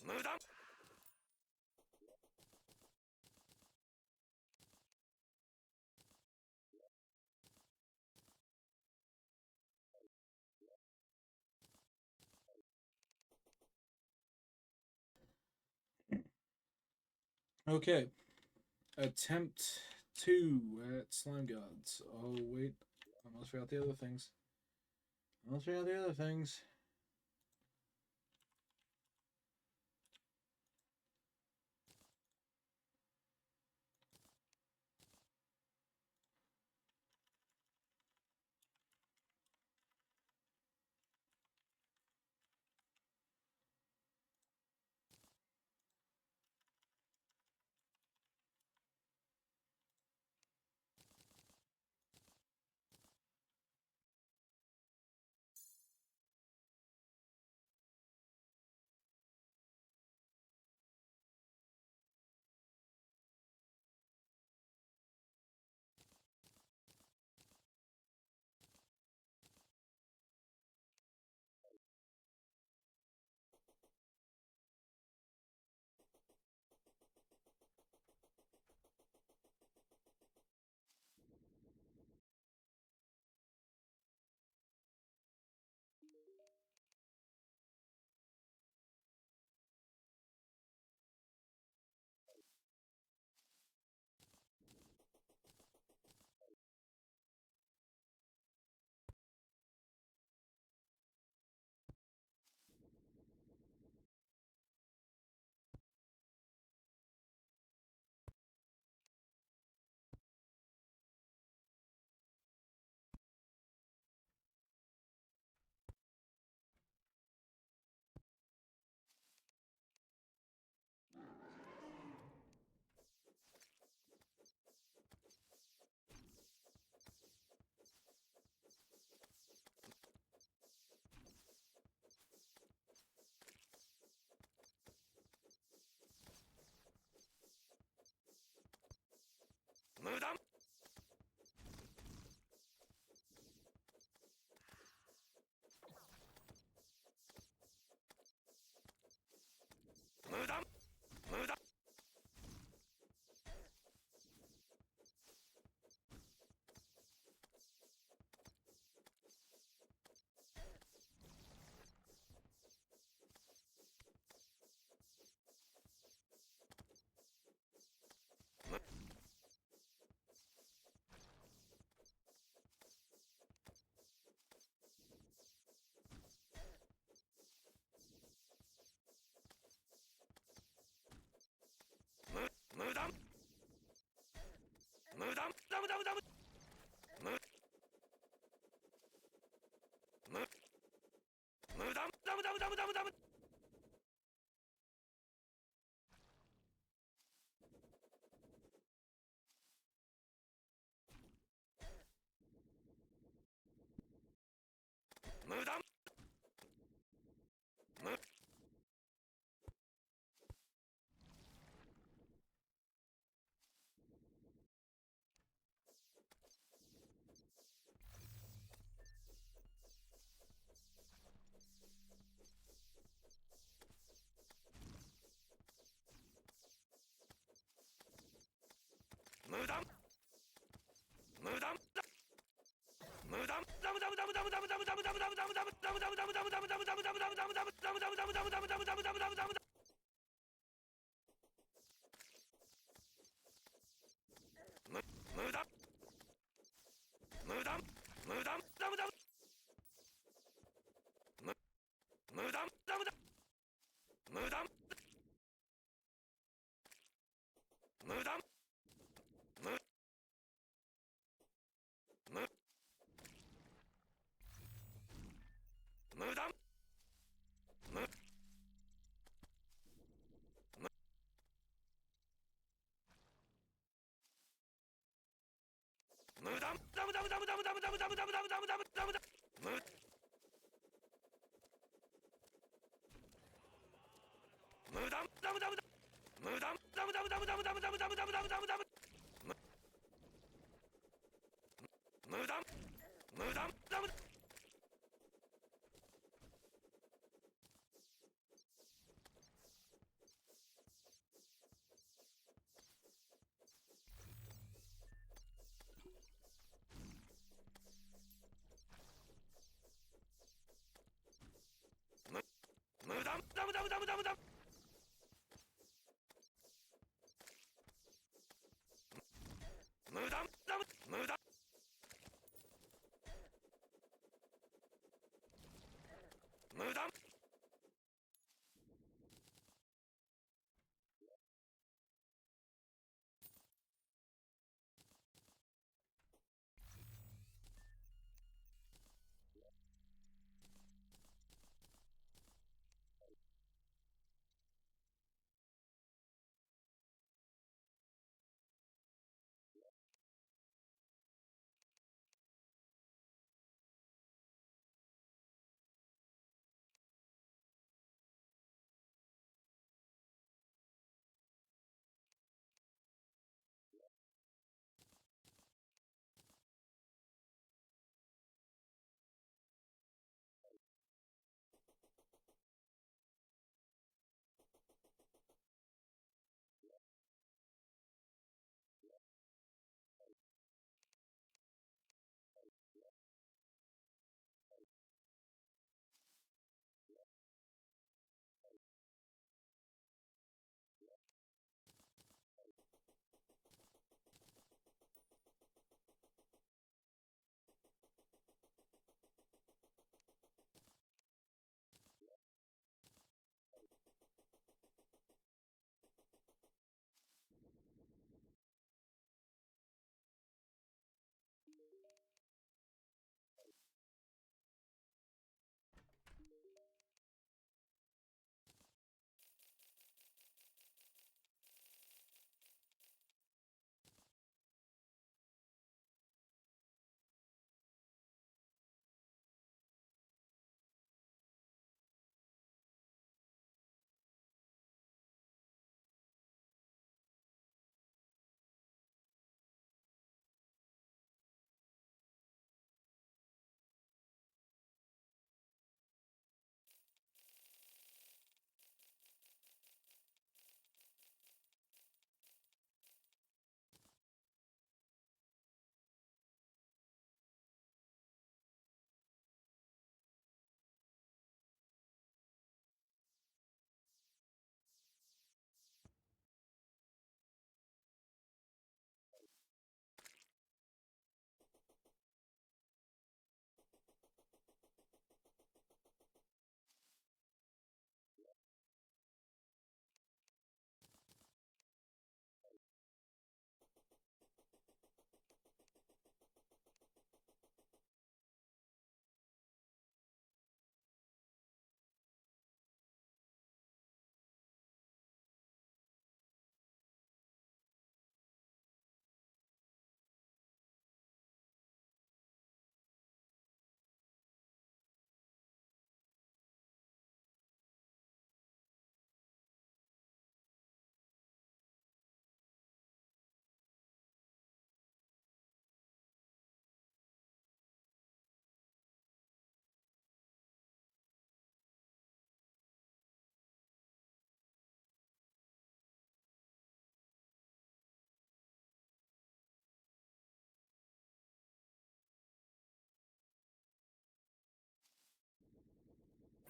無駄 Okay. Attempt 2 at Slime Gods. Oh, wait. I almost forgot the other things. Almost forgot the other things.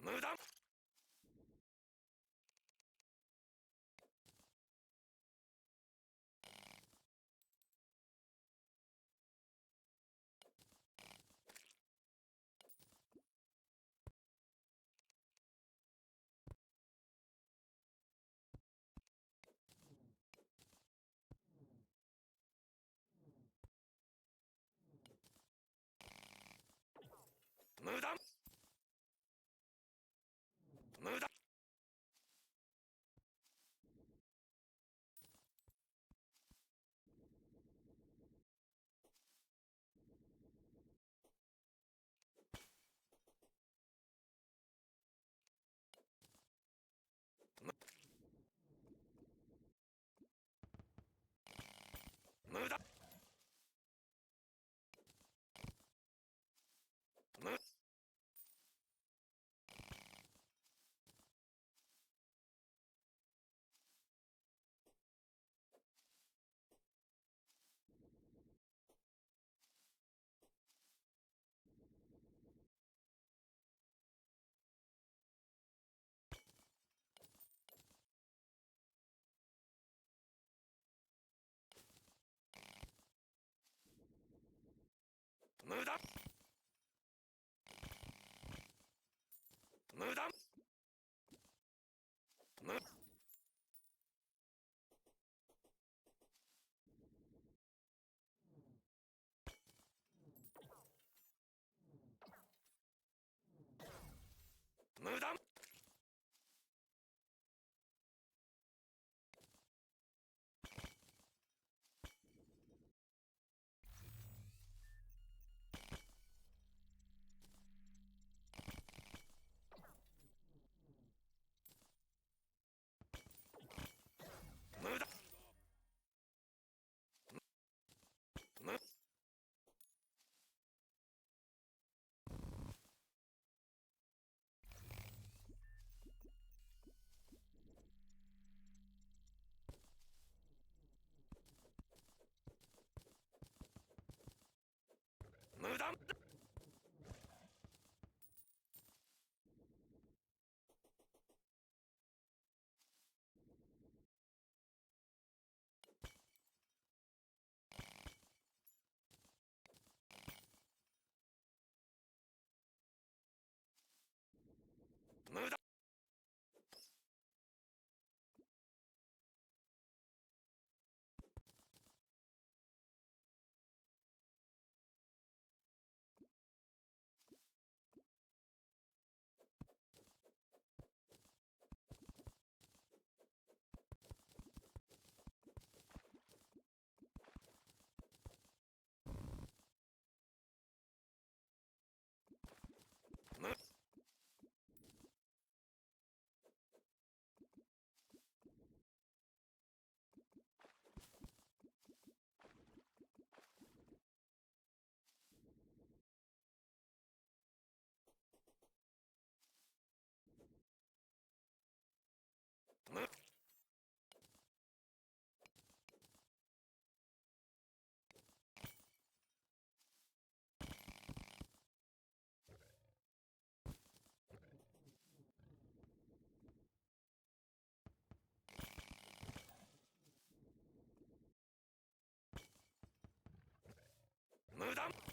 無駄無駄無駄無駄無無駄無駄無無駄無駄無無駄無駄無無無駄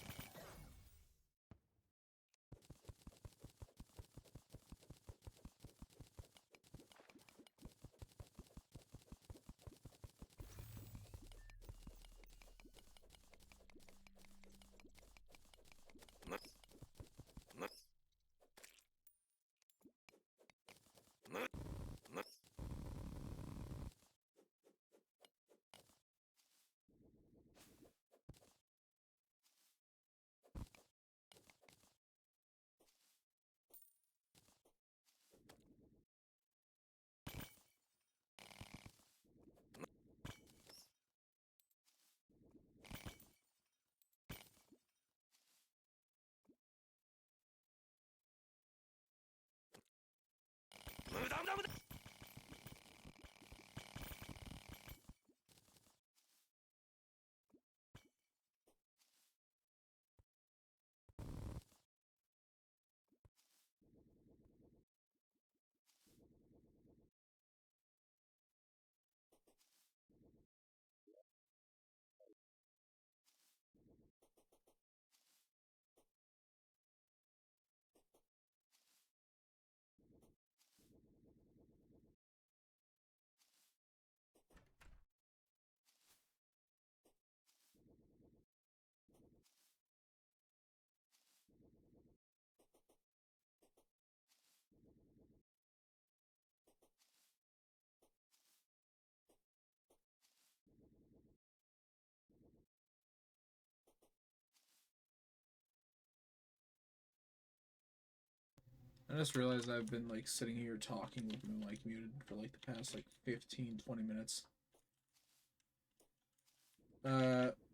I just realized I've been like sitting here talking with my mic muted for like the past like 15-20 minutes.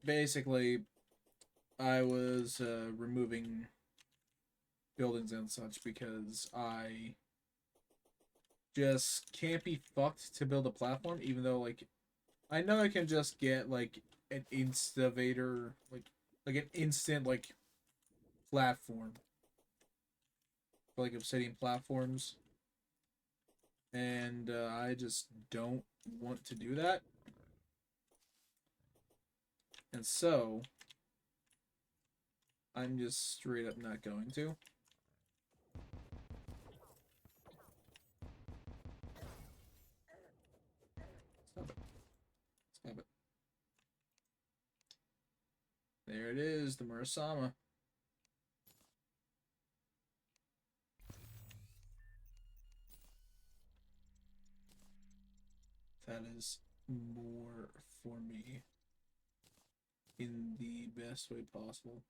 Basically, I was removing buildings and such because I just can't be fucked to build a platform, even though like I know I can just get like an instavator, like an instant like platform for like obsidian platforms, and I just don't want to do that, and so I'm just straight up not going to. Stop it. Stop it. There it is, the Murasama. That is more for me in the best way possible.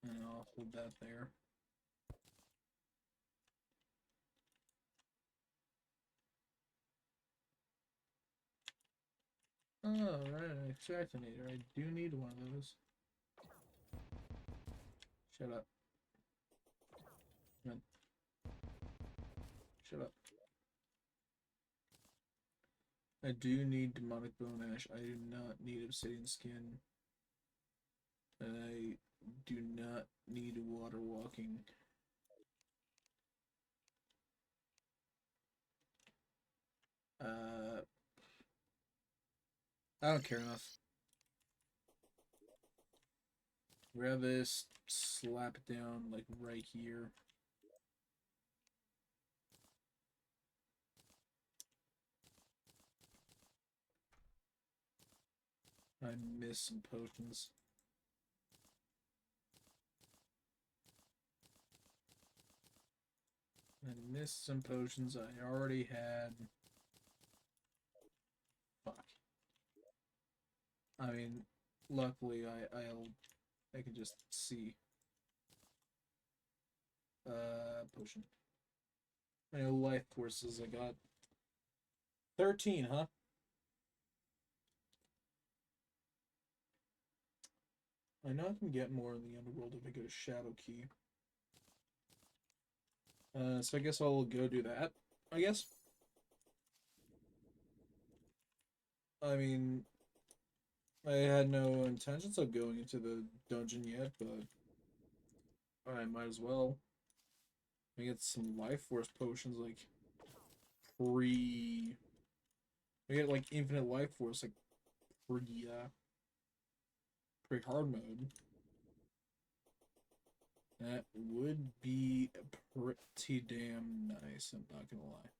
And I'll hold that there. Oh, right, an extractinator. I do need one of those. Shut up. Come on. Shut up. I do need demonic bone ash. I do not need obsidian skin. And I do not need water walking. Uh, I don't care enough. Grab this, slap it down like right here. I miss some potions. I missed some potions I already had. Fuck. I mean, luckily I can just see. Potion. My life forces I got 13, huh? I know I can get more in the underworld if I get a shadow key. So I guess I'll go do that. I guess. I mean, I had no intentions of going into the dungeon yet, but I might as well. I get some life force potions like pre. I get like infinite life force like pre hard mode. That would be pretty damn nice. I'm not gonna lie.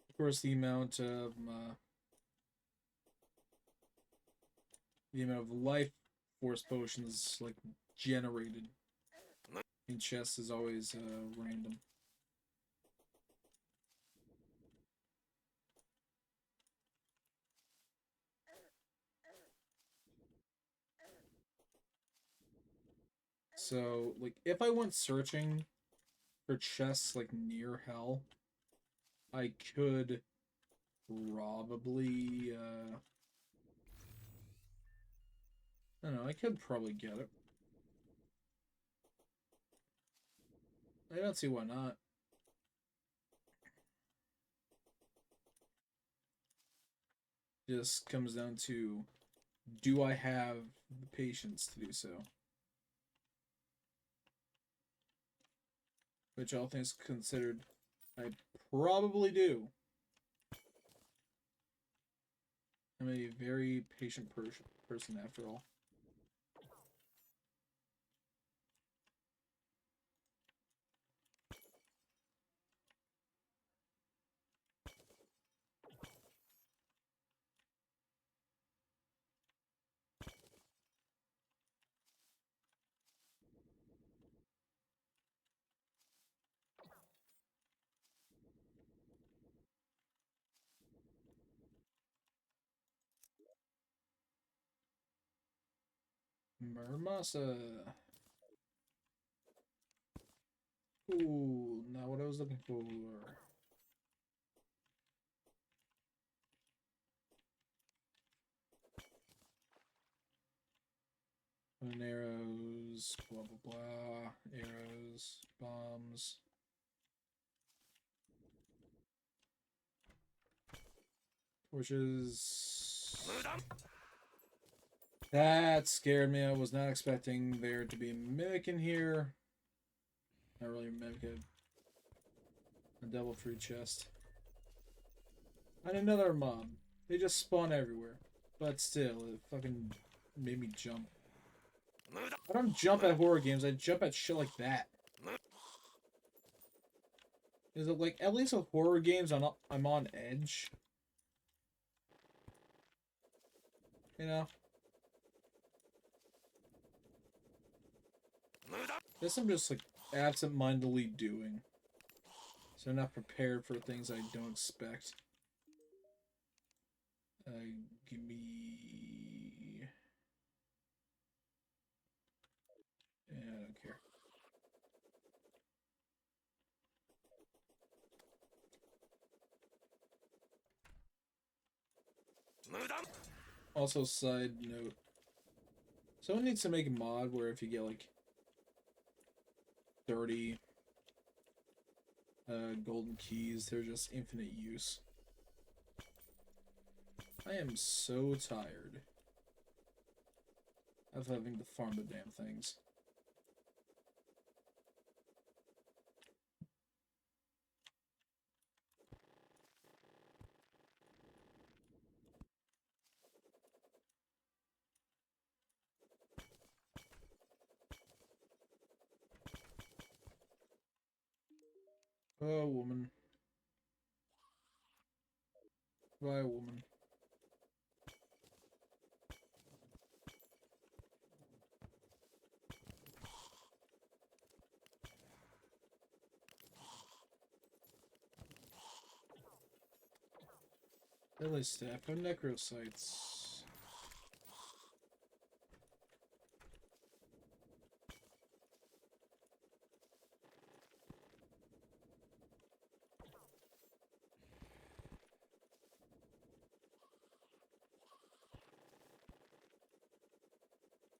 Of course, the amount of life force potions like generated in chests is always random. So, like, if I went searching for chests like near hell, I could probably I don't know, I could probably get it. I don't see why not. Just comes down to, do I have the patience to do so? Which all things considered, I probably do. I'm a very patient person after all. Murmasa. Ooh, not what I was looking for. And arrows, blah blah blah, arrows, bombs. Torches. That scared me. I was not expecting there to be a mimic in here. Not really a mimic, a devil fruit chest. And another mob. They just spawn everywhere. But still, it fucking made me jump. I don't jump at horror games, I jump at shit like that. Is it like, at least with horror games, I'm on edge? You know? This I'm just like absent-mindedly doing. So I'm not prepared for things I don't expect. Give me... Yeah, I don't care. Also, side note. Someone needs to make a mod where if you get like 30 golden keys, they're just infinite use. I am so tired of having to farm the damn things. Oh, woman. Bye, woman. Deadly staff, no necrosites.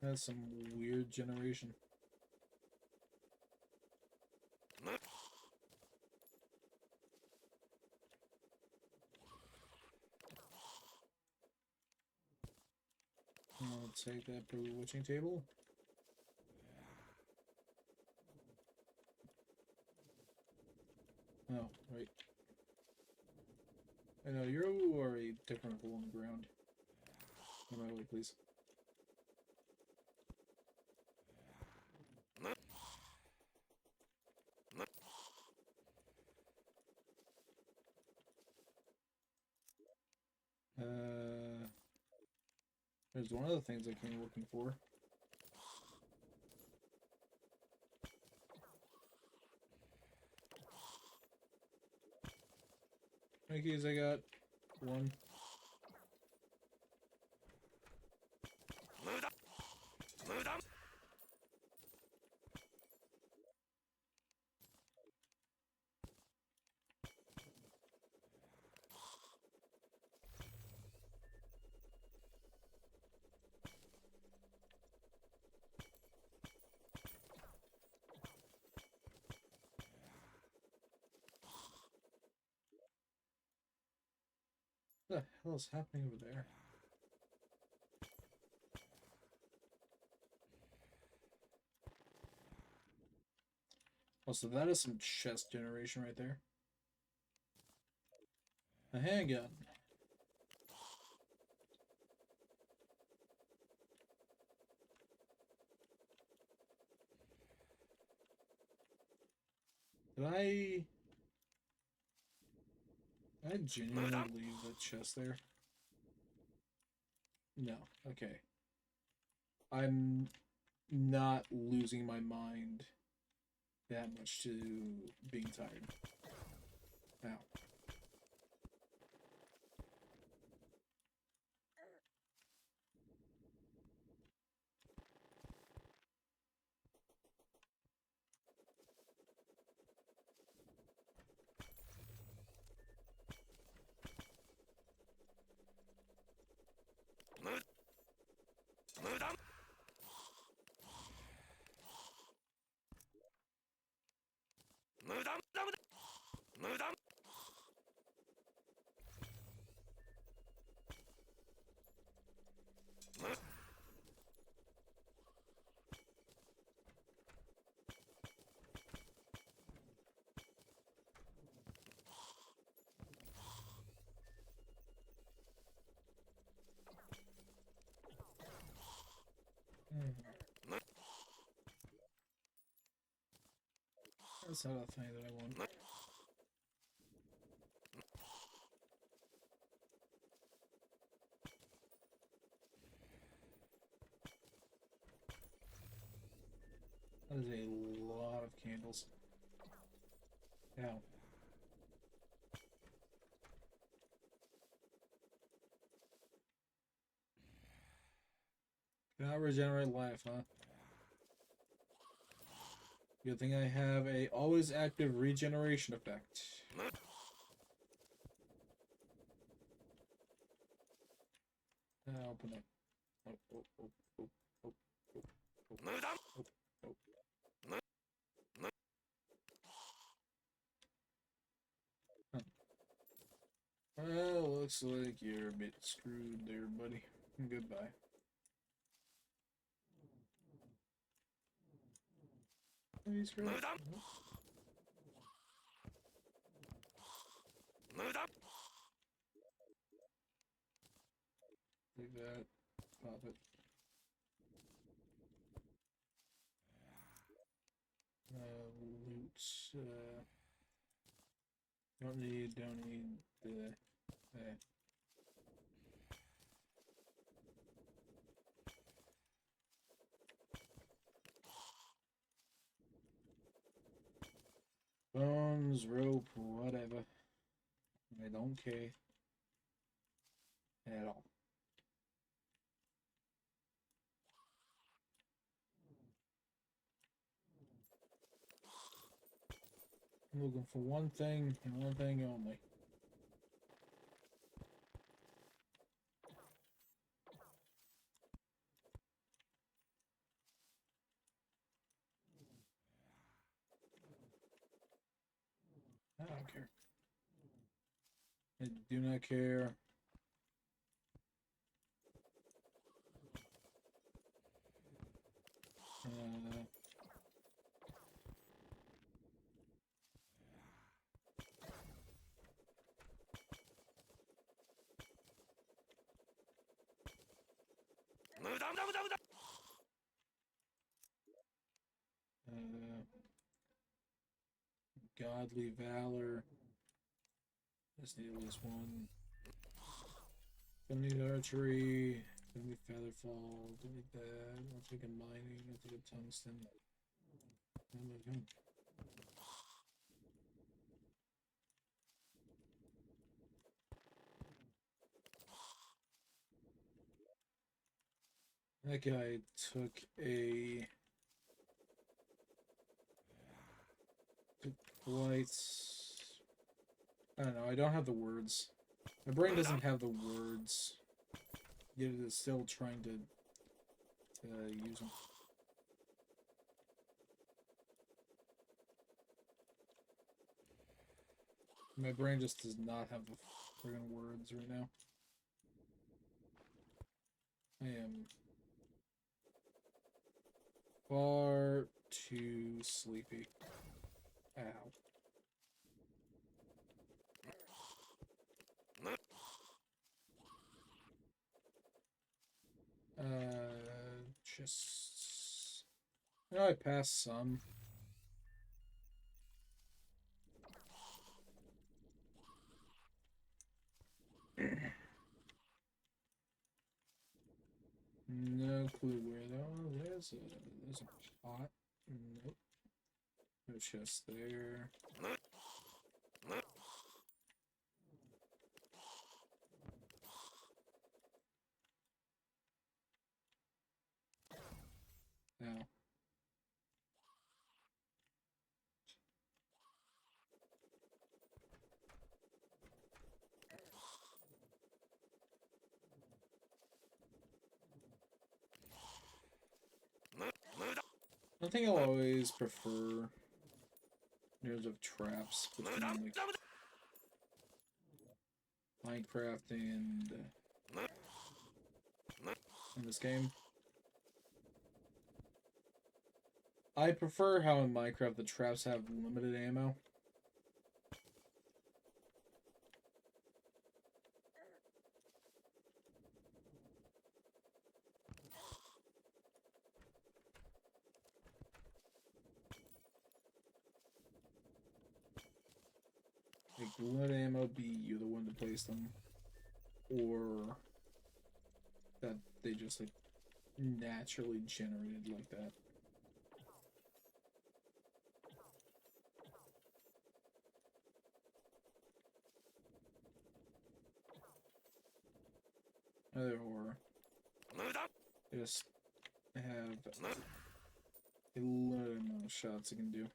That's some weird generation. I'll take that bewitching table. Oh, right. I know, you are a different hole in the ground. Get my way, please. There's one of the things I came looking for. How many keys I got? One. What the hell is happening over there? Oh, so that is some chest generation right there. A handgun. Did I genuinely leave the chest there? No. Okay. I'm not losing my mind that much to being tired. Ow. That's not a thing that I want. That is a lot of candles. Ow. Cannot regenerate life, huh? Good thing I have a always active regeneration effect. Open up. Oh, oh, oh, oh, oh, oh, oh, oh, oh. Huh. Well, looks like you're a bit screwed there, buddy. Goodbye. He's great. Take that. Pop it. Loot. Don't need the. Bones, rope, whatever. I don't care at all. I'm looking for one thing and one thing only. I don't care. I do not care. Godly valor. Just need at least one. Don't need archery. Don't need featherfall. Don't need that. I'll take a mining. I'll take a tungsten. Oh my god. That guy took a lights. I don't know. I don't have the words. My brain doesn't have the words. Yet it is still trying to use them. My brain just does not have the friggin' words right now. I am far too sleepy. Ow. Just... You know, I passed some. No clue where though. There's a pot. Nope. No chest there. Now. I think I'll always prefer years of traps between like Minecraft and in this game. I prefer how in Minecraft the traps have limited ammo. Like, let ammo be you the one to place them, or that they just like naturally generated like that. Or just have a limited amount of shots it can do.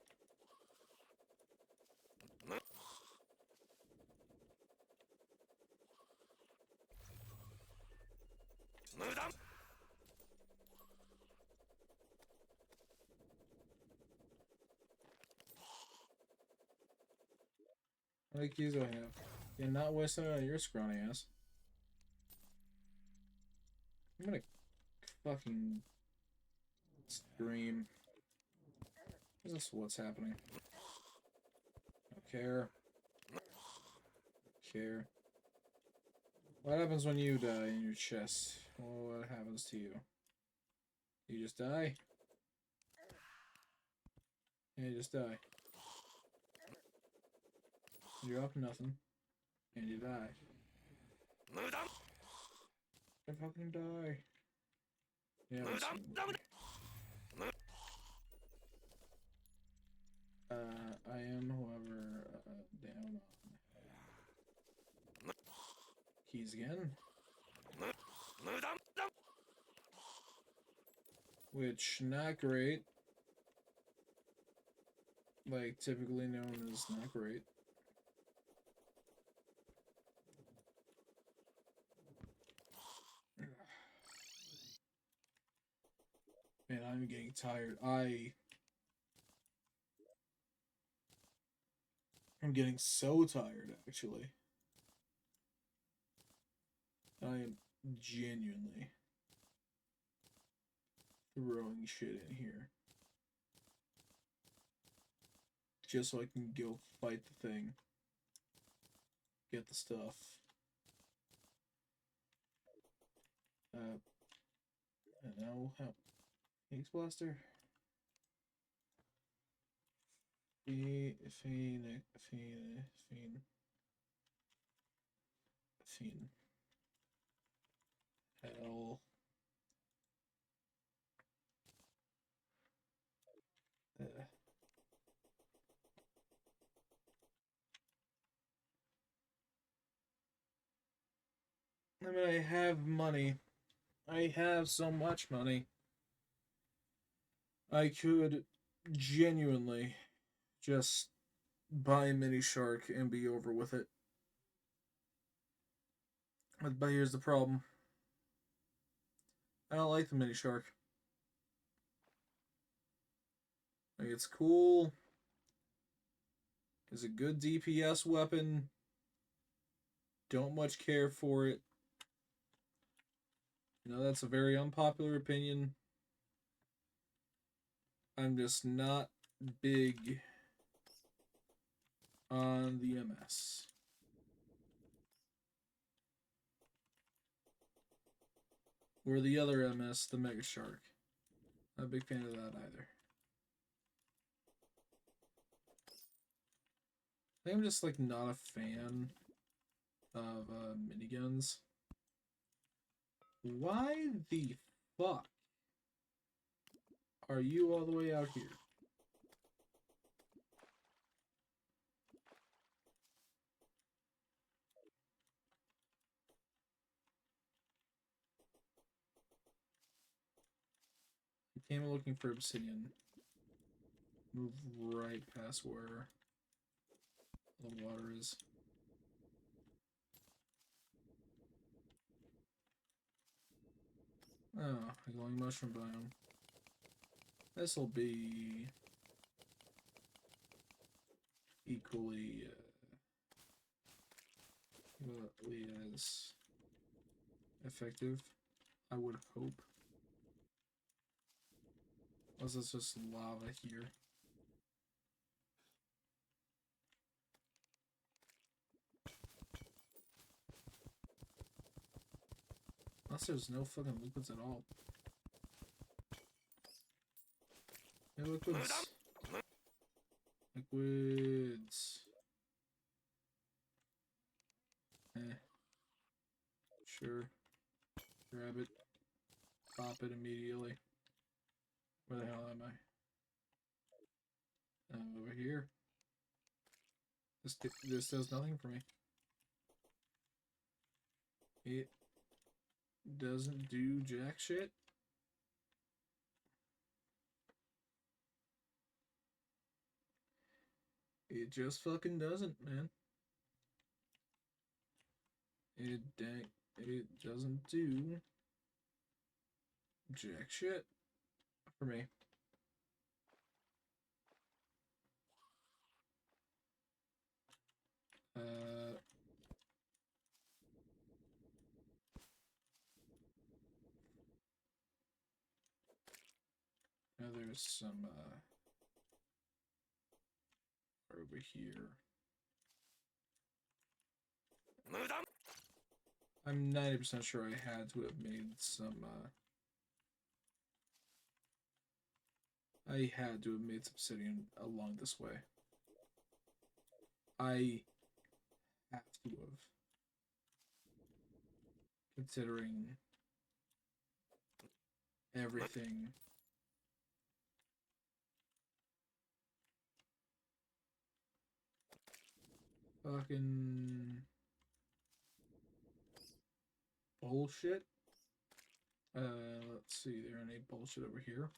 How many keys do I have? You're not wasting it on your scrawny ass. I'm gonna fucking scream. Is this what's happening? Don't care. Don't care. What happens when you die in your chest? Well, what happens to you? You just die? Yeah, you just die. You drop nothing. And you die. I fucking die. Yeah, that's I am, however, down on keys again. Which, not great. Like, typically known as not great. Man, I'm getting tired. I'm getting so tired, actually. I am genuinely throwing shit in here. Just so I can go fight the thing. Get the stuff. And now, Phoenix Blaster? Fiend. Hell. I mean, I have money. I have so much money. I could genuinely just buy a mini shark and be over with it. But here's the problem. I don't like the mini shark. Like, it's cool. It's a good DPS weapon. Don't much care for it. You know, that's a very unpopular opinion. I'm just not big on the MS. Or the other MS, the Mega Shark. Not a big fan of that either. I think I'm just like not a fan of miniguns. Why the fuck are you all the way out here? I came looking for obsidian. Move right past where the water is. Oh, a glowing mushroom biome. This'll be equally as effective, I would hope. Unless it's just lava here. Unless there's no fucking liquids at all. Hey, liquids. Liquids. Eh. Sure. Grab it. Pop it immediately. Where the hell am I? Over here. This does nothing for me. It doesn't do jack shit. It just fucking doesn't, man. It doesn't do jack shit for me. Now there's some over here. 無駄 I'm 90% sure I had to have made some I had to have made some obsidian along this way. I have to have. Considering everything. Fucking bullshit. Let's see, there any bullshit over here?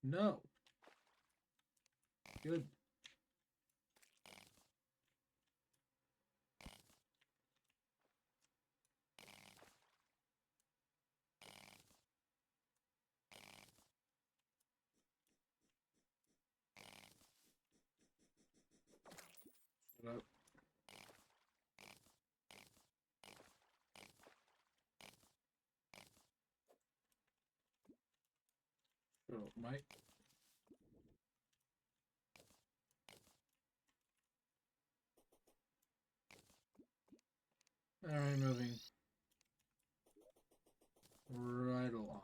No. Good. Shut up. Shut up, Mike. Alright, moving right along.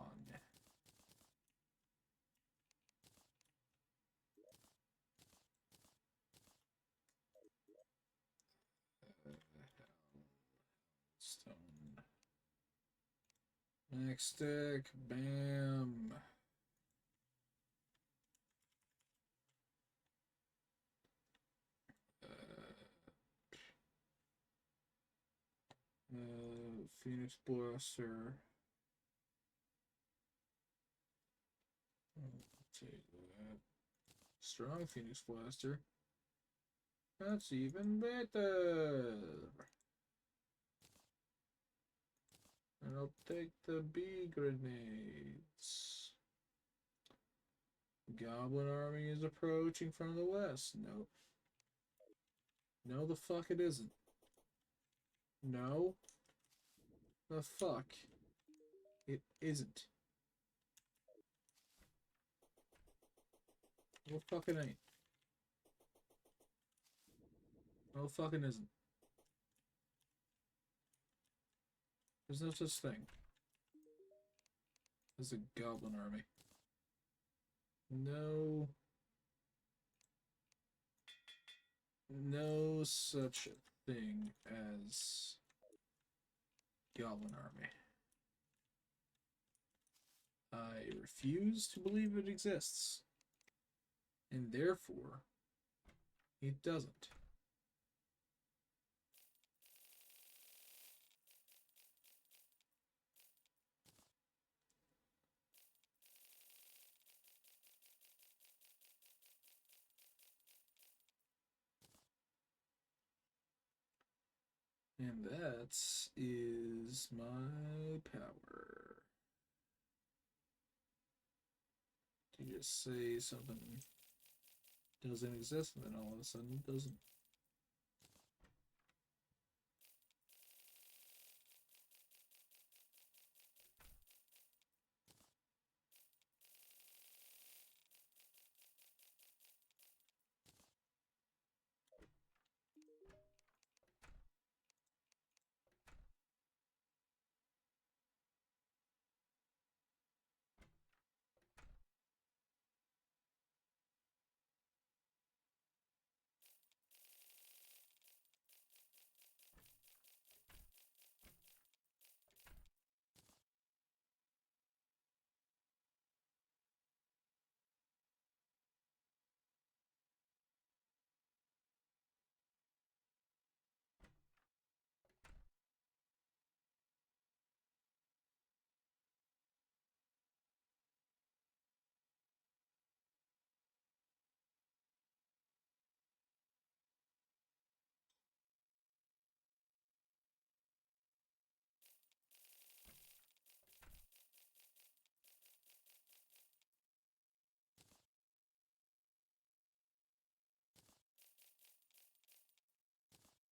Stone. Next stick. Bam. Phoenix Blaster. Take that. Strong Phoenix Blaster. That's even better. And I'll take the bee grenades. Goblin army is approaching from the west. Nope. No, the fuck it isn't. No. The fuck. It isn't. No fucking ain't. No fucking isn't. There's no such thing as a goblin army. No. No such thing as goblin army. I refuse to believe it exists. And therefore, it doesn't. And that is my power. You just say something doesn't exist, and then all of a sudden it doesn't.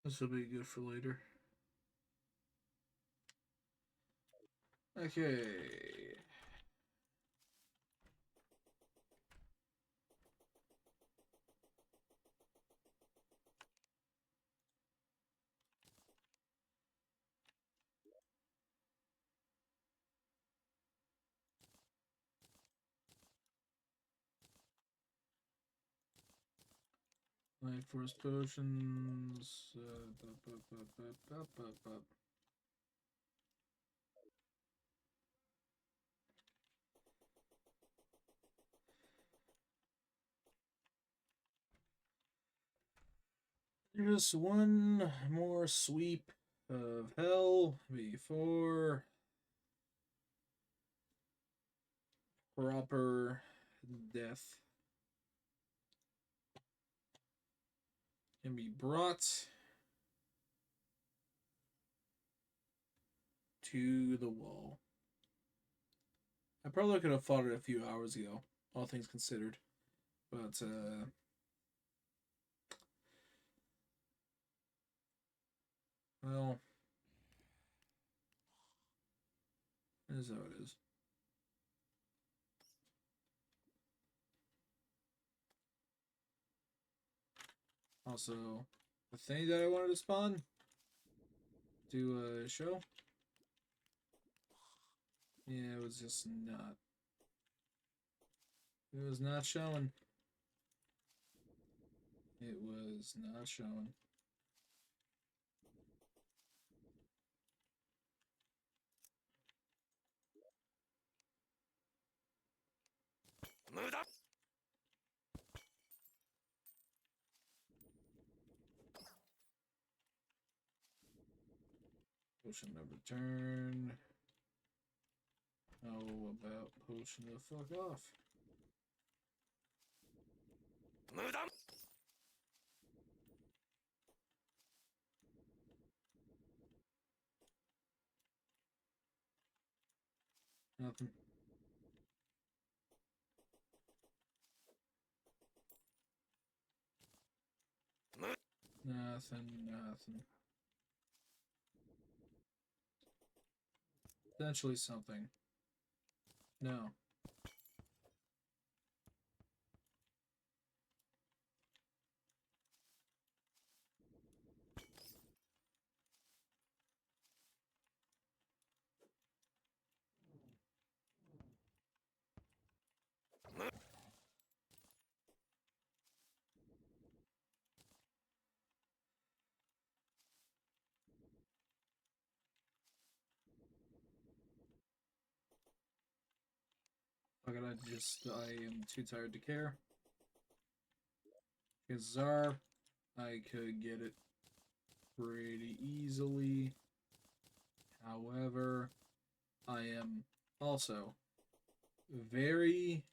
This will be good for later. Okay. Life force potions. Just one more sweep of hell before proper death can be brought to the wall. I probably could have fought it a few hours ago, all things considered. But, well, it is how it is. Also, the thing that I wanted to spawn, do a show. Yeah, it was just not. It was not showing. It was not showing. Potion of return. How about potion the fuck off? Nothing. Nothing. Potentially something. No. I am too tired to care. Kazar, I could get it pretty easily. However, I am also very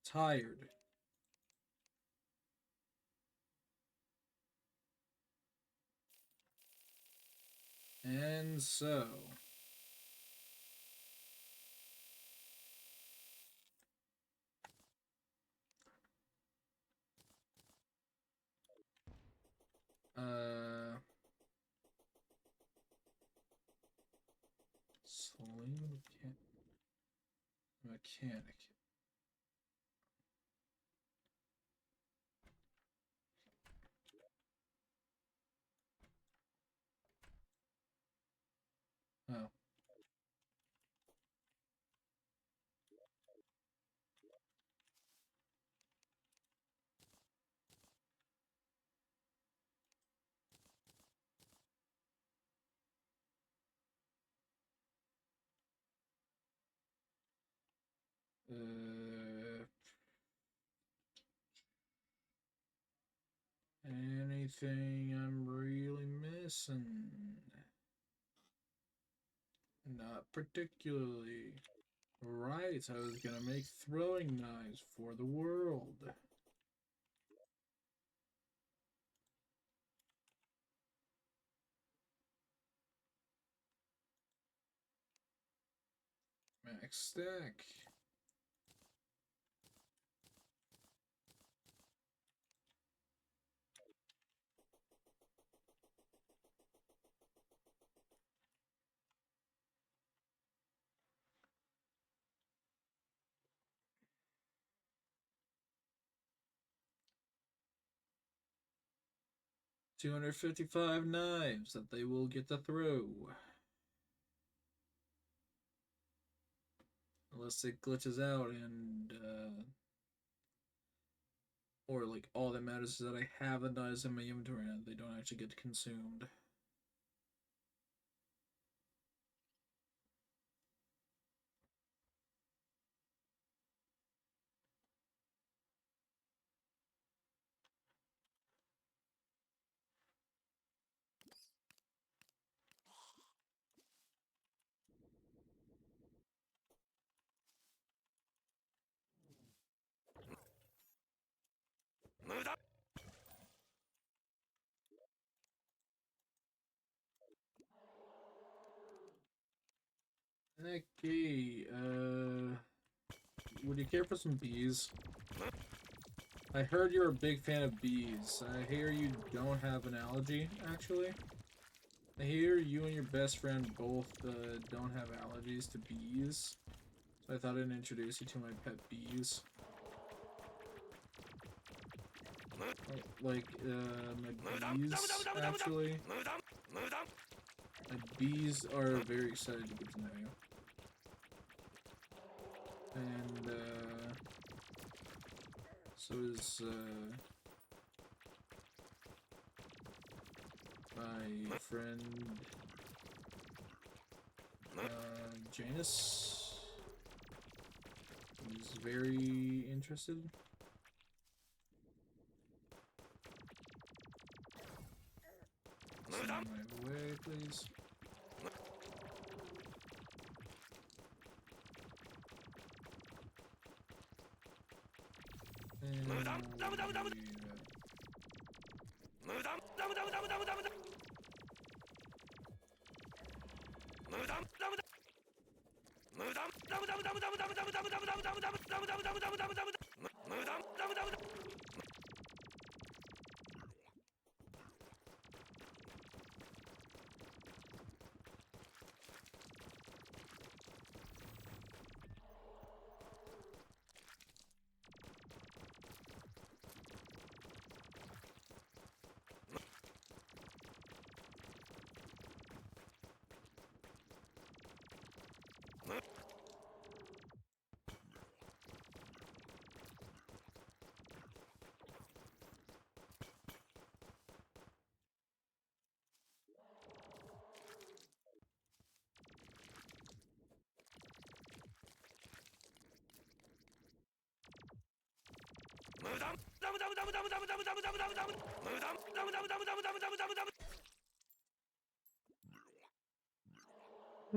tired. And so, uh, sling mechanic. Oh. Anything I'm really missing? Not particularly. Right, I was gonna make throwing knives for the world. Max stack. 255 knives that they will get to throw. Unless it glitches out and, or like all that matters is that I have the knives in my inventory and they don't actually get consumed. Okay, would you care for some bees? I heard you're a big fan of bees. I hear you don't have an allergy, actually. I hear you and your best friend both don't have allergies to bees. So I thought I'd introduce you to my pet bees. Like, my bees, actually. My bees are very excited to get to know you. And, so is, my friend, Janus. He's very interested. Send him my way, please.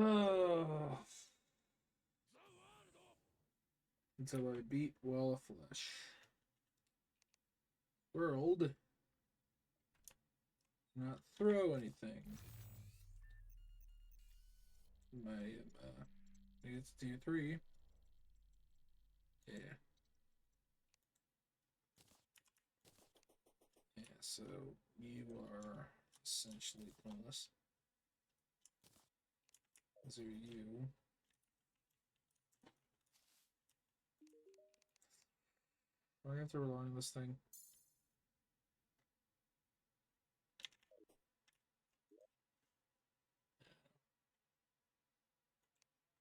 Oh. Until I beat Wall of Flesh. World. Not throw anything. My, I think it's tier 3. Yeah. Yeah, so you are essentially pointless. Those are you. I have to rely on this thing.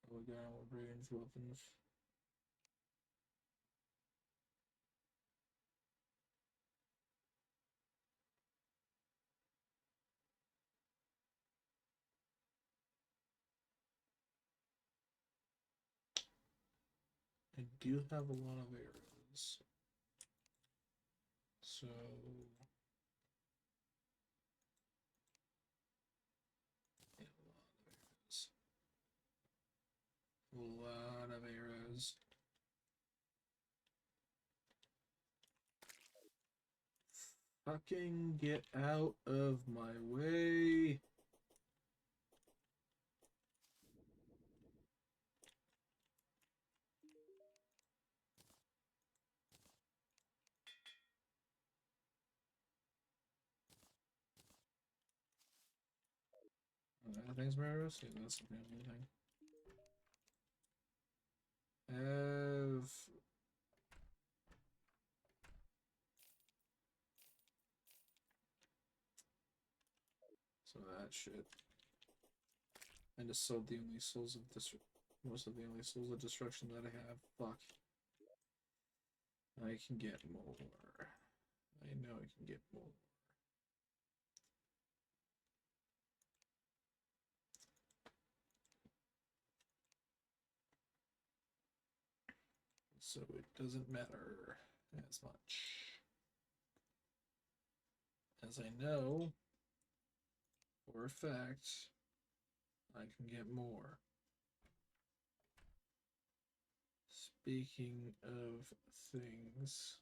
Oh, we got with ranged weapons. I do have a lot of arrows. So yeah, a lot of arrows. Fucking get out of my way. Things for arrows? Yeah, that's the only thing. Have some of that shit. I just sold the only souls of most of the only souls of destruction that I have. Fuck. I can get more. I know I can get more. So it doesn't matter as much. As I know for a fact, I can get more. Speaking of things,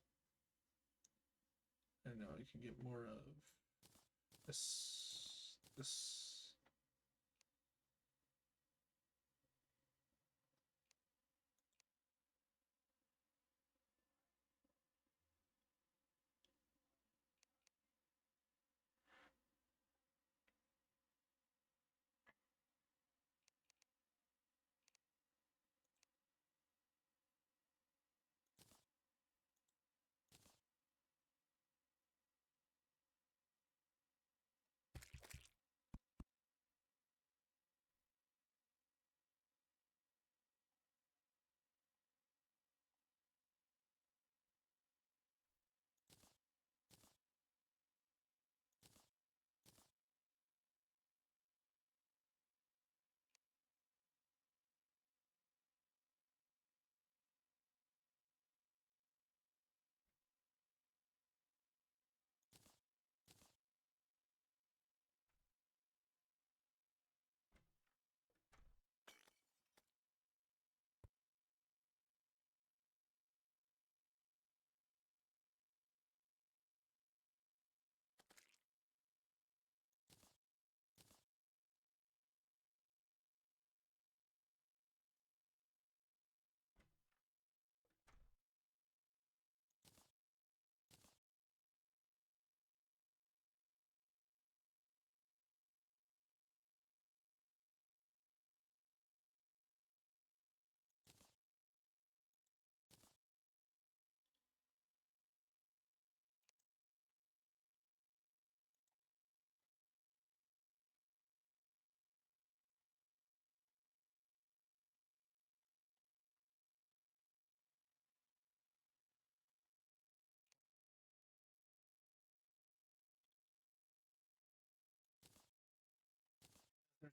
I know I can get more of this.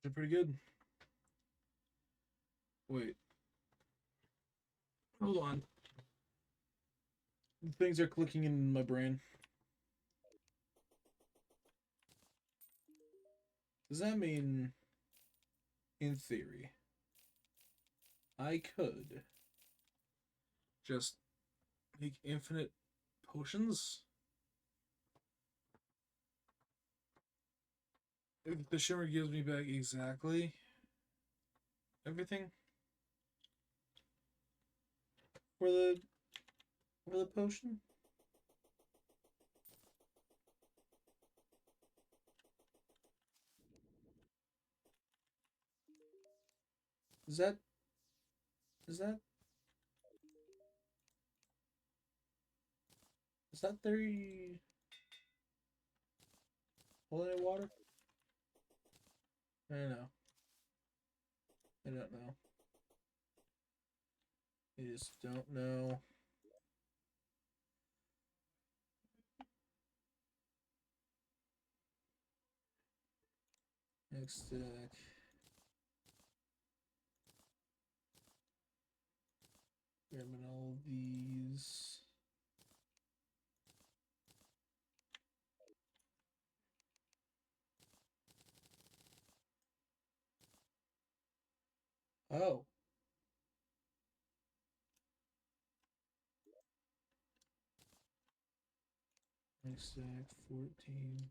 They're pretty good. Wait, hold on. Things are clicking in my brain. Does that mean, in theory, I could just make infinite potions? If the shimmer gives me back exactly everything for the potion? Is that is that is that theory holding any water? I don't know. I don't know. I just don't know. Next deck. Grabbing all these. Oh. Next deck, 14.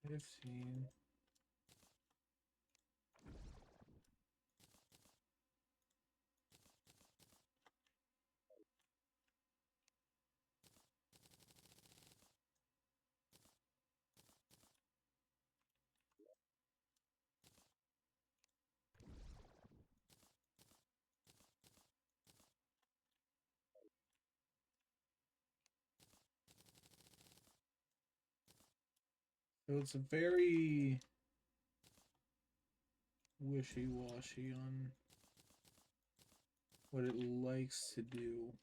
$15. So it's a very wishy-washy on what it likes to do.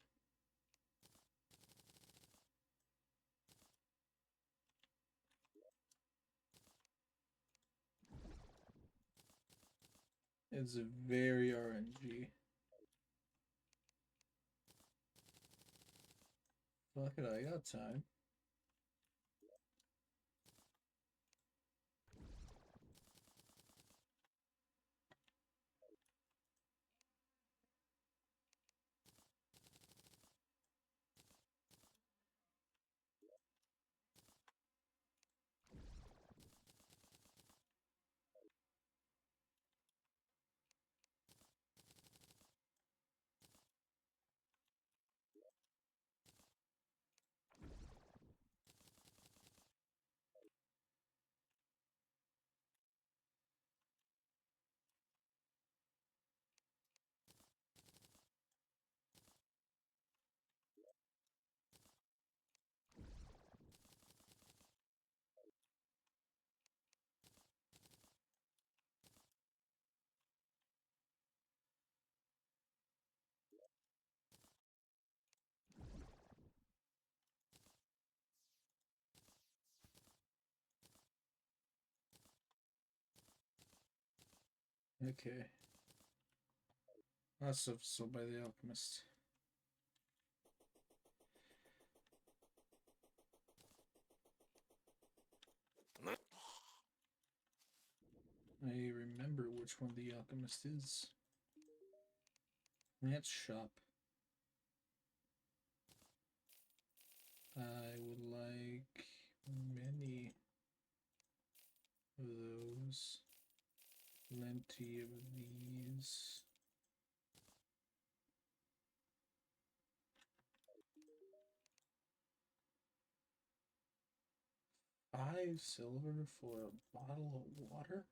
It's very RNG. Fuck it, I got time. Okay. Lots of sold by the alchemist. I remember which one the alchemist is. Plant shop. I would like many of those. Plenty of these. $5 for a bottle of water?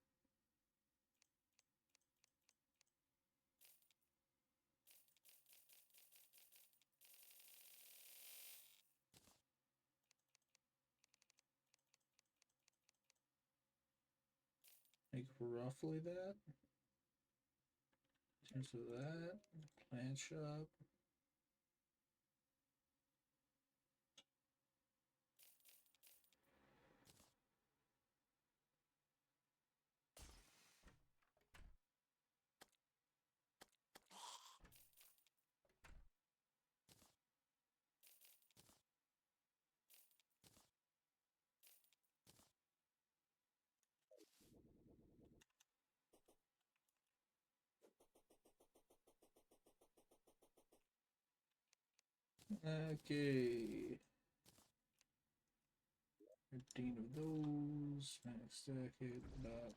Like roughly that. In terms of that, plant shop. Okay. 15 of those. Max stack it about.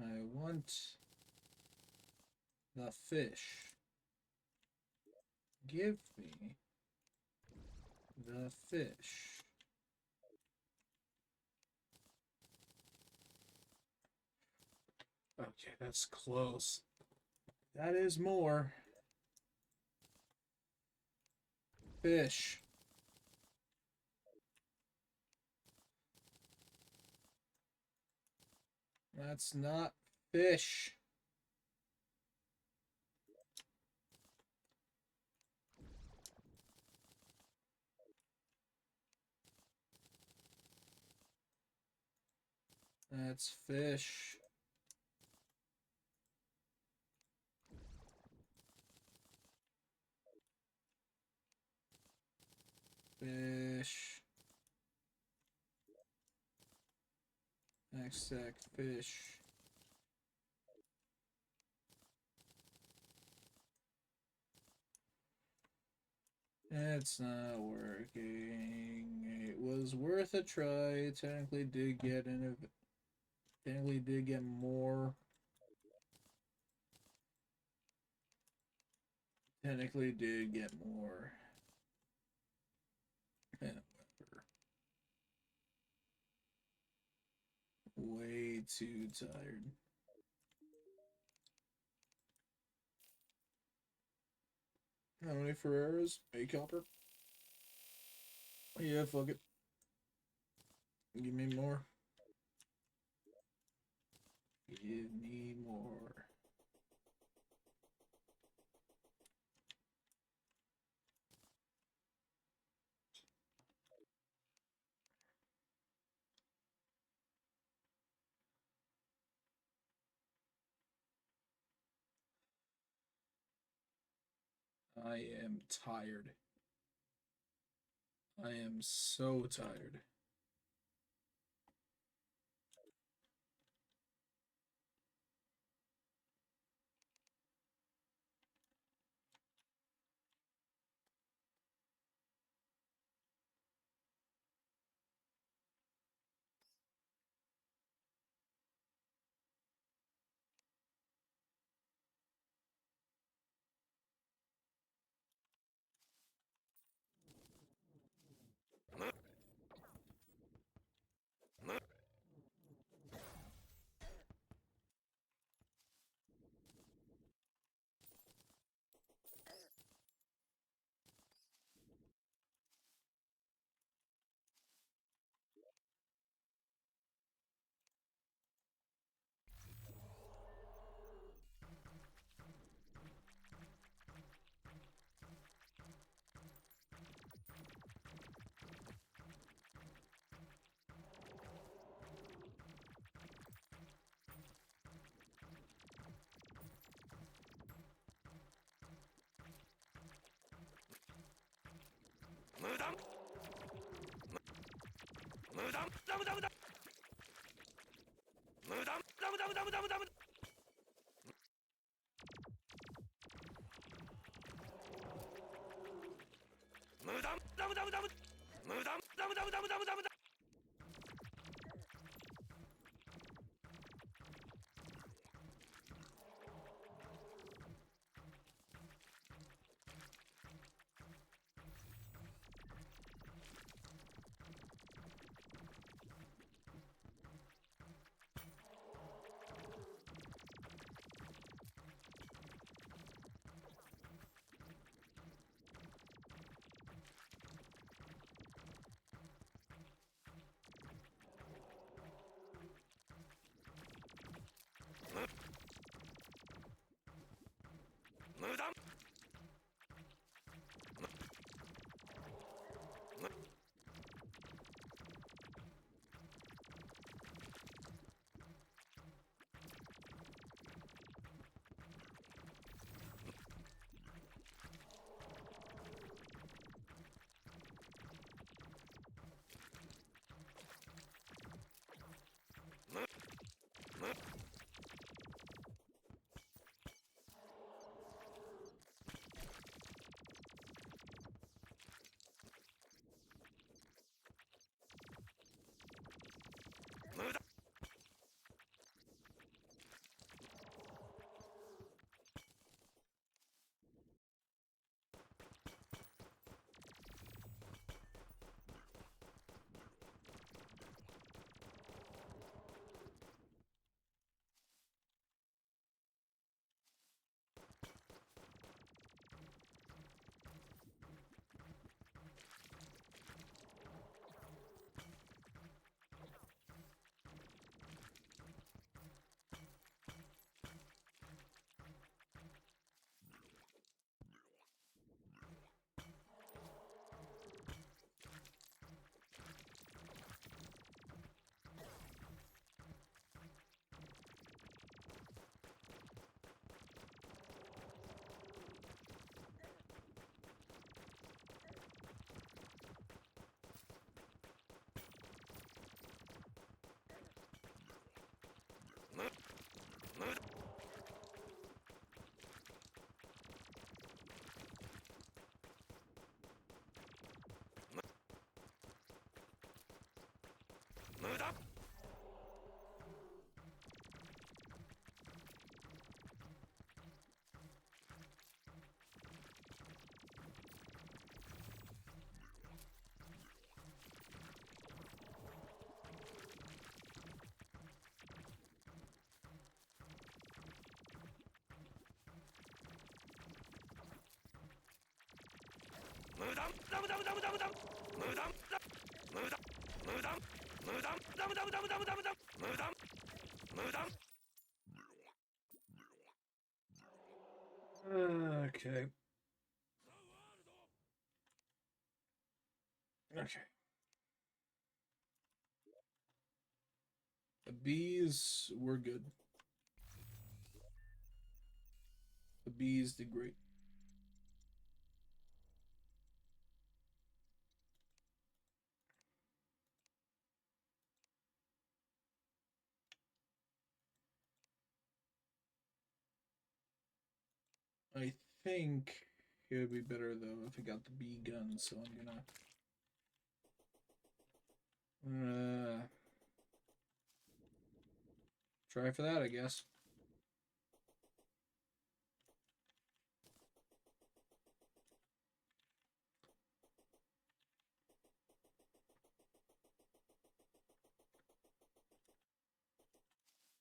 I want the fish. Give me the fish. Okay, that's close. That is more. Fish. That's not fish. That's fish. Fish. Next stack, fish. It's not working. It was worth a try. Technically did get technically did get more. Technically did get more. Whatever. Way too tired. How many Ferreras? A copper? Yeah, fuck it. Give me more. Give me more. I am tired. I am so tired. Okay. Okay. The bees were good. The bees did great. I think it would be better though if I got the bee gun, so I'm gonna try for that, I guess.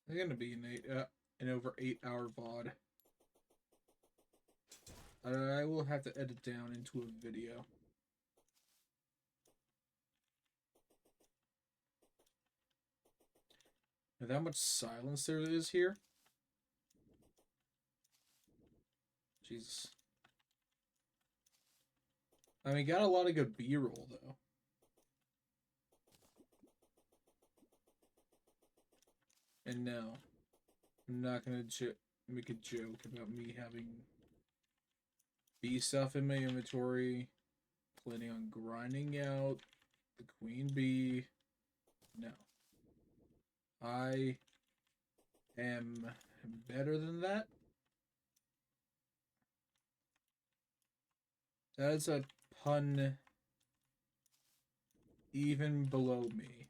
It's gonna be an over 8 hour VOD. I will have to edit down into a video. Now, that much silence there is here. Jesus. I mean, got a lot of good B-roll though. And no, I'm not gonna make a joke about me having bee stuff in my inventory. Planning on grinding out the queen bee. No. I am better than that. That is a pun even below me.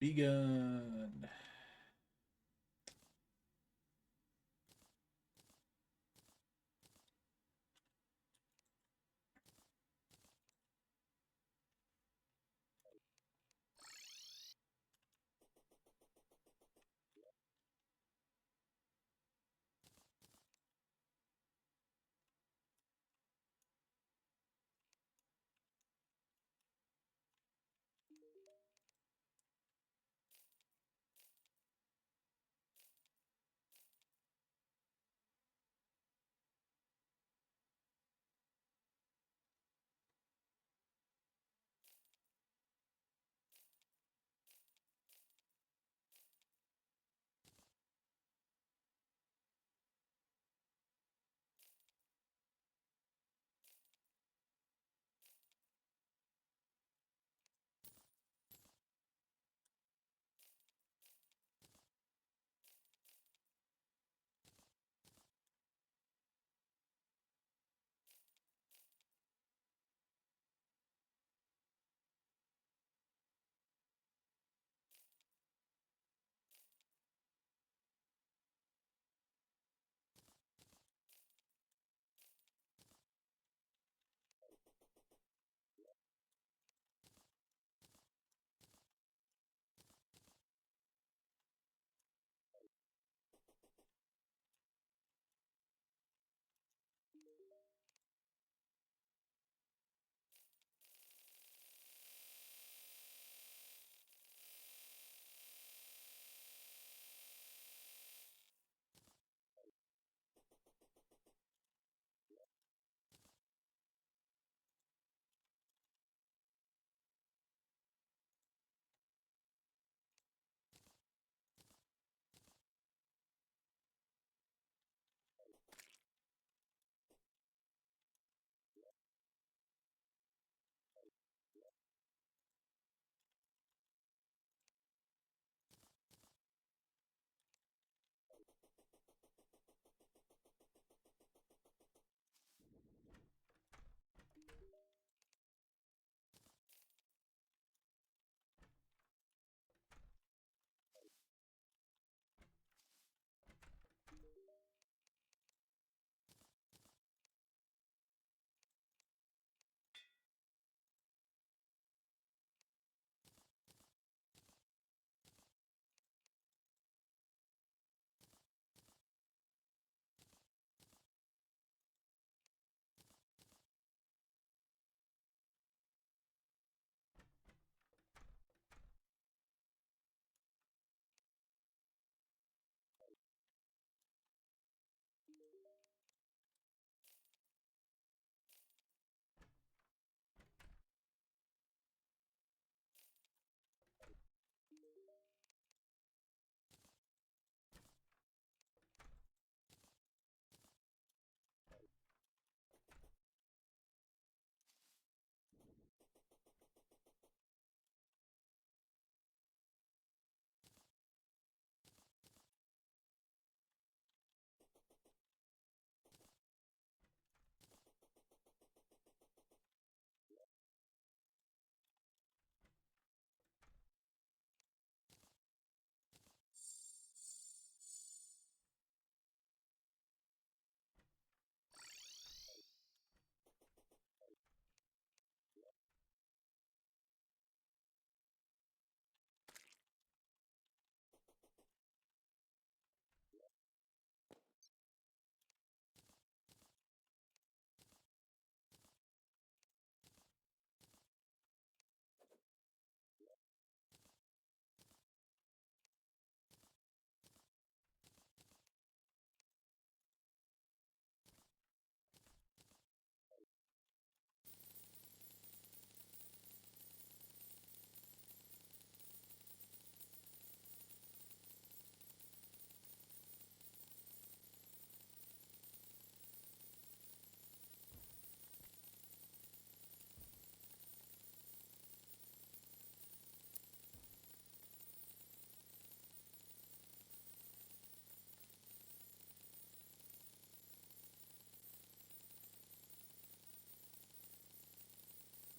Begun.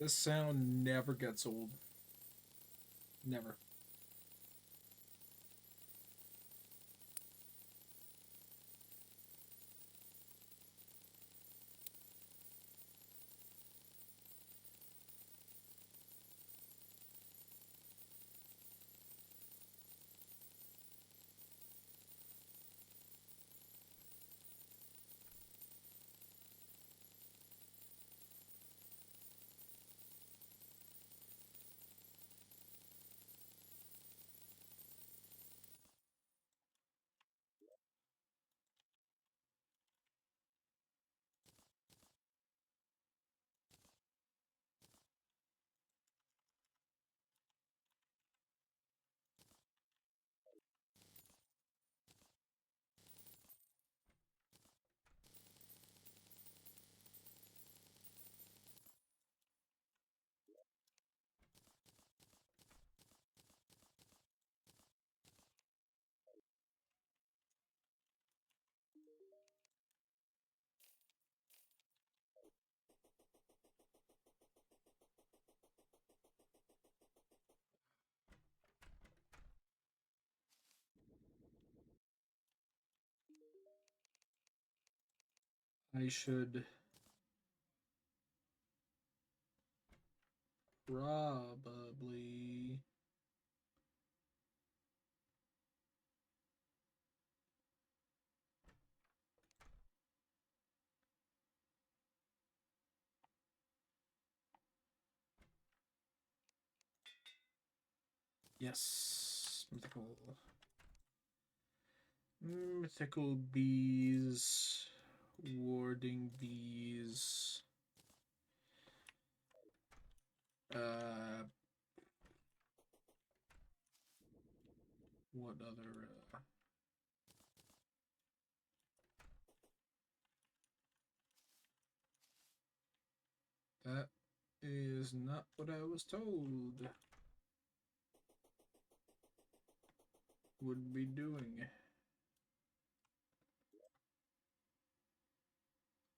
This sound never gets old. Never. I should probably. Yes. Mythical bees. Warding bees. Uh, what other? That is not what I was told. Would be doing.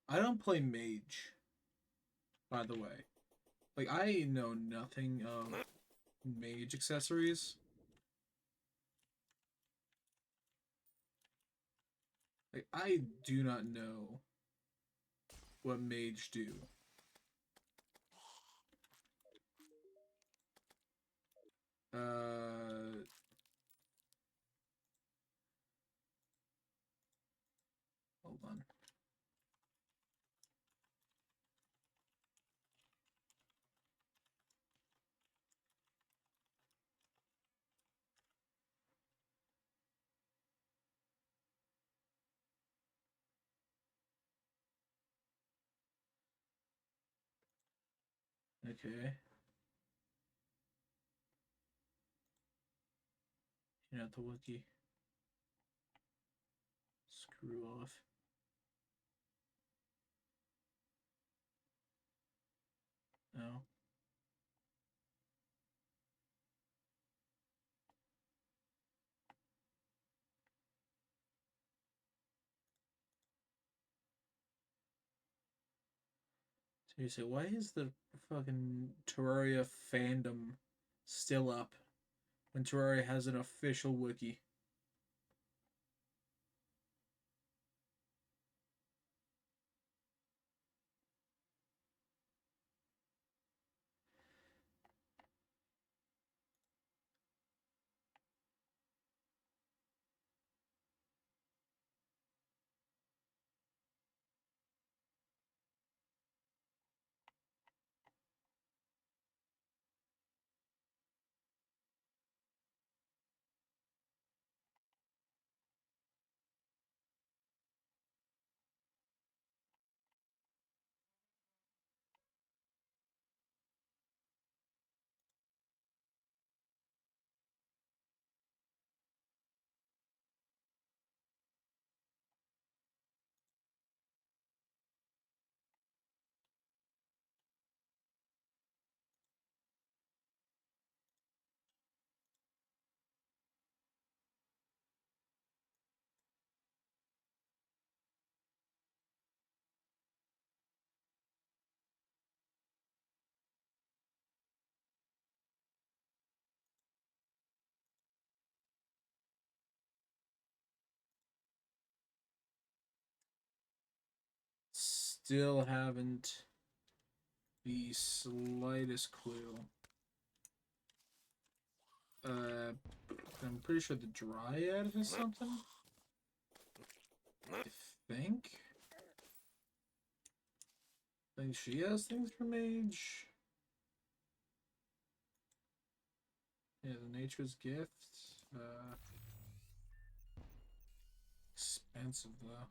I don't play mage, by the way. Like, I know nothing of mage accessories. Like, I do not know what mage do. Uh, hold on. Okay. You're not the wiki. Screw off. No. Seriously, why is the fucking Terraria fandom still up when Terraria has an official wiki? still haven't the slightest clue. I'm pretty sure the Dryad is something. I think. I think she has things for mage. Yeah, the Nature's Gift. Expensive though.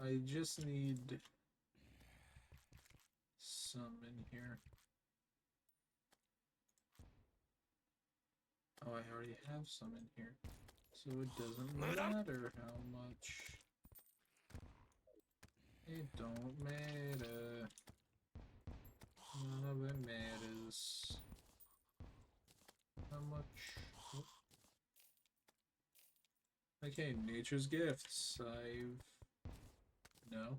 I just need some in here. Oh, I already have some in here. So it doesn't matter how much. It don't matter. None of it matters. How much? Oh. Okay, Nature's Gifts. No.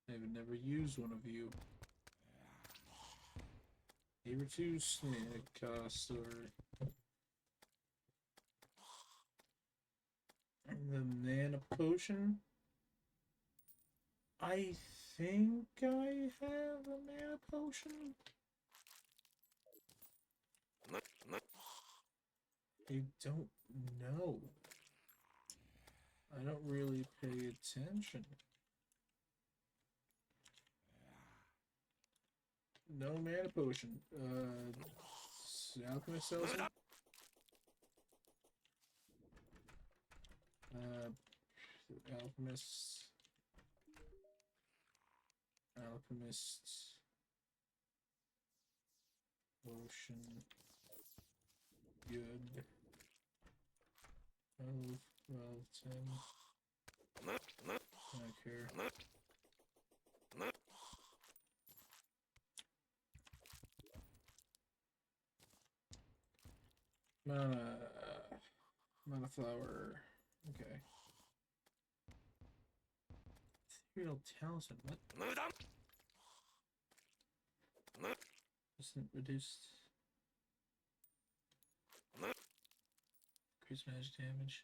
I've never used one of you. Saber 2 Snake Caster. The Mana Potion. I think I have a Mana Potion. I don't know. I don't really pay attention. No Mana Potion. Alchemist sells it. Alchemist. Potion. Good. 12, 10. I don't care. Mana flower. Okay. Ethereal talisman. What? Isn't reduced. Increase magic damage.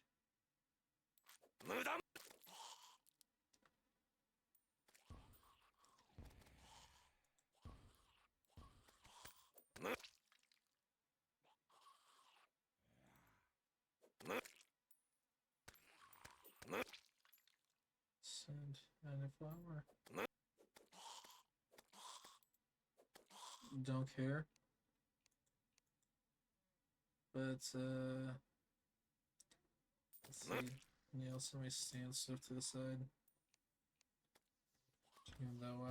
Send mana flower. Don't care. But let's see. Yeah, also my stand stuff to the side. Even though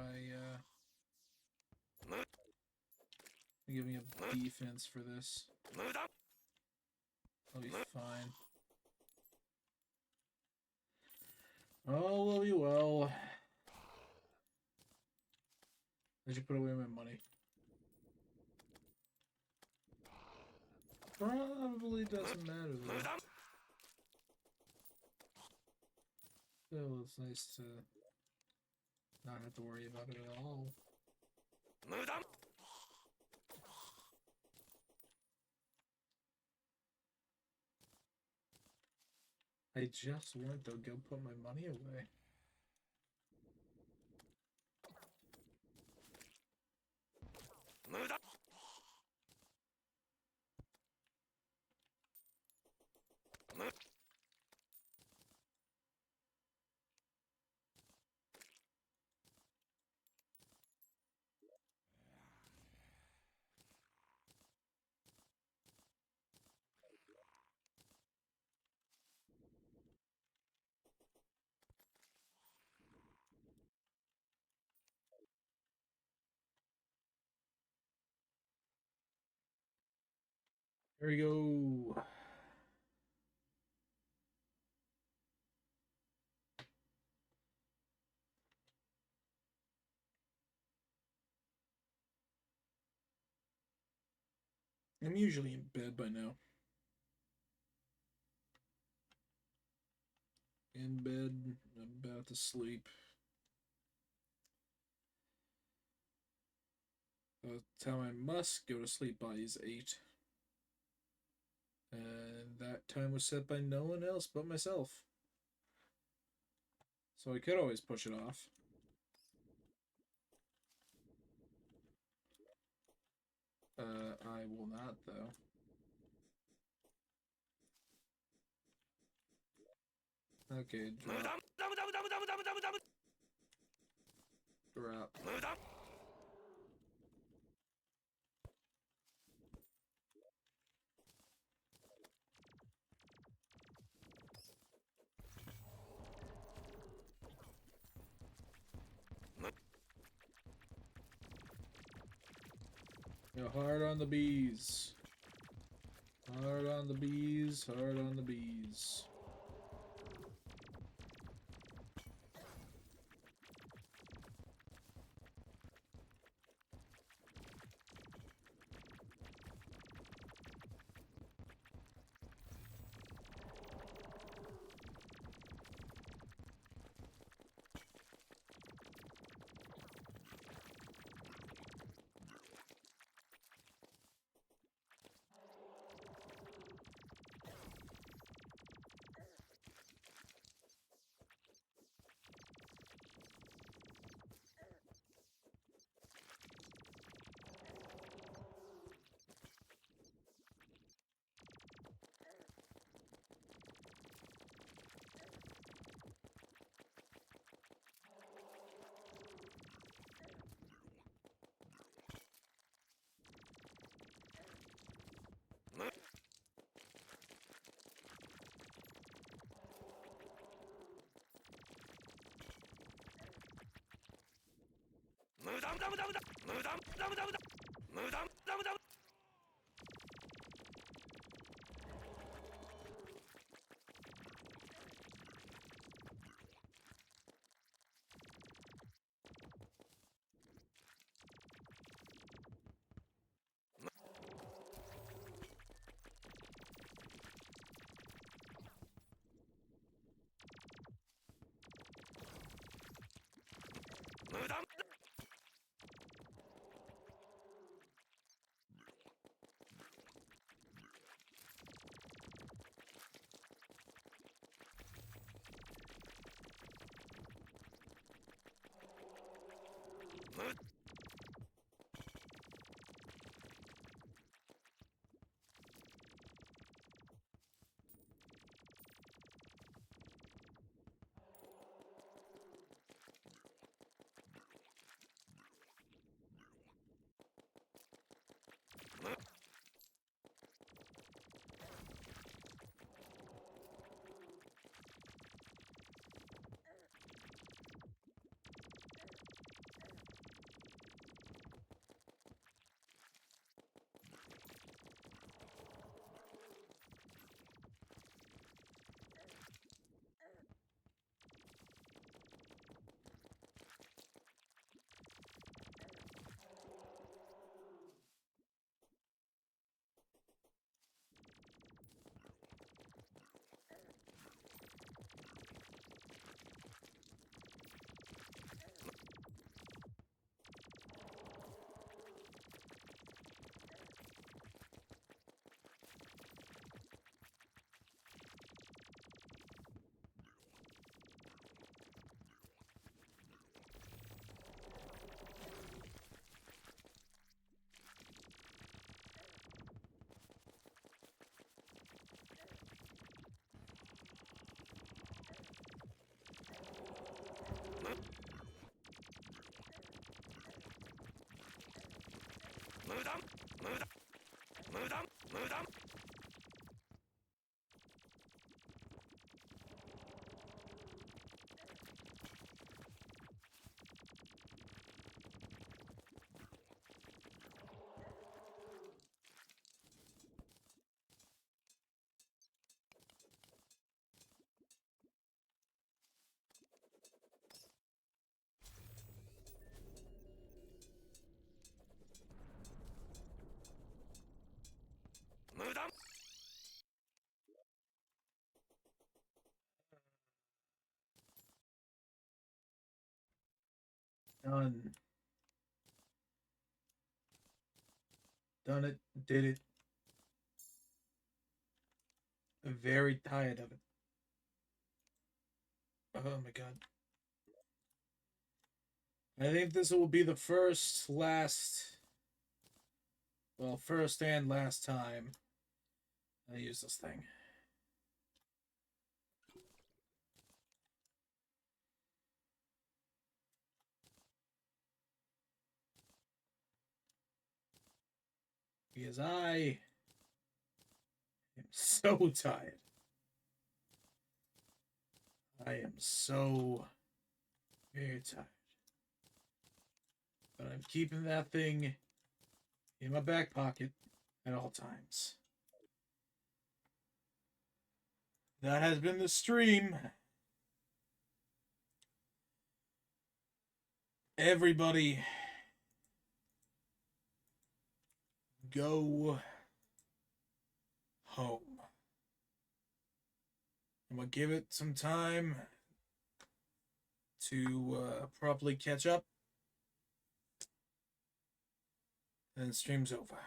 give me a defense for this. I'll be fine. Oh, we'll be well. I should put away my money. Probably doesn't matter though. Still, it's nice to not have to worry about it at all. I just went to go put my money away. Here we go. I'm usually in bed by now. In bed, about to sleep. The time I must go to sleep by is 8. And that time was set by no one else but myself. So I could always push it off. I will not, though. Okay, drop. Drop. Hard on the bees. Hard on the bees. Hard on the bees. Done. Done it. Did it. I'm very tired of it. Oh my god. I think this will be the first and last time I use this thing. Because I am so tired. I am so very tired. But I'm keeping that thing in my back pocket at all times. That has been the stream. Everybody, go home. I'm going to give it some time to properly catch up. And the stream's over.